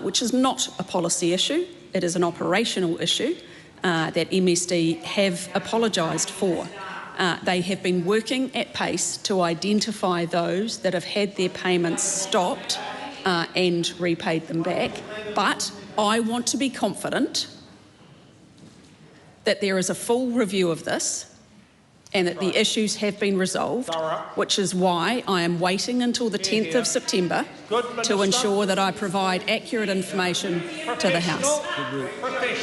which is not a policy issue. It is an operational issue that MSD have apologised for. They have been working at pace to identify those that have had their payments stopped and repaid them back. But I want to be confident that there is a full review of this and that the issues have been resolved, which is why I am waiting until the 10th of September to ensure that I provide accurate information to the House.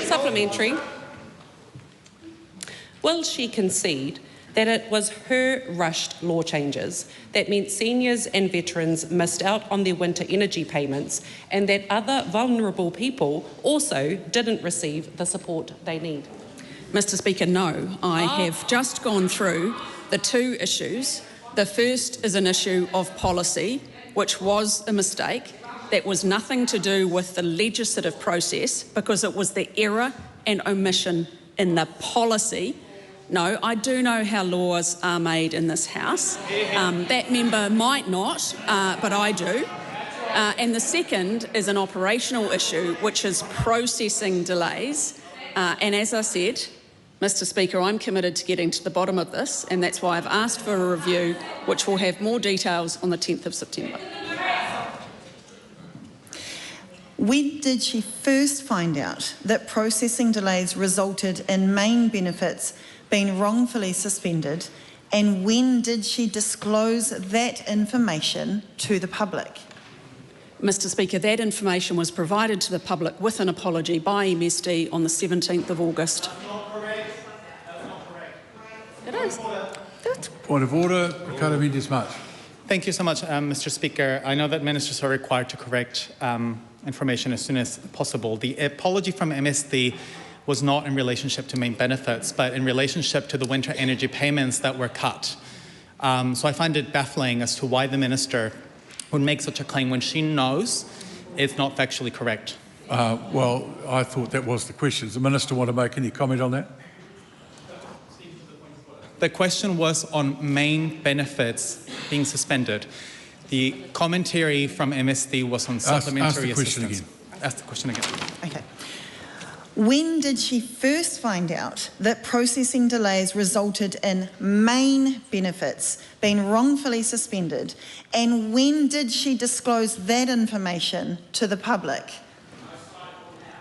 Supplementary. Will she concede that it was her rushed law changes that meant seniors and veterans missed out on their winter energy payments and that other vulnerable people also didn't receive the support they need? Mr. Speaker, no. I have just gone through the two issues. The first is an issue of policy, which was a mistake. That was nothing to do with the legislative process because it was the error and omission in the policy. No, I do know how laws are made in this House. That member might not, but I do. And the second is an operational issue, which is processing delays. And as I said, Mr. Speaker, I'm committed to getting to the bottom of this, and that's why I've asked for a review, which will have more details on the 10th of September. When did she first find out that processing delays resulted in main benefits being wrongfully suspended, and when did she disclose that information to the public? Mr. Speaker, that information was provided to the public with an apology by MSD on the 17th of August. It is. Point of order, Ricardo Mendes-March. Thank you so much, Mr. Speaker. I know that ministers are required to correct information as soon as possible. The apology from MSD was not in relationship to main benefits, but in relationship to the winter energy payments that were cut. So I find it baffling as to why the minister would make such a claim when she knows it's not factually correct. Well, I thought that was the question. Does the minister want to make any comment on that? The question was on main benefits being suspended. The commentary from MSD was on supplementary assistance. Ask the question again. Okay. When did she first find out that processing delays resulted in main benefits being wrongfully suspended, and when did she disclose that information to the public?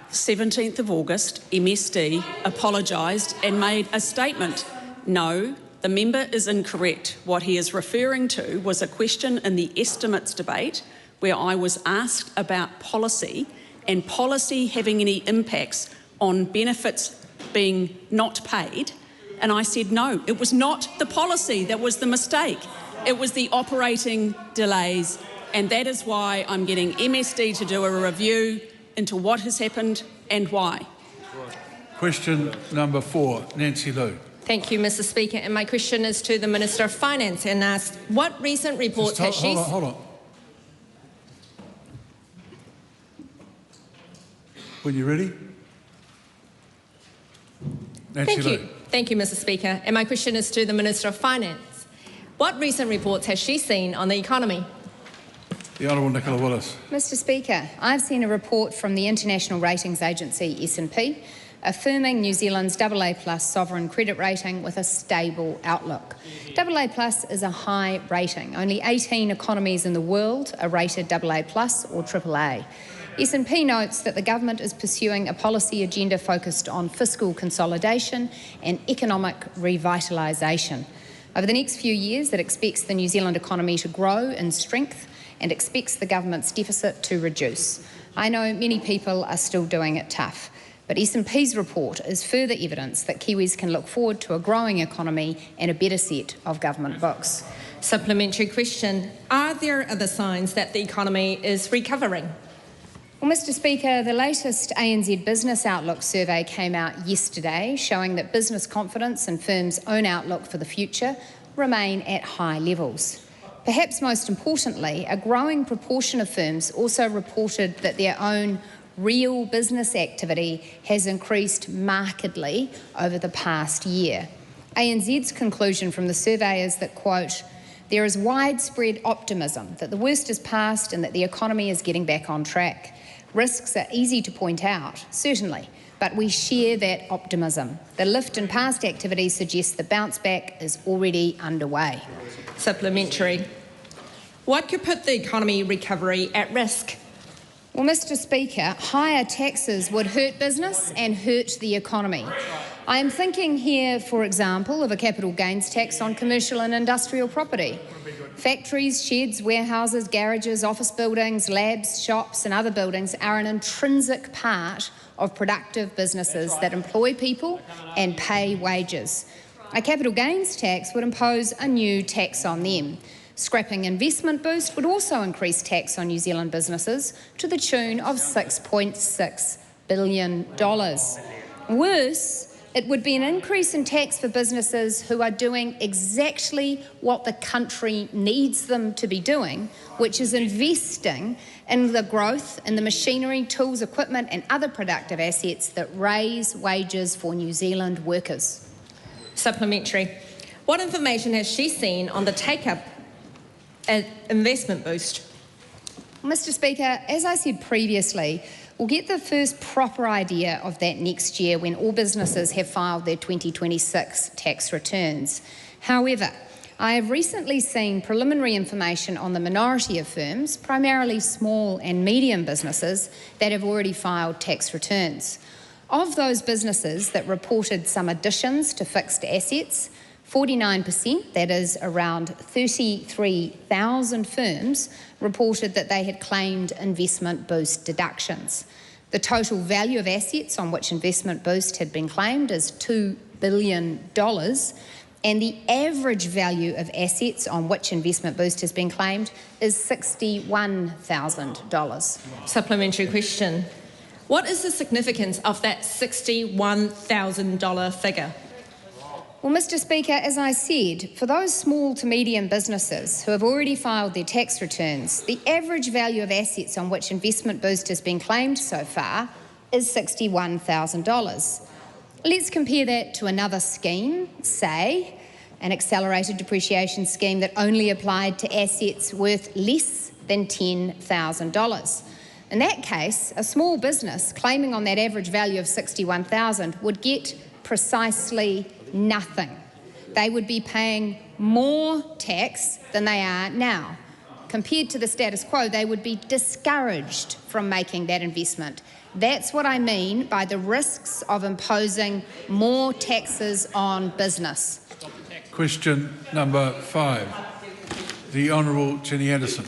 17th of August, MSD apologised and made a statement. No, the member is incorrect. What he is referring to was a question in the estimates debate where I was asked about policy and policy having any impacts on benefits being not paid. And I said, no, it was not the policy that was the mistake. It was the operating delays. And that is why I'm getting MSD to do a review into what has happened and why. Question number 4, Nancy Liu. Thank you, Mr. Speaker. And my question is to the Minister of Finance and asks, what recent reports has she... Hold on. When you're ready. Nancy Liu. Thank you, Mr. Speaker. And my question is to the Minister of Finance. What recent reports has she seen on the economy? The Honourable Nicola Willis. Mr. Speaker, I've seen a report from the international ratings agency S&P affirming New Zealand's AA+ sovereign credit rating with a stable outlook. AA+ is a high rating. Only 18 economies in the world are rated AA+ or AAA. S&P notes that the government is pursuing a policy agenda focused on fiscal consolidation and economic revitalisation. Over the next few years, it expects the New Zealand economy to grow in strength and expects the government's deficit to reduce. I know many people are still doing it tough, but S&P's report is further evidence that Kiwis can look forward to a growing economy and a better set of government books. Supplementary question. Are there other signs that the economy is recovering? Well, Mr. Speaker, the latest ANZ Business Outlook survey came out yesterday, showing that business confidence and firms' own outlook for the future remain at high levels. Perhaps most importantly, a growing proportion of firms also reported that their own real business activity has increased markedly over the past year. ANZ's conclusion from the survey is that, quote, there is widespread optimism that the worst is past and that the economy is getting back on track. Risks are easy to point out, certainly, but we share that optimism. The lift in past activity suggests the bounce back is already underway. Supplementary. What could put the economy recovery at risk? Well, Mr. Speaker, higher taxes would hurt business and hurt the economy. I am thinking here, for example, of a capital gains tax on commercial and industrial property. Factories, sheds, warehouses, garages, office buildings, labs, shops and other buildings are an intrinsic part of productive businesses that employ people and pay wages. A capital gains tax would impose a new tax on them. Scrapping investment boost would also increase tax on New Zealand businesses to the tune of $6.6 billion. Worse, it would be an increase in tax for businesses who are doing exactly what the country needs them to be doing, which is investing in the growth in the machinery, tools, equipment and other productive assets that raise wages for New Zealand workers. Supplementary. What information has she seen on the take-up investment boost? Mr. Speaker, as I said previously, we'll get the first proper idea of that next year when all businesses have filed their 2026 tax returns. However, I have recently seen preliminary information on the minority of firms, primarily small and medium businesses, that have already filed tax returns. Of those businesses that reported some additions to fixed assets, 49%, that is around 33,000 firms, reported that they had claimed investment boost deductions. The total value of assets on which investment boost had been claimed is $2 billion, and the average value of assets on which investment boost has been claimed is $61,000. Supplementary question. What is the significance of that $61,000 figure? Well, Mr. Speaker, as I said, for those small to medium businesses who have already filed their tax returns, the average value of assets on which investment boost has been claimed so far is $61,000. Let's compare that to another scheme, say, an accelerated depreciation scheme that only applied to assets worth less than $10,000. In that case, a small business claiming on that average value of $61,000 would get precisely nothing. They would be paying more tax than they are now. Compared to the status quo, they would be discouraged from making that investment. That's what I mean by the risks of imposing more taxes on business. Question number 5. The Honourable Jenny Anderson.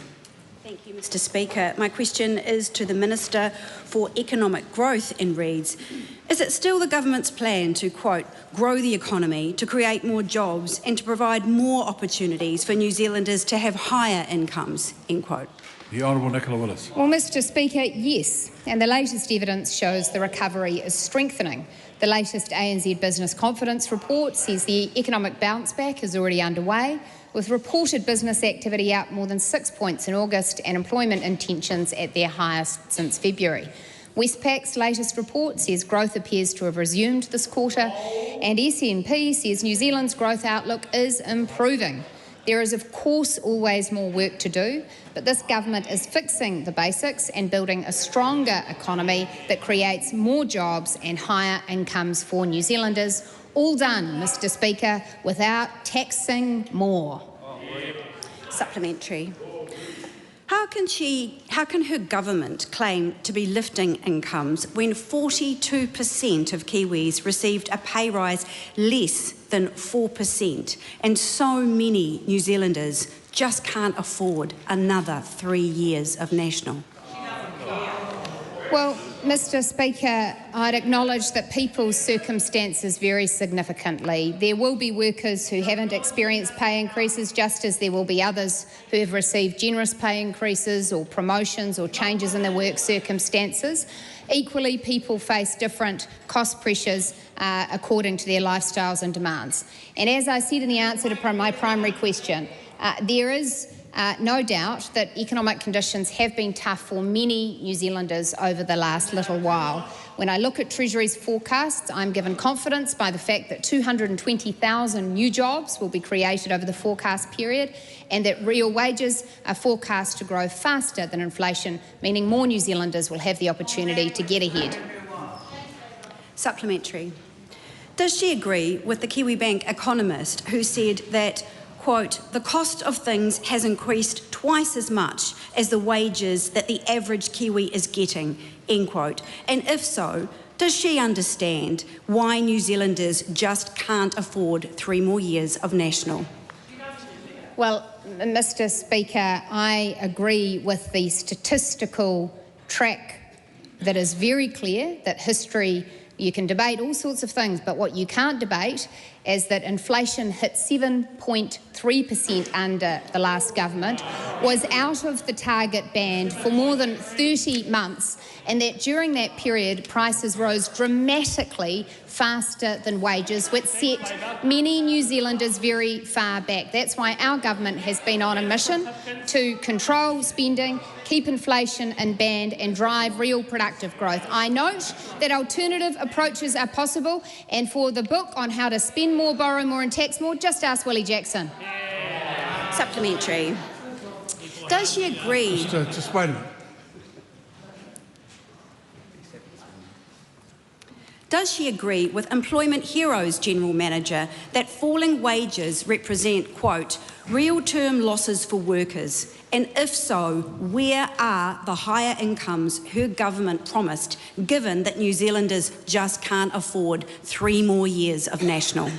Thank you, Mr. Speaker. My question is to the Minister for Economic Growth and reads, is it still the government's plan to, quote, grow the economy, to create more jobs and to provide more opportunities for New Zealanders to have higher incomes, end quote? The Honourable Nicola Willis. Well, Mr. Speaker, yes, and the latest evidence shows the recovery is strengthening. The latest ANZ Business Confidence report says the economic bounce back is already underway, with reported business activity up more than 6 points in August and employment intentions at their highest since February. Westpac's latest report says growth appears to have resumed this quarter, and SNP says New Zealand's growth outlook is improving. There is, of course, always more work to do, but this government is fixing the basics and building a stronger economy that creates more jobs and higher incomes for New Zealanders. All done, Mr. Speaker, without taxing more. Supplementary. How can her government claim to be lifting incomes when 42% of Kiwis received a pay rise less than 4% and so many New Zealanders just can't afford another 3 years of national? Well, Mr. Speaker, I'd acknowledge that people's circumstances vary significantly. There will be workers who haven't experienced pay increases, just as there will be others who have received generous pay increases or promotions or changes in their work circumstances. Equally, people face different cost pressures according to their lifestyles and demands. And as I said in the answer to my primary question, there is no doubt that economic conditions have been tough for many New Zealanders over the last little while. When I look at Treasury's forecasts, I'm given confidence by the fact that 220,000 new jobs will be created over the forecast period, and that real wages are forecast to grow faster than inflation, meaning more New Zealanders will have the opportunity to get ahead. Supplementary. Does she agree with the Kiwi Bank economist who said that, quote, the cost of things has increased twice as much as the wages that the average Kiwi is getting, end quote? And if so, does she understand why New Zealanders just can't afford 3 more years of national? Well, Mr. Speaker, I agree with the statistical track that is very clear that history, you can debate all sorts of things, but what you can't debate is that inflation hit 7.3% under the last government, was out of the target band for more than 30 months, and that during that period prices rose dramatically faster than wages, which set many New Zealanders very far back. That's why our government has been on a mission to control spending, keep inflation in band and drive real productive growth. I note that alternative approaches are possible, and for the book on how to spend more, borrow more and tax more, just ask Willie Jackson. Supplementary. Does she agree? Just wait a minute. Does she agree with Employment Heroes General Manager that falling wages represent, quote, real-term losses for workers? And if so, where are the higher incomes her government promised, given that New Zealanders just can't afford 3 more years of national?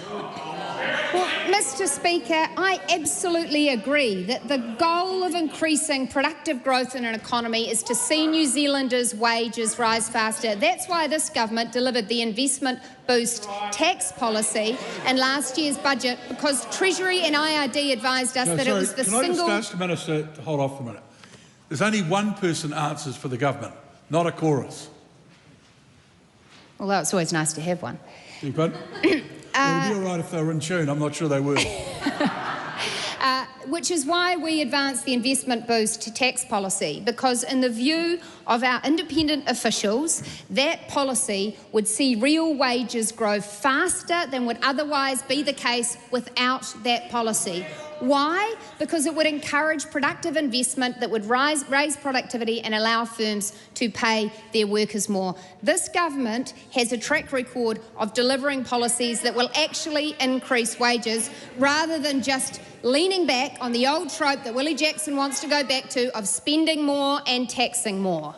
Well, Mr. Speaker, I absolutely agree that the goal of increasing productive growth in an economy is to see New Zealanders' wages rise faster. That's why this government delivered the investment boost tax policy in last year's budget, because Treasury and IRD advised us that it was the single... Can I just ask the Minister to hold off for a minute? There's only one person answers for the government, not a chorus. Although it's always nice to have one. But it would be all right if they were in tune. I'm not sure they were. Which is why we advanced the investment boost tax policy, because in the view of our independent officials, that policy would see real wages grow faster than would otherwise be the case without that policy. Why? Because it would encourage productive investment that would raise productivity and allow firms to pay their workers more. This government has a track record of delivering policies that will actually increase wages, rather than just leaning back on the old trope that Willie Jackson wants to go back to of spending more and taxing more.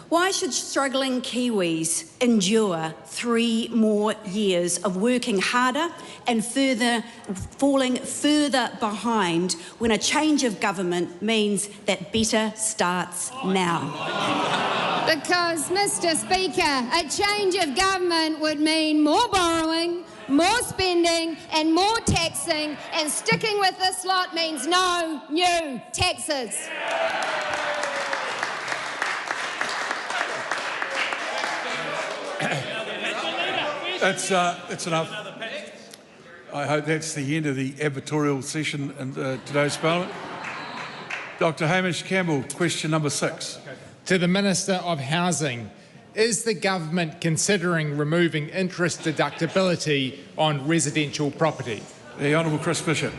Why should struggling Kiwis endure 3 more years of working harder and falling further behind when a change of government means that better starts now? Because, Mr. Speaker, a change of government would mean more borrowing, more spending and more taxing, and sticking with this lot means no new taxes. That's enough. I hope that's the end of the advertorial session in today's Parliament. Dr Hamish Campbell, question number 6. To the Minister of Housing, is the government considering removing interest deductibility on residential property? The Honourable Chris Bishop.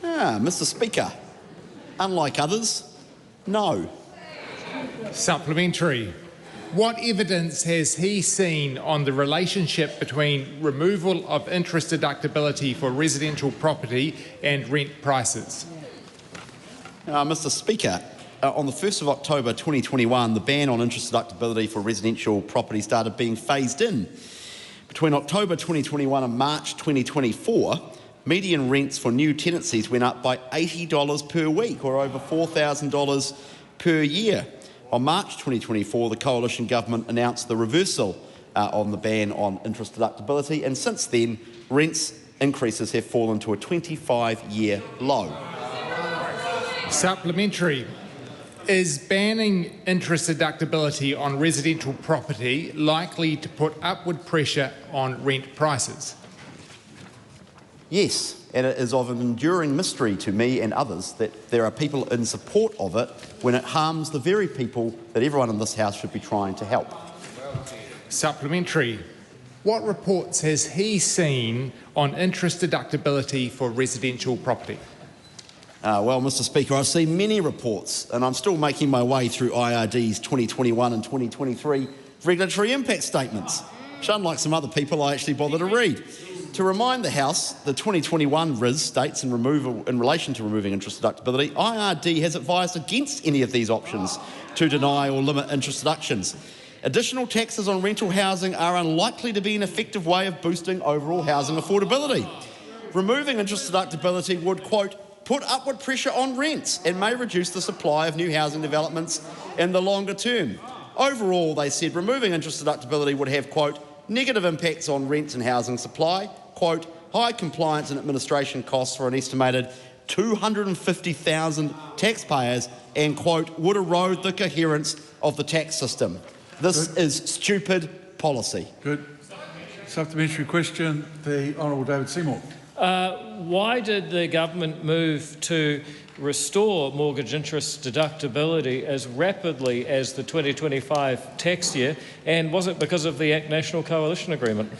Mr Speaker, unlike others, no. Supplementary. What evidence has he seen on the relationship between removal of interest deductibility for residential property and rent prices? Mr Speaker, on the 1st of October 2021, the ban on interest deductibility for residential property started being phased in. Between October 2021 and March 2024, median rents for new tenancies went up by $80 per week, or over $4,000 per year. On March 2024, the Coalition Government announced the reversal on the ban on interest deductibility, and since then, rents increases have fallen to a 25-year low. Supplementary. Is banning interest deductibility on residential property likely to put upward pressure on rent prices? Yes, and it is of an enduring mystery to me and others that there are people in support of it when it harms the very people that everyone in this House should be trying to help. Supplementary. What reports has he seen on interest deductibility for residential property? Well, Mr Speaker, I've seen many reports and I'm still making my way through IRD's 2021 and 2023 regulatory impact statements, which unlike some other people I actually bother to read. To remind the House, the 2021 RIS states in relation to removing interest deductibility, IRD has advised against any of these options to deny or limit interest deductions. Additional taxes on rental housing are unlikely to be an effective way of boosting overall housing affordability. Removing interest deductibility would, quote, put upward pressure on rents and may reduce the supply of new housing developments in the longer term. Overall, they said removing interest deductibility would have, quote, negative impacts on rents and housing supply, quote, high compliance and administration costs for an estimated 250,000 taxpayers and, quote, would erode the coherence of the tax system. This is stupid policy. Good. Supplementary question, the Honourable David Seymour. Why did the government move to restore mortgage interest deductibility as rapidly as the 2025 tax year, and was it because of the ACT National Coalition Agreement?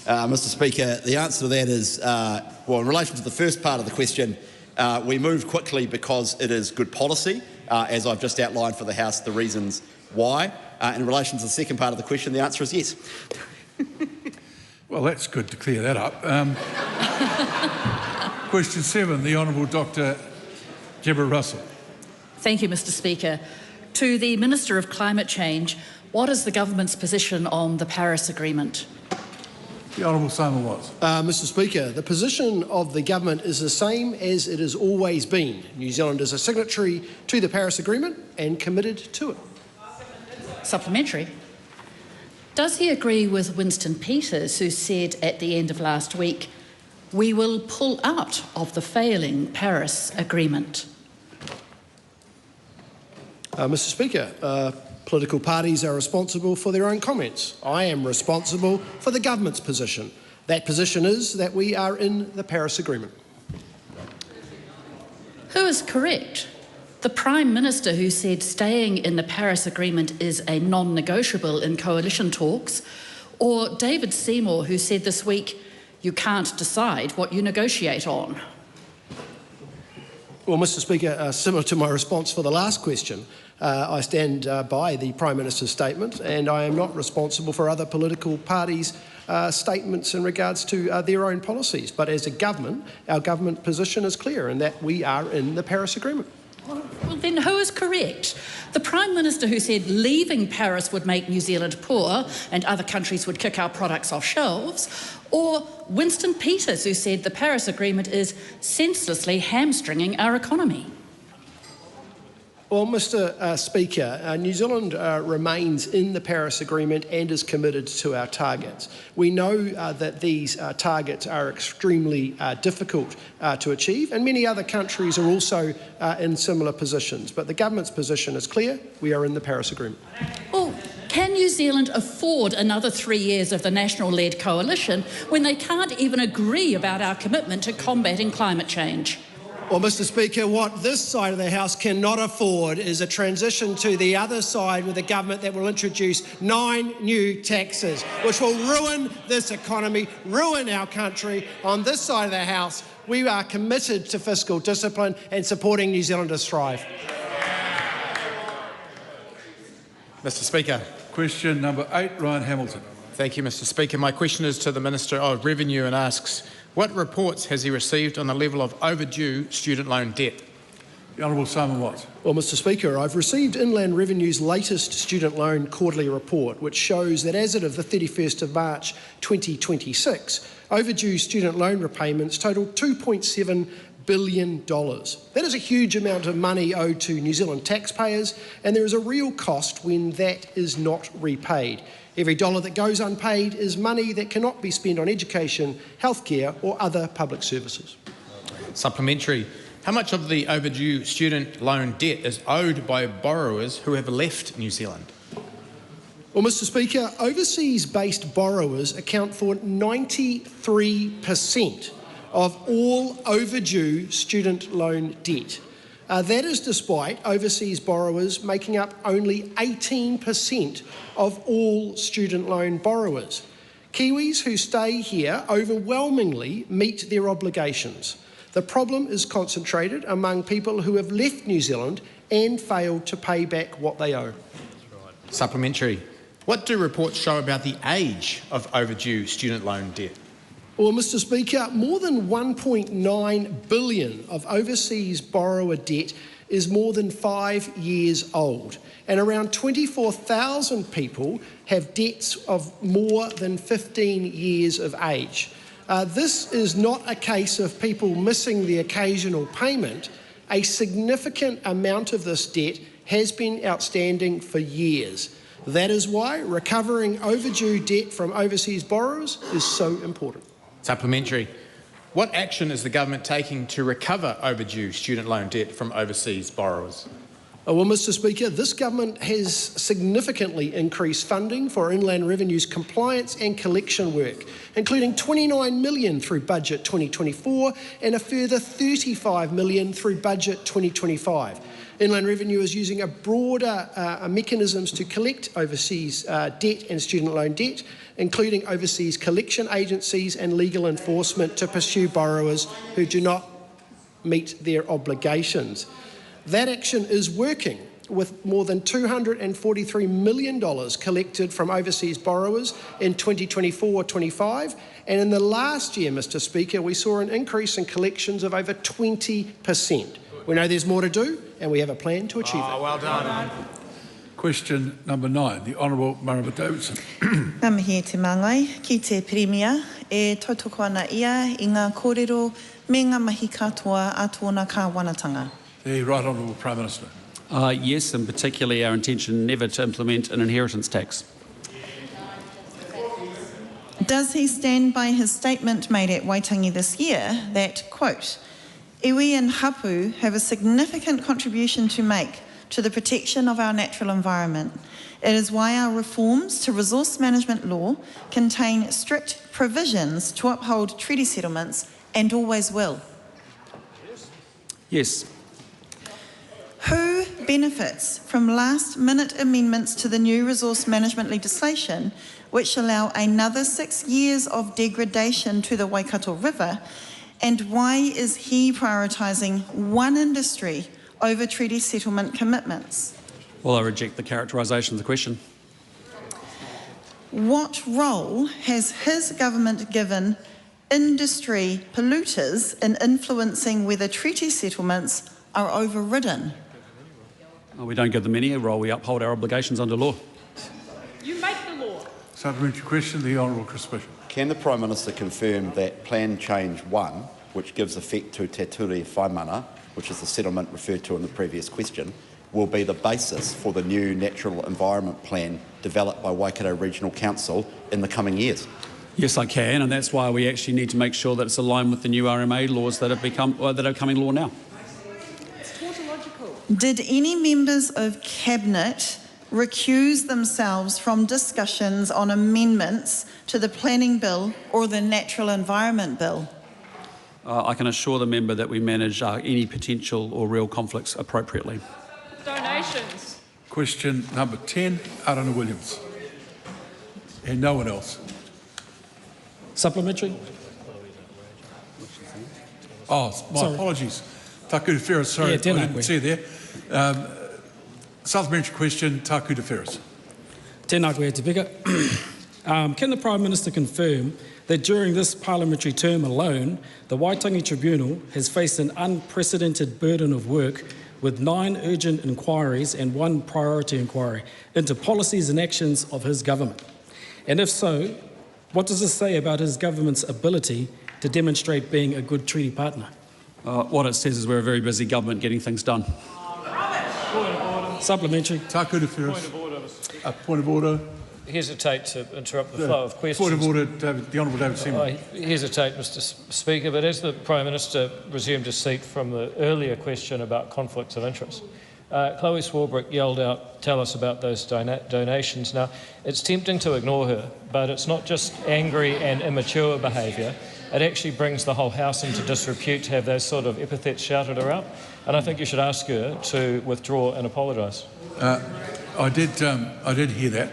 Mr Speaker, the answer to that is, well, in relation to the first part of the question, we moved quickly because it is good policy, as I've just outlined for the House the reasons why. In relation to the second part of the question, the answer is yes. Well, that's good to clear that up. Question 7, the Honourable Dr. Deborah Russell. Thank you, Mr Speaker. To the Minister of Climate Change, what is the government's position on the Paris Agreement? The Honourable Seymour Watts. Mr Speaker, the position of the government is the same as it has always been. New Zealand is a signatory to the Paris Agreement and committed to it. Supplementary. Does he agree with Winston Peters, who said at the end of last week, we will pull out of the failing Paris Agreement? Mr Speaker, political parties are responsible for their own comments. I am responsible for the government's position. That position is that we are in the Paris Agreement. Who is correct? The Prime Minister who said staying in the Paris Agreement is a non-negotiable in coalition talks, or David Seymour who said this week, you can't decide what you negotiate on? Well, Mr Speaker, similar to my response for the last question, I stand by the Prime Minister's statement, and I am not responsible for other political parties' statements in regards to their own policies. But as a government, our government position is clear in that we are in the Paris Agreement. Well, then who is correct? The Prime Minister who said leaving Paris would make New Zealand poor and other countries would kick our products off shelves, or Winston Peters who said the Paris Agreement is senselessly hamstringing our economy? Well, Mr Speaker, New Zealand remains in the Paris Agreement and is committed to our targets. We know that these targets are extremely difficult to achieve, and many other countries are also in similar positions. But the government's position is clear. We are in the Paris Agreement. Well, can New Zealand afford another 3 years of the national-led coalition when they can't even agree about our commitment to combating climate change? Well, Mr Speaker, what this side of the House cannot afford is a transition to the other side with a government that will introduce 9 new taxes, which will ruin this economy, ruin our country. On this side of the House, we are committed to fiscal discipline and supporting New Zealanders thrive. Mr Speaker. Question number 8, Ryan Hamilton. Thank you, Mr Speaker. My question is to the Minister of Revenue and asks, what reports has he received on the level of overdue student loan debt? The Honourable Simon Watts. Well, Mr Speaker, I've received Inland Revenue's latest student loan quarterly report, which shows that as of the 31st of March 2026, overdue student loan repayments total $2.7 billion. That is a huge amount of money owed to New Zealand taxpayers, and there is a real cost when that is not repaid. Every dollar that goes unpaid is money that cannot be spent on education, healthcare or other public services. Supplementary. How much of the overdue student loan debt is owed by borrowers who have left New Zealand? Well, Mr. Speaker, overseas-based borrowers account for 93% of all overdue student loan debt. That is despite overseas borrowers making up only 18% of all student loan borrowers. Kiwis who stay here overwhelmingly meet their obligations. The problem is concentrated among people who have left New Zealand and failed to pay back what they owe. Supplementary. What do reports show about the age of overdue student loan debt? Well, Mr. Speaker, more than 1.9 billion of overseas borrower debt is more than 5 years old, and around 24,000 people have debts of more than 15 years of age. This is not a case of people missing the occasional payment. A significant amount of this debt has been outstanding for years. That is why recovering overdue debt from overseas borrowers is so important. Supplementary. What action is the government taking to recover overdue student loan debt from overseas borrowers? Well, Mr. Speaker, this government has significantly increased funding for Inland Revenue's compliance and collection work, including $29 million through Budget 2024 and a further $35 million through Budget 2025. Inland Revenue is using a broader mechanisms to collect overseas debt and student loan debt, including overseas collection agencies and legal enforcement to pursue borrowers who do not meet their obligations. That action is working, with more than $243 million collected from overseas borrowers in 2024-25, and in the last year, Mr. Speaker, we saw an increase in collections of over 20%. We know there's more to do, and we have a plan to achieve it. Well done. Question number 9, the Honourable Marama Davidson. Ngā mihi te māngai, ki te Premier, e tautoko ana ia I ngā kōrero me ngā mahi katoa a tōna kāwanatanga. The Right Honourable Prime Minister. Yes, and particularly our intention never to implement an inheritance tax. Does he stand by his statement made at Waitangi this year that, quote, iwi and hapu have a significant contribution to make to the protection of our natural environment. It is why our reforms to resource management law contain strict provisions to uphold treaty settlements and always will. Yes. Who benefits from last-minute amendments to the new resource management legislation, which allow another 6 years of degradation to the Waikato River, and why is he prioritising one industry over treaty settlement commitments? Well, I reject the characterisation of the question. What role has his government given industry polluters in influencing whether treaty settlements are overridden? Well, we don't give them any role, we uphold our obligations under law. You make the law. Supplementary question, the Honourable Chris Bishop. Can the Prime Minister confirm that Plan Change 1, which gives effect to Te Ture Whaimana, which is the settlement referred to in the previous question, will be the basis for the new Natural Environment Plan developed by Waikato Regional Council in the coming years? Yes, I can, and that's why we actually need to make sure that it's aligned with the new RMA laws that have becoming law now. Did any members of Cabinet recuse themselves from discussions on amendments to the Planning Bill or the Natural Environment Bill? I can assure the member that we manage any potential or real conflicts appropriately. Donations. Question number 10, Arana Williams. And no one else. Supplementary? Oh, my apologies. Taku Te Ferris, sorry, I didn't see there. Supplementary question, Taku Te Ferris. Tēnā koe te pika. Can the Prime Minister confirm that during this parliamentary term alone, the Waitangi Tribunal has faced an unprecedented burden of work with 9 urgent inquiries and 1 priority inquiry into policies and actions of his government? And if so, what does this say about his government's ability to demonstrate being a good treaty partner? What it says is we're a very busy government getting things done. Supplementary. Taku Te Ferris. Point of order. Hesitate to interrupt the flow of questions. Point of order, the Honourable David Seymour. I hesitate, Mr. Speaker, but as the Prime Minister resumed his seat from the earlier question about conflicts of interest, Chloe Swarbrick yelled out, "Tell us about those donations." Now, it's tempting to ignore her, but it's not just angry and immature behaviour. It actually brings the whole House into disrepute to have those sort of epithets shouted her out. And I think you should ask her to withdraw and apologise. I did hear that.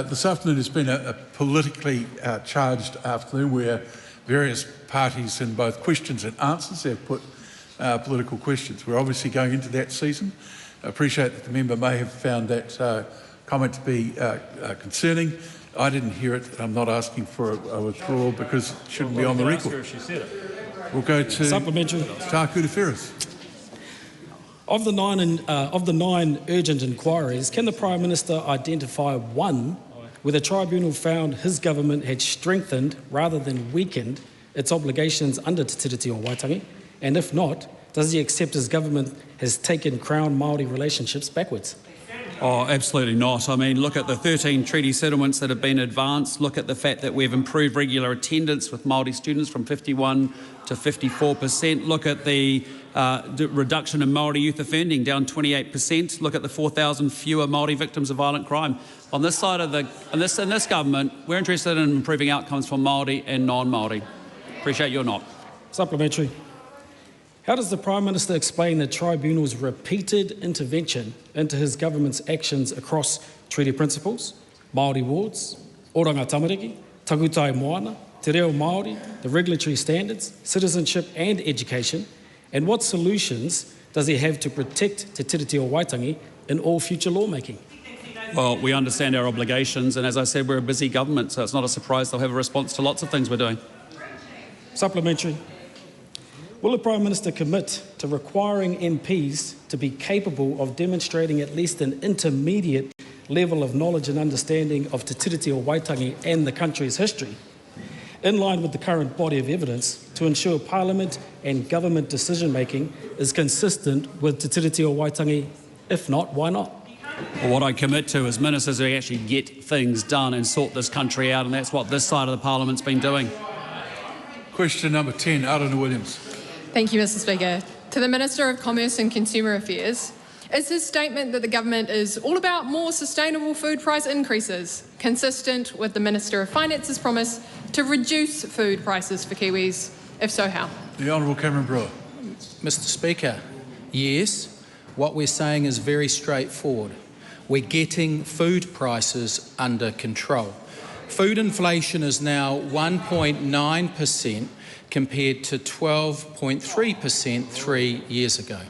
This afternoon has been a politically charged afternoon where various parties in both questions and answers have put political questions. We're obviously going into that season. I appreciate that the member may have found that comment to be concerning. I didn't hear it. I'm not asking for a withdrawal because it shouldn't be on the record. If she said it. We'll go to Supplementary. Takuta Ferris. Of the nine urgent inquiries, can the Prime Minister identify one where the tribunal found his government had strengthened rather than weakened its obligations under Te Tiriti o Waitangi? And if not, does he accept his government has taken Crown Māori relationships backwards? Oh, absolutely not. I mean, look at the 13 treaty settlements that have been advanced. Look at the fact that we've improved regular attendance with Māori students from 51 to 54%. Look at the reduction in Māori youth offending, down 28%. Look at the 4,000 fewer Māori victims of violent crime. On this side of in this government, we're interested in improving outcomes for Māori and non-Māori. Appreciate you're not. Supplementary. How does the Prime Minister explain the Tribunal's repeated intervention into his government's actions across treaty principles, Māori wards, oranga tamariki, takutai moana, te reo Māori, the regulatory standards, citizenship and education, and what solutions does he have to protect Te Tiriti o Waitangi in all future lawmaking? Well, we understand our obligations, and as I said, we're a busy government, so it's not a surprise they'll have a response to lots of things we're doing. Supplementary. Will the Prime Minister commit to requiring MPs to be capable of demonstrating at least an intermediate level of knowledge and understanding of Te Tiriti o Waitangi and the country's history, in line with the current body of evidence, to ensure Parliament and government decision-making is consistent with Te Tiriti o Waitangi? If not, why not? Well, what I commit to is ministers who actually get things done and sort this country out, and that's what this side of the Parliament's been doing. Question number 10, Aotearoa Williams. Thank you, Mr Speaker. To the Minister of Commerce and Consumer Affairs, is his statement that the government is all about more sustainable food price increases consistent with the Minister of Finance's promise to reduce food prices for Kiwis? If so, how? The Honourable Cameron Brewer. Mr Speaker, yes. What we're saying is very straightforward. We're getting food prices under control. Food inflation is now 1.9%, compared to 12.3% 3 years ago.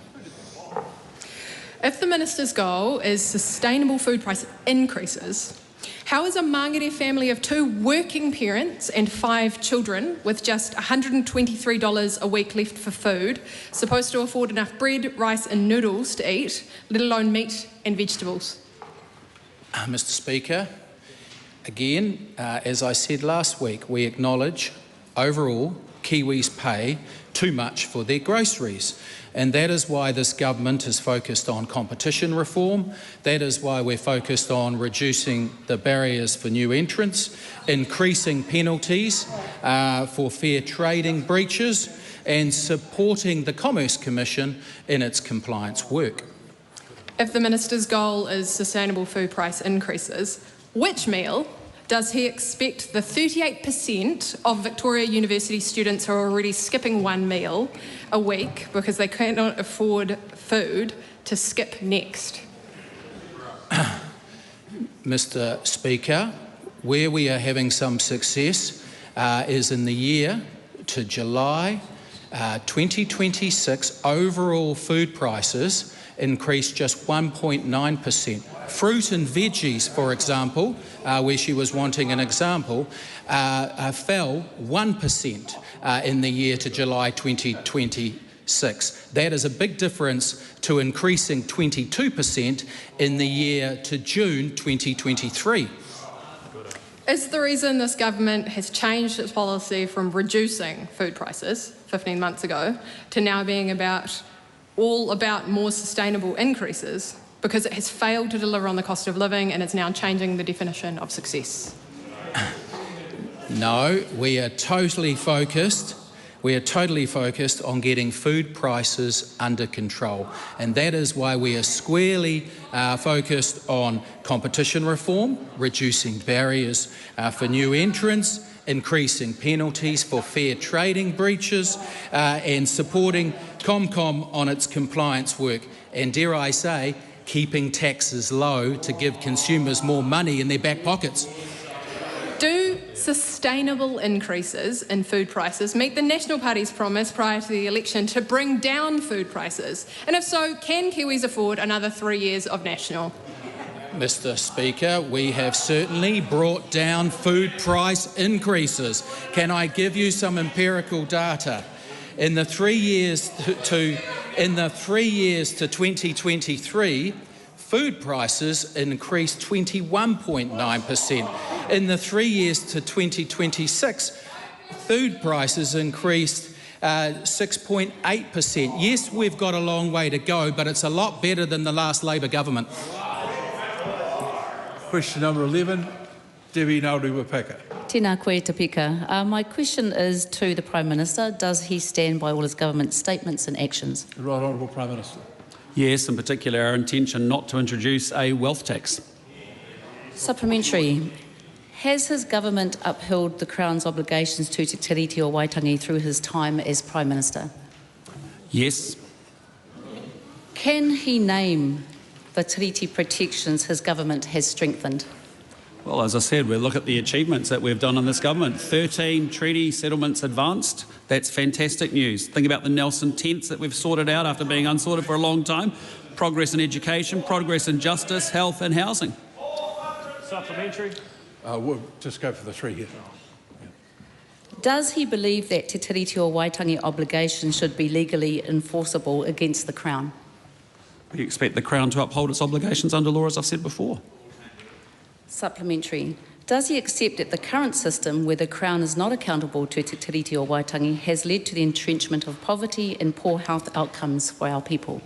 If the Minister's goal is sustainable food price increases, how is a Māngere family of 2 working parents and 5 children with just $123 a week left for food supposed to afford enough bread, rice and noodles to eat, let alone meat and vegetables? Mr Speaker, again, as I said last week, we acknowledge overall Kiwis pay too much for their groceries, and that is why this government is focused on competition reform. That is why we're focused on reducing the barriers for new entrants, increasing penalties for fair trading breaches, and supporting the Commerce Commission in its compliance work. If the Minister's goal is sustainable food price increases, which meal does he expect the 38% of Victoria University students who are already skipping 1 meal a week because they cannot afford food to skip next? Mr Speaker, where we are having some success is in the year to July 2026, overall food prices increased just 1.9%. Fruit and veggies, for example, where she was wanting an example, fell 1% in the year to July 2026. That is a big difference to increasing 22% in the year to June 2023. Is the reason this government has changed its policy from reducing food prices 15 months ago to now being all about more sustainable increases because it has failed to deliver on the cost of living and it's now changing the definition of success? No, we are totally focused We are totally focused on getting food prices under control, and that is why we are squarely focused on competition reform, reducing barriers for new entrants, increasing penalties for fair trading breaches, and supporting ComCom on its compliance work, and dare I say, keeping taxes low to give consumers more money in their back pockets. Do sustainable increases in food prices meet the National Party's promise prior to the election to bring down food prices? And if so, can Kiwis afford another 3 years of National? Mr. Speaker, we have certainly brought down food price increases. Can I give you some empirical data? In the 3 years to 2023, food prices increased 21.9%. In the 3 years to 2026, food prices increased 6.8%. Yes, we've got a long way to go, but it's a lot better than the last Labor government. Question number 11, Debbie Nauru-Wapaka. Tēnā koe te pika. My question is to the Prime Minister. Does he stand by all his government statements and actions? The Right Honourable Prime Minister. Yes, in particular our intention not to introduce a wealth tax. Supplementary. Has his government upheld the Crown's obligations to Te Tiriti o Waitangi through his time as Prime Minister? Yes. Can he name the tiriti protections his government has strengthened? Well, as I said, we'll look at the achievements that we've done in this government. 13 treaty settlements advanced. That's fantastic news. Think about the Nelson tents that we've sorted out after being unsorted for a long time. Progress in education, progress in justice, health and housing. Supplementary. We'll just go for the 3 here. Does he believe that Te Tiriti o Waitangi obligations should be legally enforceable against the Crown? We expect the Crown to uphold its obligations under law, as I've said before. Supplementary. Does he accept that the current system, where the Crown is not accountable to Te Tiriti o Waitangi, has led to the entrenchment of poverty and poor health outcomes for our people?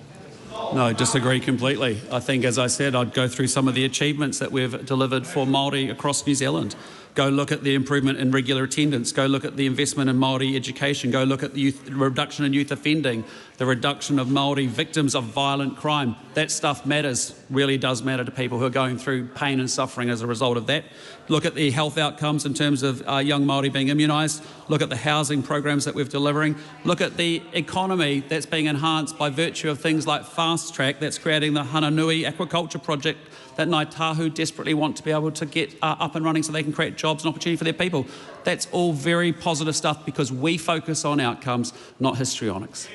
No, I disagree completely. I think, as I said, I'd go through some of the achievements that we've delivered for Māori across New Zealand. Go look at the improvement in regular attendance. Go look at the investment in Māori education. Go look at the reduction in youth offending, the reduction of Māori victims of violent crime. That stuff matters, really does matter to people who are going through pain and suffering as a result of that. Look at the health outcomes in terms of young Māori being immunised. Look at the housing programs that we're delivering. Look at the economy that's being enhanced by virtue of things like Fast Track that's creating the Hananui aquaculture project that Ngāi Tahu desperately want to be able to get up and running so they can create jobs and opportunity for their people. That's all very positive stuff because we focus on outcomes, not histrionics.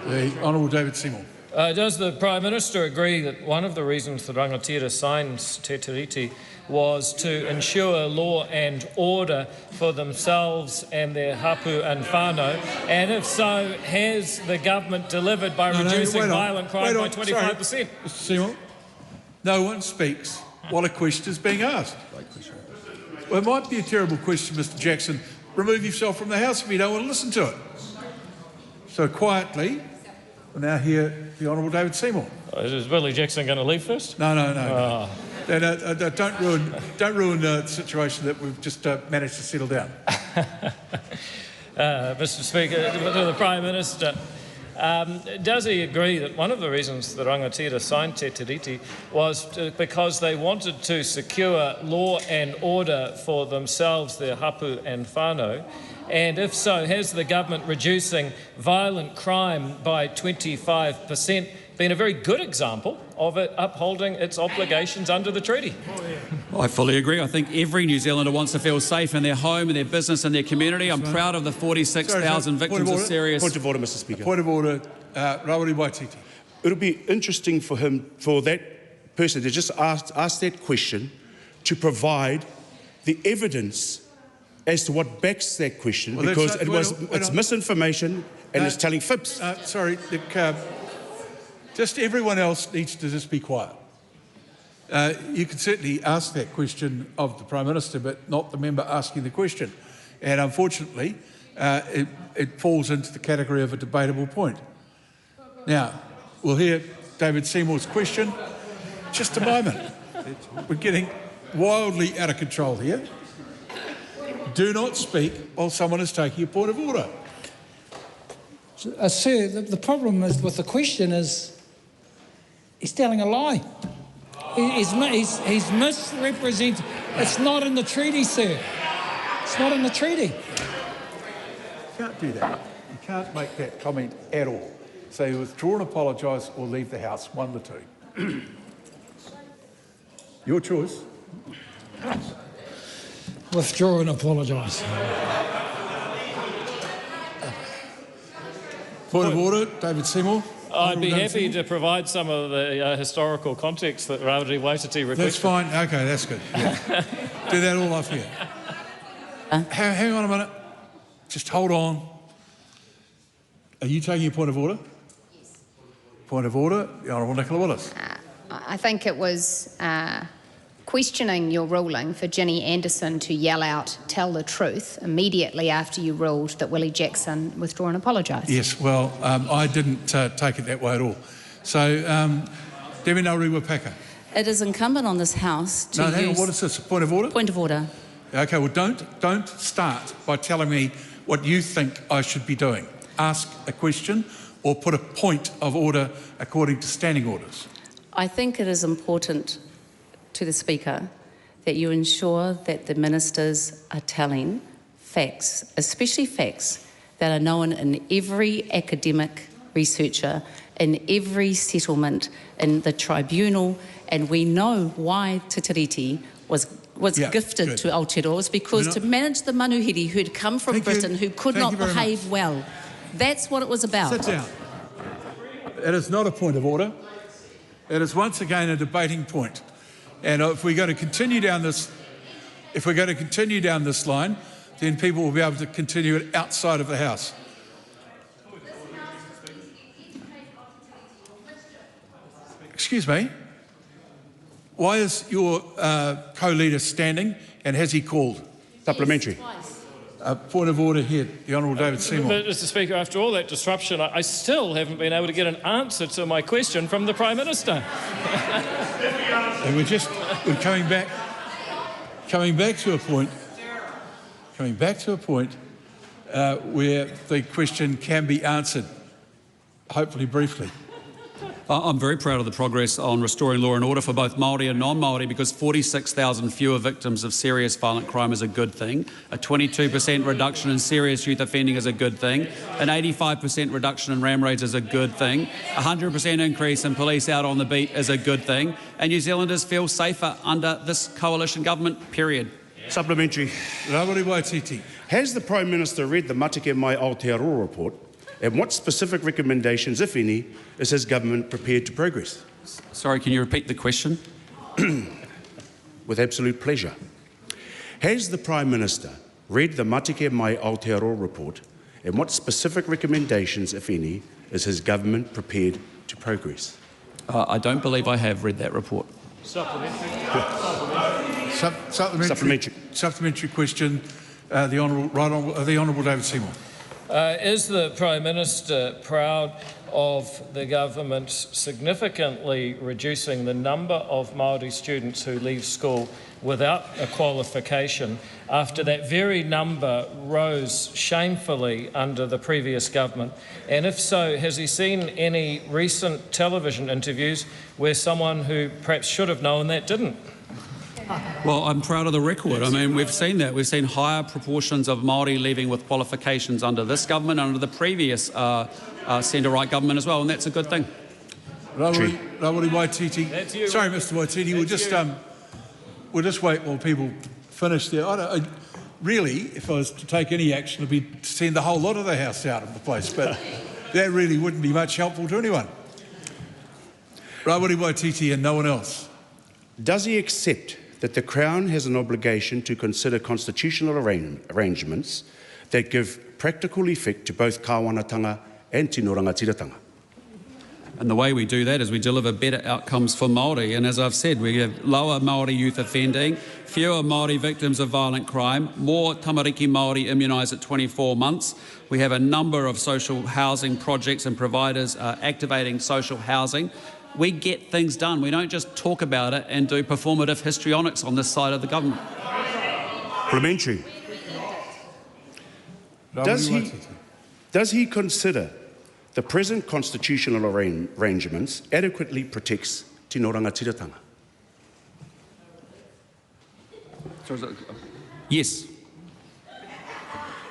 The Honourable David Seymour. Does the Prime Minister agree that one of the reasons the Rangatira signed Te Tiriti was to ensure law and order for themselves and their hapu and whānau? And if so, has the government delivered by reducing violent crime by 25%? Sorry, Mr. Seymour. No one speaks while a question is being asked. Well, it might be a terrible question, Mr. Jackson. Remove yourself from the House if you don't want to listen to it. So quietly, we'll now hear the Honourable David Seymour. Is Willie Jackson going to leave first? No. Don't ruin the situation that we've just managed to settle down. Mr. Speaker, to the Prime Minister, does he agree that one of the reasons the Rangatira signed Te Tiriti was because they wanted to secure law and order for themselves, their hapu and whānau? And if so, has the government reducing violent crime by 25% been a very good example of it upholding its obligations under the treaty? I fully agree. I think every New Zealander wants to feel safe in their home, in their business, in their community. I'm proud of the 46,000 victims of serious... Point of order, Mr. Speaker. Point of order, Rawiri Waititi. It'll be interesting for that person to just ask that question to provide the evidence as to what backs that question, because it's misinformation and it's telling fibs. Sorry, just everyone else needs to just be quiet. You can certainly ask that question of the Prime Minister, but not the member asking the question. And unfortunately, it falls into the category of a debatable point. Now, we'll hear David Seymour's question. Just a moment. We're getting wildly out of control here. Do not speak while someone is taking a point of order. Sir, the problem is with the question is he's telling a lie. He's misrepresented. It's not in the treaty, sir. It's not in the treaty. You can't do that. You can't make that comment at all. So you withdraw and apologise or leave the House, one of the two. Your choice. Withdraw and apologise. Point of order, David Seymour. I'd be happy to provide some of the historical context that Rawiri Waititi requested. That's fine. Okay, that's good. Yeah. Do that all off here. Hang on a minute. Just hold on. Are you taking a point of order? Yes. Point of order, the Honourable Nicola Willis. I think it was questioning your ruling for Ginny Anderson to yell out, "Tell the truth," immediately after you ruled that Willie Jackson withdraw and apologise. Yes, well, I didn't take it that way at all. So, Debbie Nauriwa-Packer. It is incumbent on this House to No, hang on, what is this, a point of order? Point of order. Okay, well, don't start by telling me what you think I should be doing. Ask a question or put a point of order according to standing orders. I think it is important to the Speaker that you ensure that the ministers are telling facts, especially facts that are known in every academic researcher, in every settlement, in the tribunal, and we know why Te Tiriti was gifted to Aotearoa. It was because to manage the manuhiri who'd come from Britain who could not behave well. That's what it was about. Sit down. It is not a point of order. It is once again a debating point. And if we're going to continue down this, line, then people will be able to continue it outside of the House. Excuse me. Why is your co-leader standing, and has he called? Supplementary. Point of order here, the Honourable David Seymour. But, Mr. Speaker, after all that disruption, I still haven't been able to get an answer to my question from the Prime Minister. And we're coming back to a point where the question can be answered, hopefully briefly. I'm very proud of the progress on restoring law and order for both Māori and non-Māori, because 46,000 fewer victims of serious violent crime is a good thing. A 22% reduction in serious youth offending is a good thing. An 85% reduction in ram raids is a good thing. 100% increase in police out on the beat is a good thing. And New Zealanders feel safer under this coalition government, period. Supplementary. Rawiri Waititi. Has the Prime Minister read the Matike Mai Aotearoa report? And what specific recommendations, if any, is his government prepared to progress? Sorry, can you repeat the question? With absolute pleasure. Has the Prime Minister read the Matike Mai Aotearoa report, and what specific recommendations, if any, is his government prepared to progress? I don't believe I have read that report. Supplementary question. The Honourable David Seymour. Is the Prime Minister proud of the government significantly reducing the number of Māori students who leave school without a qualification after that very number rose shamefully under the previous government? And if so, has he seen any recent television interviews where someone who perhaps should have known that didn't? Well, I'm proud of the record. I mean, we've seen that. We've seen higher proportions of Māori leaving with qualifications under this government, under the previous centre-right government as well, and that's a good thing. Rawiri Waititi. Sorry, Mr. Waititi, we'll just wait while people finish there. Really, if I was to take any action, it would be to send the whole lot of the House out of the place, but that really wouldn't be much helpful to anyone. Rawiri Waititi and no one else. Does he accept that the Crown has an obligation to consider constitutional arrangements that give practical effect to both kāwanatanga and tino rangatiratanga? And the way we do that is we deliver better outcomes for Māori. And as I've said, we have lower Māori youth offending, fewer Māori victims of violent crime, more tamariki Māori immunised at 24 months. We have a number of social housing projects and providers activating social housing. We get things done. We don't just talk about it and do performative histrionics on this side of the government. Parliamentary. Does he consider The present constitutional arrangements adequately protects tino rangatiratanga. Yes.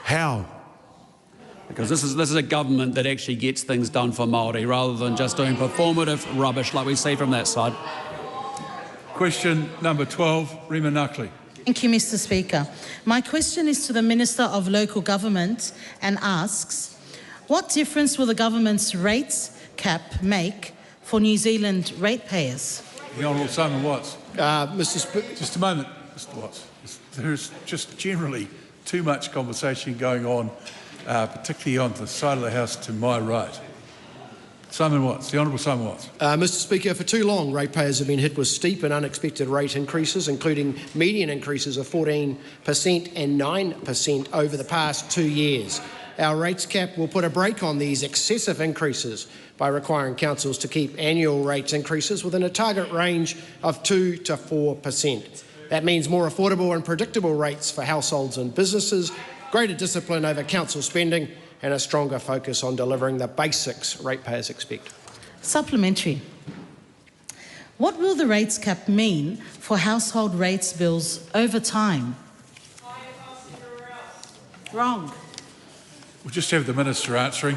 How? Because this is a government that actually gets things done for Māori rather than just doing performative rubbish like we see from that side. Question number 12, Rima Nuckley. Thank you, Mr. Speaker. My question is to the Minister of Local Government and asks, what difference will the government's rates cap make for New Zealand ratepayers? The Honourable Seymour Watts. Just a moment, Mr. Watts. There's just generally too much conversation going on, particularly on the side of the House to my right. Simon Watts, the Honourable Simon Watts. Mr. Speaker, for too long, ratepayers have been hit with steep and unexpected rate increases, including median increases of 14% and 9% over the past 2 years. Our rates cap will put a brake on these excessive increases by requiring councils to keep annual rates increases within a target range of 2 to 4%. That means more affordable and predictable rates for households and businesses, greater discipline over council spending, and a stronger focus on delivering the basics ratepayers expect. Supplementary. What will the rates cap mean for household rates bills over time? Wrong. We'll just have the Minister answering.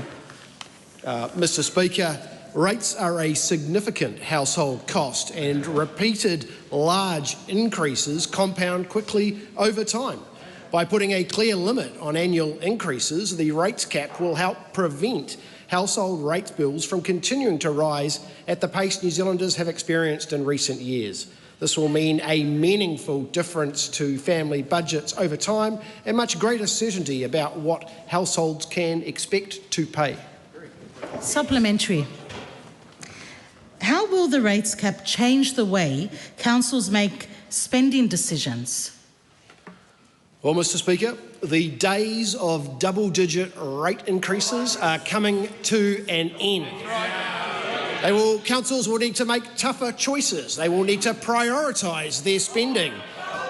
Mr. Speaker, rates are a significant household cost and repeated large increases compound quickly over time. By putting a clear limit on annual increases, the rates cap will help prevent household rate bills from continuing to rise at the pace New Zealanders have experienced in recent years. This will mean a meaningful difference to family budgets over time and much greater certainty about what households can expect to pay. Supplementary. How will the rates cap change the way councils make spending decisions? Well, Mr. Speaker, the days of double-digit rate increases are coming to an end. Councils will need to make tougher choices. They will need to prioritise their spending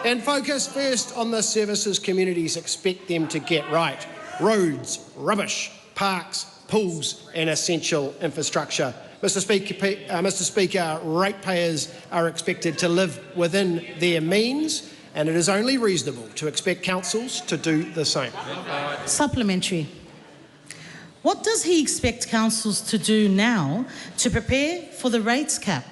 and focus first on the services communities expect them to get right: roads, rubbish, parks, pools and essential infrastructure. Mr. Speaker, ratepayers are expected to live within their means, and it is only reasonable to expect councils to do the same. Supplementary. What does he expect councils to do now to prepare for the rates cap?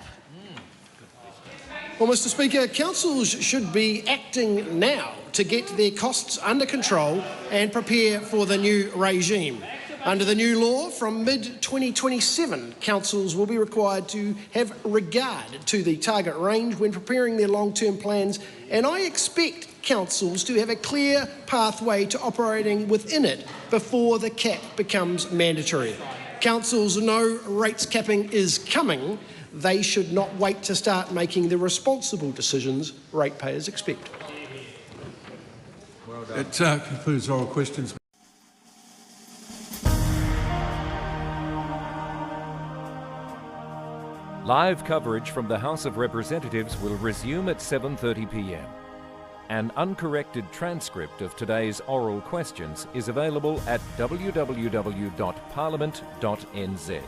Well, Mr. Speaker, councils should be acting now to get their costs under control and prepare for the new regime. Under the new law, from mid-2027, councils will be required to have regard to the target range when preparing their long-term plans, and I expect councils to have a clear pathway to operating within it before the cap becomes mandatory. Councils know rates capping is coming. They should not wait to start making the responsible decisions ratepayers expect. Well done. It concludes oral questions. Live coverage from the House of Representatives will resume at 7:30 p.m. An uncorrected transcript of today's oral questions is available at www.parliament.nz.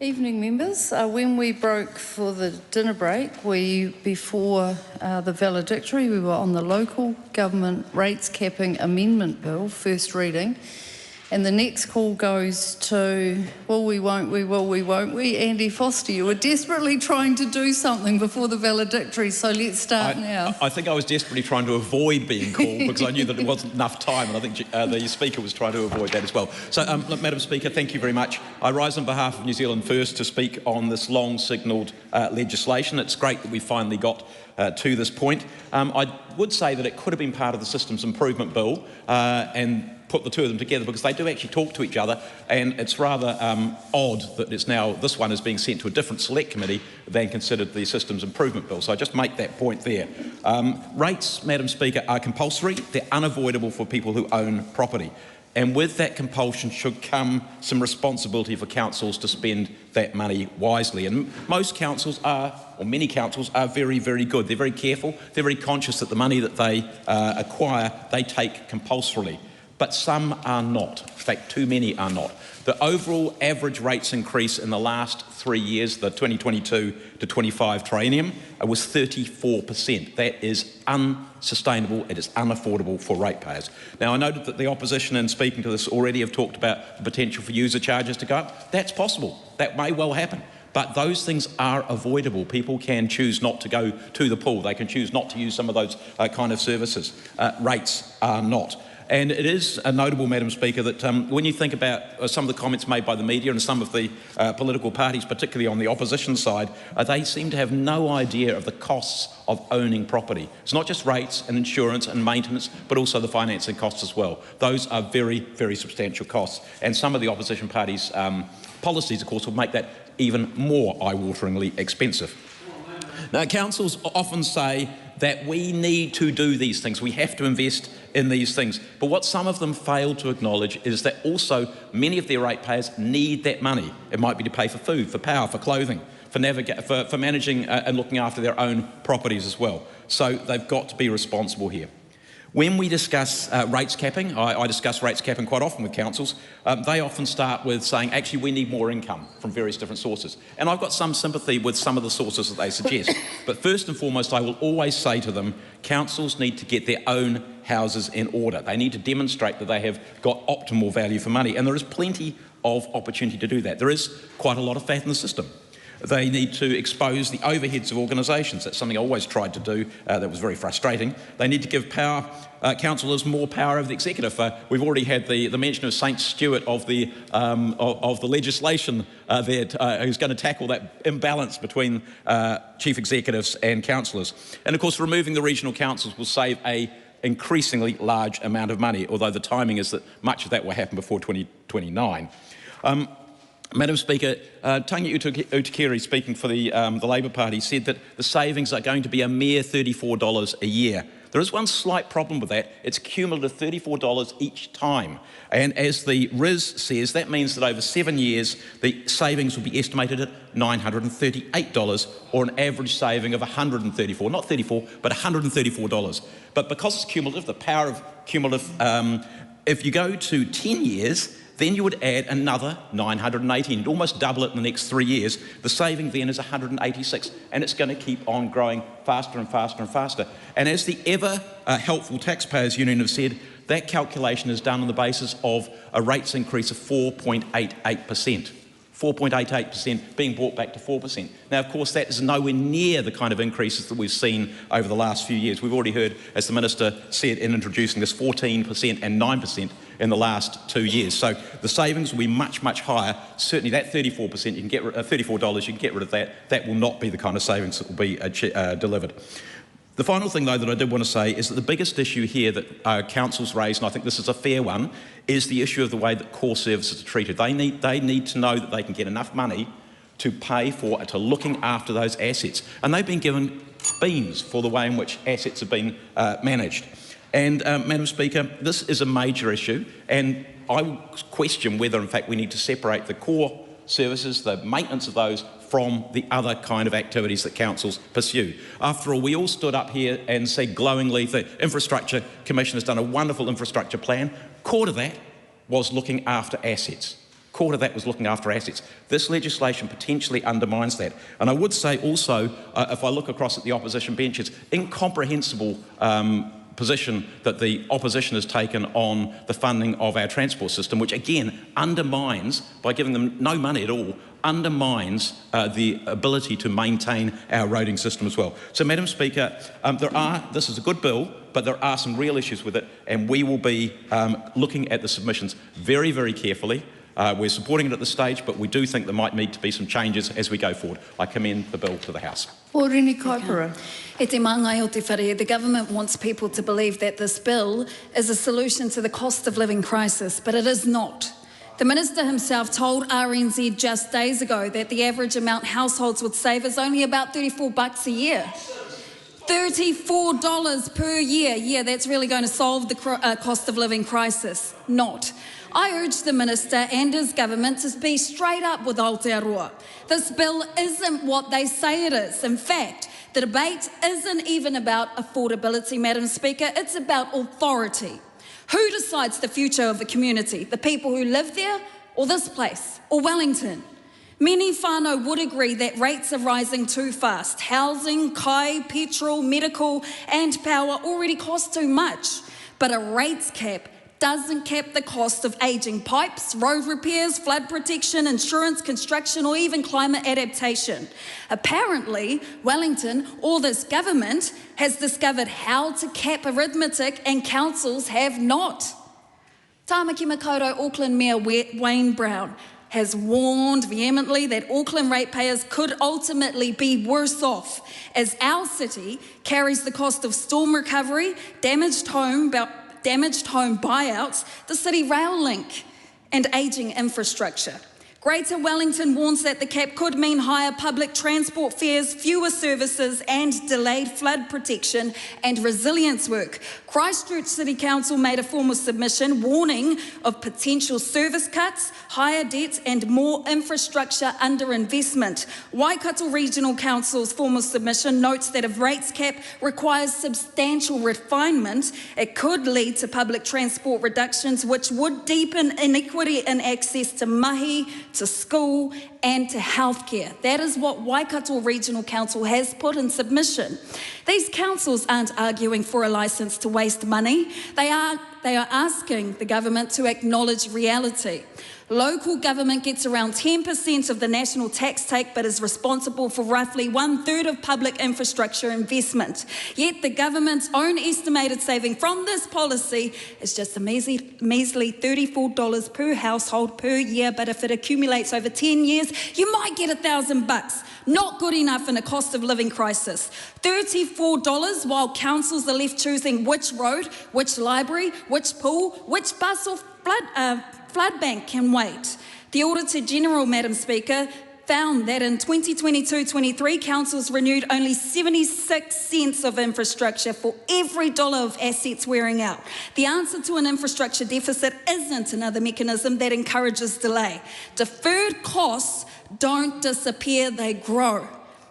Evening, members. When we broke for the dinner break, before the valedictory, we were on the local government rates capping amendment bill, first reading, and the next call goes to, will we, won't we, will we, won't we? Andy Foster, you were desperately trying to do something before the valedictory, so let's start now. I think I was desperately trying to avoid being called because I knew that there wasn't enough time, and I think the Speaker was trying to avoid that as well. So, Madam Speaker, thank you very much. I rise on behalf of New Zealand First to speak on this long-signalled legislation. It's great that we finally got to this point. I would say that it could have been part of the Systems Improvement Bill and put the two of them together because they do actually talk to each other, and it's rather odd that it's now this one is being sent to a different select committee than considered the Systems Improvement Bill. So I just make that point there. Rates, Madam Speaker, are compulsory. They're unavoidable for people who own property. And with that compulsion should come some responsibility for councils to spend that money wisely. And most councils are, or many councils are very, very good. They're very careful. They're very conscious that the money that they acquire, they take compulsorily. But some are not. In fact, too many are not. The overall average rates increase in the last 3 years, the 2022 to 25 triennium, was 34%. That is unsustainable. It is unaffordable for ratepayers. Now, I noted that the opposition, in speaking to this, already have talked about the potential for user charges to go up. That's possible. That may well happen. But those things are avoidable. People can choose not to go to the pool. They can choose not to use some of those kind of services. Rates are not. And it is notable, Madam Speaker, that when you think about some of the comments made by the media and some of the political parties, particularly on the opposition side, they seem to have no idea of the costs of owning property. It's not just rates and insurance and maintenance, but also the financing costs as well. Those are very, very substantial costs. And some of the opposition parties' policies, of course, will make that even more eye-wateringly expensive. Now, councils often say that we need to do these things. We have to invest in these things. But what some of them fail to acknowledge is that also many of their ratepayers need that money. It might be to pay for food, for power, for clothing, for managing and looking after their own properties as well. So they've got to be responsible here. When we discuss rates capping, I discuss rates capping quite often with councils, they often start with saying, actually, we need more income from various different sources. And I've got some sympathy with some of the sources that they suggest. But first and foremost, I will always say to them, councils need to get their own houses in order. They need to demonstrate that they have got optimal value for money. And there is plenty of opportunity to do that. There is quite a lot of fat in the system. They need to expose the overheads of organisations. That's something I always tried to do that was very frustrating. They need to give councillors more power over the executive. We've already had the mention of St Stewart of the legislation there who's going to tackle that imbalance between chief executives and councillors. And of course, removing the regional councils will save a increasingly large amount of money, although the timing is that much of that will happen before 2029. Madam Speaker, Tangi Aotearoa, speaking for the Labour Party, said that the savings are going to be a mere $34 a year. There is one slight problem with that. It's cumulative $34 each time. And as the RIS says, that means that over 7 years, the savings will be estimated at $938, or an average saving of $134, not 34, but $134. But because it's cumulative, the power of cumulative, if you go to 10 years, then you would add another 918. You'd almost double it in the next 3 years. The saving then is 186, and it's going to keep on growing faster and faster and faster. And as the ever helpful Taxpayers Union have said, that calculation is done on the basis of a rates increase of 4.88%. 4.88% being brought back to 4%. Now, of course, that is nowhere near the kind of increases that we've seen over the last few years. We've already heard, as the Minister said in introducing this, 14% and 9% in the last 2 years. So the savings will be much, much higher. Certainly that 34%, you can get $34, you can get rid of that. That will not be the kind of savings that will be delivered. The final thing, though, that I did want to say is that the biggest issue here that councils raise, and I think this is a fair one, is the issue of the way that core services are treated. They need to know that they can get enough money to pay for, to looking after those assets. And they've been given beans for the way in which assets have been managed. And, Madam Speaker, this is a major issue, and I question whether, in fact, we need to separate the core services, the maintenance of those, from the other kind of activities that councils pursue. After all, we all stood up here and said glowingly the Infrastructure Commission has done a wonderful infrastructure plan. Core to that was looking after assets. quarter of that was looking after assets. This legislation potentially undermines that. And I would say also, if I look across at the opposition bench, it's incomprehensible position that the opposition has taken on the funding of our transport system, which again undermines, by giving them no money at all, undermines the ability to maintain our roading system as well. So, Madam Speaker, this is a good bill, but there are some real issues with it, and we will be looking at the submissions very, very carefully. We're supporting it at this stage, but we do think there might need to be some changes as we go forward. I commend the bill to the House. Ōreni Kaipara. E te māngai o te whare, the government wants people to believe that this bill is a solution to the cost of living crisis, but it is not. The Minister himself told RNZ just days ago that the average amount households would save is only about $34 a year. $34 per year. Yeah, that's really going to solve the cost of living crisis. Not. I urge the Minister and his government to be straight up with Aotearoa. This bill isn't what they say it is. In fact, the debate isn't even about affordability, Madam Speaker. It's about authority. Who decides the future of the community? The people who live there, or this place, or Wellington? Many whānau would agree that rates are rising too fast. Housing, kai, petrol, medical and power already cost too much. But a rates cap doesn't cap the cost of ageing pipes, road repairs, flood protection, insurance, construction, or even climate adaptation. Apparently, Wellington, or this government, has discovered how to cap arithmetic and councils have not. Tāmaki Makaurau Auckland Mayor Wayne Brown has warned vehemently that Auckland ratepayers could ultimately be worse off as our city carries the cost of storm recovery, damaged home buyouts, the city rail link and ageing infrastructure. Greater Wellington warns that the cap could mean higher public transport fares, fewer services and delayed flood protection and resilience work. Christchurch City Council made a formal submission warning of potential service cuts, higher debt and more infrastructure underinvestment. Waikato Regional Council's formal submission notes that if rates cap requires substantial refinement, it could lead to public transport reductions which would deepen inequity in access to mahi, to school and to healthcare. That is what Waikato Regional Council has put in submission. These councils aren't arguing for a licence to waste money. They are asking the government to acknowledge reality. Local government gets around 10% of the national tax take but is responsible for roughly 1/3 of public infrastructure investment. Yet the government's own estimated saving from this policy is just a measly $34 per household per year, but if it accumulates over 10 years, you might get $1,000. Not good enough in a cost of living crisis. $34 while councils are left choosing which road, which library, which pool, which bus or flood bank can wait. The Auditor General, Madam Speaker, found that in 2022-23, councils renewed only 76 cents of infrastructure for every dollar of assets wearing out. The answer to an infrastructure deficit isn't another mechanism that encourages delay. Deferred costs don't disappear, they grow.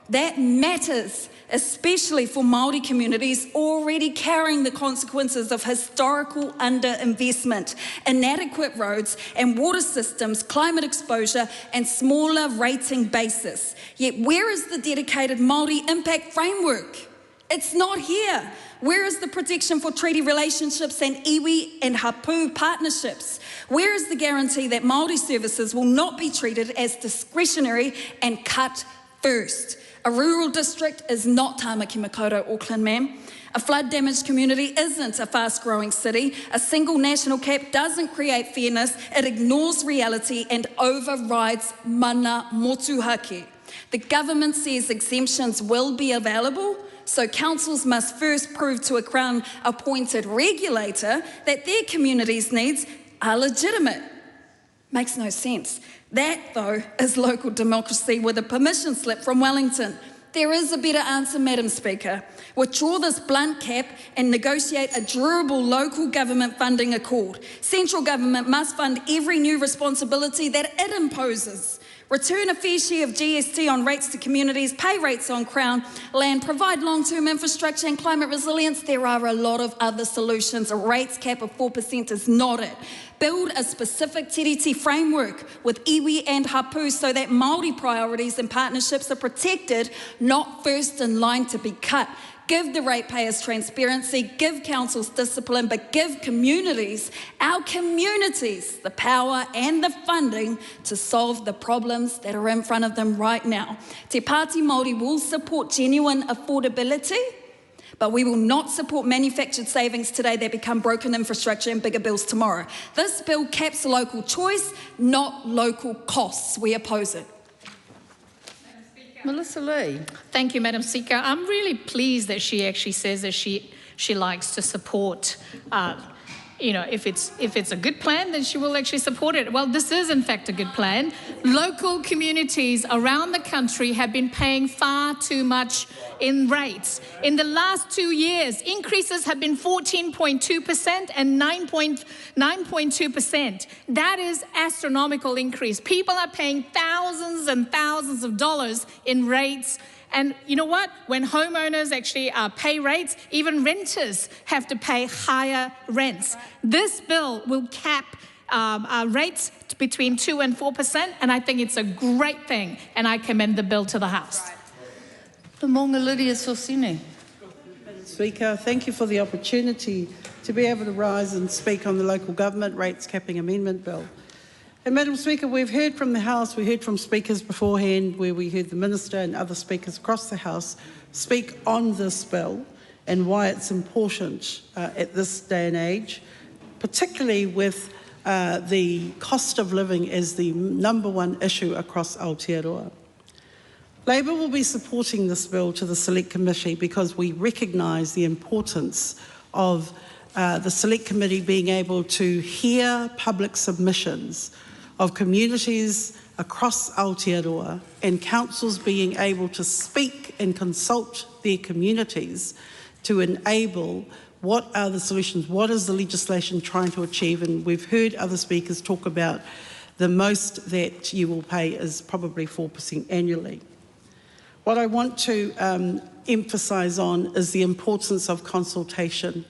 That matters, especially for Māori communities already carrying the consequences of historical underinvestment, inadequate roads and water systems, climate exposure and smaller rating basis. Yet where is the dedicated Māori impact framework? It's not here. Where is the protection for treaty relationships and iwi and hapu partnerships? Where is the guarantee that Māori services will not be treated as discretionary and cut first? A rural district is not Tāmaki Makaurau, Auckland, ma'am. A flood-damaged community isn't a fast-growing city. A single national cap doesn't create fairness. It ignores reality and overrides mana motuhake. The government says exemptions will be available, so councils must first prove to a Crown-appointed regulator that their community's needs are legitimate. Makes no sense. That, though, is local democracy with a permission slip from Wellington. There is a better answer, Madam Speaker. Withdraw this blunt cap and negotiate a durable local government funding accord. Central government must fund every new responsibility that it imposes. Return a fair share of GST on rates to communities, pay rates on Crown land, provide long-term infrastructure and climate resilience. There are a lot of other solutions. A rates cap of 4% is not it. Build a specific TDT framework with iwi and hapu so that Māori priorities and partnerships are protected, not first in line to be cut. Give the ratepayers transparency, give councils discipline, but give communities, our communities, the power and the funding to solve the problems that are in front of them right now. Te Pāti Māori will support genuine affordability, but we will not support manufactured savings today that become broken infrastructure and bigger bills tomorrow. This bill caps local choice, not local costs. We oppose it. Melissa Lee. Thank you, Madam Speaker. I'm really pleased that she actually says that she likes to support, if it's a good plan, then she will actually support it. Well, this is in fact a good plan. Local communities around the country have been paying far too much in rates. In the last 2 years, increases have been 14.2% and 9.2%. That is astronomical increase. People are paying thousands and thousands of dollars in rates. And you know what? When homeowners actually pay rates, even renters have to pay higher rents. This bill will cap rates between 2% and 4%, and I think it's a great thing, and I commend the bill to the House. Speaker, thank you for the opportunity to be able to rise and speak on the Local Government Rates Capping Amendment Bill. And Madam Speaker, we've heard from the House, we heard from speakers beforehand where we heard the Minister and other speakers across the House speak on this bill and why it's important at this day and age, particularly with the cost of living as the #1 issue across Aotearoa. Labour will be supporting this bill to the Select Committee because we recognise the importance of the Select Committee being able to hear public submissions of communities across Aotearoa and councils being able to speak and consult their communities to enable what are the solutions, what is the legislation trying to achieve, and we've heard other speakers talk about the most that you will pay is probably 4% annually. What I want to emphasise on is the importance of consultation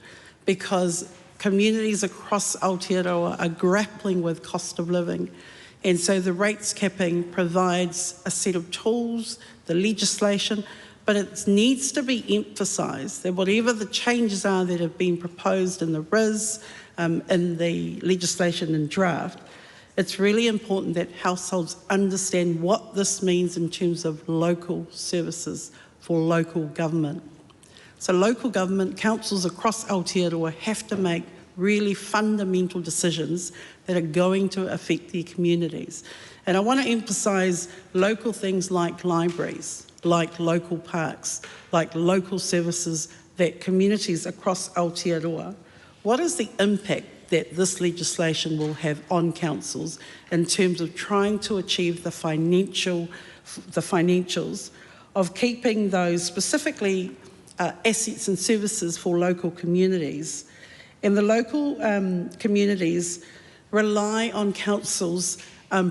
because communities across Aotearoa are grappling with cost of living, and so the rates capping provides a set of tools, the legislation, but it needs to be emphasised that whatever the changes are that have been proposed in the RIS, in the legislation and draft, it's really important that households understand what this means in terms of local services for local government. So local government, councils across Aotearoa have to make really fundamental decisions that are going to affect their communities. And I want to emphasise local things like libraries, like local parks, like local services that communities across Aotearoa. What is the impact that this legislation will have on councils in terms of trying to achieve the financials of keeping those specifically assets and services for local communities. And the local communities rely on councils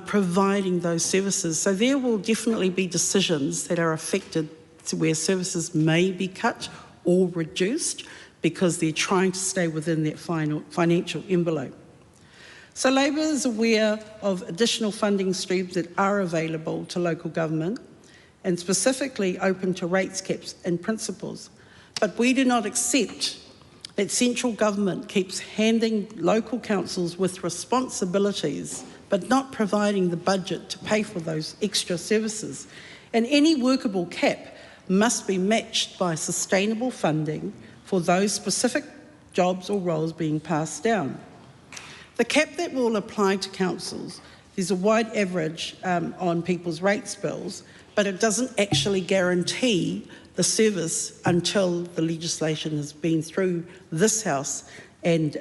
providing those services. So there will definitely be decisions that are affected to where services may be cut or reduced because they're trying to stay within that financial envelope. So Labour is aware of additional funding streams that are available to local government and specifically open to rates caps and principles. But we do not accept that central government keeps handing local councils with responsibilities but not providing the budget to pay for those extra services. And any workable cap must be matched by sustainable funding for those specific jobs or roles being passed down. The cap that will apply to councils, there's a wide average on people's rates bills, but it doesn't actually guarantee the service until the legislation has been through this House and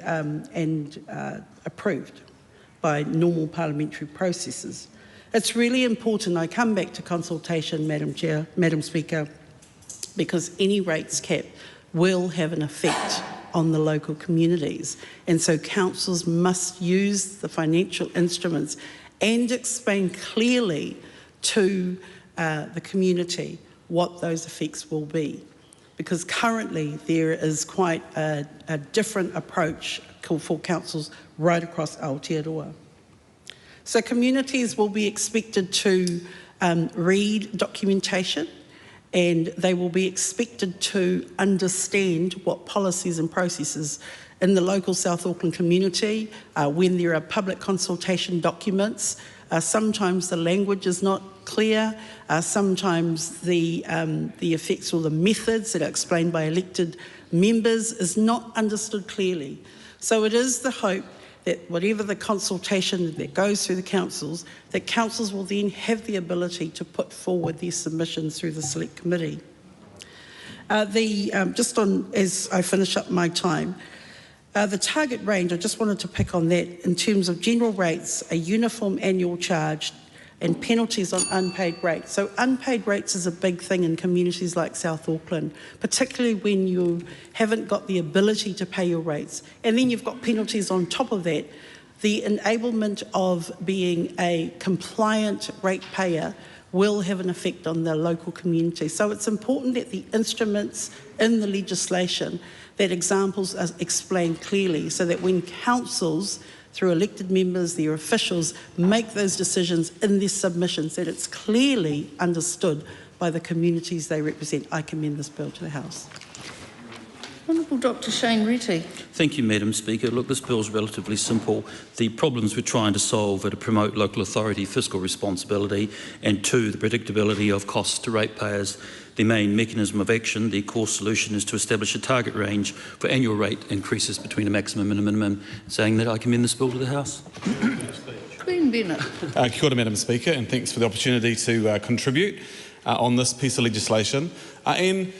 approved by normal parliamentary processes. It's really important, I come back to consultation, Madam Speaker, because any rates cap will have an effect on the local communities. And so councils must use the financial instruments and explain clearly to the community what those effects will be. Because currently there is quite a different approach for councils right across Aotearoa. So communities will be expected to read documentation, and they will be expected to understand what policies and processes in the local South Auckland community, when there are public consultation documents. Sometimes the language is not clear, sometimes the effects or the methods that are explained by elected members is not understood clearly. So it is the hope that whatever the consultation that goes through the councils, that councils will then have the ability to put forward their submissions through the select committee. Just on, as I finish up my time, the target range, I just wanted to pick on that in terms of general rates, a uniform annual charge and penalties on unpaid rates. So unpaid rates is a big thing in communities like South Auckland, particularly when you haven't got the ability to pay your rates. And then you've got penalties on top of that. The enablement of being a compliant rate payer will have an effect on the local community. So it's important that the instruments in the legislation, that examples are explained clearly, so that when councils, through elected members, their officials, make those decisions in their submissions, that it's clearly understood by the communities they represent. I commend this bill to the House. Honourable Dr Shane Reti. Thank you, Madam Speaker. Look, this bill is relatively simple. The problems we're trying to solve are to promote local authority fiscal responsibility and, two, the predictability of costs to ratepayers. The main mechanism of action, the core solution, is to establish a target range for annual rate increases between a maximum and a minimum. Saying that, I commend this bill to the House. Queen Bennett. Kia ora, Madam Speaker, and thanks for the opportunity to contribute on this piece of legislation. And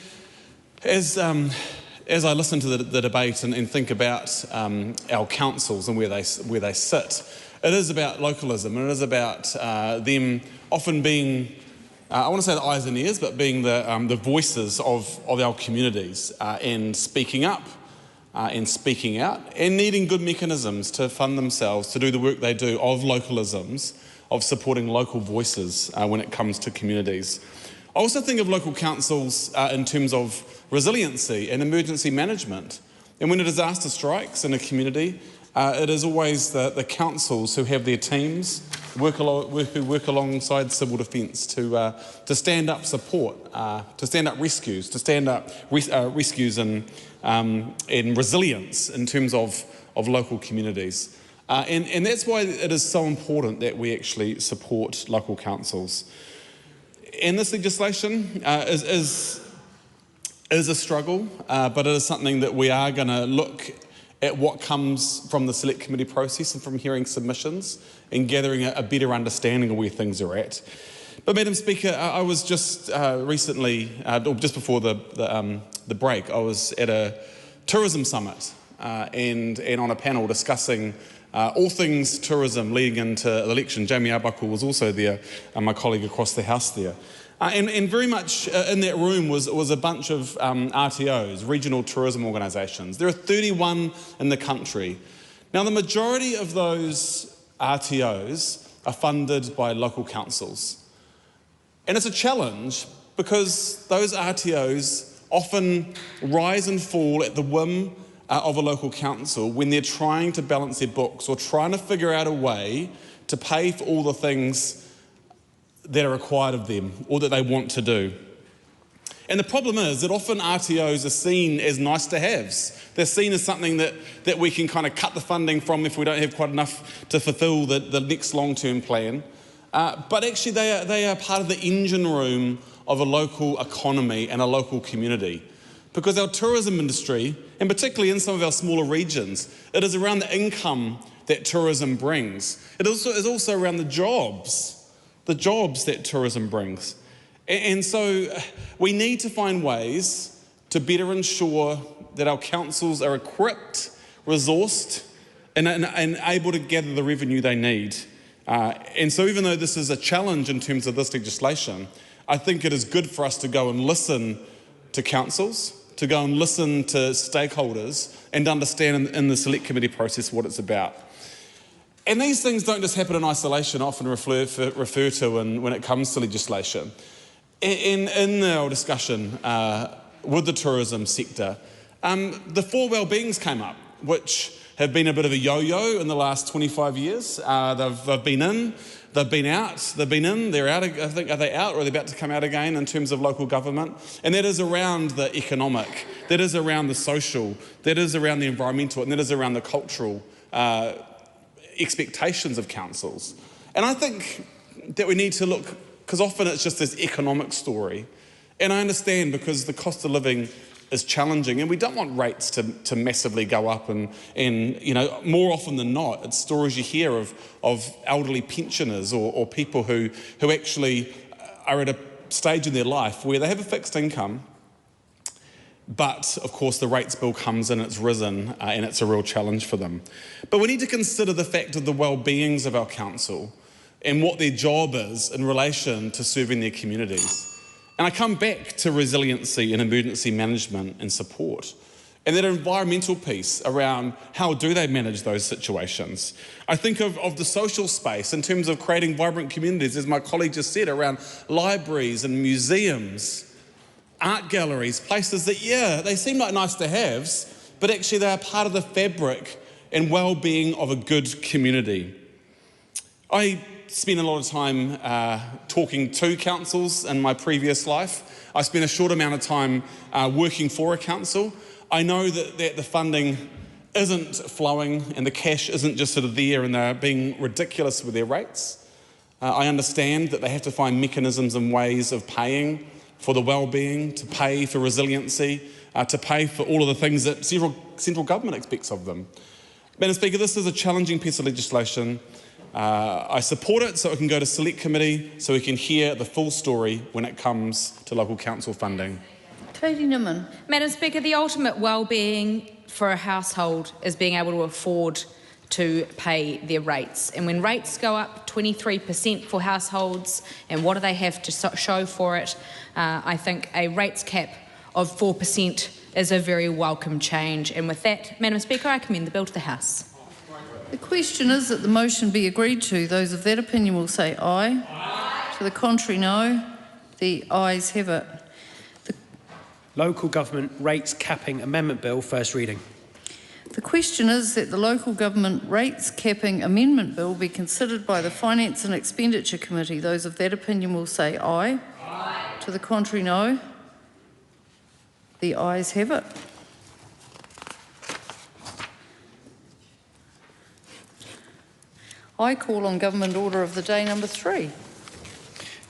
as I listen to the debate and think about our councils and where they sit, it is about localism, and it is about them often being, I want to say the eyes and ears, but being the voices of our communities and speaking up and speaking out and needing good mechanisms to fund themselves to do the work they do of localisms, of supporting local voices when it comes to communities. I also think of local councils in terms of resiliency and emergency management. And when a disaster strikes in a community, it is always the councils who have their teams who work alongside civil defence to stand up support, to stand up rescues, to stand up rescues and resilience in terms of local communities. And that's why it is so important that we actually support local councils. And this legislation is a struggle, but it is something that we are going to look at what comes from the select committee process and from hearing submissions and gathering a better understanding of where things are at. But Madam Speaker, I was just recently, or just before the break, I was at a tourism summit and on a panel discussing all things tourism leading into the election. Jamie Arbuckle was also there, my colleague across the House there. And very much in that room was a bunch of RTOs, regional tourism organisations. There are 31 in the country. Now, the majority of those RTOs are funded by local councils. And it's a challenge because those RTOs often rise and fall at the whim of a local council when they're trying to balance their books or trying to figure out a way to pay for all the things that are required of them or that they want to do. And the problem is that often RTOs are seen as nice to haves. They're seen as something that we can kind of cut the funding from if we don't have quite enough to fulfil the next long-term plan. But actually they are part of the engine room of a local economy and a local community. Because our tourism industry, and particularly in some of our smaller regions, it is around the income that tourism brings. It is also around the jobs that tourism brings. And so we need to find ways to better ensure that our councils are equipped, resourced, and able to gather the revenue they need. And so even though this is a challenge in terms of this legislation, I think it is good for us to go and listen to councils, to go and listen to stakeholders and understand in the select committee process what it's about. And these things don't just happen in isolation, often refer to when it comes to legislation. In our discussion with the tourism sector, the 4 well-beings came up, which have been a bit of a yo-yo in the last 25 years. They've been in, they've been out, they've been in, they're out. I think, are they out or are they about to come out again in terms of local government? And that is around the economic, that is around the social, that is around the environmental, and that is around the cultural expectations of councils. And I think that we need to look, because often it's just this economic story. And I understand because the cost of living is challenging, and we don't want rates to massively go up, and you know, more often than not, it's stories you hear of elderly pensioners or people who actually are at a stage in their life where they have a fixed income, but of course the rates bill comes in, it's risen, and it's a real challenge for them. But we need to consider the fact of the well-beings of our council and what their job is in relation to serving their communities. And I come back to resiliency and emergency management and support, and that environmental piece around how do they manage those situations. I think of the social space in terms of creating vibrant communities, as my colleague just said, around libraries and museums, art galleries, places that, yeah, they seem like nice to haves, but actually they are part of the fabric and well-being of a good community. I spent a lot of time talking to councils in my previous life. I spent a short amount of time working for a council. I know that the funding isn't flowing and the cash isn't just sort of there and they're being ridiculous with their rates. I understand that they have to find mechanisms and ways of paying for the well-being, to pay for resiliency, to pay for all of the things that central government expects of them. Madam Speaker, this is a challenging piece of legislation. I support it so it can go to select committee so we can hear the full story when it comes to local council funding. Katie Nimmin. Madam Speaker, the ultimate well-being for a household is being able to afford to pay their rates. And when rates go up 23% for households, and what do they have to show for it? I think a rates cap of 4% is a very welcome change. And with that, Madam Speaker, I commend the bill to the House. The question is that the motion be agreed to. Those of that opinion will say aye. Aye. To the contrary, no. The ayes have it. The Local Government Rates Capping Amendment Bill, first reading. The question is that the Local Government Rates Capping Amendment Bill be considered by the Finance and Expenditure Committee. Those of that opinion will say aye. Aye. To the contrary, no. The ayes have it. I call on Government Order of the Day number 3.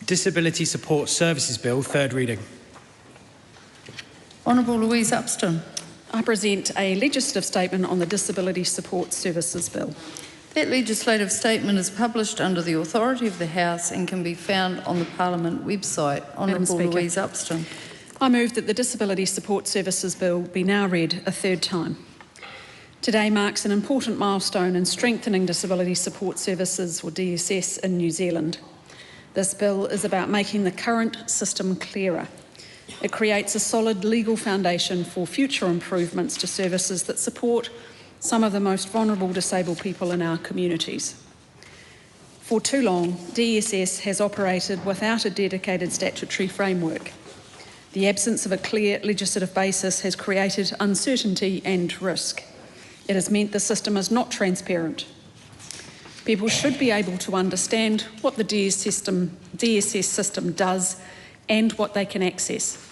Disability Support Services Bill, third reading. Honourable Louise Upston. I present a legislative statement on the Disability Support Services Bill. That legislative statement is published under the authority of the House and can be found on the Parliament website. Honourable Louise Upston. I move that the Disability Support Services Bill be now read a third time. Today marks an important milestone in strengthening disability support services, or DSS, in New Zealand. This bill is about making the current system clearer. It creates a solid legal foundation for future improvements to services that support some of the most vulnerable disabled people in our communities. For too long, DSS has operated without a dedicated statutory framework. The absence of a clear legislative basis has created uncertainty and risk. It has meant the system is not transparent. People should be able to understand what the DSS system does and what they can access.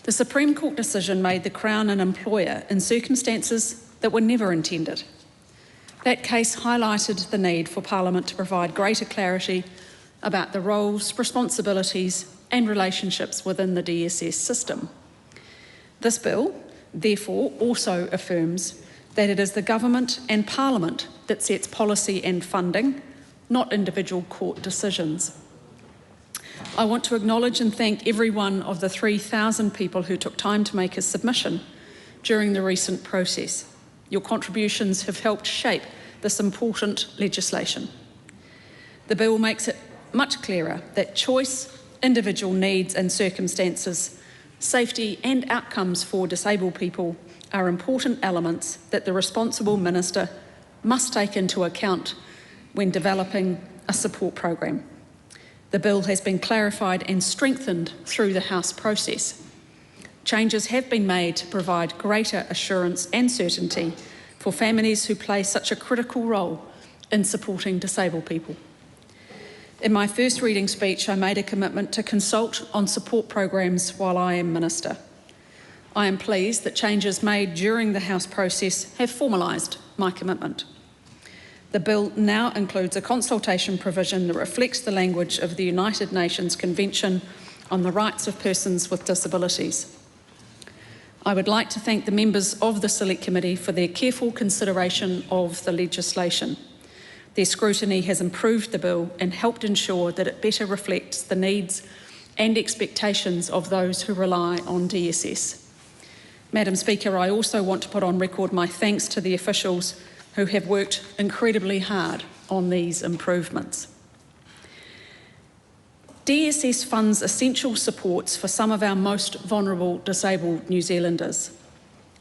The Supreme Court decision made the Crown an employer in circumstances that were never intended. That case highlighted the need for Parliament to provide greater clarity about the roles, responsibilities and relationships within the DSS system. This bill, therefore, also affirms that it is the Government and Parliament that sets policy and funding, not individual court decisions. I want to acknowledge and thank every one of the 3,000 people who took time to make a submission during the recent process. Your contributions have helped shape this important legislation. The bill makes it much clearer that choice, individual needs and circumstances, safety and outcomes for disabled people are important elements that the responsible minister must take into account when developing a support program. The bill has been clarified and strengthened through the House process. Changes have been made to provide greater assurance and certainty for families who play such a critical role in supporting disabled people. In my first reading speech, I made a commitment to consult on support programs while I am Minister. I am pleased that changes made during the House process have formalised my commitment. The bill now includes a consultation provision that reflects the language of the United Nations Convention on the Rights of Persons with Disabilities. I would like to thank the members of the Select Committee for their careful consideration of the legislation. Their scrutiny has improved the bill and helped ensure that it better reflects the needs and expectations of those who rely on DSS. Madam Speaker, I also want to put on record my thanks to the officials who have worked incredibly hard on these improvements. DSS funds essential supports for some of our most vulnerable disabled New Zealanders.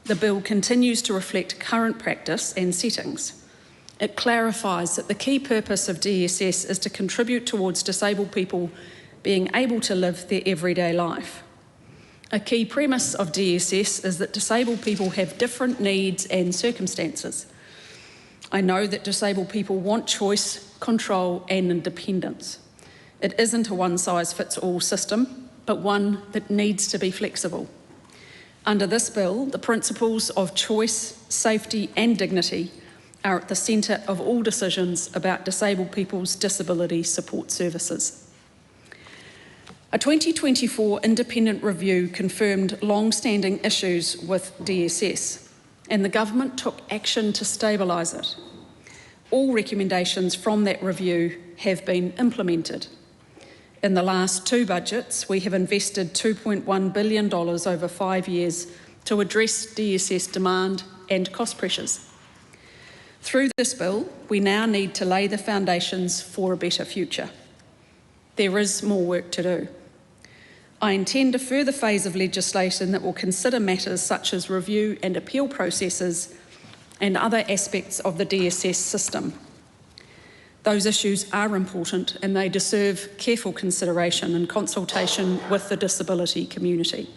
The bill continues to reflect current practice and settings. It clarifies that the key purpose of DSS is to contribute towards disabled people being able to live their everyday life. A key premise of DSS is that disabled people have different needs and circumstances. I know that disabled people want choice, control and independence. It isn't a one-size-fits-all system, but one that needs to be flexible. Under this bill, the principles of choice, safety and dignity are at the centre of all decisions about disabled people's disability support services. A 2024 independent review confirmed long-standing issues with DSS, and the government took action to stabilise it. All recommendations from that review have been implemented. In the last two budgets, we have invested $2.1 billion over 5 years to address DSS demand and cost pressures. Through this bill, we now need to lay the foundations for a better future. There is more work to do. I intend a further phase of legislation that will consider matters such as review and appeal processes and other aspects of the DSS system. Those issues are important and they deserve careful consideration and consultation with the disability community.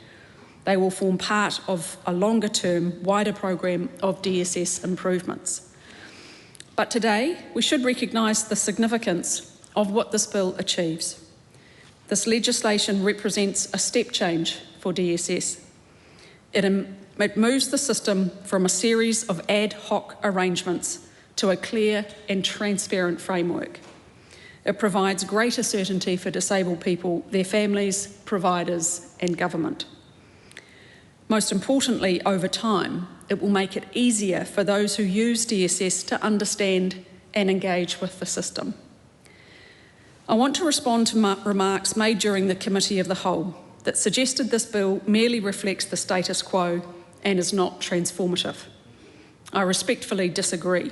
They will form part of a longer-term, wider program of DSS improvements. But today, we should recognise the significance of what this bill achieves. This legislation represents a step change for DSS. It moves the system from a series of ad hoc arrangements to a clear and transparent framework. It provides greater certainty for disabled people, their families, providers and government. Most importantly, over time, it will make it easier for those who use DSS to understand and engage with the system. I want to respond to remarks made during the Committee of the Whole that suggested this bill merely reflects the status quo and is not transformative. I respectfully disagree.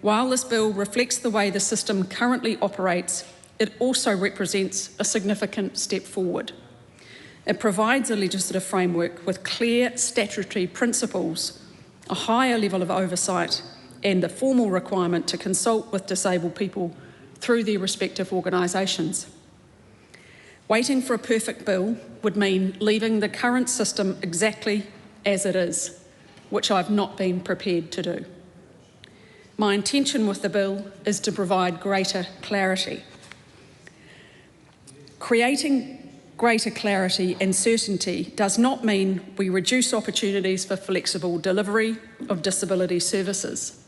While this bill reflects the way the system currently operates, it also represents a significant step forward. It provides a legislative framework with clear statutory principles, a higher level of oversight, and the formal requirement to consult with disabled people through their respective organisations. Waiting for a perfect bill would mean leaving the current system exactly as it is, which I've not been prepared to do. My intention with the bill is to provide greater clarity. Creating greater clarity and certainty does not mean we reduce opportunities for flexible delivery of disability services.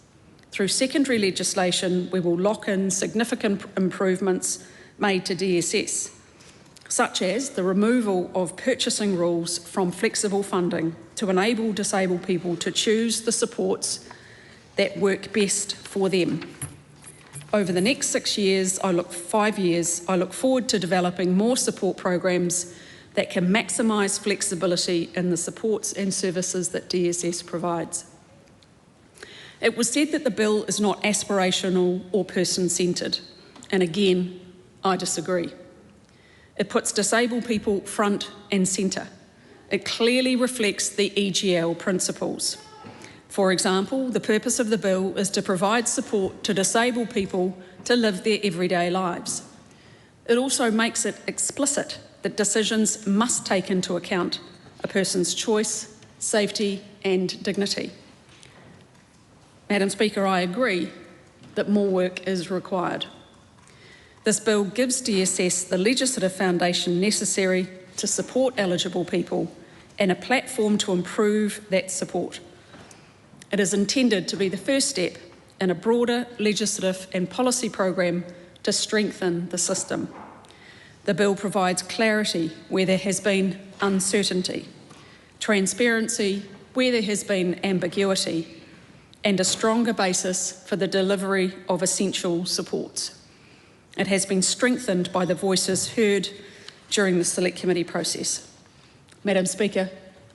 Through secondary legislation, we will lock in significant improvements made to DSS, such as the removal of purchasing rules from flexible funding to enable disabled people to choose the supports that work best for them. Over the next 5 years, I look forward to developing more support programs that can maximise flexibility in the supports and services that DSS provides. It was said that the bill is not aspirational or person-centred, and again, I disagree. It puts disabled people front and centre. It clearly reflects the EGL principles. For example, the purpose of the bill is to provide support to disabled people to live their everyday lives. It also makes it explicit that decisions must take into account a person's choice, safety and dignity. Madam Speaker, I agree that more work is required. This bill gives DSS the legislative foundation necessary to support eligible people and a platform to improve that support. It is intended to be the first step in a broader legislative and policy program to strengthen the system. The bill provides clarity where there has been uncertainty, transparency where there has been ambiguity, and a stronger basis for the delivery of essential supports. It has been strengthened by the voices heard during the Select Committee process. Madam Speaker,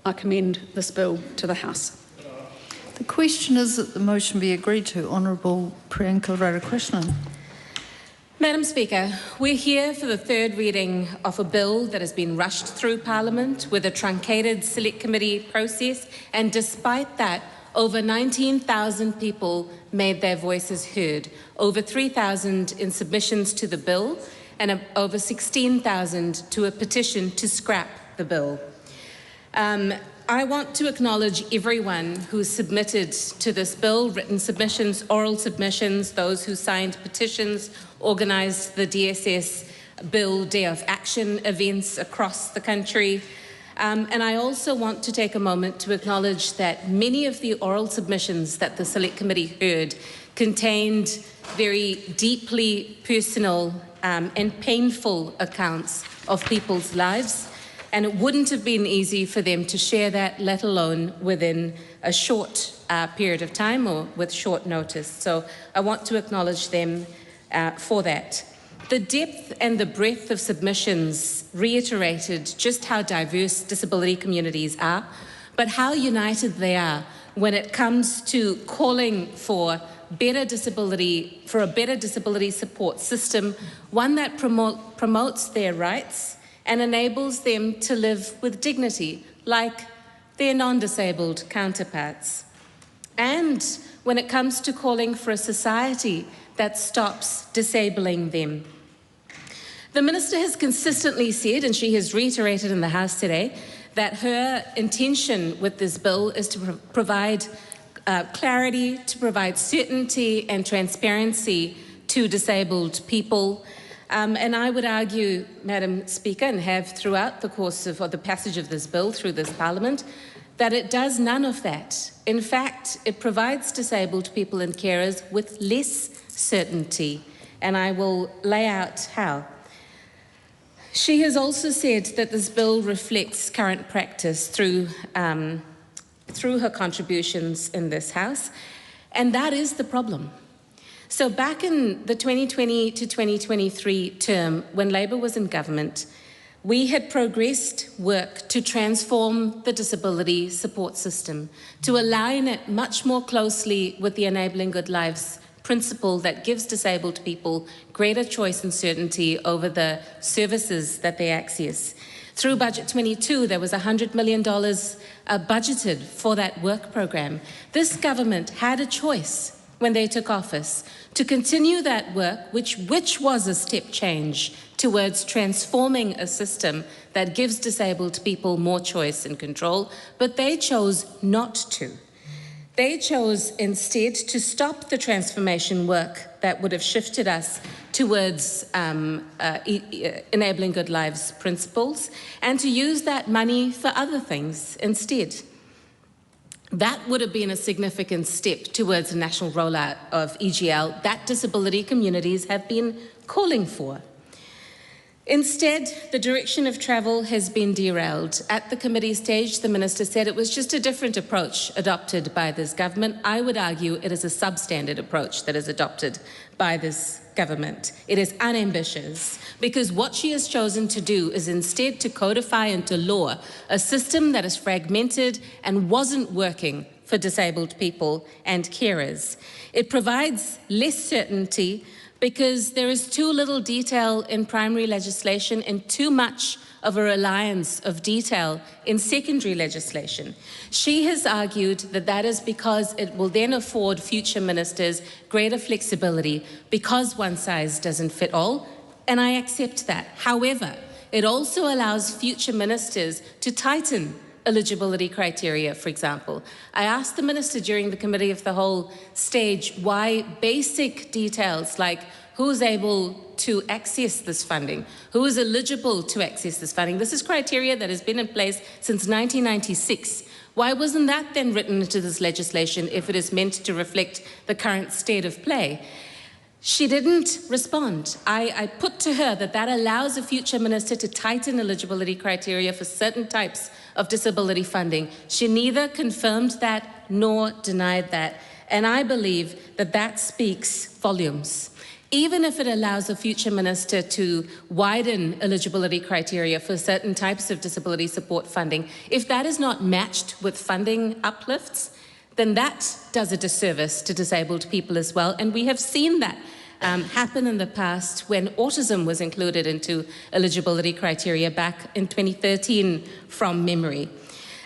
I commend this bill to the House. The question is that the motion be agreed to. Honourable Priyanka Radhakrishnan. Madam Speaker, we're here for the third reading of a bill that has been rushed through Parliament with a truncated Select Committee process, and despite that, over 19,000 people made their voices heard, over 3,000 in submissions to the bill, and over 16,000 to a petition to scrap the bill. I want to acknowledge everyone who submitted to this bill, written submissions, oral submissions, those who signed petitions, organised the DSS Bill Day of Action events across the country. And I also want to take a moment to acknowledge that many of the oral submissions that the Select Committee heard contained very deeply personal and painful accounts of people's lives. And it wouldn't have been easy for them to share that, let alone within a short period of time or with short notice. So I want to acknowledge them for that. The depth and the breadth of submissions reiterated just how diverse disability communities are, but how united they are when it comes to calling for a better disability support system, one that promotes their rights and enables them to live with dignity, like their non-disabled counterparts. And when it comes to calling for a society that stops disabling them. The Minister has consistently said, and she has reiterated in the House today, that her intention with this bill is to provide clarity, to provide certainty and transparency to disabled people. And I would argue, Madam Speaker, and have throughout the course of the passage of this bill through this Parliament, that it does none of that. In fact, it provides disabled people and carers with less certainty, and I will lay out how. She has also said that this bill reflects current practice through her contributions in this House, and that is the problem. So back in the 2020 to 2023 term, when Labour was in government, we had progressed work to transform the disability support system, to align it much more closely with the Enabling Good Lives principle that gives disabled people greater choice and certainty over the services that they access. Through Budget 22, there was $100 million budgeted for that work program. This government had a choice when they took office to continue that work, which was a step change towards transforming a system that gives disabled people more choice and control, but they chose not to. They chose instead to stop the transformation work that would have shifted us towards Enabling Good Lives principles and to use that money for other things instead. That would have been a significant step towards a national rollout of EGL that disability communities have been calling for. Instead, the direction of travel has been derailed. At the committee stage, the Minister said it was just a different approach adopted by this government. I would argue it is a substandard approach that is adopted by this government. It is unambitious because what she has chosen to do is instead to codify into law a system that is fragmented and wasn't working for disabled people and carers. It provides less certainty because there is too little detail in primary legislation and too much of a reliance of detail in secondary legislation. She has argued that that is because it will then afford future ministers greater flexibility because one size doesn't fit all, and I accept that. However, it also allows future ministers to tighten eligibility criteria, for example. I asked the Minister during the Committee of the Whole stage why basic details like who's able to access this funding, who is eligible to access this funding. This is criteria that has been in place since 1996. Why wasn't that then written into this legislation if it is meant to reflect the current state of play? She didn't respond. I put to her that that allows a future minister to tighten eligibility criteria for certain types of disability funding. She neither confirmed that nor denied that. And I believe that that speaks volumes. Even if it allows a future minister to widen eligibility criteria for certain types of disability support funding, if that is not matched with funding uplifts, then that does a disservice to disabled people as well. And we have seen that happen in the past when autism was included into eligibility criteria back in 2013 from memory.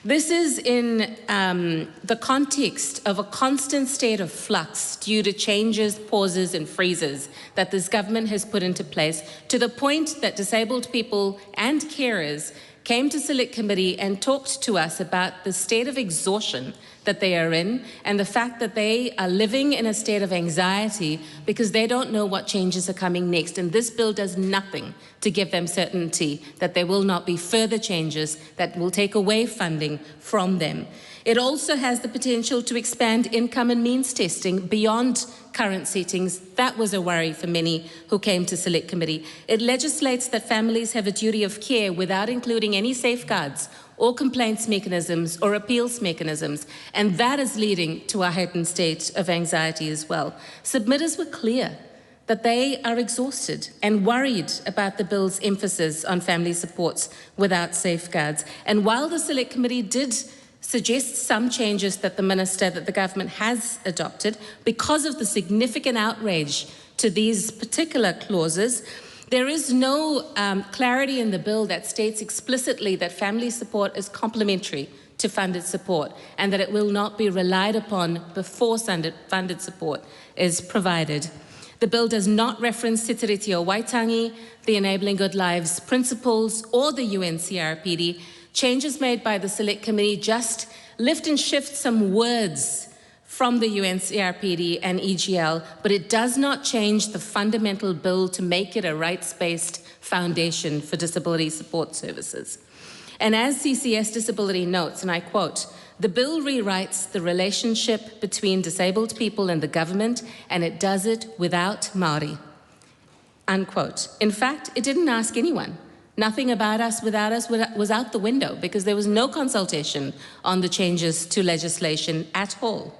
This is in the context of a constant state of flux due to changes, pauses and freezes that this government has put into place, to the point that disabled people and carers came to Select Committee and talked to us about the state of exhaustion that they are in and the fact that they are living in a state of anxiety because they don't know what changes are coming next. And this bill does nothing to give them certainty that there will not be further changes that will take away funding from them. It also has the potential to expand income and means testing beyond current settings. That was a worry for many who came to Select Committee. It legislates that families have a duty of care without including any safeguards or complaints mechanisms or appeals mechanisms, and that is leading to a heightened state of anxiety as well. Submitters were clear that they are exhausted and worried about the bill's emphasis on family supports without safeguards. And while the Select Committee did suggest some changes that the government has adopted because of the significant outrage to these particular clauses, there is no clarity in the bill that states explicitly that family support is complementary to funded support and that it will not be relied upon before funded support is provided. The bill does not reference Te Tiriti o Waitangi, the Enabling Good Lives principles, or the UNCRPD. Changes made by the Select Committee just lift and shift some words from the UNCRPD and EGL, but it does not change the fundamental bill to make it a rights-based foundation for disability support services. And as CCS Disability notes, and I quote, "The bill rewrites the relationship between disabled people and the government, and it does it without Māori," unquote. In fact, it didn't ask anyone. Nothing about us without us was out the window because there was no consultation on the changes to legislation at all.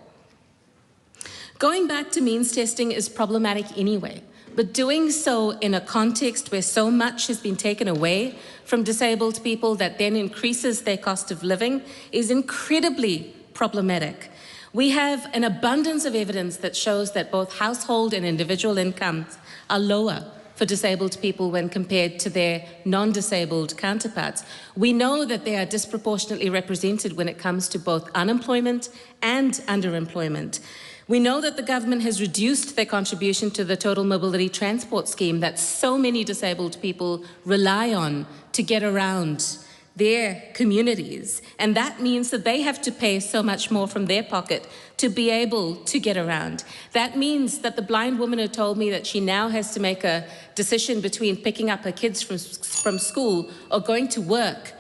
Going back to means testing is problematic anyway, but doing so in a context where so much has been taken away from disabled people that then increases their cost of living is incredibly problematic. We have an abundance of evidence that shows that both household and individual incomes are lower for disabled people when compared to their non-disabled counterparts. We know that they are disproportionately represented when it comes to both unemployment and underemployment. We know that the government has reduced their contribution to the Total Mobility Transport Scheme that so many disabled people rely on to get around their communities, and that means that they have to pay so much more from their pocket to be able to get around. That means that the blind woman who told me that she now has to make a decision between picking up her kids from school or going to work,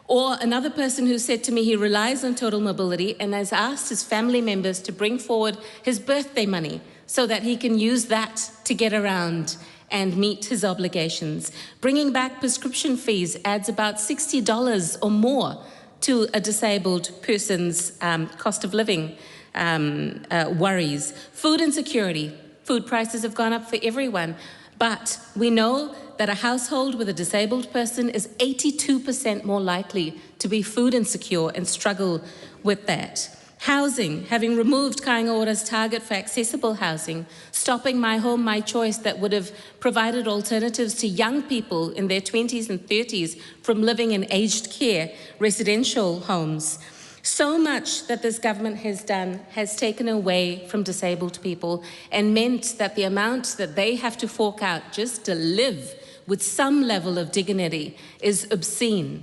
or another person who said to me he relies on total mobility and has asked his family members to bring forward his birthday money so that he can use that to get around and meet his obligations. Bringing back prescription fees adds about $60 or more to a disabled person's cost of living worries. Food insecurity. Food prices have gone up for everyone, but we know that a household with a disabled person is 82% more likely to be food insecure and struggle with that. Housing, having removed Kaingaora's target for accessible housing, stopping My Home, My Choice that would have provided alternatives to young people in their 20s and 30s from living in aged care residential homes. So much that this government has done has taken away from disabled people and meant that the amount that they have to fork out just to live with some level of dignity is obscene.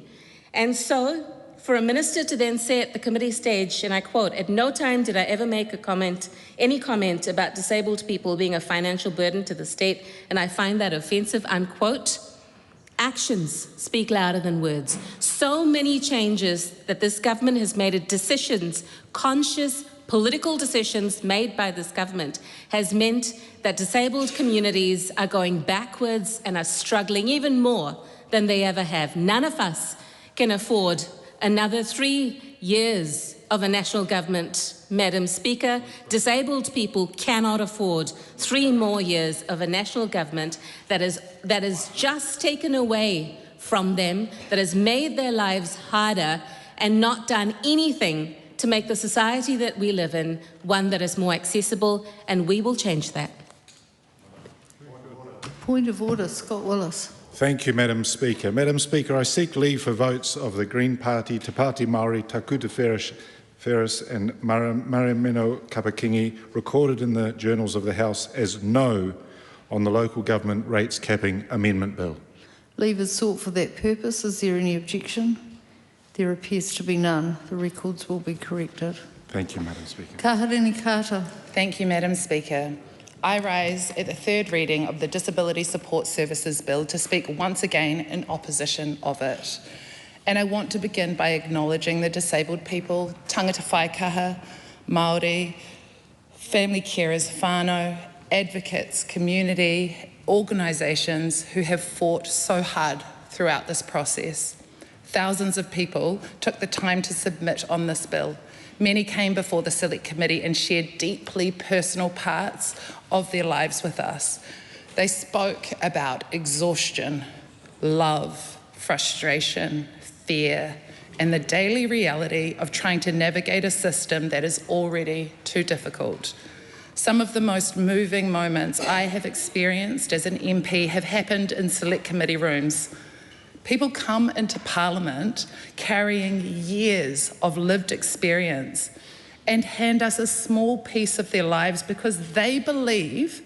And so, for a minister to then say at the committee stage, and I quote, "At no time did I ever make any comment about disabled people being a financial burden to the state, and I find that offensive," unquote. Actions speak louder than words. So many changes that this government has made, decisions, conscious political decisions made by this government, has meant that disabled communities are going backwards and are struggling even more than they ever have. None of us can afford another 3 years of a national government, Madam Speaker. Disabled people cannot afford 3 more years of a national government that is just taken away from them, that has made their lives harder and not done anything to make the society that we live in one that is more accessible, and we will change that. Point of order, Scott Willis. Thank you, Madam Speaker. Madam Speaker, I seek leave for votes of the Green Party, Te Pāti Māori, Takuta Ferris and Marimeno Kapakingi recorded in the journals of the House as no on the Local Government Rates Capping Amendment Bill. Leave is sought for that purpose. Is there any objection? There appears to be none. The records will be corrected. Thank you, Madam Speaker. Kaharini Carter. Thank you, Madam Speaker. I rise at the third reading of the Disability Support Services Bill to speak once again in opposition of it. And I want to begin by acknowledging the disabled people, tangata whaikaha, Māori, family carers, whānau, advocates, community, organisations who have fought so hard throughout this process. Thousands of people took the time to submit on this bill. Many came before the Select Committee and shared deeply personal parts of their lives with us. They spoke about exhaustion, love, frustration, fear, and the daily reality of trying to navigate a system that is already too difficult. Some of the most moving moments I have experienced as an MP have happened in Select Committee rooms. People come into Parliament carrying years of lived experience and hand us a small piece of their lives because they believe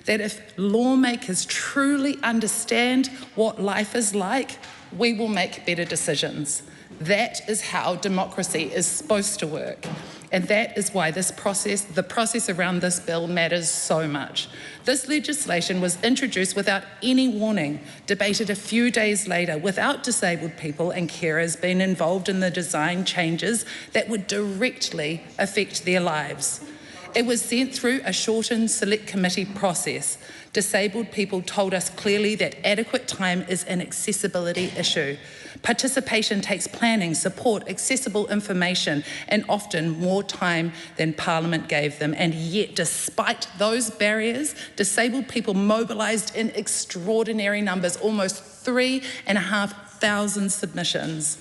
that if lawmakers truly understand what life is like, we will make better decisions. That is how democracy is supposed to work. And that is why the process around this bill matters so much. This legislation was introduced without any warning, debated a few days later without disabled people and carers being involved in the design changes that would directly affect their lives. It was sent through a shortened Select Committee process. Disabled people told us clearly that adequate time is an accessibility issue. Participation takes planning, support, accessible information, and often more time than Parliament gave them. And yet, despite those barriers, disabled people mobilised in extraordinary numbers, almost 3,500 submissions.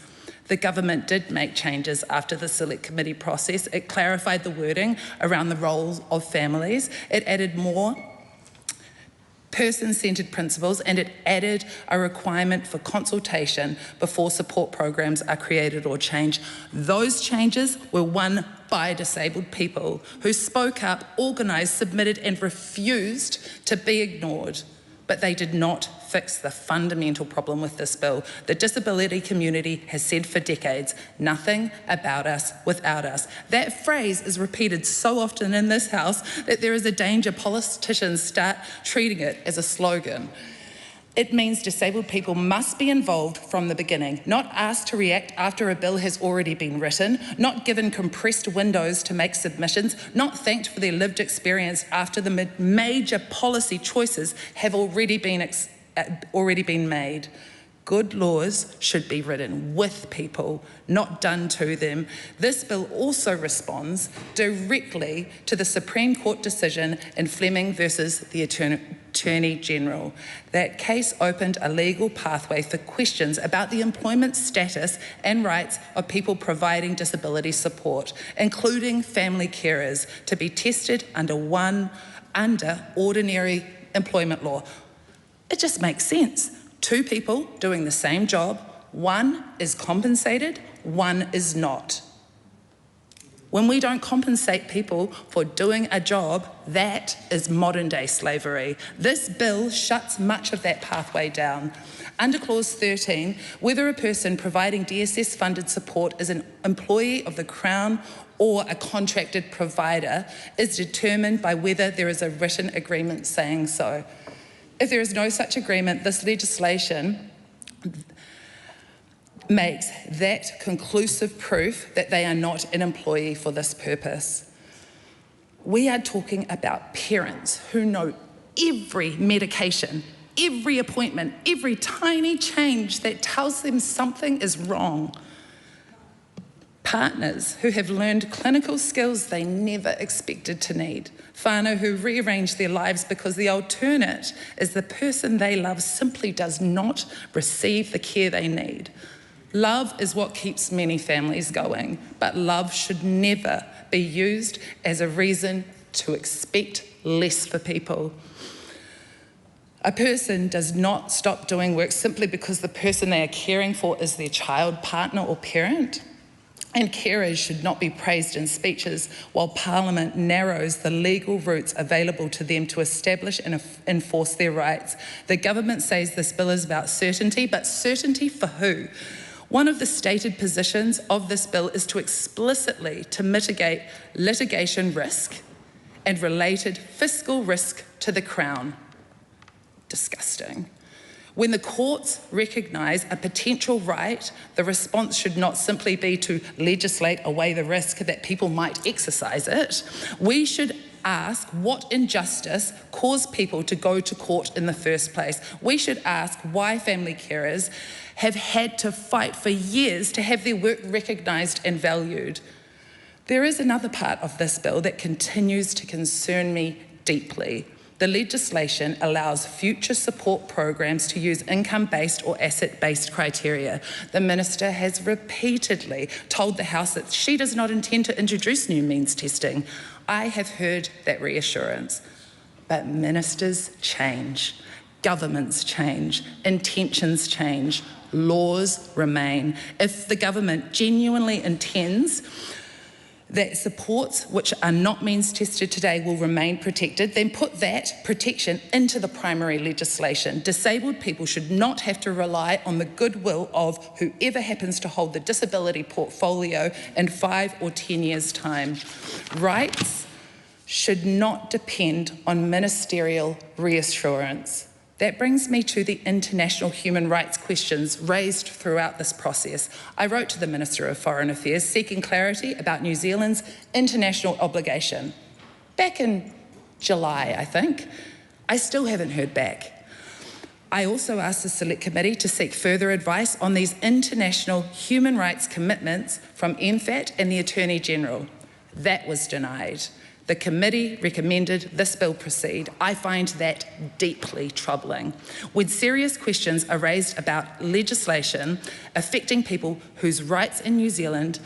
The government did make changes after the Select Committee process. It clarified the wording around the roles of families. It added more person-centred principles, and it added a requirement for consultation before support programs are created or changed. Those changes were won by disabled people who spoke up, organised, submitted and refused to be ignored. But they did not fix the fundamental problem with this bill. The disability community has said for decades, nothing about us without us. That phrase is repeated so often in this House that there is a danger politicians start treating it as a slogan. It means disabled people must be involved from the beginning, not asked to react after a bill has already been written, not given compressed windows to make submissions, not thanked for their lived experience after the major policy choices have already been made. Good laws should be written with people, not done to them. This bill also responds directly to the Supreme Court decision in Fleming versus the Attorney General. That case opened a legal pathway for questions about the employment status and rights of people providing disability support, including family carers, to be tested under ordinary employment law. It just makes sense. Two people doing the same job, one is compensated, one is not. When we don't compensate people for doing a job, that is modern day slavery. This bill shuts much of that pathway down. Under clause 13, whether a person providing DSS funded support is an employee of the Crown or a contracted provider is determined by whether there is a written agreement saying so. If there is no such agreement, this legislation makes that conclusive proof that they are not an employee for this purpose. We are talking about parents who know every medication, every appointment, every tiny change that tells them something is wrong. Partners who have learned clinical skills they never expected to need. Whānau who rearrange their lives because the alternate is the person they love simply does not receive the care they need. Love is what keeps many families going, but love should never be used as a reason to expect less for people. A person does not stop doing work simply because the person they are caring for is their child, partner or parent. And carers should not be praised in speeches while Parliament narrows the legal routes available to them to establish and enforce their rights. The government says this bill is about certainty, but certainty for who? One of the stated positions of this bill is to explicitly mitigate litigation risk and related fiscal risk to the Crown. Disgusting. When the courts recognise a potential right, the response should not simply be to legislate away the risk that people might exercise it. We should ask what injustice caused people to go to court in the first place. We should ask why family carers have had to fight for years to have their work recognised and valued. There is another part of this bill that continues to concern me deeply. The legislation allows future support programs to use income-based or asset-based criteria. The Minister has repeatedly told the House that she does not intend to introduce new means testing. I have heard that reassurance. But ministers change, governments change, intentions change, laws remain. If the government genuinely intends that supports which are not means tested today will remain protected, then put that protection into the primary legislation. Disabled people should not have to rely on the goodwill of whoever happens to hold the disability portfolio in 5 or 10 years' time. Rights should not depend on ministerial reassurance. That brings me to the international human rights questions raised throughout this process. I wrote to the Minister of Foreign Affairs seeking clarity about New Zealand's international obligation. Back in July, I think. I still haven't heard back. I also asked the Select Committee to seek further advice on these international human rights commitments from MFAT and the Attorney General. That was denied. The committee recommended this bill proceed. I find that deeply troubling. When serious questions are raised about legislation affecting people whose rights in New Zealand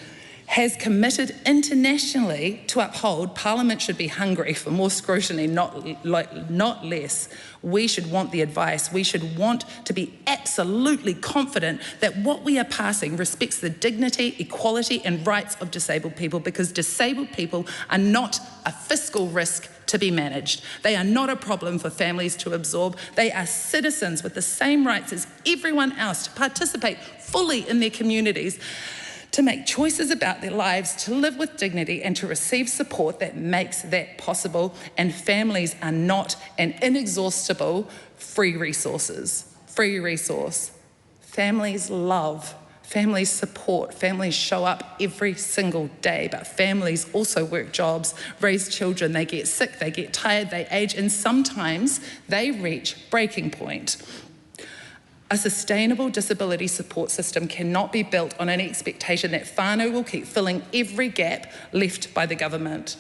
has committed internationally to uphold, Parliament should be hungry for more scrutiny, not less. We should want the advice. We should want to be absolutely confident that what we are passing respects the dignity, equality and rights of disabled people, because disabled people are not a fiscal risk to be managed. They are not a problem for families to absorb. They are citizens with the same rights as everyone else to participate fully in their communities, to make choices about their lives, to live with dignity and to receive support that makes that possible. And families are not an inexhaustible free resource. Families love, families support, families show up every single day, but families also work jobs, raise children, they get sick, they get tired, they age, and sometimes they reach breaking point. A sustainable disability support system cannot be built on an expectation that whānau will keep filling every gap left by the government.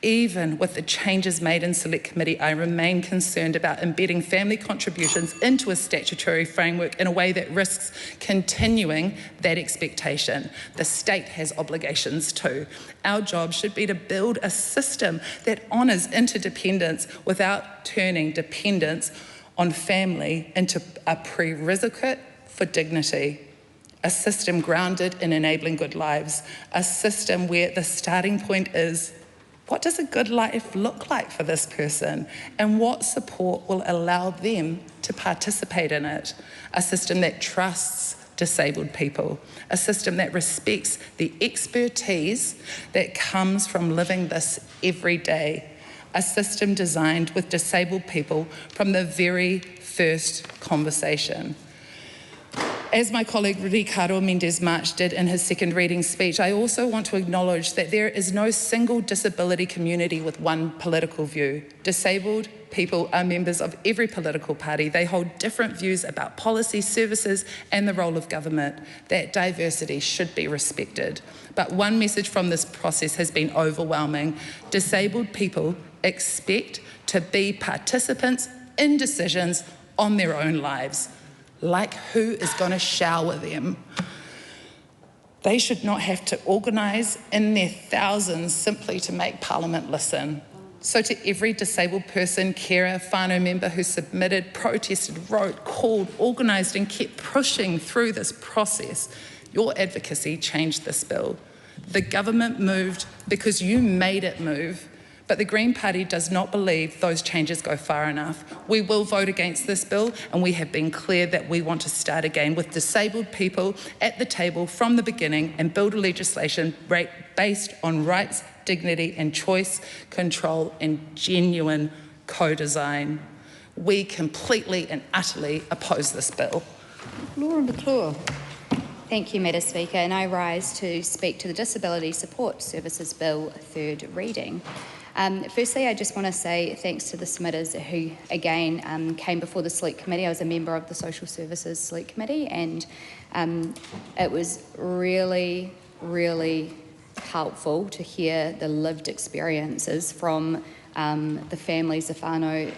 even with the changes made in Select Committee, I remain concerned about embedding family contributions into a statutory framework in a way that risks continuing that expectation. The state has obligations too. Our job should be to build a system that honours interdependence without turning dependence on family into a prerequisite for dignity. A system grounded in enabling good lives. A system where the starting point is, what does a good life look like for this person? And what support will allow them to participate in it? A system that trusts disabled people. A system that respects the expertise that comes from living this every day. A system designed with disabled people from the very first conversation. As my colleague Ricardo Mendes-March did in his second reading speech, I also want to acknowledge that there is no single disability community with one political view. Disabled people are members of every political party. They hold different views about policy, services, and the role of government. That diversity should be respected. But one message from this process has been overwhelming. Disabled people expect to be participants in decisions on their own lives. Like who is going to shower them? They should not have to organise in their thousands simply to make Parliament listen. So to every disabled person, carer, whānau member who submitted, protested, wrote, called, organised and kept pushing through this process, your advocacy changed this bill. The government moved because you made it move. But the Green Party does not believe those changes go far enough. We will vote against this bill, and we have been clear that we want to start again with disabled people at the table from the beginning and build a legislation based on rights, dignity and choice, control and genuine co-design. We completely and utterly oppose this bill. Laura McClure. Thank you, Madam Speaker, and I rise to speak to the Disability Support Services Bill, third reading. Firstly, I just want to say thanks to the submitters who, again, came before the Select Committee. I was a member of the Social Services Select Committee, and it was really, really helpful to hear the lived experiences from the families, the whānau,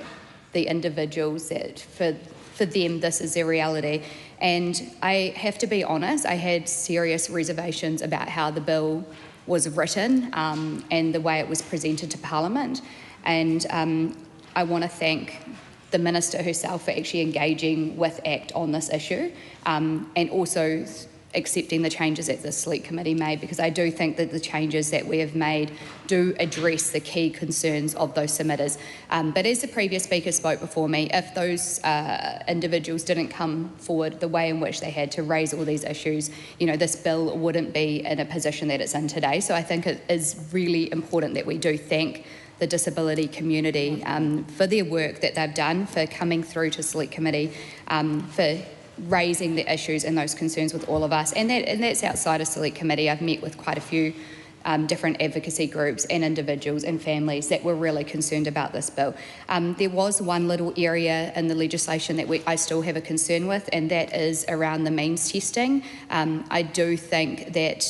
the individuals that for them this is their reality. And I have to be honest, I had serious reservations about how the bill was written and the way it was presented to Parliament. And I want to thank the Minister herself for actually engaging with ACT on this issue and also accepting the changes that the Select Committee made, because I do think that the changes that we have made do address the key concerns of those submitters. But as the previous speaker spoke before me, if those individuals didn't come forward the way in which they had to raise all these issues, you know, this bill wouldn't be in a position that it's in today. So I think it is really important that we do thank the disability community for their work that they've done, for coming through to Select Committee, for raising the issues and those concerns with all of us. And that's outside of Select Committee. I've met with quite a few different advocacy groups and individuals and families that were really concerned about this bill. There was one little area in the legislation that I still have a concern with, and that is around the means testing. I do think that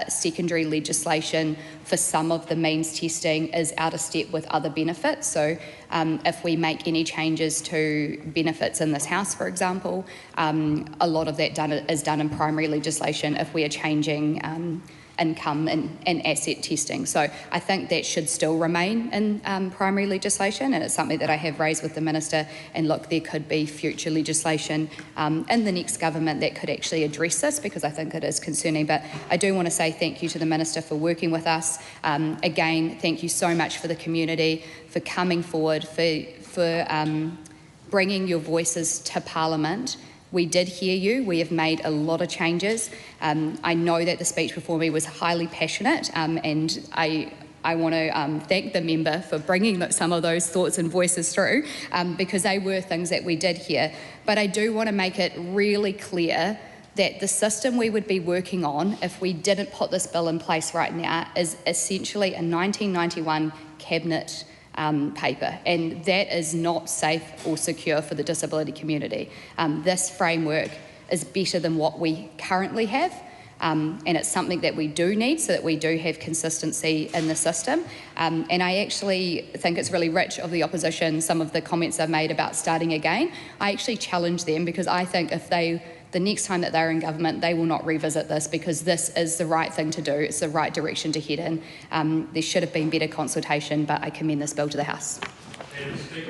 secondary legislation for some of the means testing is out of step with other benefits. So if we make any changes to benefits in this House, for example, a lot of that is done in primary legislation if we are changing income and asset testing. So I think that should still remain in primary legislation, and it's something that I have raised with the Minister. And look, there could be future legislation in the next government that could actually address this, because I think it is concerning. But I do want to say thank you to the Minister for working with us. Again, thank you so much for the community, for coming forward, for bringing your voices to Parliament. We did hear you. We have made a lot of changes. I know that the speech before me was highly passionate, and I want to thank the member for bringing some of those thoughts and voices through, because they were things that we did hear. But I do want to make it really clear that the system we would be working on if we didn't put this bill in place right now is essentially a 1991 cabinet paper, and that is not safe or secure for the disability community. This framework is better than what we currently have, and it's something that we do need so that we do have consistency in the system. And I actually think it's really rich of the opposition, some of the comments they've made about starting again. I actually challenge them because I think if the next time that they're in government, they will not revisit this because this is the right thing to do. It's the right direction to head in. There should have been better consultation, but I commend this bill to the House.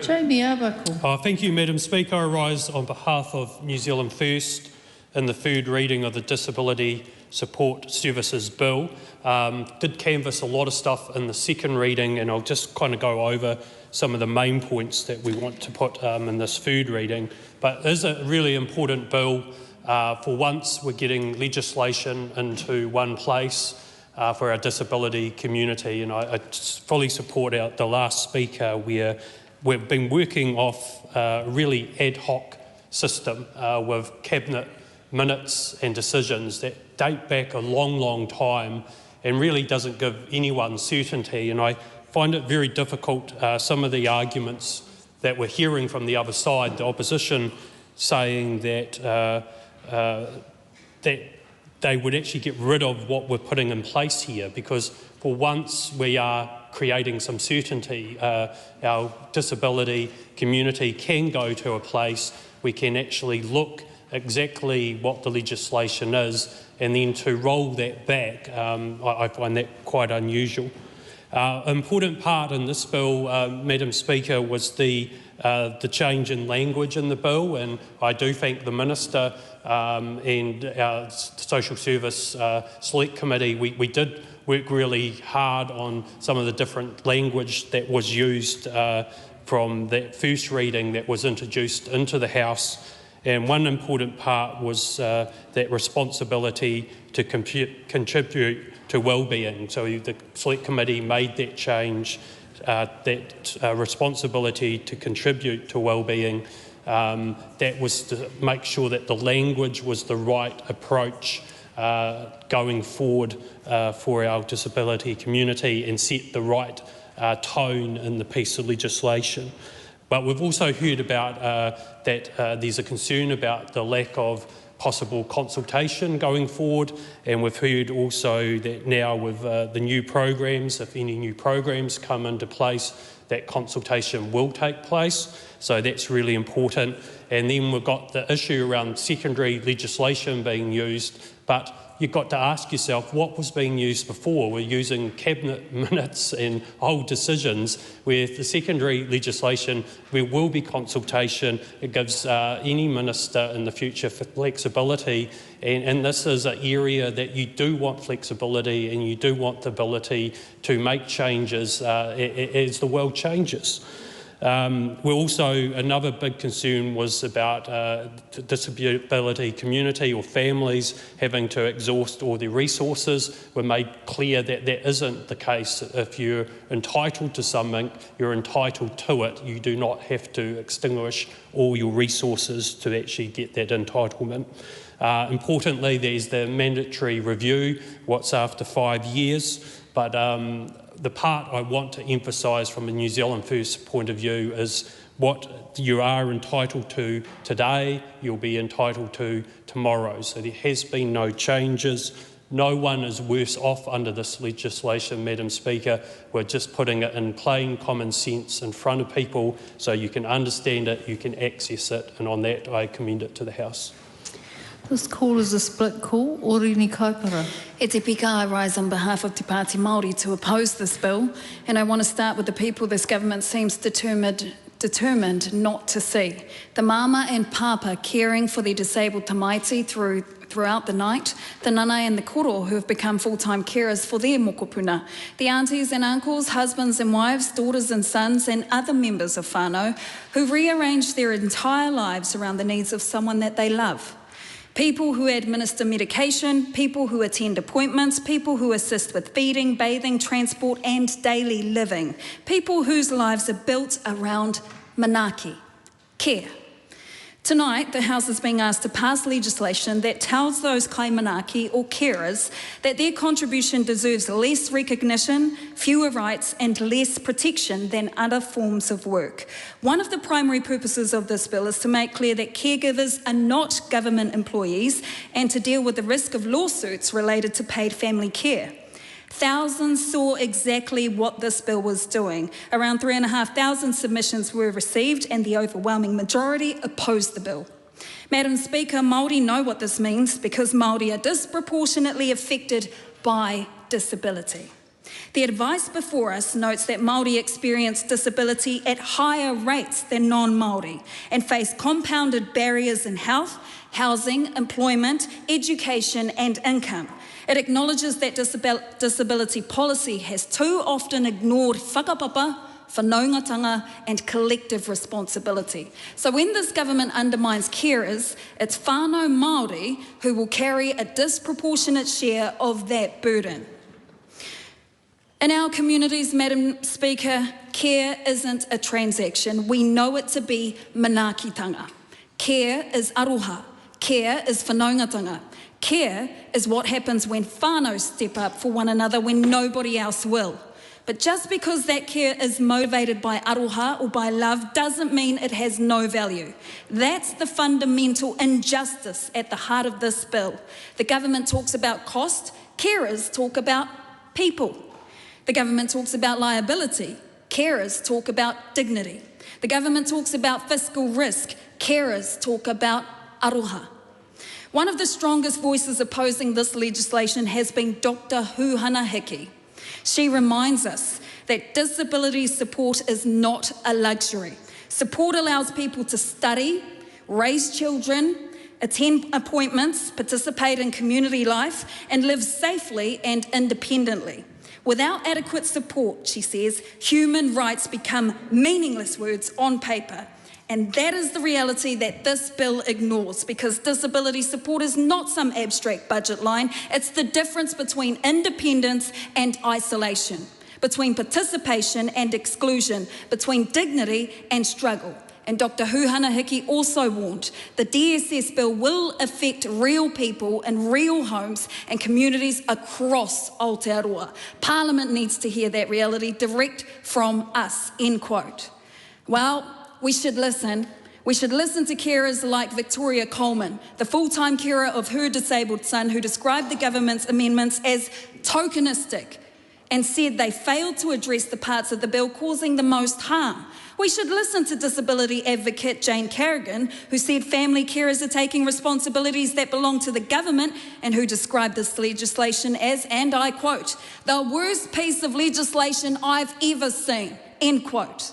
Jamie Abaku. Thank you, Madam Speaker. I rise on behalf of New Zealand First in the third reading of the Disability Support Services Bill. Did canvass a lot of stuff in the second reading, and I'll just kind of go over some of the main points that we want to put in this third reading. But it is a really important bill. For once, we're getting legislation into one place for our disability community, and I fully support the last speaker where we've been working off a really ad hoc system with cabinet minutes and decisions that date back a long, long time and really doesn't give anyone certainty. And I find it very difficult, some of the arguments that we're hearing from the other side, the opposition saying that that they would actually get rid of what we're putting in place here, because for once we are creating some certainty. Our disability community can go to a place we can actually look exactly what the legislation is, and then to roll that back, I find that quite unusual. An important part in this bill, Madam Speaker, was the change in language in the bill, and I do thank the Minister and our Social Service Select Committee. We did work really hard on some of the different language that was used from that first reading that was introduced into the House. And one important part was that responsibility to contribute to wellbeing. So the Select Committee made that change, that responsibility to contribute to wellbeing. That was to make sure that the language was the right approach going forward for our disability community and set the right tone in the piece of legislation. But we've also heard about that there's a concern about the lack of possible consultation going forward, and we've heard also that now with the new programs, if any new programs come into place, that consultation will take place. So that's really important. And then we've got the issue around secondary legislation being used, but you've got to ask yourself what was being used before. We're using cabinet minutes and old decisions, where the secondary legislation, there will be consultation. It gives any minister in the future for flexibility, and this is an area that you do want flexibility and you do want the ability to make changes as the world changes. We're also, another big concern was about the disability community or families having to exhaust all their resources. We made clear that that isn't the case. If you're entitled to something, you're entitled to it. You do not have to extinguish all your resources to actually get that entitlement. Importantly, there's the mandatory review, what's after 5 years, but the part I want to emphasise from a New Zealand First point of view is what you are entitled to today, you'll be entitled to tomorrow. So there has been no changes. No one is worse off under this legislation, Madam Speaker. We're just putting it in plain common sense in front of people so you can understand it, you can access it, and on that I commend it to the House. This call is a split call. Orini Kaipara. E te pika, I rise on behalf of Te Pāti Māori to oppose this bill, and I want to start with the people this government seems determined not to see. The mama and papa caring for their disabled tamaiti throughout the night, the nana and the koro who have become full-time carers for their mokopuna, the aunties and uncles, husbands and wives, daughters and sons, and other members of whānau who rearrange their entire lives around the needs of someone that they love. People who administer medication, people who attend appointments, people who assist with feeding, bathing, transport and daily living. People whose lives are built around manaaki, care. Tonight, the House is being asked to pass legislation that tells those kaimanaki or carers that their contribution deserves less recognition, fewer rights and less protection than other forms of work. One of the primary purposes of this bill is to make clear that caregivers are not government employees and to deal with the risk of lawsuits related to paid family care. Thousands saw exactly what this bill was doing. Around 3,500 submissions were received and the overwhelming majority opposed the bill. Madam Speaker, Māori know what this means because Māori are disproportionately affected by disability. The advice before us notes that Māori experience disability at higher rates than non-Māori and face compounded barriers in health, housing, employment, education and income. It acknowledges that disability policy has too often ignored whakapapa, whanaungatanga and collective responsibility. So when this government undermines carers, it's whānau Māori who will carry a disproportionate share of that burden. In our communities, Madam Speaker, care isn't a transaction. We know it to be manaakitanga. Care is aroha. Care is whanaungatanga. Care is what happens when whānau step up for one another when nobody else will. But just because that care is motivated by aroha or by love doesn't mean it has no value. That's the fundamental injustice at the heart of this bill. The government talks about cost, carers talk about people. The government talks about liability, carers talk about dignity. The government talks about fiscal risk, carers talk about aroha. One of the strongest voices opposing this legislation has been Dr. Huhana Hiki. She reminds us that disability support is not a luxury. Support allows people to study, raise children, attend appointments, participate in community life, and live safely and independently. Without adequate support, she says, human rights become meaningless words on paper. And that is the reality that this bill ignores, because disability support is not some abstract budget line. It's the difference between independence and isolation, between participation and exclusion, between dignity and struggle. And Dr. Huhana Hiki also warned the DSS bill will affect real people in real homes and communities across Aotearoa. Parliament needs to hear that reality direct from us, end quote. Well, we should listen. We should listen to carers like Victoria Coleman, the full-time carer of her disabled son, who described the government's amendments as tokenistic and said they failed to address the parts of the bill causing the most harm. We should listen to disability advocate Jane Carrigan, who said family carers are taking responsibilities that belong to the government and who described this legislation as, and I quote, the worst piece of legislation I've ever seen, end quote.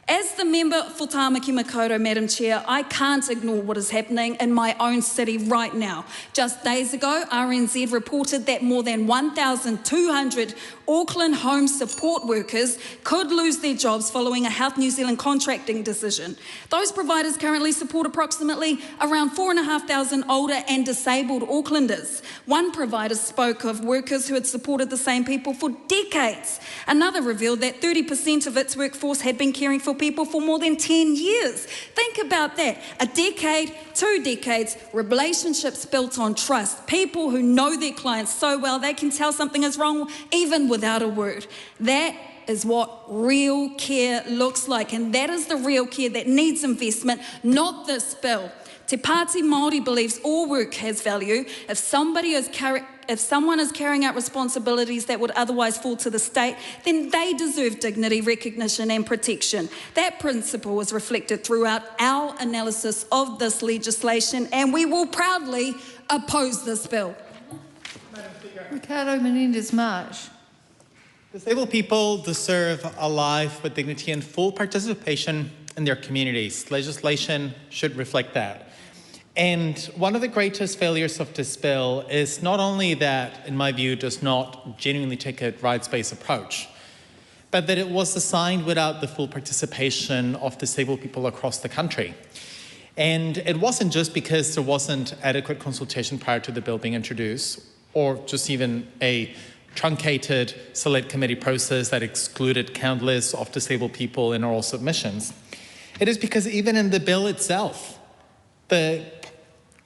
As the member for Tāmaki Makaurau, Madam Chair, I can't ignore what is happening in my own city right now. Just days ago, RNZ reported that more than 1,200 Auckland home support workers could lose their jobs following a Health New Zealand contracting decision. Those providers currently support approximately around 4,500 older and disabled Aucklanders. One provider spoke of workers who had supported the same people for decades. Another revealed that 30% of its workforce had been caring for people for more than 10 years. Think about that. A decade, 2 decades, relationships built on trust. People who know their clients so well they can tell something is wrong even without a word. That is what real care looks like, and that is the real care that needs investment, not this bill. Te Pāti Māori believes all work has value. If someone is carrying out responsibilities that would otherwise fall to the state, then they deserve dignity, recognition and protection. That principle is reflected throughout our analysis of this legislation, and we will proudly oppose this bill. Ricardo Menendez-Marsh. Disabled people deserve a life with dignity and full participation in their communities. Legislation should reflect that. And one of the greatest failures of this bill is not only that, in my view, does not genuinely take a rights-based approach, but that it was designed without the full participation of disabled people across the country. And it wasn't just because there wasn't adequate consultation prior to the bill being introduced, or just even a truncated select committee process that excluded countless of disabled people in oral submissions. It is because even in the bill itself, the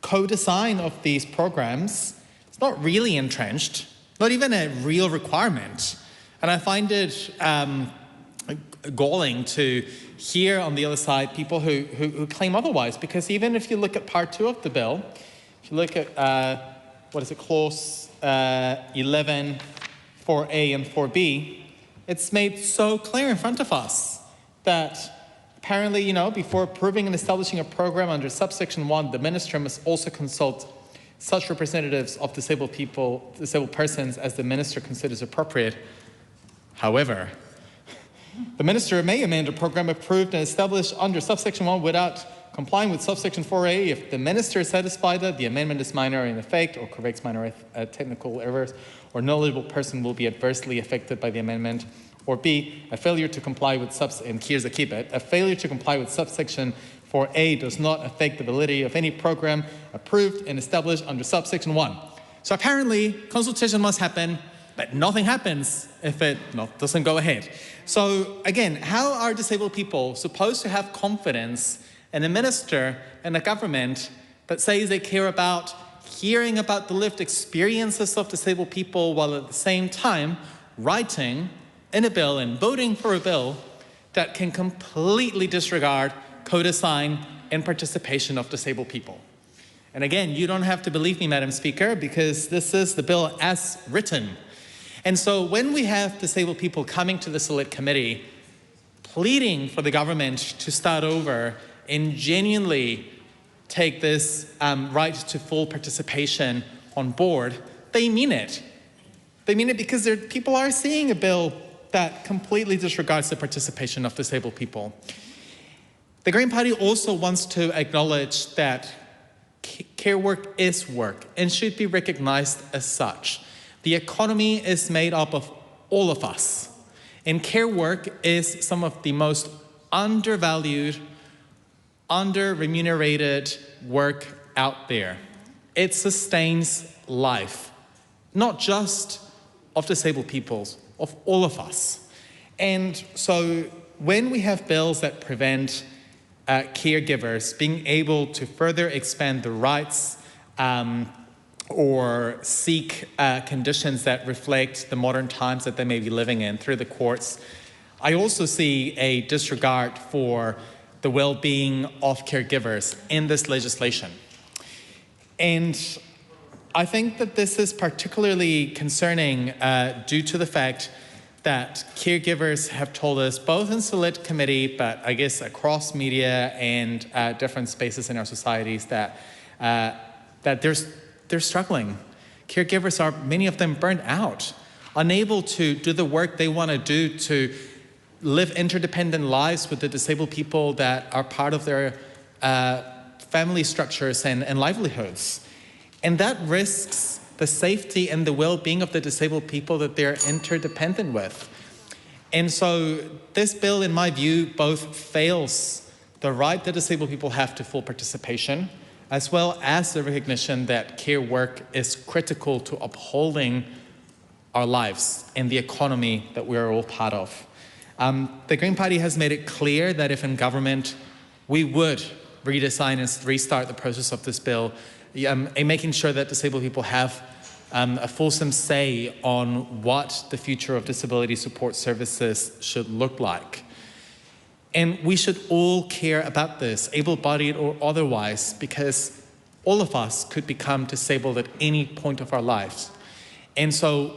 co-design of these programs is not really entrenched, not even a real requirement. And I find it galling to hear on the other side people who claim otherwise, because even if you look at part 2 of the bill, if you look at, clause 11, 4A and 4B, it's made so clear in front of us that apparently, before approving and establishing a program under subsection 1, the minister must also consult such representatives of disabled persons as the minister considers appropriate. However, the minister may amend a program approved and established under subsection 1 without complying with subsection 4A if the minister is satisfied that the amendment is minor in effect or corrects minor technical errors, or no eligible person will be adversely affected by the amendment. Or B, a failure to comply with and here's a keep it, a failure to comply with subsection 4A does not affect the validity of any program approved and established under subsection 1. So apparently, consultation must happen, but nothing happens if it doesn't go ahead. So again, how are disabled people supposed to have confidence in a minister and a government that says they care about hearing about the lived experiences of disabled people while at the same time writing in a bill and voting for a bill that can completely disregard co-design and participation of disabled people? And again, you don't have to believe me, Madam Speaker, because this is the bill as written. And so when we have disabled people coming to the Select Committee pleading for the government to start over and genuinely take this right to full participation on board, they mean it. They mean it because people are seeing a bill that completely disregards the participation of disabled people. The Green Party also wants to acknowledge that care work is work and should be recognized as such. The economy is made up of all of us, and care work is some of the most undervalued, under-remunerated work out there. It sustains life, not just of disabled people, of all of us. And so when we have bills that prevent caregivers being able to further expand their rights or seek conditions that reflect the modern times that they may be living in through the courts, I also see a disregard for the well-being of caregivers in this legislation. And I think that this is particularly concerning due to the fact that caregivers have told us, both in Select Committee, but I guess across media and different spaces in our societies, that they're struggling. Caregivers are, many of them, burnt out, unable to do the work they want to do to live interdependent lives with the disabled people that are part of their family structures and livelihoods. And that risks the safety and the well-being of the disabled people that they're interdependent with. And so this bill, in my view, both fails the right that disabled people have to full participation, as well as the recognition that care work is critical to upholding our lives and the economy that we are all part of. The Green Party has made it clear that if in government, we would redesign and restart the process of this bill, making sure that disabled people have a fulsome say on what the future of disability support services should look like. And we should all care about this, able-bodied or otherwise, because all of us could become disabled at any point of our lives. And so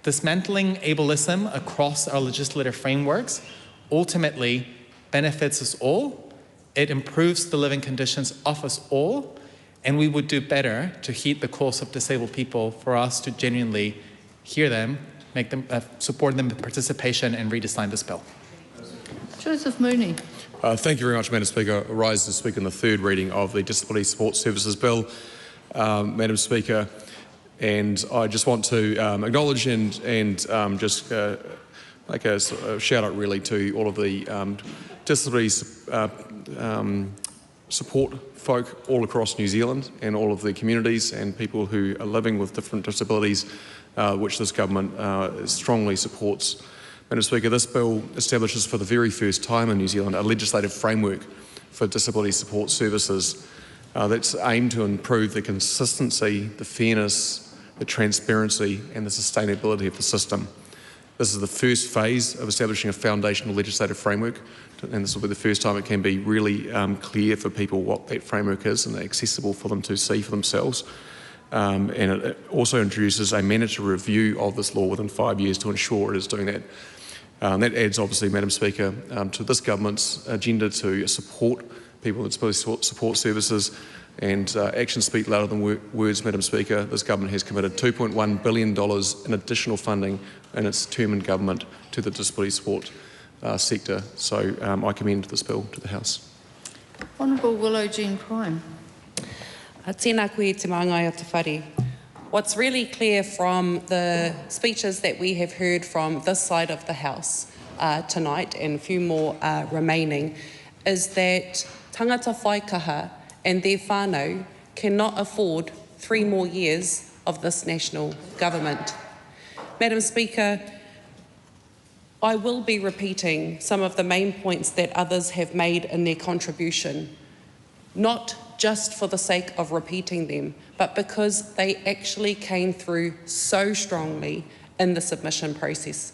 dismantling ableism across our legislative frameworks ultimately benefits us all. It improves the living conditions of us all, and we would do better to heed the calls of disabled people for us to genuinely hear them, make them, support them with participation, and redesign this bill. Joseph Mooney. Thank you very much, Madam Speaker. I rise to speak on the third reading of the Disability Support Services Bill, Madam Speaker, and I just want to acknowledge and just make a shout out really to all of the disability support folk all across New Zealand and all of the communities and people who are living with different disabilities, which this government strongly supports. Madam Speaker, this bill establishes for the very first time in New Zealand a legislative framework for disability support services that's aimed to improve the consistency, the fairness, the transparency and the sustainability of the system. This is the first phase of establishing a foundational legislative framework, and this will be the first time it can be really clear for people what that framework is and accessible for them to see for themselves. And it also introduces a mandatory review of this law within 5 years to ensure it is doing that. That adds, obviously, Madam Speaker, to this government's agenda to support people with disability support services, and actions speak louder than words, Madam Speaker. This government has committed $2.1 billion in additional funding in its term in government to the disability support sector. So I commend this bill to the House. Honourable Willow Jean Prime. Tēnā koe te maangai o te whare. What's really clear from the speeches that we have heard from this side of the House tonight, and a few more remaining, is that tangata whaikaha and their whānau cannot afford 3 more years of this national government. Madam Speaker, I will be repeating some of the main points that others have made in their contribution, not just for the sake of repeating them, but because they actually came through so strongly in the submission process.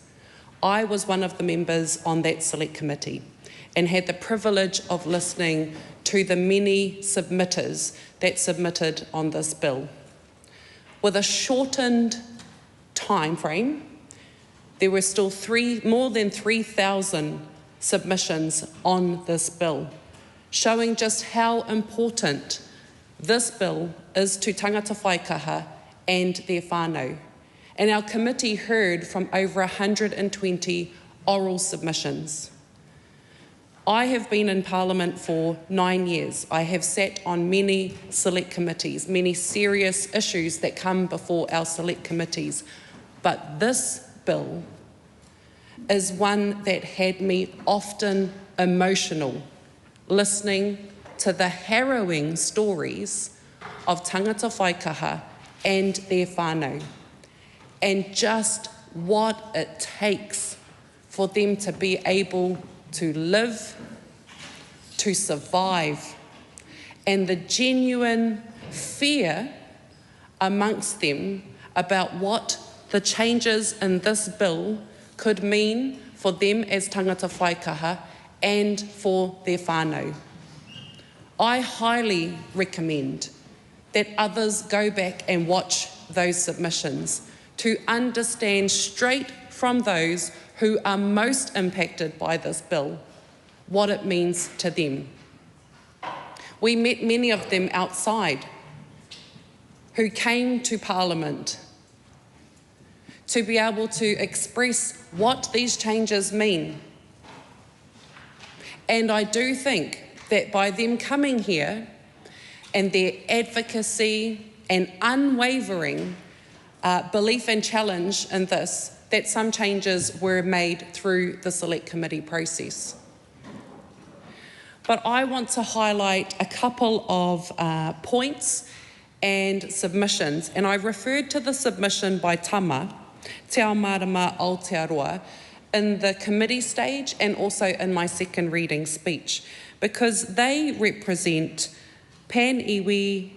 I was one of the members on that select committee and had the privilege of listening to the many submitters that submitted on this bill. With a shortened time frame, there were still more than 3,000 submissions on this bill, showing just how important this bill is to tangata whaikaha and their whānau. And our committee heard from over 120 oral submissions. I have been in Parliament for 9 years. I have sat on many select committees, many serious issues that come before our select committees. But this bill is one that had me often emotional, listening to the harrowing stories of tangata whaikaha and their whānau, and just what it takes for them to be able to live, to survive, and the genuine fear amongst them about what the changes in this bill could mean for them as tangata whaikaha and for their whānau. I highly recommend that others go back and watch those submissions to understand straight from those who are most impacted by this bill what it means to them. We met many of them outside who came to Parliament to be able to express what these changes mean. And I do think that by them coming here and their advocacy and unwavering belief and challenge in this, that some changes were made through the select committee process. But I want to highlight a couple of points and submissions, and I referred to the submission by Tama, Te Ao Marama Aotearoa, in the committee stage and also in my second reading speech, because they represent pan-iwi,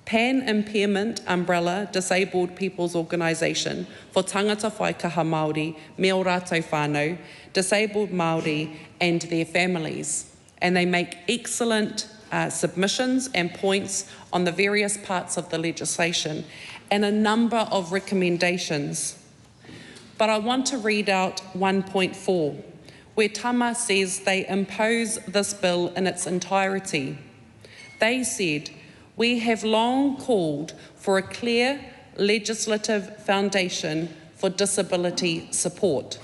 pan-impairment umbrella disabled people's organisation for tangata whaikaha Māori, me o rātou whānau, disabled Māori and their families. And they make excellent submissions and points on the various parts of the legislation and a number of recommendations. But I want to read out 1.4, where Tama says they impose this bill in its entirety. They said, "We have long called for a clear legislative foundation for disability support,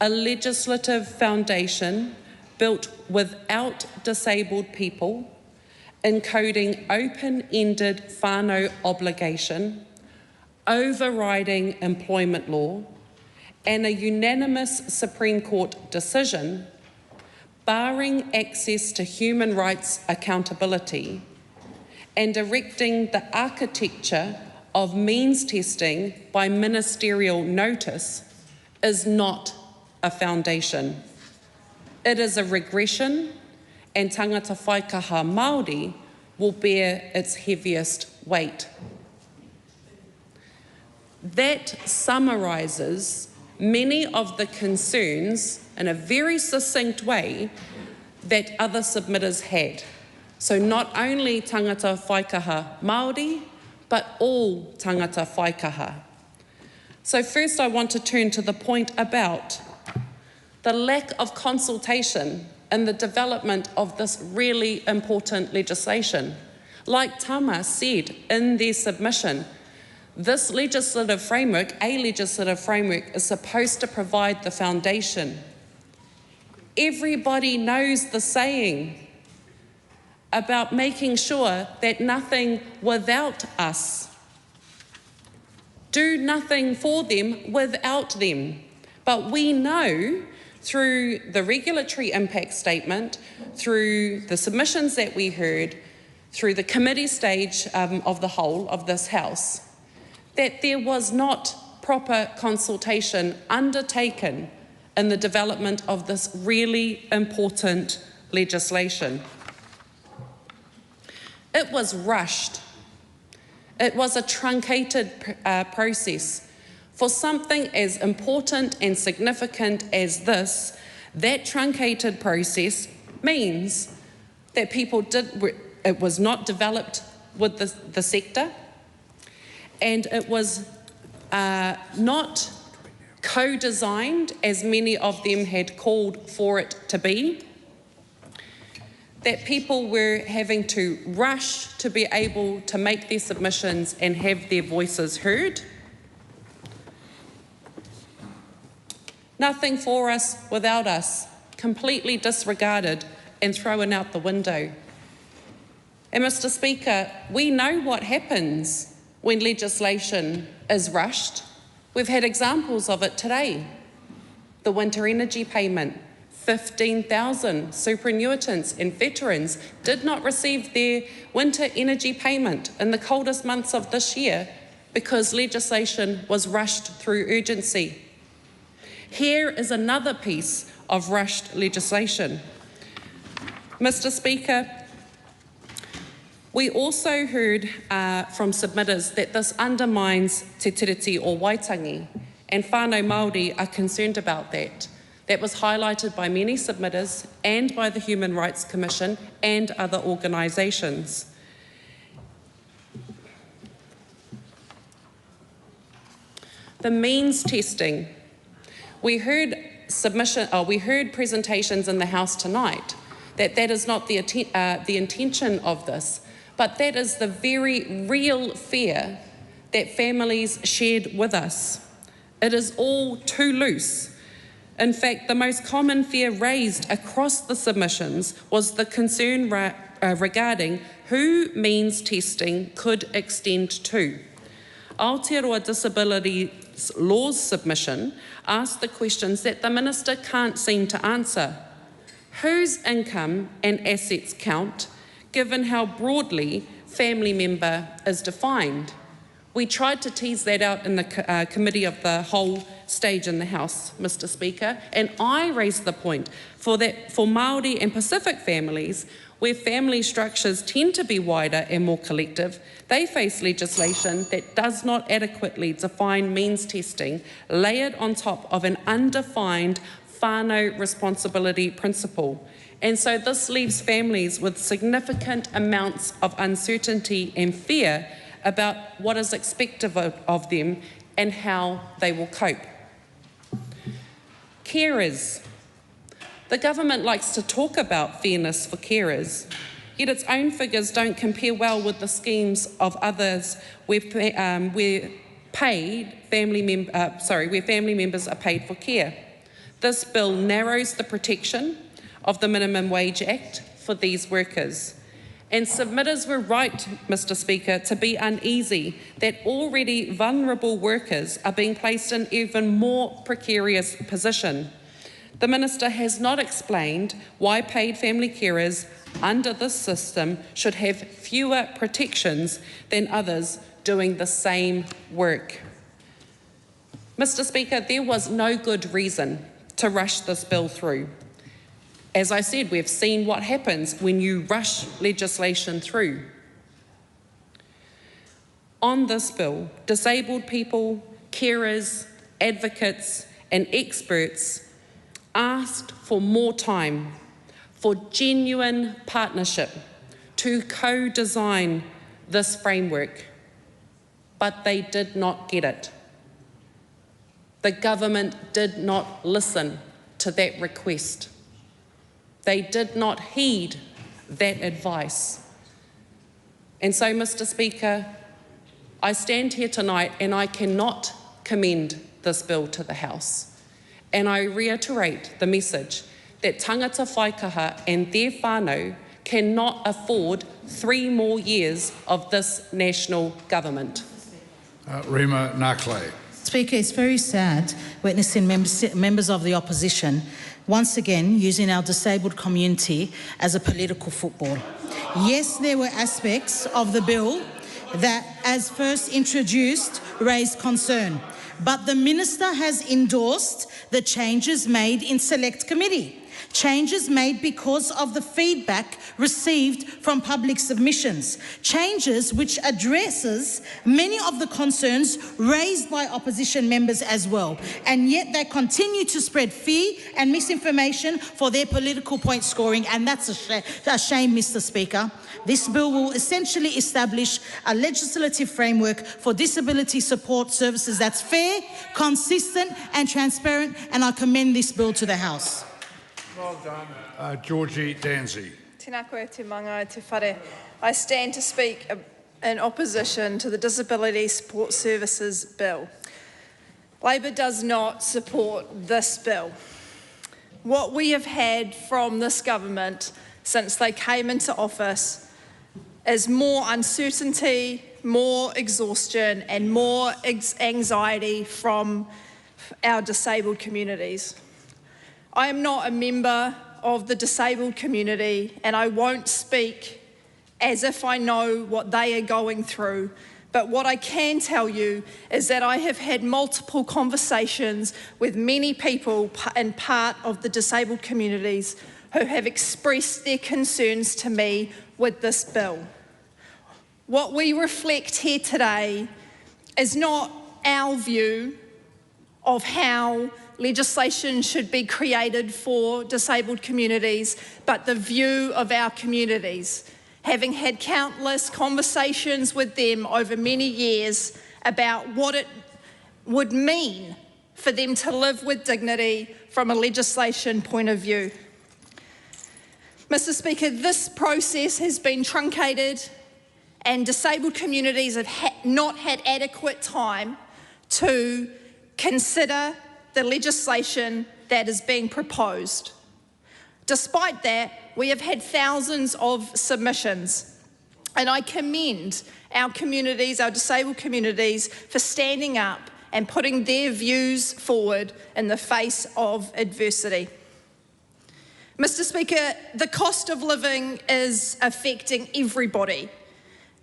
a legislative foundation built without disabled people, encoding open-ended whānau obligation, overriding employment law, and a unanimous Supreme Court decision barring access to human rights accountability and directing the architecture of means testing by ministerial notice is not a foundation. It is a regression and tangata whaikaha Māori will bear its heaviest weight. That summarises many of the concerns in a very succinct way that other submitters had. So not only tangata whaikaha Māori, but all tangata whaikaha. So first I want to turn to the point about the lack of consultation in the development of this really important legislation. Like Tama said in their submission, this legislative framework, a legislative framework, is supposed to provide the foundation. Everybody knows the saying about making sure that nothing without us. Do nothing for them without them. But we know through the regulatory impact statement, through the submissions that we heard, through the committee stage of the whole of this House, that there was not proper consultation undertaken in the development of this really important legislation. It was rushed. It was a truncated process. For something as important and significant as this, that truncated process means that it was not developed with the sector, and it was not co-designed as many of them had called for it to be, that people were having to rush to be able to make their submissions and have their voices heard. Nothing for us without us, completely disregarded and thrown out the window. And Mr. Speaker, we know what happens when legislation is rushed. We've had examples of it today. The winter energy payment, 15,000 superannuitants and veterans did not receive their winter energy payment in the coldest months of this year because legislation was rushed through urgency. Here is another piece of rushed legislation. Mr. Speaker, we also heard from submitters that this undermines te tiriti o Waitangi, and whānau Māori are concerned about that. That was highlighted by many submitters and by the Human Rights Commission and other organisations. The means testing. We heard presentations in the House tonight that is not the intention of this, but that is the very real fear that families shared with us. It is all too loose. In fact, the most common fear raised across the submissions was the concern regarding who means testing could extend to. Aotearoa Disability Law's submission asked the questions that the Minister can't seem to answer. Whose income and assets count, given how broadly family member is defined? We tried to tease that out in the committee of the whole stage in the House, Mr. Speaker, and I raised the point for Māori and Pacific families, where family structures tend to be wider and more collective, they face legislation that does not adequately define means testing, layered on top of an undefined whānau responsibility principle. And so this leaves families with significant amounts of uncertainty and fear about what is expected of them and how they will cope. Carers. The government likes to talk about fairness for carers, yet its own figures don't compare well with the schemes of others where family members are paid for care. This bill narrows the protection of the Minimum Wage Act for these workers. And submitters were right, Mr. Speaker, to be uneasy that already vulnerable workers are being placed in even more precarious position. The Minister has not explained why paid family carers under this system should have fewer protections than others doing the same work. Mr. Speaker, there was no good reason to rush this bill through. As I said, we've seen what happens when you rush legislation through. On this bill, disabled people, carers, advocates and experts asked for more time, for genuine partnership to co-design this framework, but they did not get it. The government did not listen to that request. They did not heed that advice. And so, Mr. Speaker, I stand here tonight and I cannot commend this bill to the House. And I reiterate the message that tangata whaikaha and their whānau cannot afford 3 more years of this national government. Rima Nakle. Speaker, it's very sad witnessing members of the opposition once again using our disabled community as a political football. Yes, there were aspects of the bill that, as first introduced, raised concern, but the Minister has endorsed the changes made in Select Committee. Changes made because of the feedback received from public submissions. Changes which addresses many of the concerns raised by opposition members as well. And yet they continue to spread fear and misinformation for their political point scoring, and that's a shame, Mr. Speaker. This bill will essentially establish a legislative framework for disability support services that's fair, consistent and transparent, and I commend this bill to the House. Well done. Georgie Danzi. Tēnā koe te manga te whare. I stand to speak in opposition to the Disability Support Services Bill. Labor does not support this bill. What we have had from this government since they came into office is more uncertainty, more exhaustion and more anxiety from our disabled communities. I am not a member of the disabled community and I won't speak as if I know what they are going through, but what I can tell you is that I have had multiple conversations with many people and part of the disabled communities who have expressed their concerns to me with this bill. What we reflect here today is not our view of how legislation should be created for disabled communities, but the view of our communities. Having had countless conversations with them over many years about what it would mean for them to live with dignity from a legislation point of view. Mr. Speaker, this process has been truncated and disabled communities have not had adequate time to consider the legislation that is being proposed. Despite that, we have had thousands of submissions, and I commend our communities, our disabled communities, for standing up and putting their views forward in the face of adversity. Mr. Speaker, the cost of living is affecting everybody.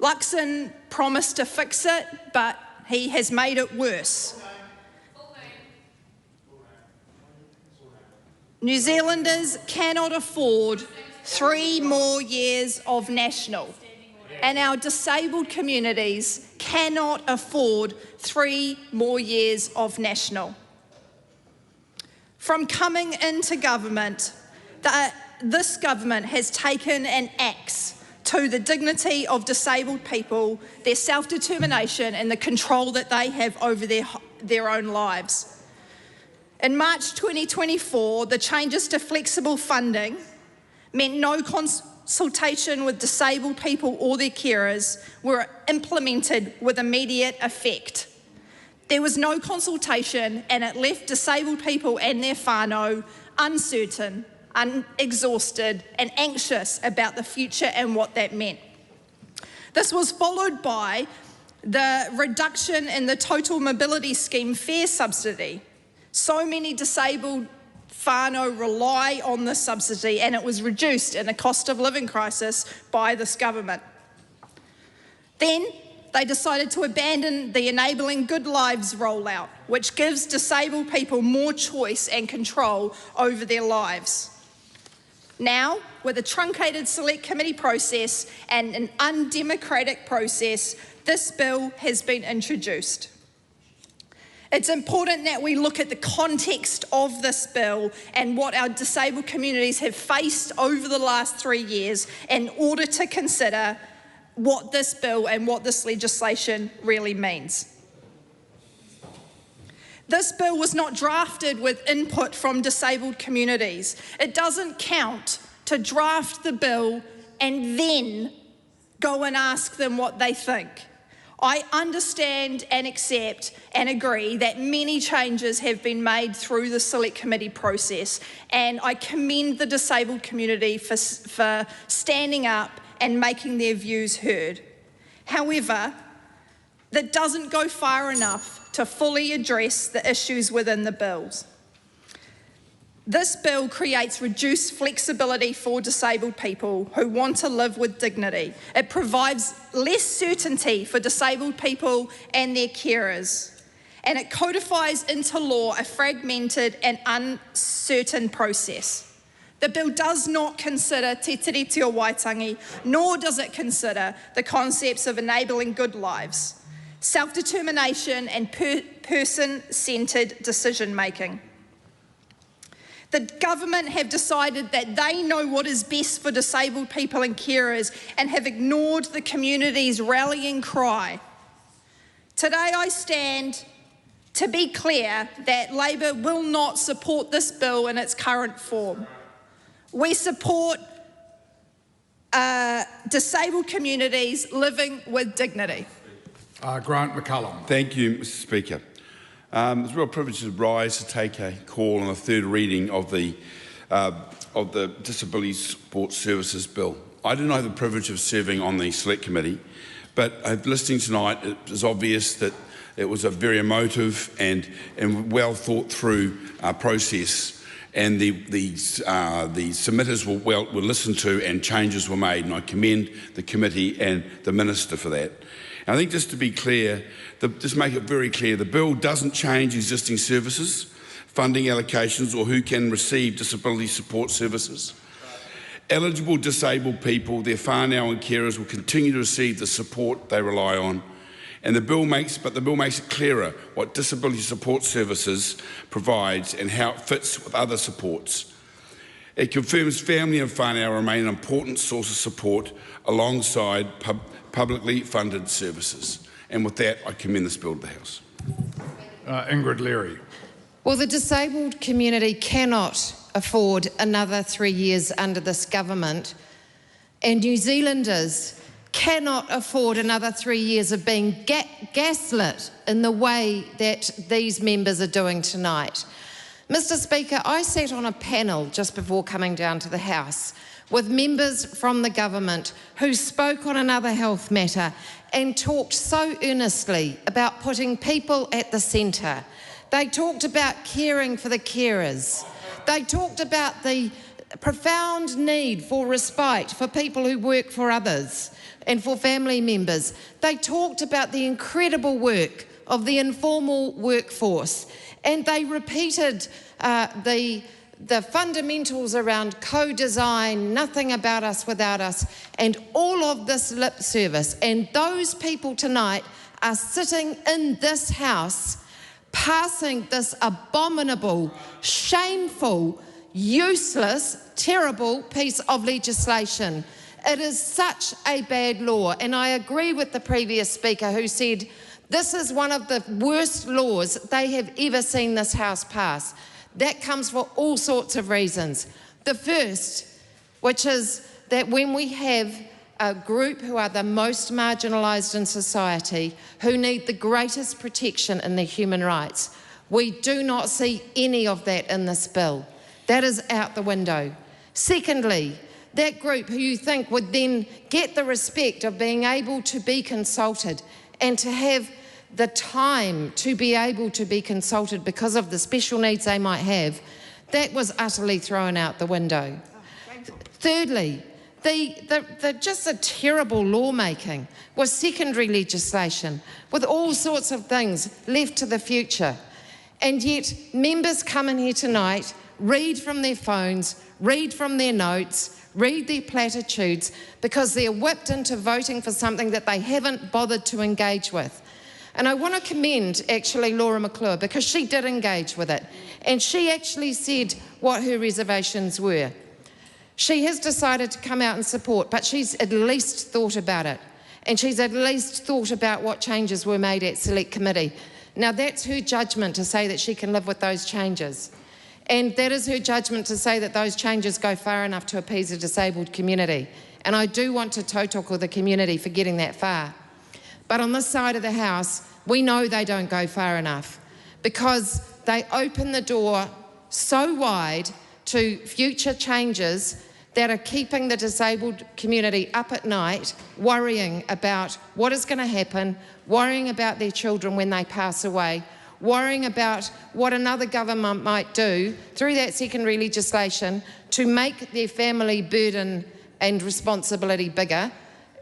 Luxon promised to fix it, but he has made it worse. New Zealanders cannot afford 3 more years of national, and our disabled communities cannot afford 3 more years of national. From coming into government, this government has taken an axe to the dignity of disabled people, their self-determination and the control that they have over their own lives. In March 2024, the changes to flexible funding meant no consultation with disabled people or their carers were implemented with immediate effect. There was no consultation and it left disabled people and their whānau uncertain, exhausted and anxious about the future and what that meant. This was followed by the reduction in the Total Mobility Scheme fare subsidy. So many disabled whānau rely on this subsidy and it was reduced in a cost of living crisis by this government. Then they decided to abandon the Enabling Good Lives rollout, which gives disabled people more choice and control over their lives. Now, with a truncated select committee process and an undemocratic process, this bill has been introduced. It's important that we look at the context of this bill and what our disabled communities have faced over the last 3 years in order to consider what this bill and what this legislation really means. This bill was not drafted with input from disabled communities. It doesn't count to draft the bill and then go and ask them what they think. I understand and accept and agree that many changes have been made through the select committee process, and I commend the disabled community for standing up and making their views heard. However, that doesn't go far enough to fully address the issues within the bills. This bill creates reduced flexibility for disabled people who want to live with dignity. It provides less certainty for disabled people and their carers. And it codifies into law a fragmented and uncertain process. The bill does not consider te tiriti o Waitangi, nor does it consider the concepts of enabling good lives, self-determination and person-centred decision-making. The government have decided that they know what is best for disabled people and carers and have ignored the community's rallying cry. Today I stand to be clear that Labour will not support this bill in its current form. We support disabled communities living with dignity. Grant McCullum. Thank you, Mr Speaker. It's a real privilege to rise to take a call on the third reading of the Disability Support Services Bill. I do not have the privilege of serving on the Select Committee, but listening tonight, it is obvious that it was a very emotive and well thought through process, and the submitters were listened to and changes were made, and I commend the committee and the Minister for that. And I think just to be clear, just make it very clear, the bill doesn't change existing services, funding allocations or who can receive disability support services. Eligible disabled people, their whānau and carers will continue to receive the support they rely on. And the bill makes it clearer what disability support services provides and how it fits with other supports. It confirms family and whānau remain an important source of support alongside publicly funded services. And with that, I commend this bill to the House. Ingrid Leary. Well, the disabled community cannot afford another 3 years under this government, and New Zealanders cannot afford another 3 years of being gaslit in the way that these members are doing tonight. Mr Speaker, I sat on a panel just before coming down to the House with members from the government who spoke on another health matter and talked so earnestly about putting people at the centre. They talked about caring for the carers. They talked about the profound need for respite for people who work for others and for family members. They talked about the incredible work of the informal workforce, and they repeated the fundamentals around co-design, nothing about us without us, and all of this lip service. And those people tonight are sitting in this House passing this abominable, shameful, useless, terrible piece of legislation. It is such a bad law, and I agree with the previous speaker who said this is one of the worst laws they have ever seen this House pass. That comes for all sorts of reasons. The first, which is that when we have a group who are the most marginalised in society, who need the greatest protection in their human rights, we do not see any of that in this bill. That is out the window. Secondly, that group who you think would then get the respect of being able to be consulted and to have the time to be able to be consulted because of the special needs they might have, that was utterly thrown out the window. Thirdly, just the terrible lawmaking was secondary legislation with all sorts of things left to the future. And yet members come in here tonight read from their phones, read from their notes, read their platitudes, because they're whipped into voting for something that they haven't bothered to engage with. And I want to commend actually Laura McClure, because she did engage with it. And she actually said what her reservations were. She has decided to come out and support, but she's at least thought about it. And she's at least thought about what changes were made at Select Committee. Now that's her judgment to say that she can live with those changes. And that is her judgment to say that those changes go far enough to appease a disabled community. And I do want to tautoko the community for getting that far. But on this side of the House, we know they don't go far enough, because they open the door so wide to future changes that are keeping the disabled community up at night, worrying about what is going to happen, worrying about their children when they pass away, worrying about what another government might do through that secondary legislation to make their family burden and responsibility bigger,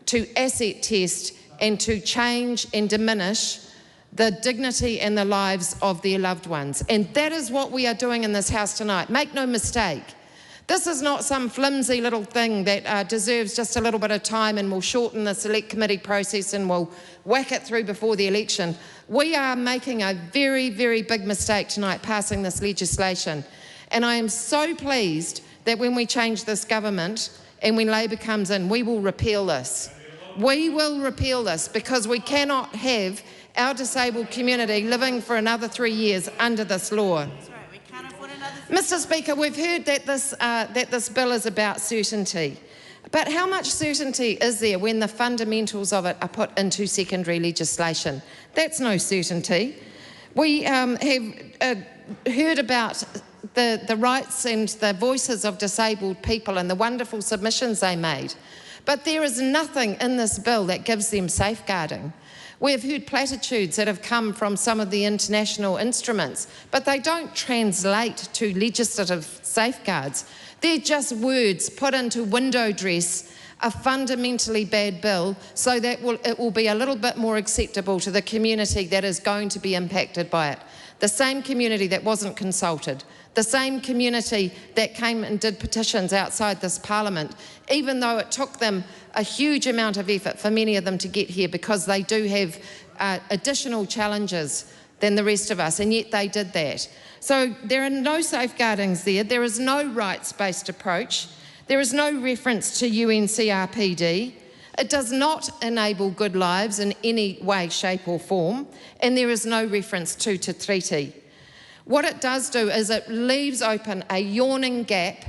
to asset test and to change and diminish the dignity and the lives of their loved ones. And that is what we are doing in this House tonight. Make no mistake. This is not some flimsy little thing that deserves just a little bit of time and will shorten the Select Committee process and will whack it through before the election. We are making a very, very big mistake tonight passing this legislation. And I am so pleased that when we change this government and when Labor comes in, we will repeal this. We will repeal this, because we cannot have our disabled community living for another 3 years under this law. Mr. Speaker, we've heard that this bill is about certainty. But how much certainty is there when the fundamentals of it are put into secondary legislation? That's no certainty. We have heard about the rights and the voices of disabled people and the wonderful submissions they made. But there is nothing in this bill that gives them safeguarding. We've heard platitudes that have come from some of the international instruments, but they don't translate to legislative safeguards. They're just words put into window dress a fundamentally bad bill so that it will be a little bit more acceptable to the community that is going to be impacted by it. The same community that wasn't consulted, the same community that came and did petitions outside this Parliament, even though it took them a huge amount of effort for many of them to get here, because they do have additional challenges than the rest of us, and yet they did that. So there are no safeguardings there. There is no rights-based approach. There is no reference to UNCRPD. It does not enable good lives in any way, shape or form, and there is no reference to Te Treaty. What it does do is it leaves open a yawning gap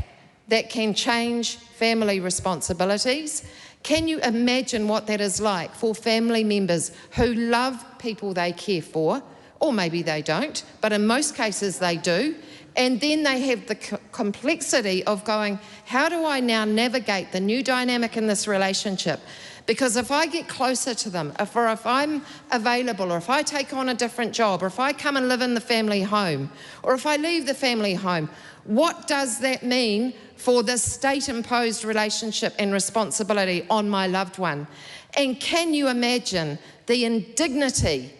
that can change family responsibilities. Can you imagine what that is like for family members who love people they care for, or maybe they don't, but in most cases they do, and then they have the complexity of going, how do I now navigate the new dynamic in this relationship? Because if I get closer to them, if I'm available, or if I take on a different job, or if I come and live in the family home, or if I leave the family home, what does that mean for this state-imposed relationship and responsibility on my loved one? And can you imagine the indignity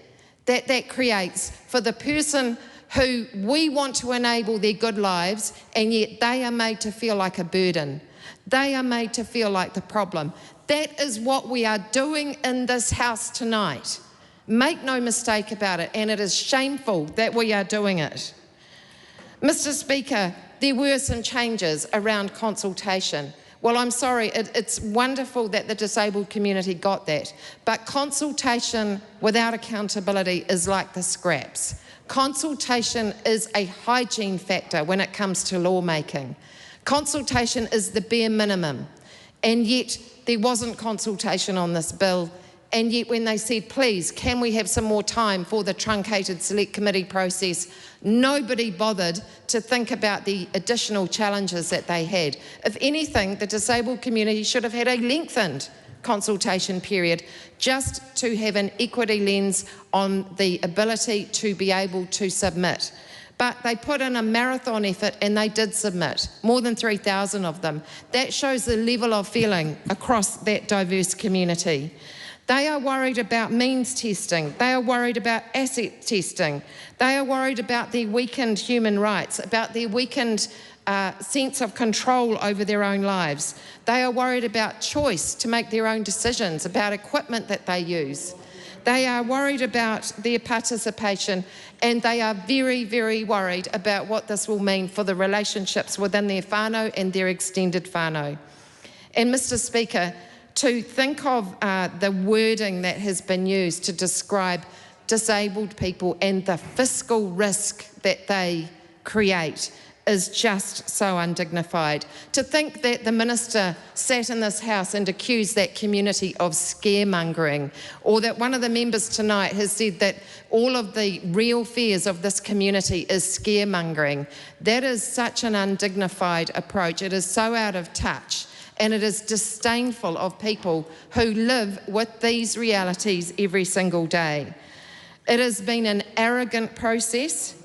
that that creates for the person who we want to enable their good lives, and yet they are made to feel like a burden. They are made to feel like the problem. That is what we are doing in this House tonight. Make no mistake about it, and it is shameful that we are doing it. Mr. Speaker, there were some changes around consultation. Well, I'm sorry, it's wonderful that the disabled community got that, but consultation without accountability is like the scraps. Consultation is a hygiene factor when it comes to lawmaking. Consultation is the bare minimum, and yet there wasn't consultation on this bill, and yet when they said, please, can we have some more time for the truncated Select Committee process, nobody bothered to think about the additional challenges that they had. If anything, the disabled community should have had a lengthened consultation period just to have an equity lens on the ability to be able to submit. But they put in a marathon effort and they did submit, more than 3,000 of them. That shows the level of feeling across that diverse community. They are worried about means testing. They are worried about asset testing. They are worried about their weakened human rights, about their weakened sense of control over their own lives. They are worried about choice to make their own decisions, about equipment that they use. They are worried about their participation, and they are very, very worried about what this will mean for the relationships within their whānau and their extended whānau. And Mr. Speaker, to think of the wording that has been used to describe disabled people and the fiscal risk that they create is just so undignified. To think that the Minister sat in this House and accused that community of scaremongering, or that one of the members tonight has said that all of the real fears of this community is scaremongering, that is such an undignified approach. It is so out of touch, and it is disdainful of people who live with these realities every single day. It has been an arrogant process,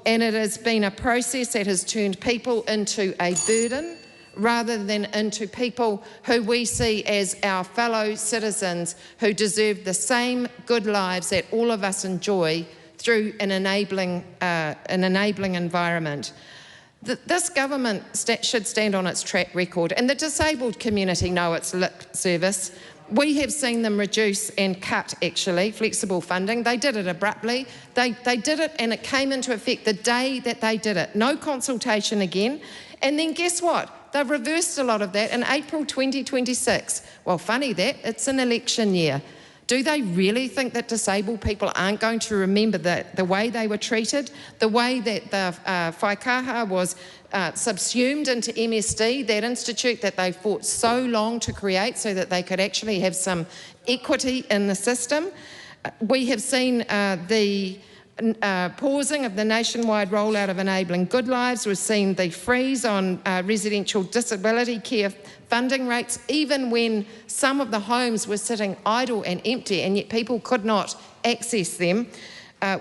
and it has been a process that has turned people into a burden rather than into people who we see as our fellow citizens who deserve the same good lives that all of us enjoy through an enabling environment. This government should stand on its track record, and the disabled community know its lip service. We have seen them reduce and cut, actually, flexible funding. They did it abruptly. They did it, and it came into effect the day that they did it. No consultation again. And then guess what? They've reversed a lot of that in April 2026. Well, funny that, it's an election year. Do they really think that disabled people aren't going to remember the way they were treated, the way that the whaikaha was subsumed into MSD, that institute that they fought so long to create so that they could actually have some equity in the system? We have seen the pausing of the nationwide rollout of Enabling Good Lives. We've seen the freeze on residential disability care funding rates, even when some of the homes were sitting idle and empty, and yet people could not access them.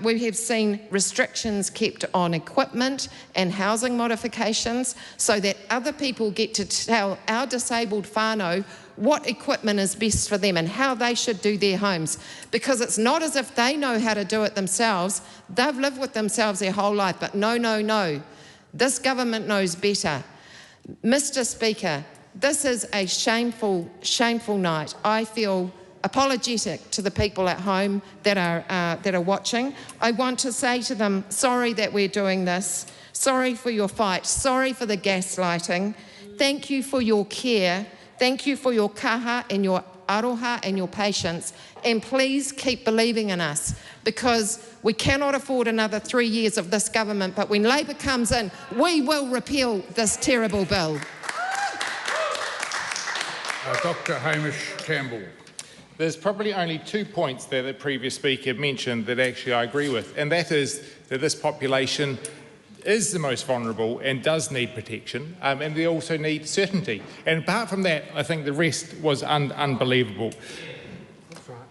We have seen restrictions kept on equipment and housing modifications so that other people get to tell our disabled whānau what equipment is best for them and how they should do their homes, because it's not as if they know how to do it themselves. They've lived with themselves their whole life, but no. This government knows better. Mr. Speaker, this is a shameful, shameful night. I feel apologetic to the people at home that are watching. I want to say to them, sorry that we're doing this. Sorry for your fight. Sorry for the gaslighting. Thank you for your care. Thank you for your kaha and your aroha and your patience. And please keep believing in us, because we cannot afford another 3 years of this government. But when Labor comes in, we will repeal this terrible bill. Dr. Hamish Campbell. There's probably only 2 points there that the previous speaker mentioned that actually I agree with, and that is that this population is the most vulnerable and does need protection, and they also need certainty. And apart from that, I think the rest was unbelievable.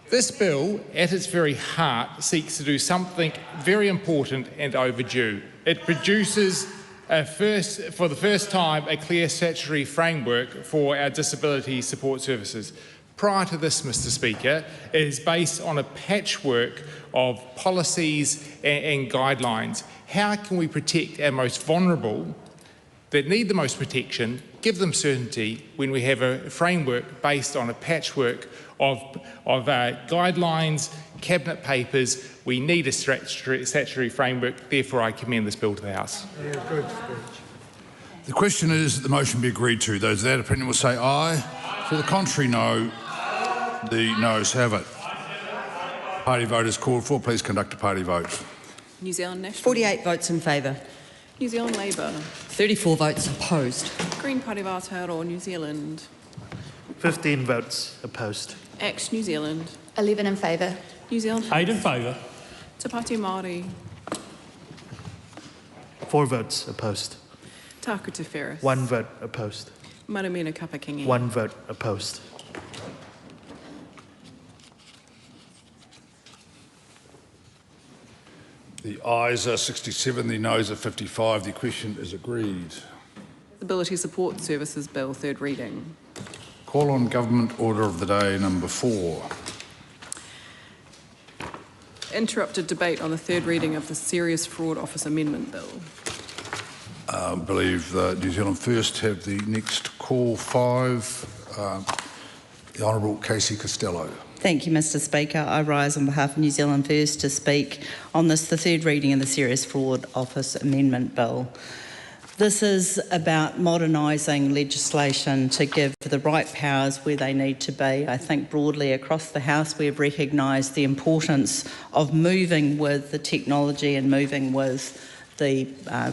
This bill, at its very heart, seeks to do something very important and overdue. It produces for the first time a clear statutory framework for our disability support services. Prior to this, Mr. Speaker, it is based on a patchwork of policies and guidelines. How can we protect our most vulnerable that need the most protection, give them certainty, when we have a framework based on a patchwork of guidelines, cabinet papers? We need a statutory framework. Therefore, I commend this bill to the House. Yeah, good. The question is that the motion be agreed to. Those of that opinion will say aye. To the contrary, no. The noes have it. Party vote is called for. Please conduct a party vote. New Zealand National. 48 votes in favour. New Zealand Labour. 34 votes opposed. Green Party of Aotearoa, New Zealand. 15 votes opposed. ACT New Zealand. 11 in favour. New Zealand. 8 in favour. Te Pāti Māori. 4 votes opposed. Tāku Te Whereas. 1 vote opposed. Maramina Kapakingi. 1 vote opposed. The ayes are 67, the noes are 55. The question is agreed. Disability Support Services Bill, third reading. Call on Government Order of the Day number 4. interrupted debate on the third reading of the Serious Fraud Office Amendment Bill. I believe New Zealand First have the next call 5. The Honourable Casey Costello. Thank you, Mr Speaker. I rise on behalf of New Zealand First to speak on the third reading of the Serious Fraud Office Amendment Bill. This is about modernising legislation to give the right powers where they need to be. I think broadly across the House we have recognised the importance of moving with the technology and moving with the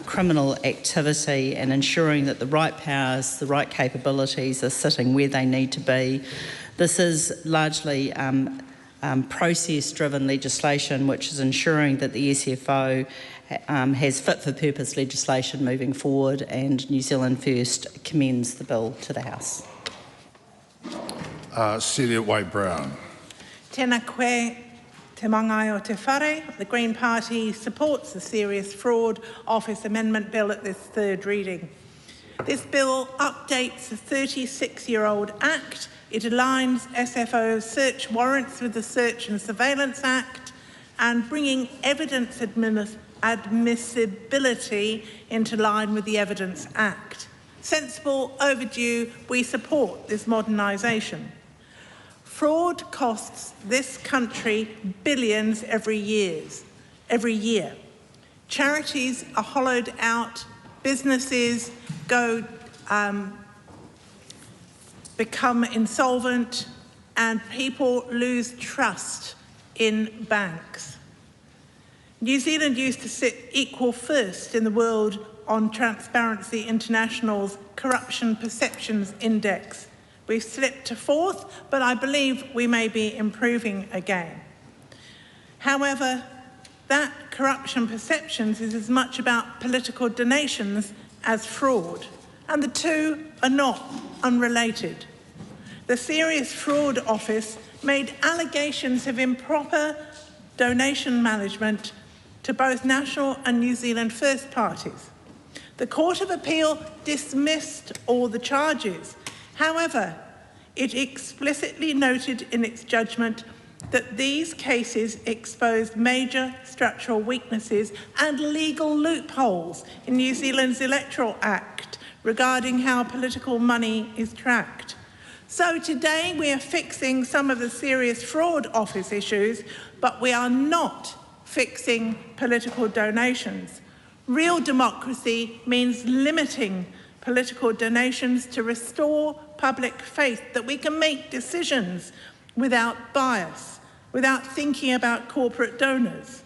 criminal activity and ensuring that the right powers, the right capabilities are sitting where they need to be. This is largely process-driven legislation which is ensuring that the SFO has fit-for-purpose legislation moving forward, and New Zealand First commends the bill to the House. Celia White-Brown. Tēnā koe, te mangai o te whare. The Green Party supports the Serious Fraud Office Amendment Bill at this third reading. This bill updates the 36-year-old Act. It aligns SFO search warrants with the Search and Surveillance Act and bringing evidence admissibility into line with the Evidence Act. Sensible, overdue, we support this modernisation. Fraud costs this country billions every year. Charities are hollowed out, businesses become insolvent, and people lose trust in banks. New Zealand used to sit equal first in the world on Transparency International's Corruption Perceptions Index. We've slipped to 4th, but I believe we may be improving again. However, that corruption perceptions is as much about political donations as fraud, and the two are not unrelated. The Serious Fraud Office made allegations of improper donation management to both National and New Zealand First parties. The Court of Appeal dismissed all the charges. However, it explicitly noted in its judgment that these cases exposed major structural weaknesses and legal loopholes in New Zealand's Electoral Act regarding how political money is tracked. So today we are fixing some of the Serious Fraud Office issues, but we are not fixing political donations. Real democracy means limiting political donations to restore public faith that we can make decisions without bias, without thinking about corporate donors.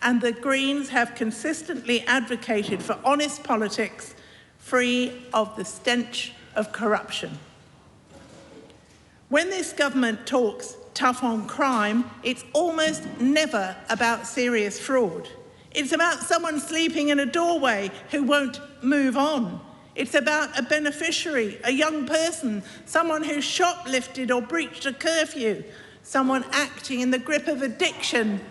And the Greens have consistently advocated for honest politics free of the stench of corruption. When this government talks tough on crime, it's almost never about serious fraud. It's about someone sleeping in a doorway who won't move on. It's about a beneficiary, a young person, someone who shoplifted or breached a curfew, someone acting in the grip of addiction,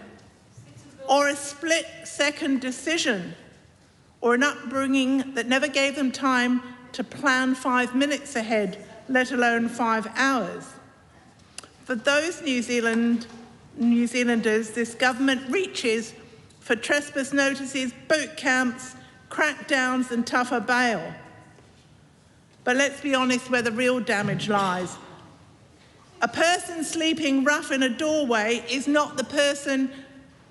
or a split-second decision, or an upbringing that never gave them time to plan 5 minutes ahead, let alone 5 hours. For those New Zealanders, this government reaches for trespass notices, boot camps, crackdowns and tougher bail. But let's be honest where the real damage lies. A person sleeping rough in a doorway is not the person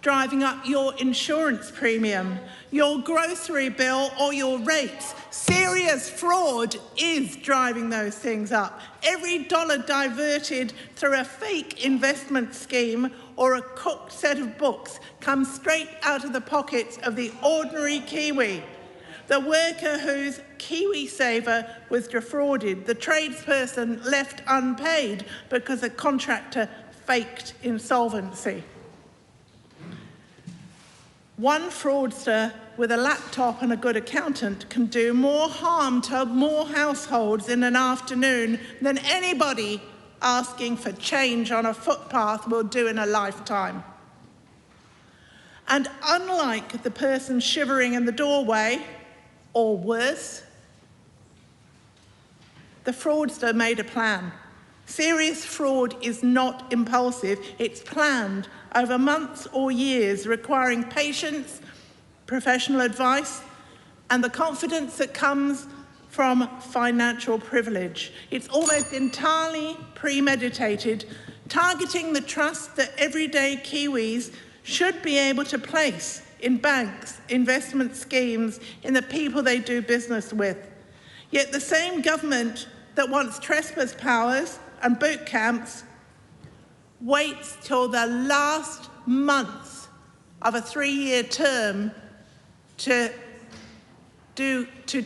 driving up your insurance premium, your grocery bill or your rates. Serious fraud is driving those things up. Every dollar diverted through a fake investment scheme or a cooked set of books comes straight out of the pockets of the ordinary Kiwi. The worker whose KiwiSaver was defrauded, the tradesperson left unpaid because a contractor faked insolvency. One fraudster with a laptop and a good accountant can do more harm to more households in an afternoon than anybody asking for change on a footpath will do in a lifetime. And unlike the person shivering in the doorway, or worse, the fraudster made a plan. Serious fraud is not impulsive. It's planned over months or years, requiring patience, professional advice, and the confidence that comes from financial privilege. It's almost entirely premeditated, targeting the trust that everyday Kiwis should be able to place in banks, investment schemes, in the people they do business with. Yet the same government that wants trespass powers and boot camps waits till the last month of a 3-year term to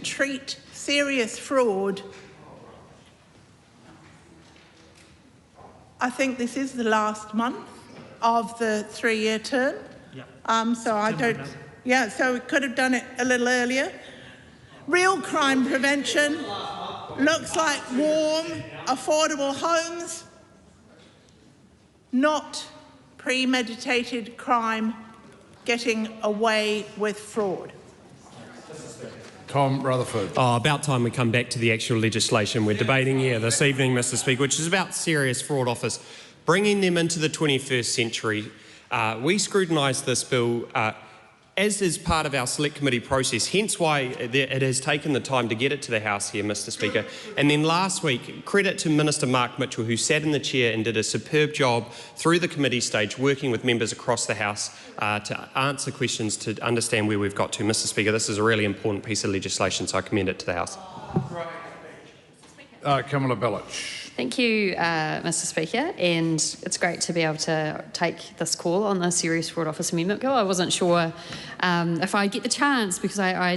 treat serious fraud. I think this is the last month of the 3-year term. So I don't, so we could have done it a little earlier. Real crime prevention looks like warm, affordable homes, not premeditated crime getting away with fraud. Tom Rutherford. Oh, about time we come back to the actual legislation we're debating here this evening, Mr. Speaker, which is about serious fraud offers, bringing them into the 21st century. We scrutinise this bill as is part of our select committee process, hence why it has taken the time to get it to the House here, Mr. Speaker. And then last week, credit to Minister Mark Mitchell, who sat in the chair and did a superb job through the committee stage, working with members across the House to answer questions, to understand where we've got to. Mr. Speaker, this is a really important piece of legislation, so I commend it to the House. Kamala Belich. Thank you, Mr. Speaker, and it's great to be able to take this call on the Serious Fraud Office Amendment Bill. I wasn't sure if I'd get the chance because I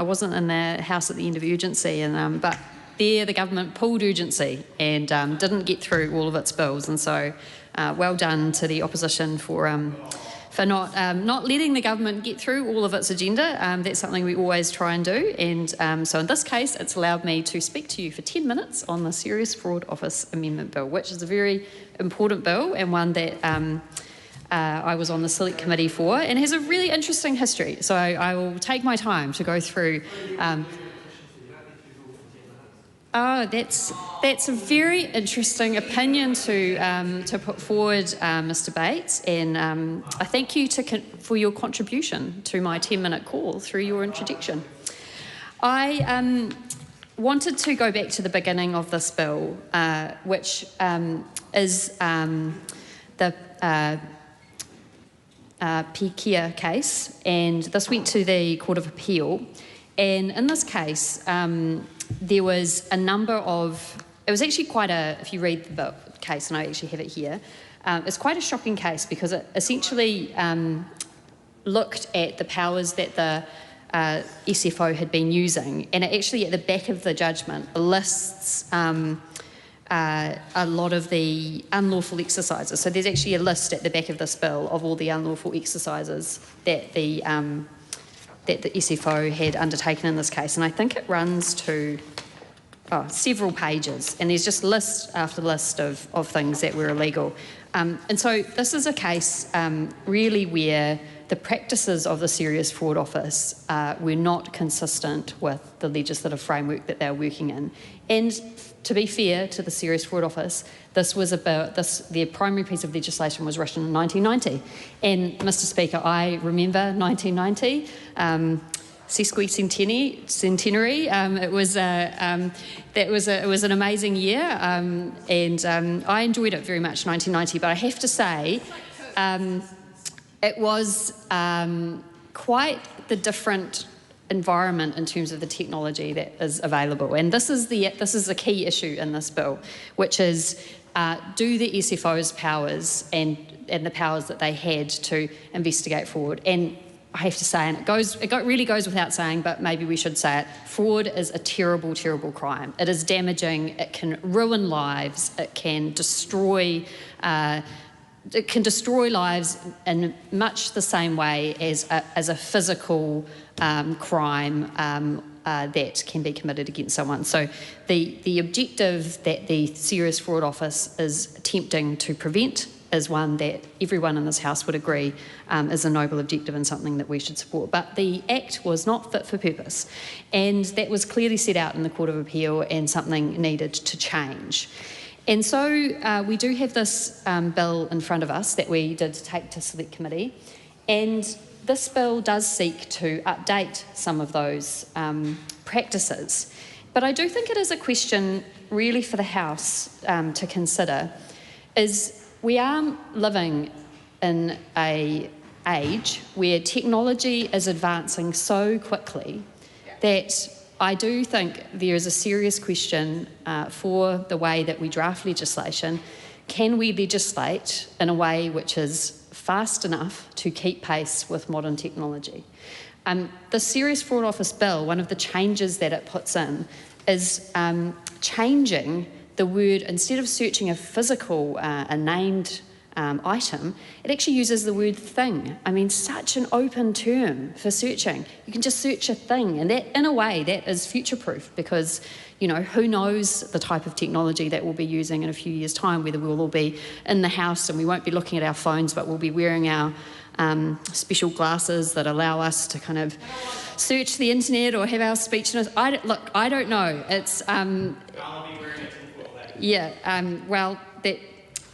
wasn't in the House at the end of urgency, and but there the government pulled urgency and didn't get through all of its bills, and so well done to the opposition for not letting the government get through all of its agenda. That's something we always try and do. And so in this case, it's allowed me to speak to you for 10 minutes on the Serious Fraud Office Amendment Bill, which is a very important bill and one that I was on the Select Committee for and has a really interesting history. So I will take my time to go through. That's a very interesting opinion to put forward, Mr. Bates, and I thank you for your contribution to my 10-minute call through your introduction. I wanted to go back to the beginning of this bill, which is the Pikia case, and this went to the Court of Appeal, and in this case, there was a number of, it was actually quite a, if you read the case, and I actually have it here, it's quite a shocking case because it essentially looked at the powers that the SFO had been using, and it actually at the back of the judgment lists a lot of the unlawful exercises. So there's actually a list at the back of this bill of all the unlawful exercises that the SFO had undertaken in this case, and I think it runs to several pages, and there's just list after list of things that were illegal. And so this is a case really where the practices of the Serious Fraud Office were not consistent with the legislative framework that they were working in. And to be fair to the Serious Fraud Office, this was about their primary piece of legislation was written in 1990. And Mr. Speaker, I remember 1990, sesquicentenary. It was an amazing year, and I enjoyed it very much, 1990. But I have to say, it was quite the different environment in terms of the technology that is available, and this is the key issue in this bill, which is do the SFO's powers and the powers that they had to investigate fraud. And I have to say, and it really goes without saying, but maybe we should say it, fraud is a terrible, terrible crime. It is damaging, it can ruin lives, it can destroy lives in much the same way as a physical crime that can be committed against someone. So the objective that the Serious Fraud Office is attempting to prevent is one that everyone in this House would agree is a noble objective and something that we should support. But the Act was not fit for purpose, and that was clearly set out in the Court of Appeal, and something needed to change. And so we do have this bill in front of us that we did take to Select Committee, and this bill does seek to update some of those practices. But I do think it is a question really for the House to consider, is we are living in an age where technology is advancing so quickly that I do think there is a serious question for the way that we draft legislation. Can we legislate in a way which is fast enough to keep pace with modern technology? The Serious Fraud Office Bill, one of the changes that it puts in is changing the word, instead of searching a physical, a named item, it actually uses the word thing. I mean, such an open term for searching. You can just search a thing, and that, in a way, that is future-proof because, you know, who knows the type of technology that we'll be using in a few years' time, whether we'll all be in the house and we won't be looking at our phones, but we'll be wearing our special glasses that allow us to kind of search the internet or have our speech. Look, I don't know. It's well, that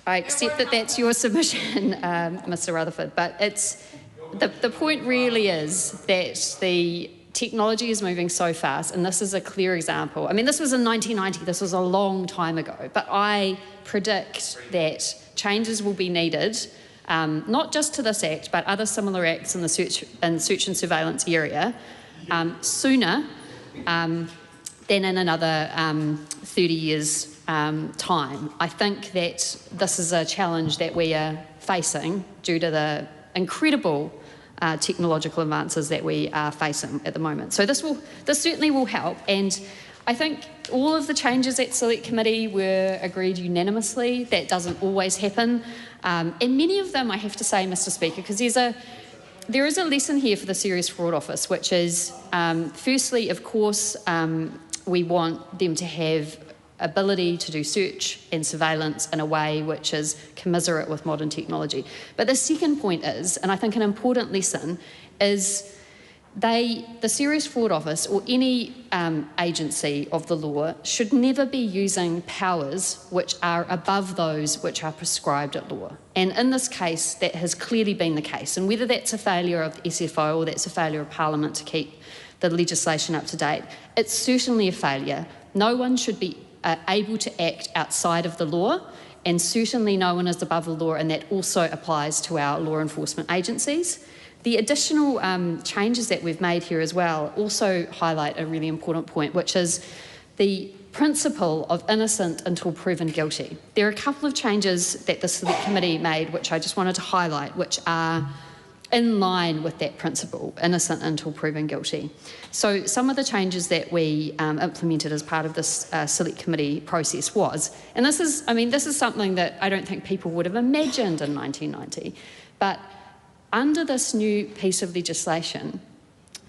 I accept that that's your submission, Mr. Rutherford. But it's the point really is that the technology is moving so fast, and this is a clear example. I mean, this was in 1990. This was a long time ago. But I predict that changes will be needed. Not just to this Act, but other similar acts in the search and surveillance area sooner than in another 30 years' time. I think that this is a challenge that we are facing due to the incredible technological advances that we are facing at the moment. So this certainly will help, and I think all of the changes at Select Committee were agreed unanimously. That doesn't always happen. And many of them, I have to say, Mr. Speaker, because there is a lesson here for the Serious Fraud Office, which is, firstly, of course, we want them to have ability to do search and surveillance in a way which is commiserate with modern technology. But the second point is, and I think an important lesson, is the Serious Fraud Office or any agency of the law should never be using powers which are above those which are prescribed at law. And in this case, that has clearly been the case. And whether that's a failure of SFO or that's a failure of Parliament to keep the legislation up to date, it's certainly a failure. No one should be able to act outside of the law, and certainly no one is above the law, and that also applies to our law enforcement agencies. The additional changes that we've made here as well also highlight a really important point, which is the principle of innocent until proven guilty. There are a couple of changes that the Select Committee made, which I just wanted to highlight, which are in line with that principle, innocent until proven guilty. So some of the changes that we implemented as part of this Select Committee process was, and this is something that I don't think people would have imagined in 1990, but under this new piece of legislation,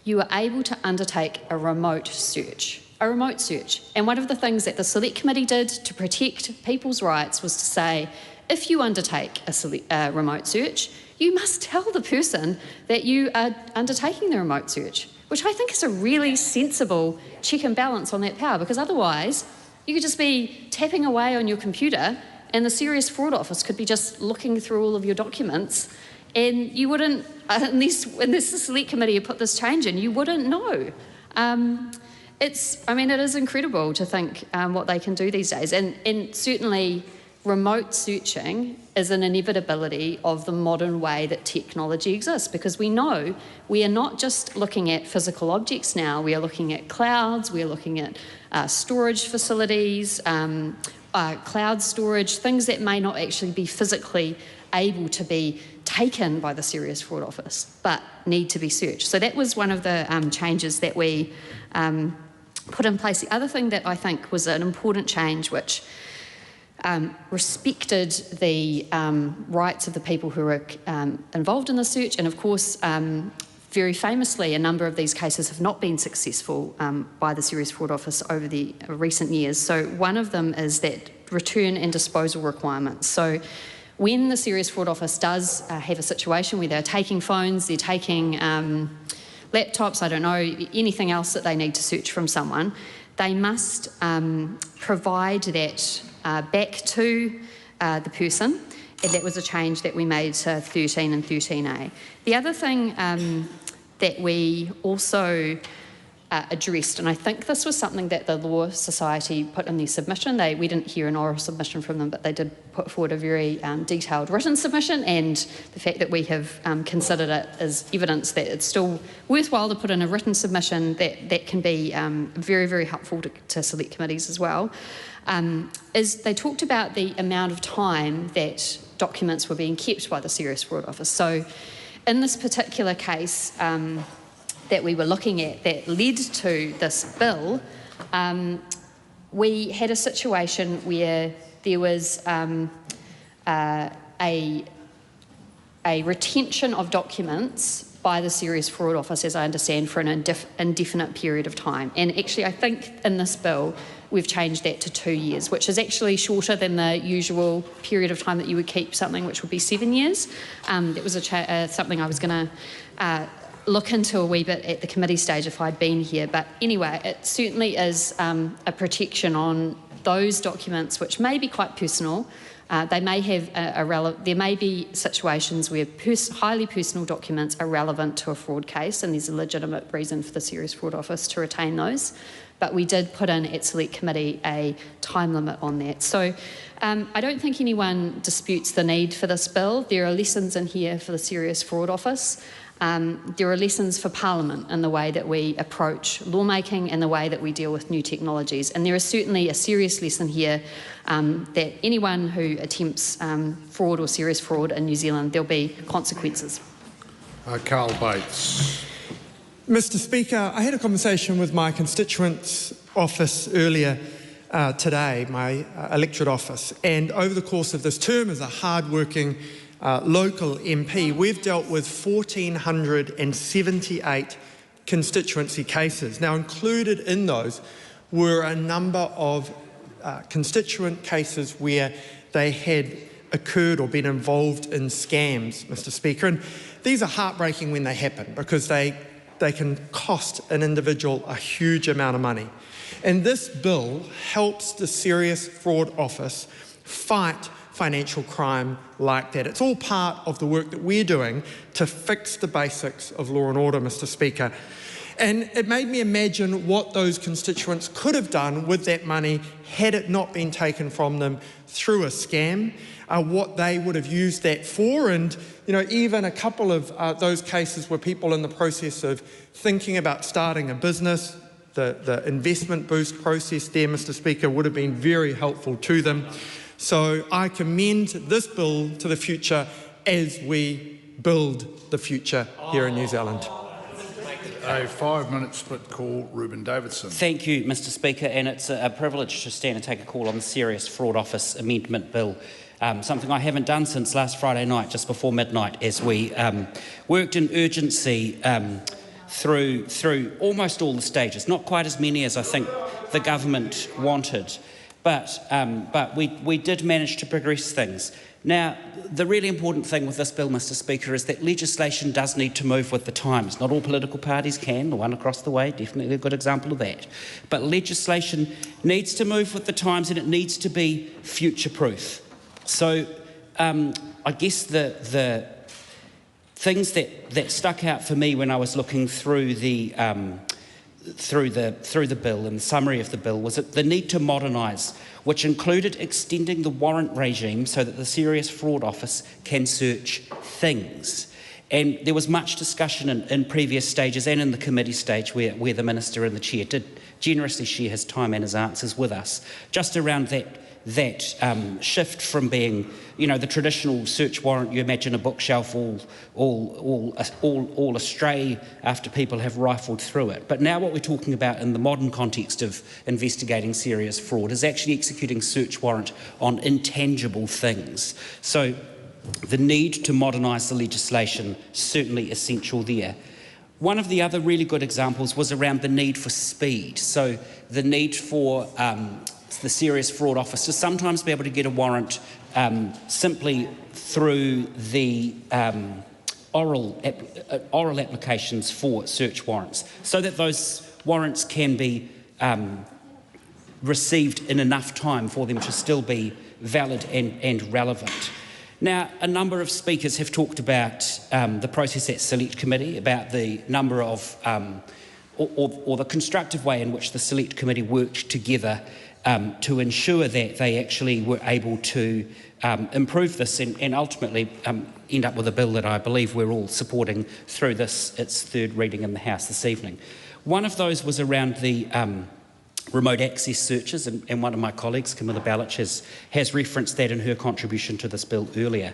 you are able to undertake a remote search. And one of the things that the Select Committee did to protect people's rights was to say, if you undertake a remote search, you must tell the person that you are undertaking the remote search, which I think is a really sensible check and balance on that power, because otherwise you could just be tapping away on your computer and the Serious Fraud Office could be just looking through all of your documents, and you wouldn't, unless the Select Committee had put this change in, you wouldn't know. It is incredible to think what they can do these days, and certainly remote searching is an inevitability of the modern way that technology exists, because we know we are not just looking at physical objects now, we are looking at clouds, we are looking at storage facilities, cloud storage, things that may not actually be physically able to be taken by the Serious Fraud Office, but need to be searched. So that was one of the changes that we put in place. The other thing that I think was an important change, which respected the rights of the people who were involved in the search, and of course, very famously, a number of these cases have not been successful by the Serious Fraud Office over the recent years. So one of them is that return and disposal requirements. So when the Serious Fraud Office does have a situation where they're taking phones, they're taking laptops, I don't know, anything else that they need to search from someone, they must provide that back to the person, and that was a change that we made to 13 and 13A. The other thing that we also addressed, and I think this was something that the Law Society put in their submission. We didn't hear an oral submission from them, but they did put forward a very detailed written submission, and the fact that we have considered it as evidence that it's still worthwhile to put in a written submission that can be very, very helpful to select committees as well, is they talked about the amount of time that documents were being kept by the Serious Fraud Office. So in this particular case that we were looking at that led to this bill, we had a situation where there was a retention of documents by the Serious Fraud Office, as I understand, for an indefinite period of time. And actually, I think in this bill, we've changed that to 2 years, which is actually shorter than the usual period of time that you would keep something, which would be 7 years. That was something I was going to look into a wee bit at the committee stage if I'd been here. But anyway, it certainly is a protection on those documents which may be quite personal. They may have there may be situations where highly personal documents are relevant to a fraud case, and there's a legitimate reason for the Serious Fraud Office to retain those. But we did put in at Select Committee a time limit on that. So I don't think anyone disputes the need for this bill. There are lessons in here for the Serious Fraud Office. There are lessons for Parliament in the way that we approach lawmaking and the way that we deal with new technologies. And there is certainly a serious lesson here that anyone who attempts fraud or serious fraud in New Zealand, there'll be consequences. Carl Bates. Mr. Speaker, I had a conversation with my constituents' office earlier today, my electorate office, and over the course of this term as a hard-working local MP, we've dealt with 1,478 constituency cases. Now, included in those were a number of constituent cases where they had occurred or been involved in scams, Mr. Speaker. And these are heartbreaking when they happen because they can cost an individual a huge amount of money. And this bill helps the Serious Fraud Office fight financial crime like that. It's all part of the work that we're doing to fix the basics of law and order, Mr. Speaker. And it made me imagine what those constituents could have done with that money had it not been taken from them through a scam, what they would have used that for. And, you know, even a couple of those cases were people in the process of thinking about starting a business. The investment boost process there, Mr. Speaker, would have been very helpful to them. So I commend this bill to the future as we build the future here in New Zealand. A 5-minute split call, Ruben Davidson. Thank you, Mr. Speaker, and it's a privilege to stand and take a call on the Serious Fraud Office Amendment Bill. Something I haven't done since last Friday night, just before midnight, as we worked in urgency through almost all the stages. Not quite as many as I think the government wanted, but we did manage to progress things. Now, the really important thing with this bill, Mr. Speaker, is that legislation does need to move with the times. Not all political parties can. The one across the way, definitely a good example of that. But legislation needs to move with the times, and it needs to be future-proof. So I guess the things that stuck out for me when I was looking through the bill and the summary of the bill was that the need to modernise, which included extending the warrant regime so that the Serious Fraud Office can search things. And there was much discussion in previous stages and in the committee stage where the Minister and the Chair did generously share his time and his answers with us, just around that shift from being, you know, the traditional search warrant. You imagine a bookshelf all astray after people have rifled through it. But now what we're talking about in the modern context of investigating serious fraud is actually executing search warrant on intangible things. So the need to modernise the legislation certainly essential there. One of the other really good examples was around the need for speed. So the need for the Serious Fraud Office to sometimes be able to get a warrant simply through the oral applications for search warrants, so that those warrants can be received in enough time for them to still be valid and relevant. Now, a number of speakers have talked about the process at Select Committee, about the number of, or the constructive way in which the Select Committee worked together to ensure that they actually were able to improve this and ultimately end up with a bill that I believe we're all supporting through its third reading in the House this evening. One of those was around the remote access searches, and one of my colleagues, Camilla Balich, has referenced that in her contribution to this bill earlier.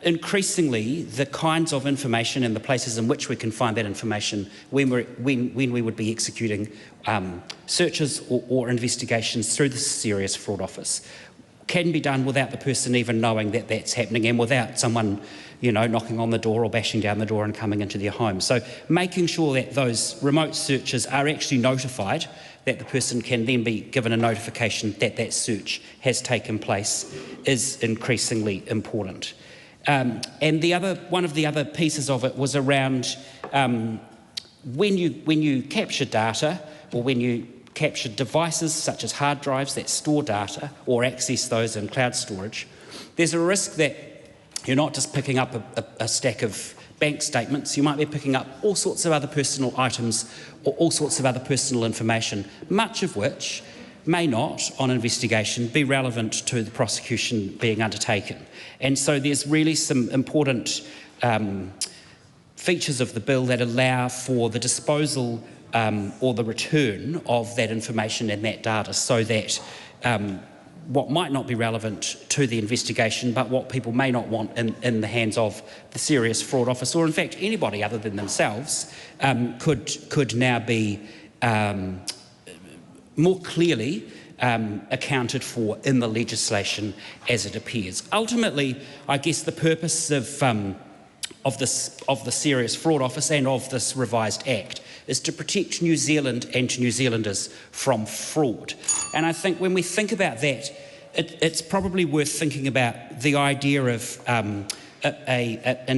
Increasingly, the kinds of information and the places in which we can find that information when we would be executing searches or investigations through the Serious Fraud Office can be done without the person even knowing that that's happening and without someone, you know, knocking on the door or bashing down the door and coming into their home. So making sure that those remote searches are actually notified, that the person can then be given a notification that that search has taken place, is increasingly important. And one of the other pieces of it was around when you capture data, or when you capture devices such as hard drives that store data or access those in cloud storage, there's a risk that you're not just picking up a stack of bank statements, you might be picking up all sorts of other personal items or all sorts of other personal information, much of which may not, on investigation, be relevant to the prosecution being undertaken. And so there's really some important features of the bill that allow for the disposal or the return of that information and that data, so that what might not be relevant to the investigation, but what people may not want in the hands of the Serious Fraud Office, or in fact anybody other than themselves, could now be more clearly accounted for in the legislation as it appears. Ultimately, I guess the purpose of the Serious Fraud Office and of this revised Act is to protect New Zealand and New Zealanders from fraud. And I think when we think about that, it's probably worth thinking about the idea of an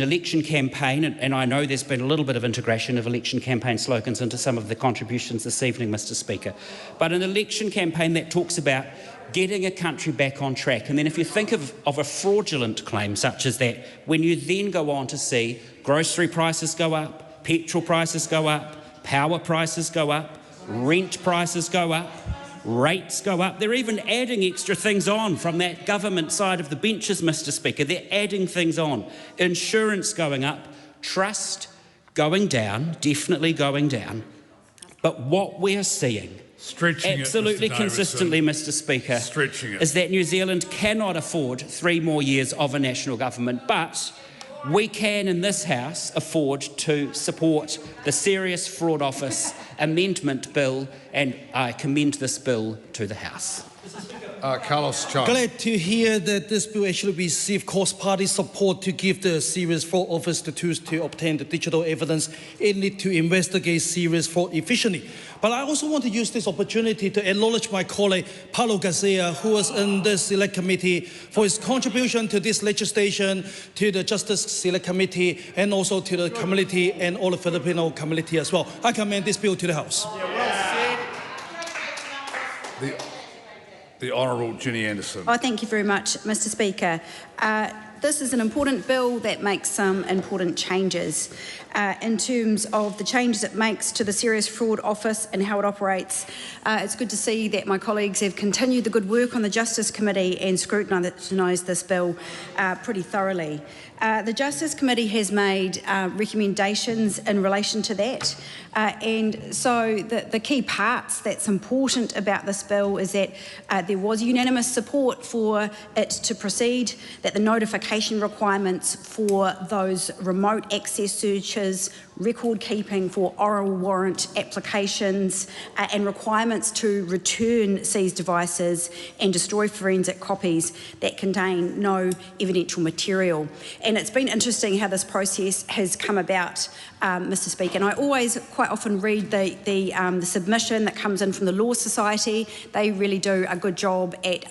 election campaign, and I know there's been a little bit of integration of election campaign slogans into some of the contributions this evening, Mr. Speaker, but an election campaign that talks about getting a country back on track. And then if you think of a fraudulent claim such as that, when you then go on to see grocery prices go up, petrol prices go up, power prices go up, rent prices go up, rates go up. They're even adding extra things on from that government side of the benches, Mr. Speaker. They're adding things on. Insurance going up, trust going down, definitely going down. But what we're seeing absolutely consistently, Mr. Speaker, is that New Zealand cannot afford 3 more years of a national government, but we can in this House afford to support the Serious Fraud Office Amendment Bill, and I commend this bill to the House. Carlos Chan. Glad to hear that this bill actually received cross-party support to give the Serious Fraud Office the tools to obtain the digital evidence it needs to investigate serious fraud efficiently. But I also want to use this opportunity to acknowledge my colleague Paulo Garcia, who was in the Select Committee, for his contribution to this legislation, to the Justice Select Committee, and also to the community and all the Filipino community as well. I commend this bill to the House. The Honourable Ginny Anderson. Oh, thank you very much, Mr. Speaker. This is an important bill that makes some important changes in terms of the changes it makes to the Serious Fraud Office and how it operates. It's good to see that my colleagues have continued the good work on the Justice Committee and scrutinised this bill pretty thoroughly. The Justice Committee has made recommendations in relation to that, and so the key parts that's important about this bill is that there was unanimous support for it to proceed, that the notification requirements for those remote access searches, record keeping for oral warrant applications, and requirements to return seized devices and destroy forensic copies that contain no evidential material. And it's been interesting how this process has come about, Mr. Speaker. And I always quite often read the submission that comes in from the Law Society. They really do a good job at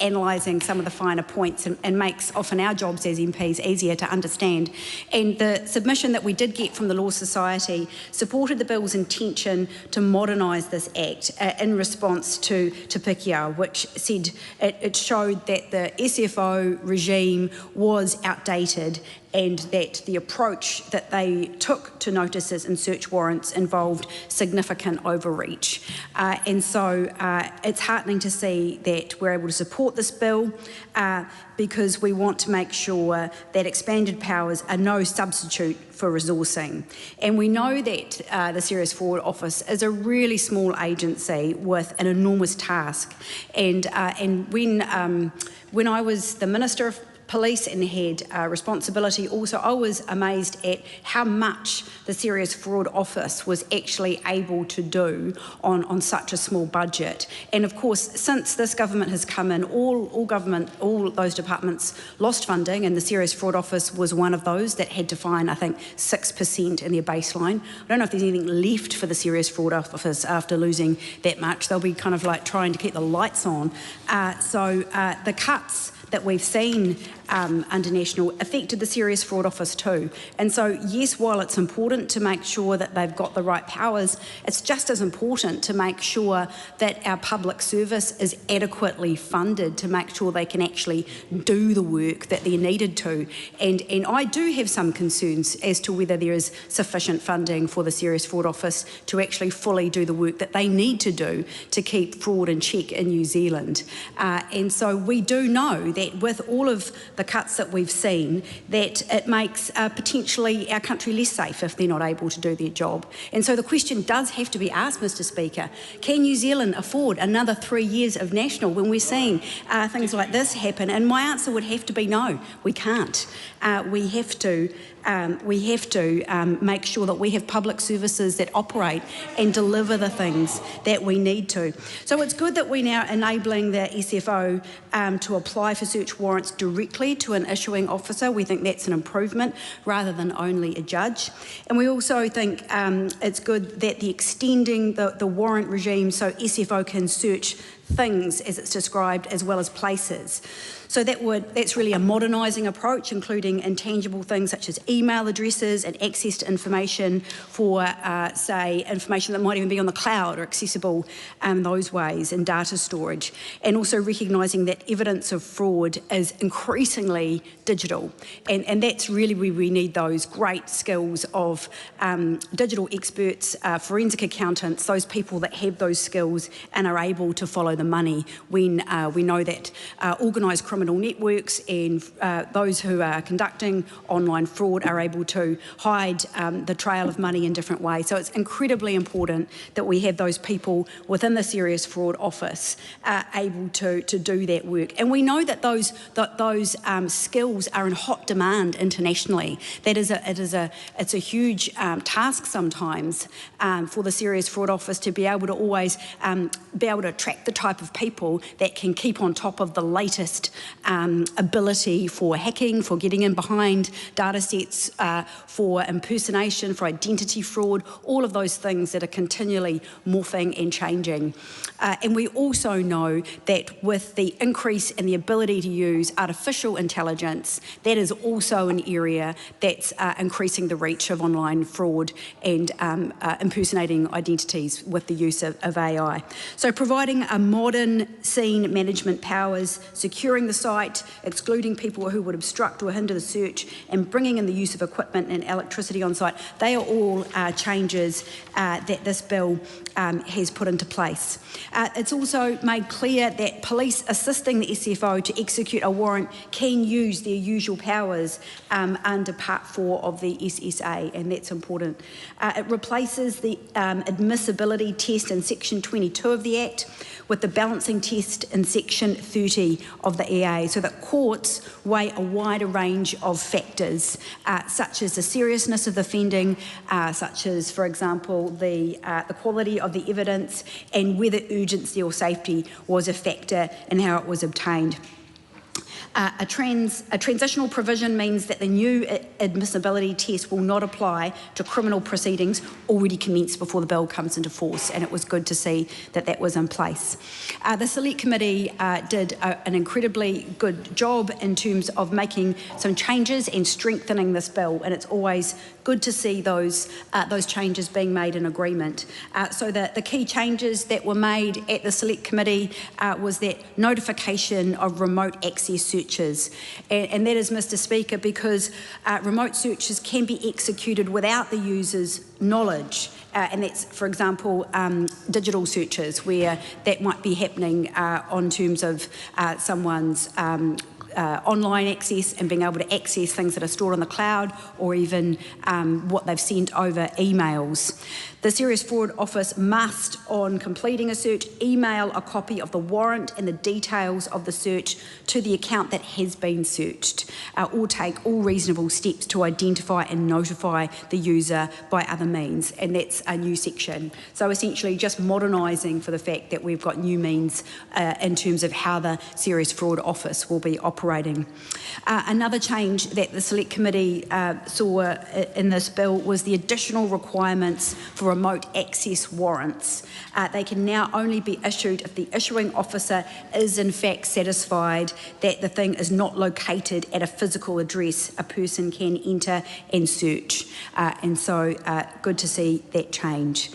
analysing some of the finer points and makes often our jobs as MPs easier to understand. And the submission that we did get from the Law Law Society supported the bill's intention to modernise this Act in response to Te Pikiao, which said it showed that the SFO regime was outdated and that the approach that they took to notices and search warrants involved significant overreach. And so it's heartening to see that we're able to support this bill because we want to make sure that expanded powers are no substitute for resourcing. And we know that the Serious Fraud Office is a really small agency with an enormous task. And when I was the Minister of Police and had responsibility also, I was amazed at how much the Serious Fraud Office was actually able to do on such a small budget. And of course, since this government has come in, all those departments lost funding, and the Serious Fraud Office was one of those that had to find, I think, 6% in their baseline. I don't know if there's anything left for the Serious Fraud Office after losing that much. They'll be kind of like trying to keep the lights on. So the cuts that we've seen under National affected the Serious Fraud Office too. And so, yes, while it's important to make sure that they've got the right powers, it's just as important to make sure that our public service is adequately funded to make sure they can actually do the work that they're needed to. And I do have some concerns as to whether there is sufficient funding for the Serious Fraud Office to actually fully do the work that they need to do to keep fraud in check in New Zealand. And so we do know that with all of the cuts that we've seen, that it makes potentially our country less safe if they're not able to do their job. And so the question does have to be asked, Mr. Speaker, can New Zealand afford another 3 years of National when we're seeing things like this happen? And my answer would have to be no, we can't. We have to make sure that we have public services that operate and deliver the things that we need to. So it's good that we're now enabling the SFO to apply for search warrants directly to an issuing officer. We think that's an improvement rather than only a judge. And we also think it's good that the extending the warrant regime so SFO can search things, as it's described, as well as places. So that's really a modernising approach, including intangible things such as email addresses and access to information for, say, information that might even be on the cloud or accessible those ways, and data storage. And also recognising that evidence of fraud is increasingly digital. And that's really where we need those great skills of digital experts, forensic accountants, those people that have those skills and are able to follow the money when we know that organised criminal networks and those who are conducting online fraud are able to hide the trail of money in different ways. So it's incredibly important that we have those people within the Serious Fraud Office able to do that work. And we know that those skills are in hot demand internationally. It's a huge task sometimes for the Serious Fraud Office to be able to always be able to attract the type of people that can keep on top of the latest ability for hacking, for getting in behind data sets, for impersonation, for identity fraud, all of those things that are continually morphing and changing. And we also know that with the increase in the ability to use artificial intelligence, that is also an area that's increasing the reach of online fraud and impersonating identities with the use of AI. So providing a modern scene management powers, securing the site, excluding people who would obstruct or hinder the search, and bringing in the use of equipment and electricity on site, they are all changes that this bill has put into place. It's also made clear that police assisting the SFO to execute a warrant can use their usual powers under Part 4 of the SSA, and that's important. It replaces the admissibility test in Section 22 of the Act with the balancing test in Section 30 of the EA, so that courts weigh a wider range of factors, such as the seriousness of the offending, such as, for example, the quality of the evidence and whether urgency or safety was a factor in how it was obtained. A transitional provision means that the new admissibility test will not apply to criminal proceedings already commenced before the bill comes into force, and it was good to see that that was in place. The Select Committee did an incredibly good job in terms of making some changes and strengthening this bill, and it's always good to see those changes being made in agreement. So the key changes that were made at the Select Committee was that notification of remote access searches, and that is, Mr. Speaker, because remote searches can be executed without the user's knowledge. And that's, for example, digital searches, where that might be happening on terms of someone's online access and being able to access things that are stored on the cloud, or even what they've sent over emails. The Serious Fraud Office must, on completing a search, email a copy of the warrant and the details of the search to the account that has been searched, or take all reasonable steps to identify and notify the user by other means. And that's a new section. So essentially just modernising for the fact that we've got new means in terms of how the Serious Fraud Office will be operating. Another change that the Select Committee saw in this bill was the additional requirements for remote access warrants. They can now only be issued if the issuing officer is in fact satisfied that the thing is not located at a physical address a person can enter and search. And so good to see that change.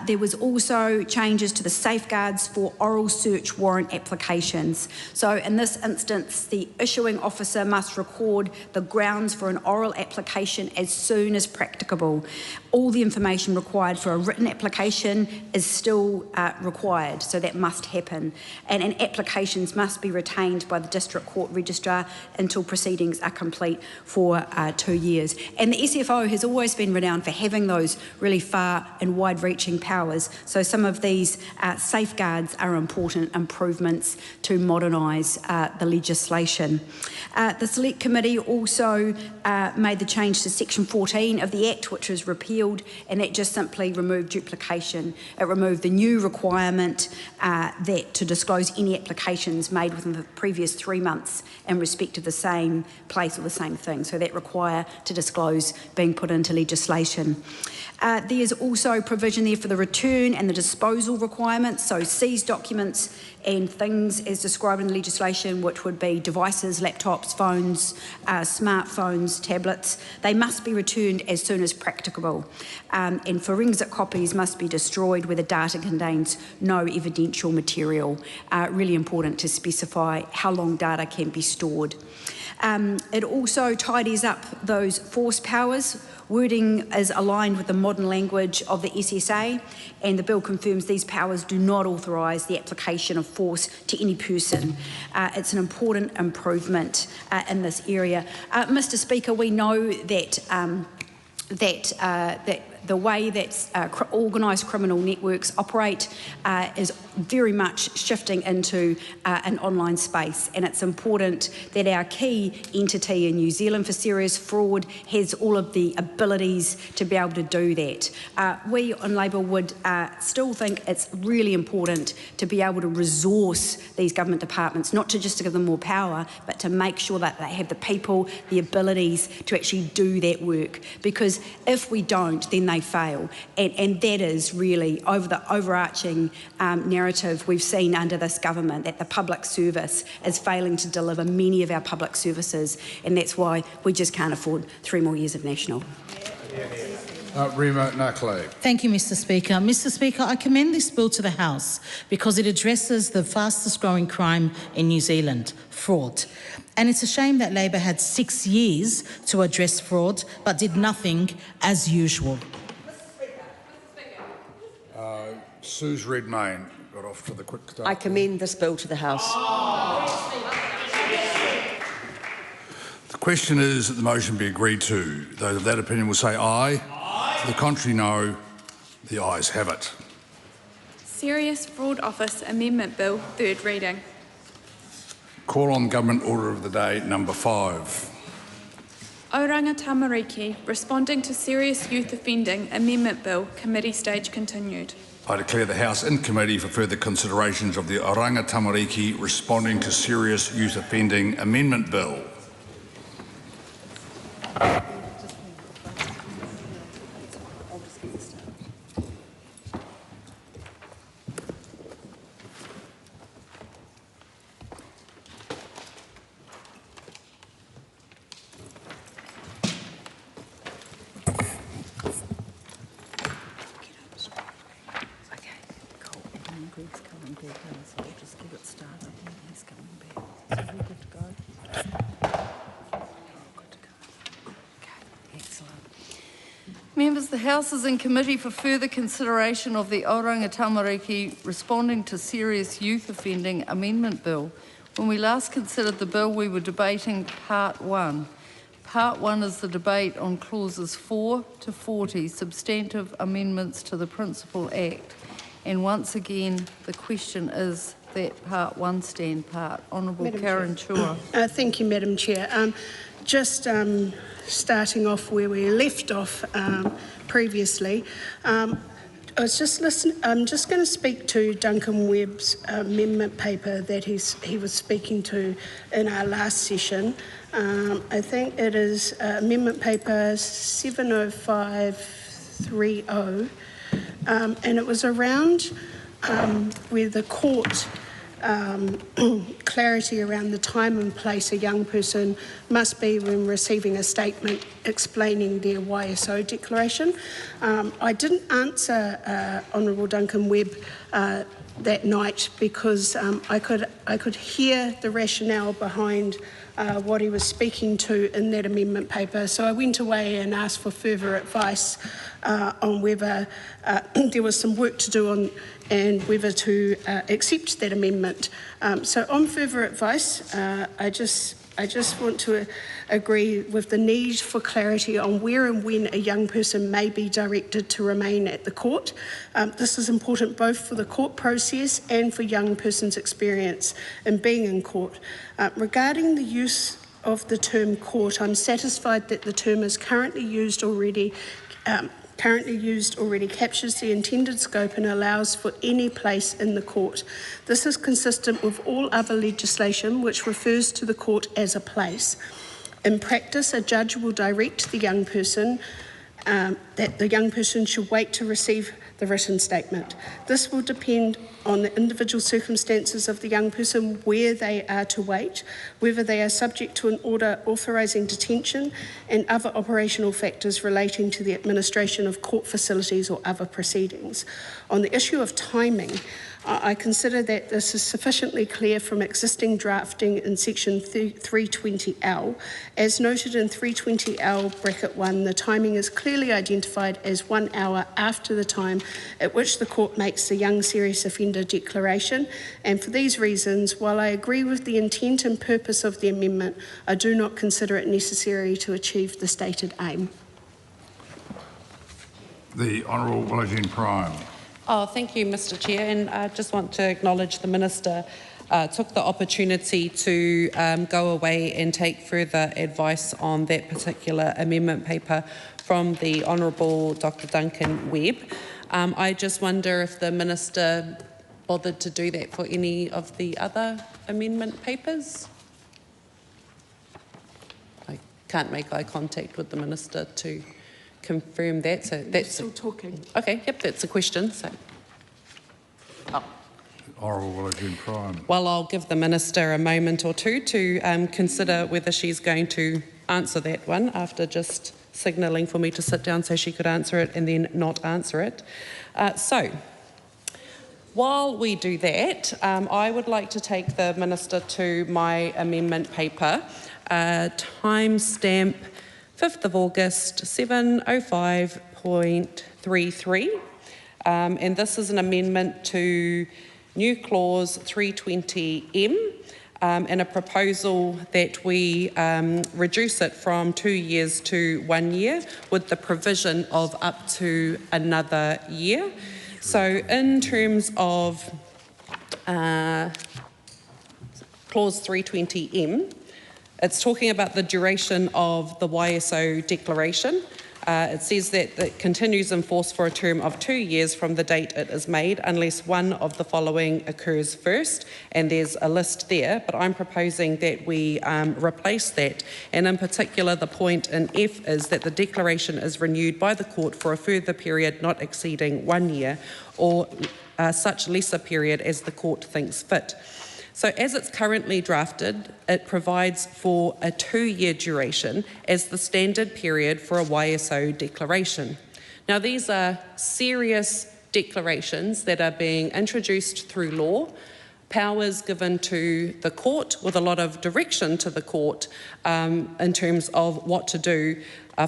There was also changes to the safeguards for oral search warrant applications. So in this instance, the issuing officer must record the grounds for an oral application as soon as practicable. All the information required for a written application is still required, so that must happen. And applications must be retained by the District Court Registrar until proceedings are complete for 2 years. And the SFO has always been renowned for having those really far and wide-reaching powers, so some of these safeguards are important improvements to modernise the legislation. The Select Committee also made the change to Section 14 of the Act, which was repealed, and that just simply removed duplication. It removed the new requirement that to disclose any applications made within the previous 3 months in respect of the same place or the same thing. So that require to disclose being put into legislation. There's also provision there for the return and the disposal requirements, so seized documents and things as described in the legislation, which would be devices, laptops, phones, smartphones, tablets. They must be returned as soon as practicable. And forensic copies must be destroyed where the data contains no evidential material. Really important to specify how long data can be stored. It also tidies up those force powers. Wording is aligned with the modern language of the SSA, and the bill confirms these powers do not authorise the application of force to any person. It's an important improvement in this area. Mr. Speaker, we know that the way that organised criminal networks operate is very much shifting into an online space, and it's important that our key entity in New Zealand for serious fraud has all of the abilities to be able to do that. We on Labour would still think it's really important to be able to resource these government departments, not to just to give them more power, but to make sure that they have the people, the abilities to actually do that work, because if we don't, then they fail, and that is really over the overarching narrative we've seen under this government, that the public service is failing to deliver many of our public services, and that's why we just can't afford 3 more years of national. Rima Nakle. Thank you, Mr. Speaker. Mr. Speaker, I commend this bill to the House because it addresses the fastest growing crime in New Zealand, fraud. And it's a shame that Labor had 6 years to address fraud but did nothing as usual. Sue's Redmayne got off to the quick start. I commend this bill to the House. The question is that the motion be agreed to. Those of that opinion will say aye. To the contrary, no. The ayes have it. Serious Fraud Office Amendment Bill, third reading. Call on Government Order of the Day number 5. Oranga Tamariki, responding to serious youth offending amendment bill, committee stage continued. I declare the House in committee for further considerations of the Oranga Tamariki responding to serious youth offending amendment bill. Members, the House is in committee for further consideration of the Oranga Tamariki responding to serious youth offending amendment bill. When we last considered the bill, we were debating part 1. Part 1 is the debate on clauses 4 to 40, substantive amendments to the Principal Act. And once again, the question is that part 1 stand part. Honourable Karen Chua. Thank you, Madam Chair. Starting off where we left off previously, I was just listening. I'm just going to speak to Duncan Webb's amendment paper that he was speaking to in our last session. I think it is amendment paper 70530, and it was around where the court clarity around the time and place a young person must be when receiving a statement explaining their YSO declaration. I didn't answer Honourable Duncan Webb that night because I could hear the rationale behind what he was speaking to in that amendment paper. So I went away and asked for further advice on whether there was some work to do on and whether to accept that amendment. So on further advice, I just want to agree with the need for clarity on where and when a young person may be directed to remain at the court. This is important both for the court process and for young person's experience in being in court. Regarding the use of the term court, I'm satisfied that the term is currently used already captures the intended scope and allows for any place in the court. This is consistent with all other legislation which refers to the court as a place. In practice, a judge will direct the young person that the young person should wait to receive the written statement. This will depend on the individual circumstances of the young person, where they are to wait, whether they are subject to an order authorising detention, and other operational factors relating to the administration of court facilities or other proceedings. On the issue of timing, I consider that this is sufficiently clear from existing drafting in section 320L. As noted in 320L bracket 1, the timing is clearly identified as 1 hour after the time at which the court makes the young serious offender declaration. And for these reasons, while I agree with the intent and purpose of the amendment, I do not consider it necessary to achieve the stated aim. The Honourable William Prime. Oh, thank you, Mr. Chair, and I just want to acknowledge the Minister took the opportunity to go away and take further advice on that particular amendment paper from the Honourable Dr. Duncan Webb. I just wonder if the Minister bothered to do that for any of the other amendment papers. I can't make eye contact with the Minister to confirm that. So that's still talking. Okay, yep, that's a question. So, Honourable William Prime. well, I'll give the Minister a moment or two to consider whether she's going to answer that one after just signalling for me to sit down so she could answer it and then not answer it. So, while we do that, I would like to take the Minister to my amendment paper, timestamp 5th of August, 705.33. And this is an amendment to new clause 320M and a proposal that we reduce it from 2 years to 1 year with the provision of up to another year. So in terms of clause 320M, It's talking about the duration of the YSO declaration. It says that it continues in force for a term of 2 years from the date it is made, unless one of the following occurs first, and there's a list there, but I'm proposing that we replace that, and in particular the point in F is that the declaration is renewed by the court for a further period not exceeding 1 year, or such lesser period as the court thinks fit. So as it's currently drafted, it provides for a 2-year duration as the standard period for a YSO declaration. Now, these are serious declarations that are being introduced through law, powers given to the court with a lot of direction to the court in terms of what to do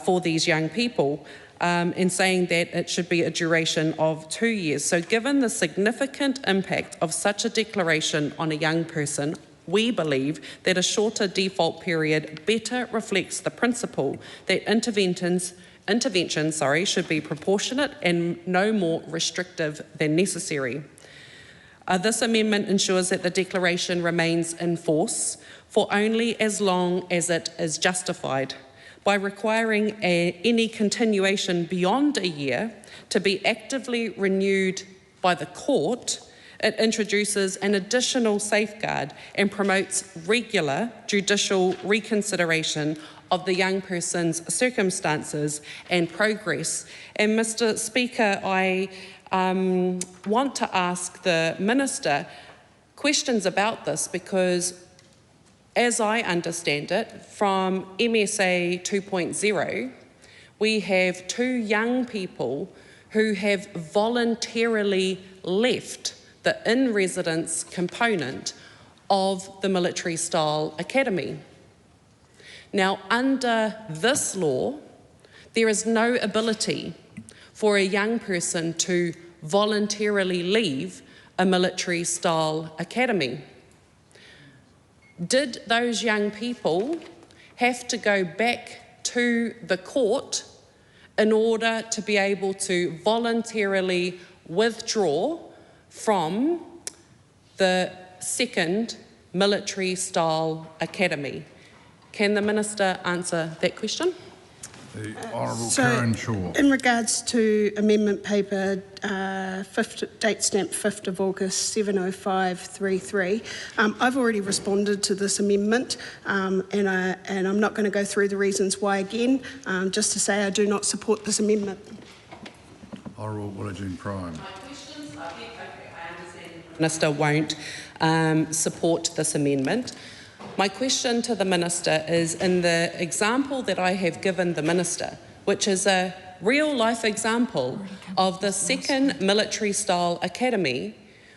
for these young people. In saying that it should be a duration of 2 years. So given the significant impact of such a declaration on a young person, we believe that a shorter default period better reflects the principle that interventions should be proportionate and no more restrictive than necessary. This amendment ensures that the declaration remains in force for only as long as it is justified. By requiring any continuation beyond a year to be actively renewed by the court, it introduces an additional safeguard and promotes regular judicial reconsideration of the young person's circumstances and progress. And Mr. Speaker, I want to ask the Minister questions about this because as I understand it, from MSA 2.0, we have 2 young people who have voluntarily left the in-residence component of the military style academy. Now, under this law, there is no ability for a young person to voluntarily leave a military style academy. Did those young people have to go back to the court in order to be able to voluntarily withdraw from the second military style academy? Can the Minister answer that question? The Honourable Karen Shaw. In regards to amendment paper date stamp 5th of August 70533, I've already responded to this amendment and I'm not going to go through the reasons why again, just to say I do not support this amendment. Honourable Willajune Prime. Minister won't support this amendment. My question to the Minister is, in the example that I have given the Minister, which is a real-life example of the second military-style academy,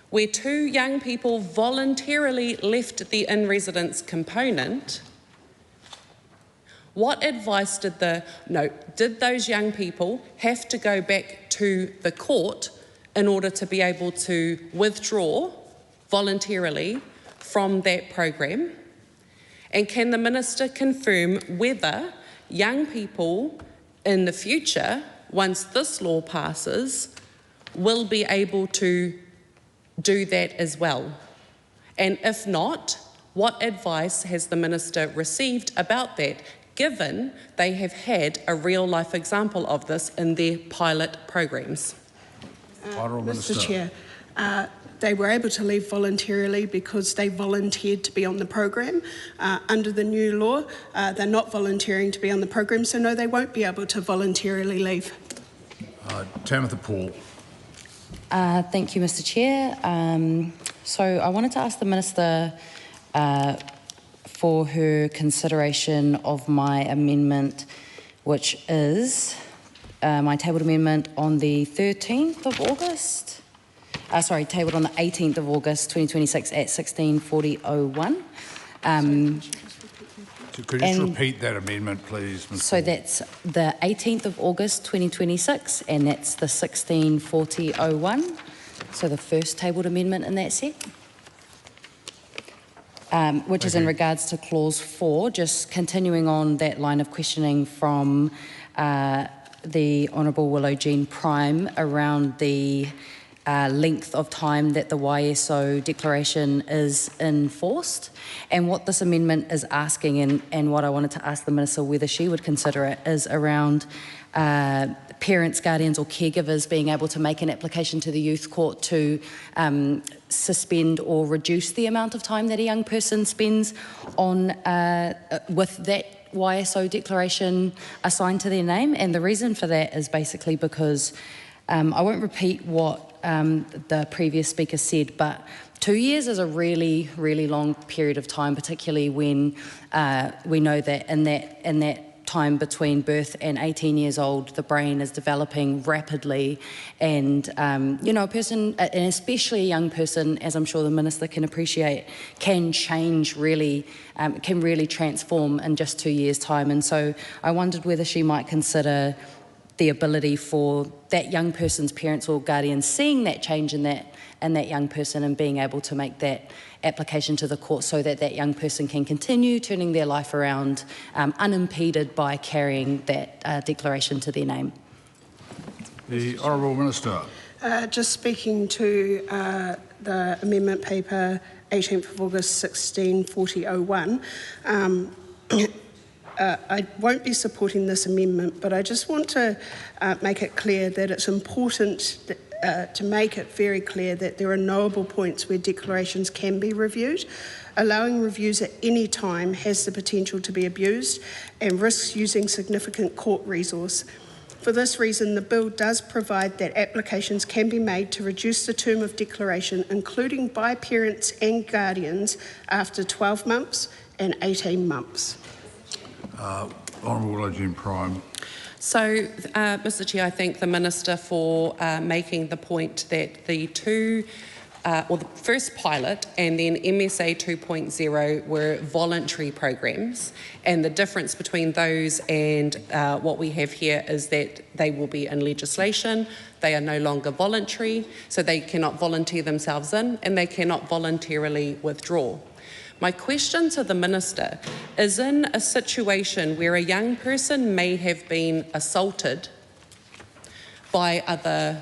where 2 young people voluntarily left the in-residence component, what advice did those young people have to go back to the court in order to be able to withdraw voluntarily from that program? And can the Minister confirm whether young people in the future, once this law passes, will be able to do that as well? And if not, what advice has the Minister received about that, given they have had a real-life example of this in their pilot programs? Mr. Chair, they were able to leave voluntarily because they volunteered to be on the program. Under the new law, they're not volunteering to be on the program, so no, they won't be able to voluntarily leave. Tamitha Paul. Thank you, Mr. Chair. So I wanted to ask the Minister for her consideration of my amendment, which is my tabled amendment on the 13th of August. Tabled on the 18th of August 2026 at 16:40:01. Could you just repeat that amendment, please, Ms. So Paul? that's the 18th of August 2026, and that's the 16:40:01. So the first tabled amendment in that set, which is in regards to clause 4, just continuing on that line of questioning from the Honourable Willajune Prime around the length of time that the YSO declaration is enforced. And what this amendment is asking, and what I wanted to ask the Minister whether she would consider it, is around parents, guardians or caregivers being able to make an application to the youth court to suspend or reduce the amount of time that a young person spends on with that YSO declaration assigned to their name. And the reason for that is basically because I won't repeat what the previous speaker said, but 2 years is a really, really long period of time, particularly when we know that in that time between birth and 18 years old, the brain is developing rapidly, and a person, and especially a young person, as I'm sure the Minister can appreciate, can change really, can really transform in just 2 years' time. And so I wondered whether she might consider the ability for that young person's parents or guardians seeing that change in that young person and being able to make that application to the court so that that young person can continue turning their life around unimpeded by carrying that declaration to their name. The Honourable Minister. Just speaking to the amendment paper 18th of August 164001, I won't be supporting this amendment, but I just want to make it clear that it's important to make it very clear that there are knowable points where declarations can be reviewed. Allowing reviews at any time has the potential to be abused and risks using significant court resource. For this reason, the bill does provide that applications can be made to reduce the term of declaration, including by parents and guardians, after 12 months and 18 months. Honourable Jim Prime. So, Mr Chair, I thank the Minister for making the point that the the first pilot and then MSA 2.0 were voluntary programs, and the difference between those and what we have here is that they will be in legislation. They are no longer voluntary, so they cannot volunteer themselves in, and they cannot voluntarily withdraw. My question to the Minister is, in a situation where a young person may have been assaulted by other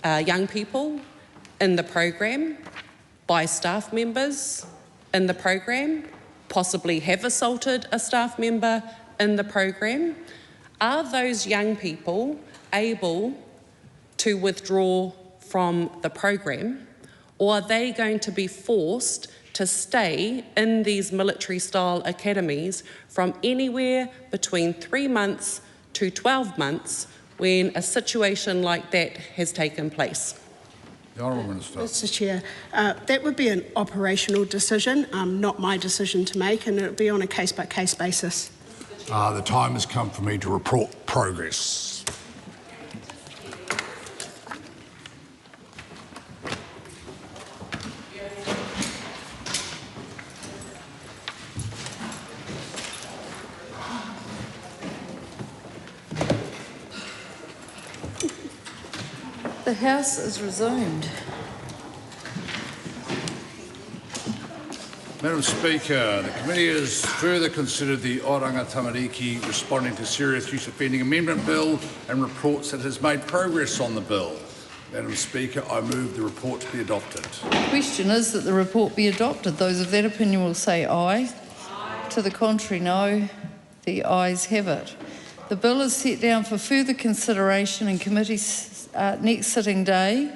young people in the program, by staff members in the program, possibly have assaulted a staff member in the program, are those young people able to withdraw from the program, or are they going to be forced to stay in these military-style academies from anywhere between 3 months to 12 months when a situation like that has taken place? The Honourable Minister. Mr Chair, that would be an operational decision, not my decision to make, and it would be on a case-by-case basis. The time has come for me to report progress. The House is resumed. Madam Speaker, the committee has further considered the Oranga Tamariki responding to serious use offending amendment bill and reports that it has made progress on the bill. Madam Speaker, I move the report to be adopted. The question is that the report be adopted. Those of that opinion will say aye. To the contrary, no. The ayes have it. The bill is set down for further consideration in committee's next sitting day,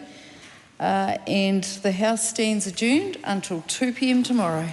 and the House stands adjourned until 2 p.m. tomorrow.